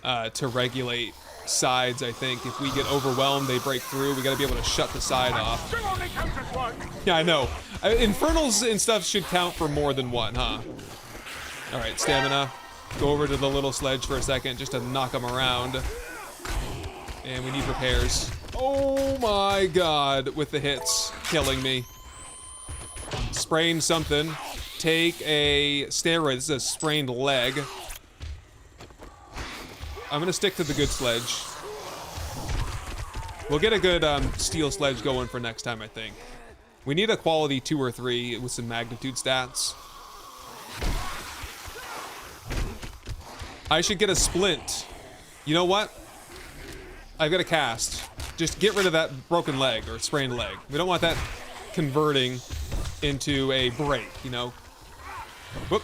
to regulate sides, I think. If we get overwhelmed, they break through. We gotta be able to shut the side off. Yeah, I know. Infernals and stuff should count for more than one, huh? Alright, stamina. Go over to the little sledge for a second just to knock them around. And we need repairs. Oh my god, with the hits killing me. Sprained something. Take a steroid. This is a sprained leg. I'm gonna stick to the good sledge. We'll get a good steel sledge going for next time, I think. We need a quality 2 or 3 with some magnitude stats. I should get a splint. You know what? I've got a cast. Just get rid of that broken leg or sprained leg. We don't want that converting into a break, you know? Whoop.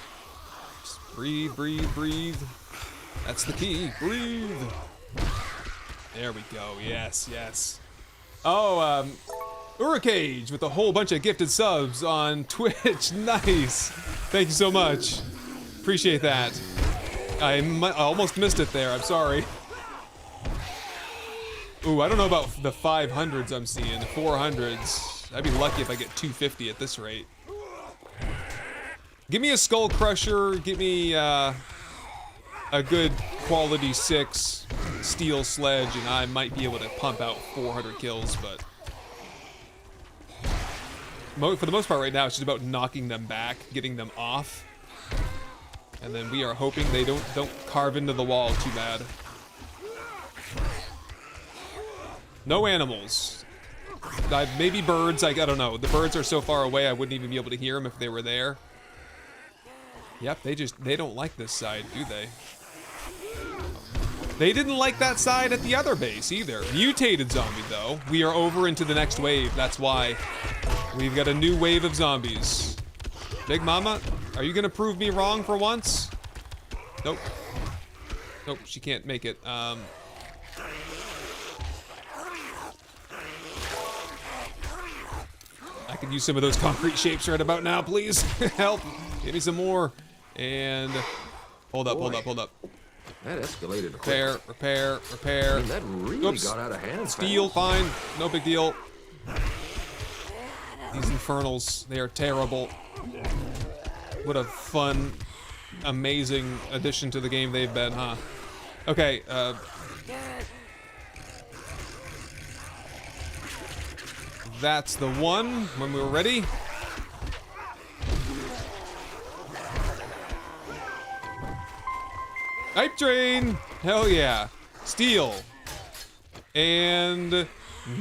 Just breathe, breathe, breathe. That's the key. Breathe. There we go. Yes, yes. Oh, Uricage with a whole bunch of gifted subs on Twitch. Nice. Thank you so much. Appreciate that. I almost missed it there. I'm sorry. Ooh, I don't know about the 500s I'm seeing. The 400s. I'd be lucky if I get 250 at this rate. Give me a Skull Crusher. Give me a good quality 6 steel sledge, and I might be able to pump out 400 kills, but for the most part right now, it's just about knocking them back, getting them off. And then we are hoping they don't carve into the wall too bad. No animals. Maybe birds, I don't know. The birds are so far away I wouldn't even be able to hear them if they were there. Yep, they don't like this side, do they? They didn't like that side at the other base either. Mutated zombie though. We are over into the next wave, that's why. We've got a new wave of zombies. Big Mama, are you gonna prove me wrong for once? Nope. Nope, she can't make it. I could use some of those concrete shapes right about now, please. Help, give me some more. And hold up, hold up, hold up. That escalated Repair, repair, repair. I mean, that really got out of hand. Steel, fine, no big deal. These infernals, they are terrible. What a fun, amazing addition to the game they've been, huh? Okay, that's the one when we were ready. Hype train! Hell yeah. Steel. And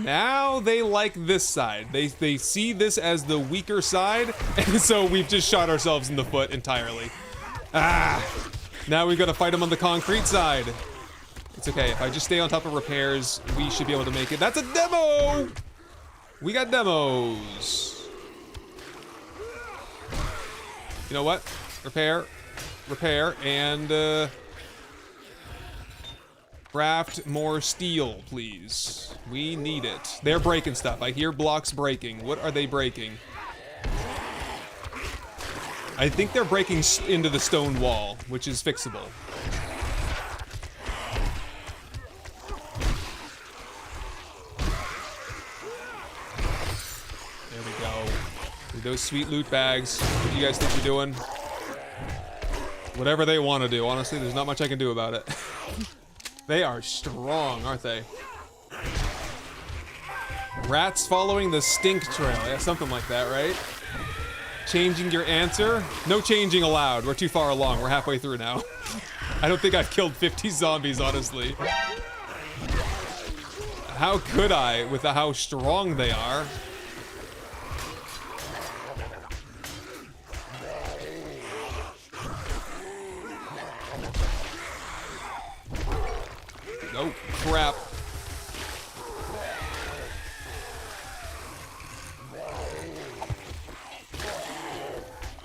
now they like this side. They see this as the weaker side, and so we've just shot ourselves in the foot entirely. Ah! Now we've got to fight them on the concrete side. It's okay, if I just stay on top of repairs, we should be able to make it. That's a demo! We got demos. You know what? Repair, repair, and craft more steel, please. We need it. They're breaking stuff. I hear blocks breaking. What are they breaking? I think they're breaking into the stone wall, which is fixable. those sweet loot bags. What do you guys think you're doing? Whatever they want to do. Honestly, there's not much I can do about it. They are strong, aren't they? Rats following the stink trail. Yeah, something like that, right? Changing your answer? No changing allowed. We're too far along. We're halfway through now. I don't think I've killed 50 zombies, honestly. How could I, with how strong they are? Oh, crap.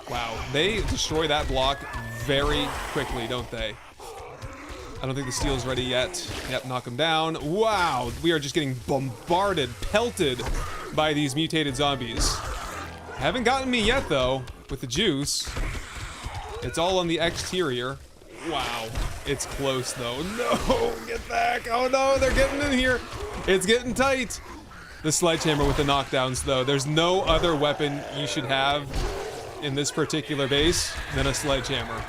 Wow, they destroy that block very quickly, don't they? I don't think the steel's ready yet. Yep, knock them down. Wow, we are just getting bombarded, pelted by these mutated zombies. Haven't gotten me yet, though, with the juice. It's all on the exterior. Wow, it's close, though. No, get back. Oh, no, they're getting in here. It's getting tight. The sledgehammer with the knockdowns, though. There's no other weapon you should have in this particular base than a sledgehammer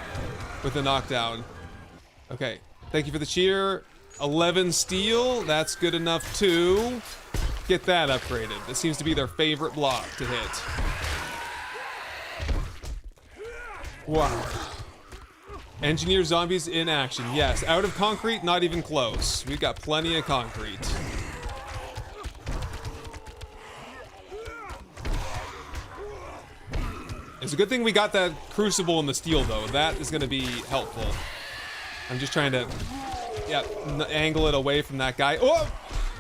with a knockdown. Okay, thank you for the cheer. 11 steel, that's good enough to get that upgraded. This seems to be their favorite block to hit. Wow. Engineer zombies in action. Yes, out of concrete, not even close. We've got plenty of concrete. It's a good thing we got that crucible in the steel, though. That is going to be helpful. I'm just trying to, angle it away from that guy. Oh!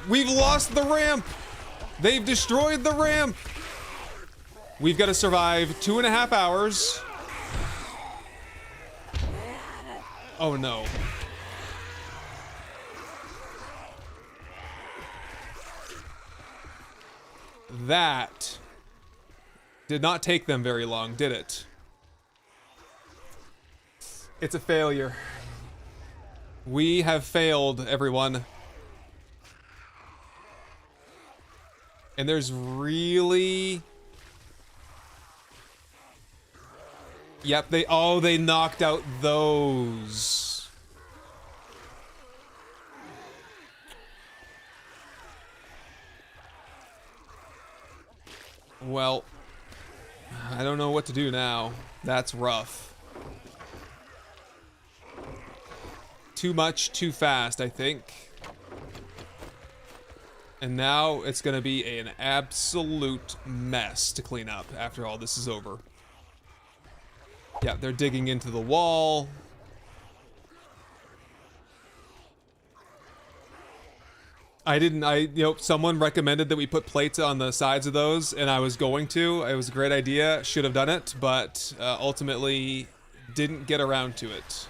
We've lost the ramp! They've destroyed the ramp! We've got to survive 2.5 hours. Oh, no. That did not take them very long, did it? It's a failure. We have failed, everyone. And there's really... Yep, they knocked out those. Well, I don't know what to do now. That's rough. Too much, too fast, I think. And now it's gonna be an absolute mess to clean up after all this is over. Yeah, they're digging into the wall. Someone recommended that we put plates on the sides of those, and I was going to. It was a great idea, should have done it, but ultimately didn't get around to it.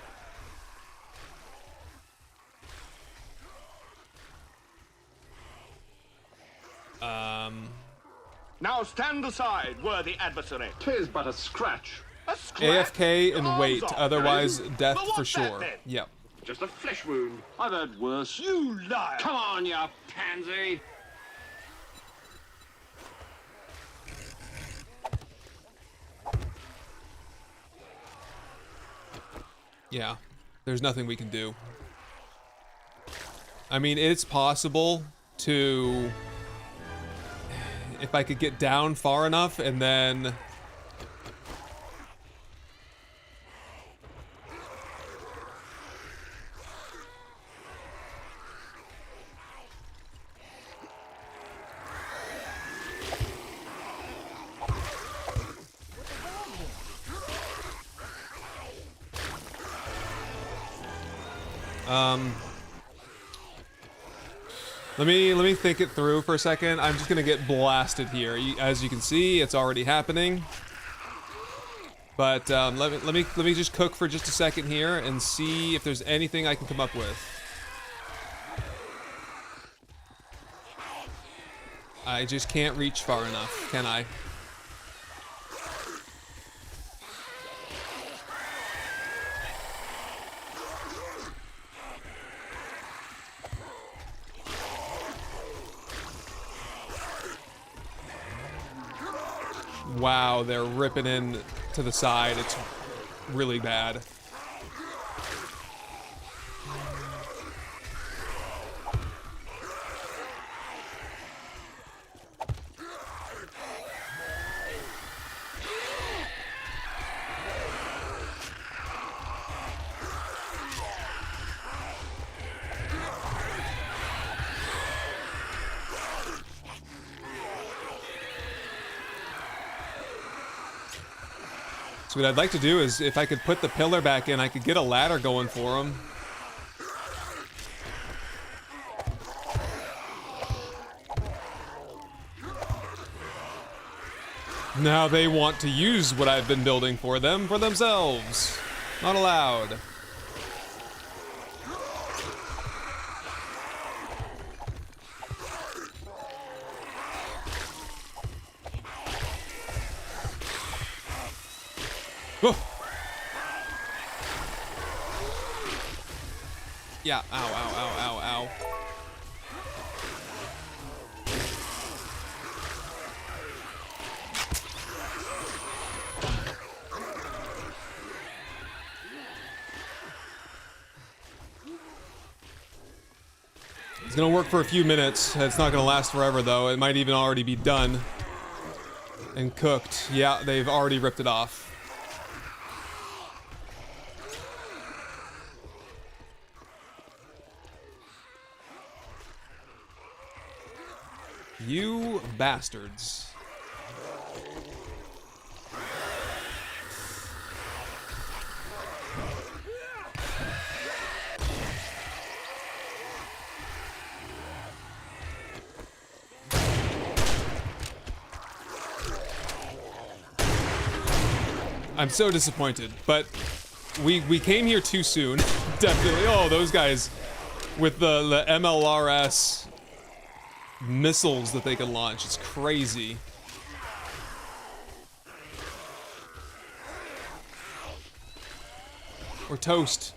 Now stand aside, worthy adversary. 'Tis but a scratch. A scratch? AFK and wait, Arms off, otherwise now. death Well, for what's that sure. then? Yep. Just a flesh wound. I've heard worse. You liar! Come on, you pansy! Yeah, there's nothing we can do. I mean, it's possible to... If I could get down far enough and then... Let me think it through for a second. I'm just gonna get blasted here. As you can see, it's already happening. But let me just cook for just a second here and see if there's anything I can come up with. I just can't reach far enough, can I? Wow, they're ripping in to the side. It's really bad. So what I'd like to do is, if I could put the pillar back in, I could get a ladder going for him. Now they want to use what I've been building for them for themselves. Not allowed. Whoa. Yeah, ow, ow, ow, ow, ow. It's gonna work for a few minutes. It's not gonna last forever though. It might even already be done and cooked. Yeah, they've already ripped it off. You bastards. I'm so disappointed, but we came here too soon. Definitely. Oh, those guys with the MLRS missiles that they can launch. It's crazy. We're toast.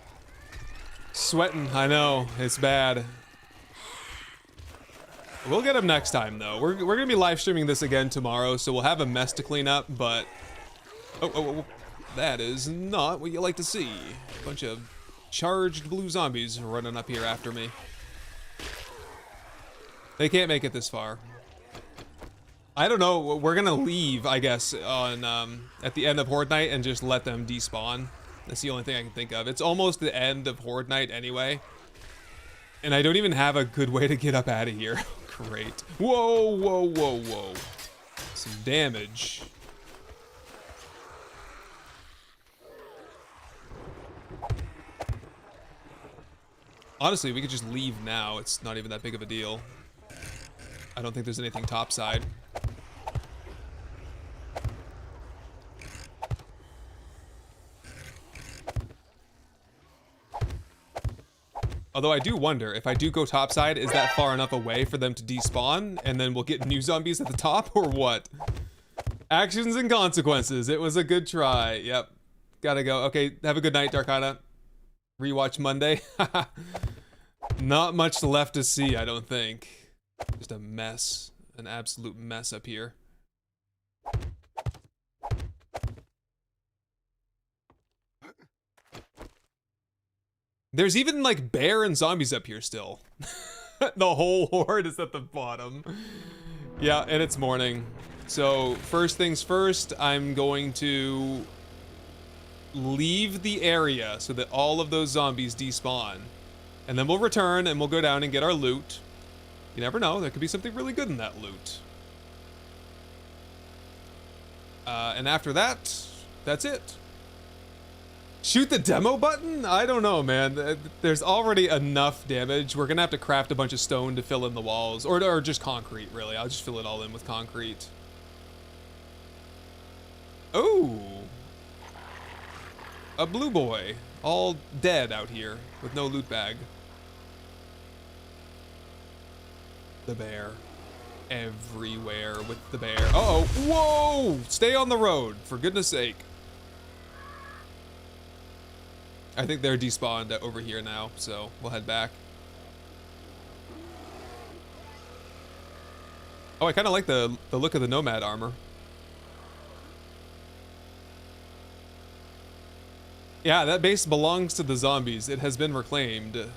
Sweating, I know. It's bad. We'll get them next time, though. We're gonna be live streaming this again tomorrow, so we'll have a mess to clean up, but... Oh, that is not what you like to see. A bunch of charged blue zombies running up here after me. They can't make it this far. I don't know, we're gonna leave, I guess, on at the end of Horde Night and just let them despawn. That's the only thing I can think of. It's almost the end of Horde Night anyway. And I don't even have a good way to get up out of here. Great. Whoa, whoa, whoa, whoa. Some damage. Honestly, we could just leave now. It's not even that big of a deal. I don't think there's anything topside. Although I do wonder, if I do go topside, is that far enough away for them to despawn, and then we'll get new zombies at the top, or what? Actions and consequences. It was a good try. Yep. Gotta go. Okay, have a good night, Darkana. Rewatch Monday. Not much left to see, I don't think. Just a mess. An absolute mess up here. There's even, like, bear and zombies up here still. The whole horde is at the bottom. Yeah, and it's morning. So, first things first, I'm going to leave the area so that all of those zombies despawn. And then we'll return and we'll go down and get our loot. You never know, there could be something really good in that loot. And after that, that's it. Shoot the demo button? I don't know, man. There's already enough damage. We're gonna have to craft a bunch of stone to fill in the walls. Or just concrete, really. I'll just fill it all in with concrete. Oh! A blue boy. All dead out here with no loot bag. The bear. Everywhere with the bear. Uh-oh. Whoa! Stay on the road, for goodness sake. I think they're despawned over here now, so we'll head back. Oh, I kind of like the look of the Nomad armor. Yeah, that base belongs to the zombies. It has been reclaimed.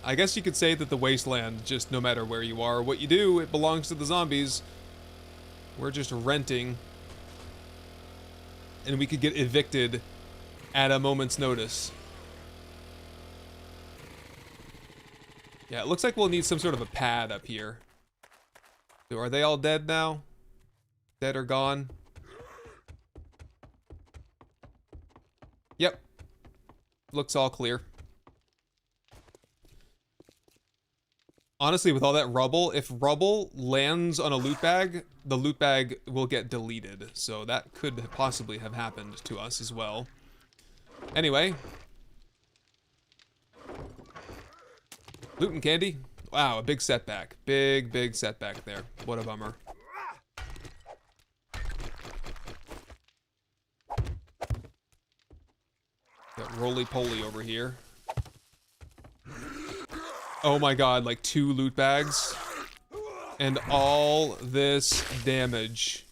I guess you could say that the Wasteland, just no matter where you are, what you do, it belongs to the zombies. We're just renting. And we could get evicted at a moment's notice. Yeah, it looks like we'll need some sort of a pad up here. So are they all dead now? Dead or gone? Yep. Looks all clear. Honestly, with all that rubble, if rubble lands on a loot bag, the loot bag will get deleted. So that could possibly have happened to us as well. Anyway. Loot and candy. Wow, a big setback. Big setback there. What a bummer. Got roly-poly over here. Oh my god, like 2 loot bags. And all this damage.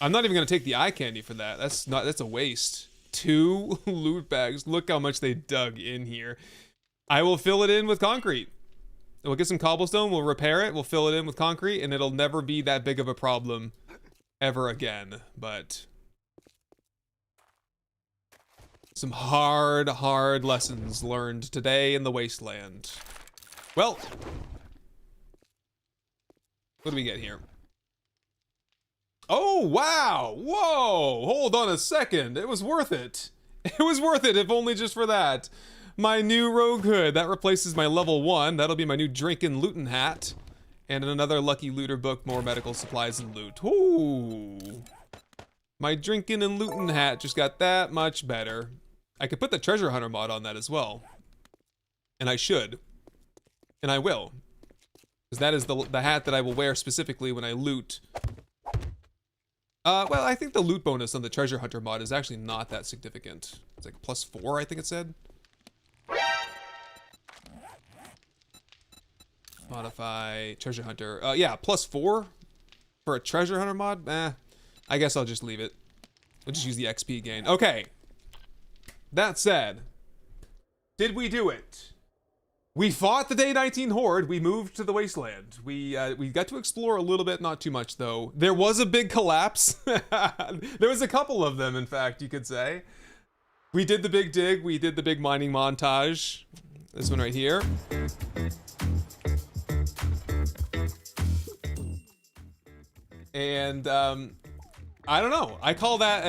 I'm not even gonna take the eye candy for that. That's a waste. 2 loot bags. Look how much they dug in here. I will fill it in with concrete. We'll get some cobblestone, we'll repair it, we'll fill it in with concrete, and it'll never be that big of a problem ever again. But some hard lessons learned today in the Wasteland. Well, what do we get here? Oh, wow! Whoa! Hold on a second. It was worth it. It was worth it, if only just for that. My new rogue hood. That replaces my level 1. That'll be my new drinkin' lootin' hat. And another lucky looter book, more medical supplies and loot. Ooh. My drinkin' and lootin' hat just got that much better. I could put the treasure hunter mod on that as well. And I should. And I will. Because that is the hat that I will wear specifically when I loot. Well, I think the loot bonus on the treasure hunter mod is actually not that significant. It's like +4, I think it said. Modify treasure hunter. Yeah, +4 for a treasure hunter mod. I guess I'll just leave it. We'll just use the XP gain. Okay. That said, did we do it? We fought the Day 19 Horde. We moved to the Wasteland. We got to explore a little bit, not too much though. There was a big collapse. There was a couple of them, in fact, you could say. We did the big dig. We did the big mining montage. This one right here. And I don't know. I call that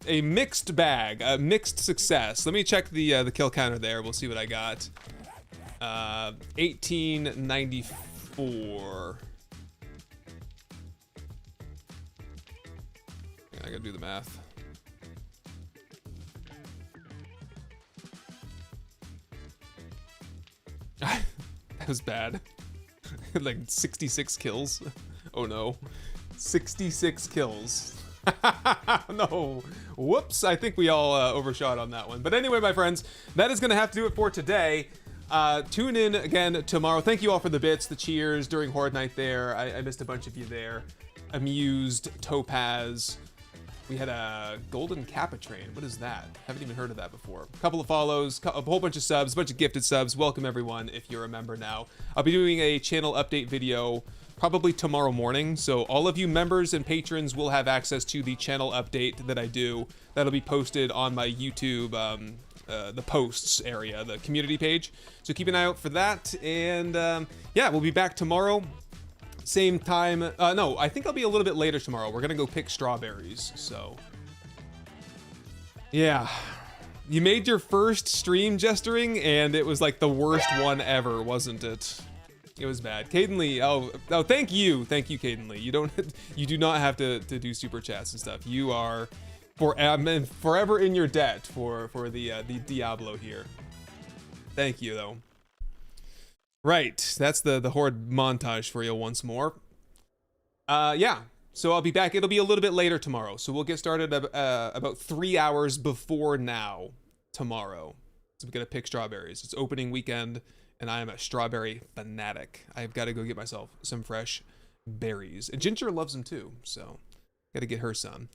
a mixed bag, a mixed success. Let me check the kill counter there. We'll see what I got. 1894. I gotta do the math. That was bad. Like 66 kills. Oh no. 66 kills. No. Whoops. I think we all overshot on that one. But anyway, my friends, that is going to have to do it for today. Tune in again tomorrow. Thank you all for the bits, the cheers during Horde Night there. I missed a bunch of you there. Amused, Topaz. We had a Golden Kappa train. What is that? Haven't even heard of that before. A couple of follows, a whole bunch of subs, a bunch of gifted subs. Welcome everyone if you're a member now. I'll be doing a channel update video probably tomorrow morning. So all of you members and patrons will have access to the channel update that I do. That'll be posted on my YouTube, the posts area, the community page. So keep an eye out for that. And yeah, we'll be back tomorrow. Same time. No, I think I'll be a little bit later tomorrow. We're gonna go pick strawberries. So yeah, you made your first stream gesturing and it was like the worst one ever, wasn't it? It was bad. Caden Lee, oh, thank you, Caden Lee. You do not have to do super chats and stuff. You are forever in your debt for the Diablo here. Thank you though. Right, that's the Horde montage for you once more. Yeah, so I'll be back. It'll be a little bit later tomorrow, so we'll get started about 3 hours before now tomorrow. So we're gonna pick strawberries. It's opening weekend, and I am a strawberry fanatic. I've got to go get myself some fresh berries. And Ginger loves them too, so gotta get her some.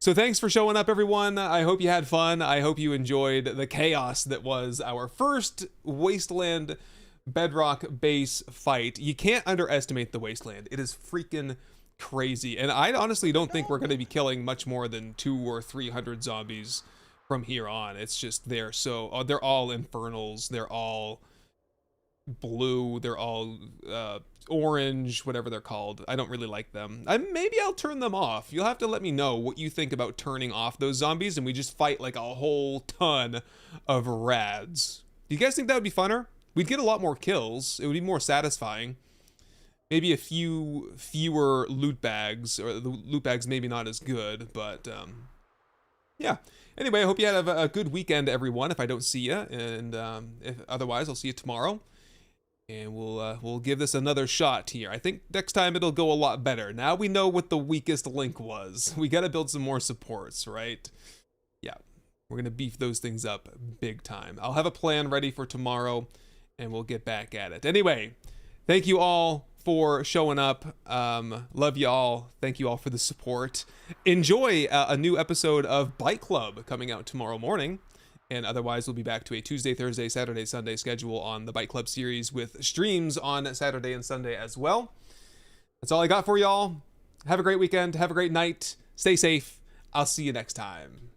So thanks for showing up, everyone. I hope you had fun. I hope you enjoyed the chaos that was our first Wasteland Bedrock base fight. You can't underestimate the Wasteland. It is freaking crazy. And I honestly don't think we're going to be killing much more than 200 or 300 zombies from here on. It's just they're all infernals. They're all blue. They're all orange, whatever they're called. I don't really like them. Maybe I'll turn them off. You'll have to let me know what you think about turning off those zombies and we just fight like a whole ton of rads. Do you guys think that would be funner? We'd get a lot more kills. It would be more satisfying. Maybe a few fewer loot bags, or the loot bags maybe not as good, but yeah. Anyway, I hope you had a good weekend, everyone, if I don't see you, and if otherwise, I'll see you tomorrow. And we'll give this another shot here. I think next time it'll go a lot better. Now we know what the weakest link was. We gotta build some more supports, right? Yeah, we're gonna beef those things up big time. I'll have a plan ready for tomorrow, and we'll get back at it. Anyway, thank you all for showing up. Love you all. Thank you all for the support. Enjoy a new episode of Bike Club coming out tomorrow morning. And otherwise, we'll be back to a Tuesday, Thursday, Saturday, Sunday schedule on the Bike Club series with streams on Saturday and Sunday as well. That's all I got for y'all. Have a great weekend. Have a great night. Stay safe. I'll see you next time.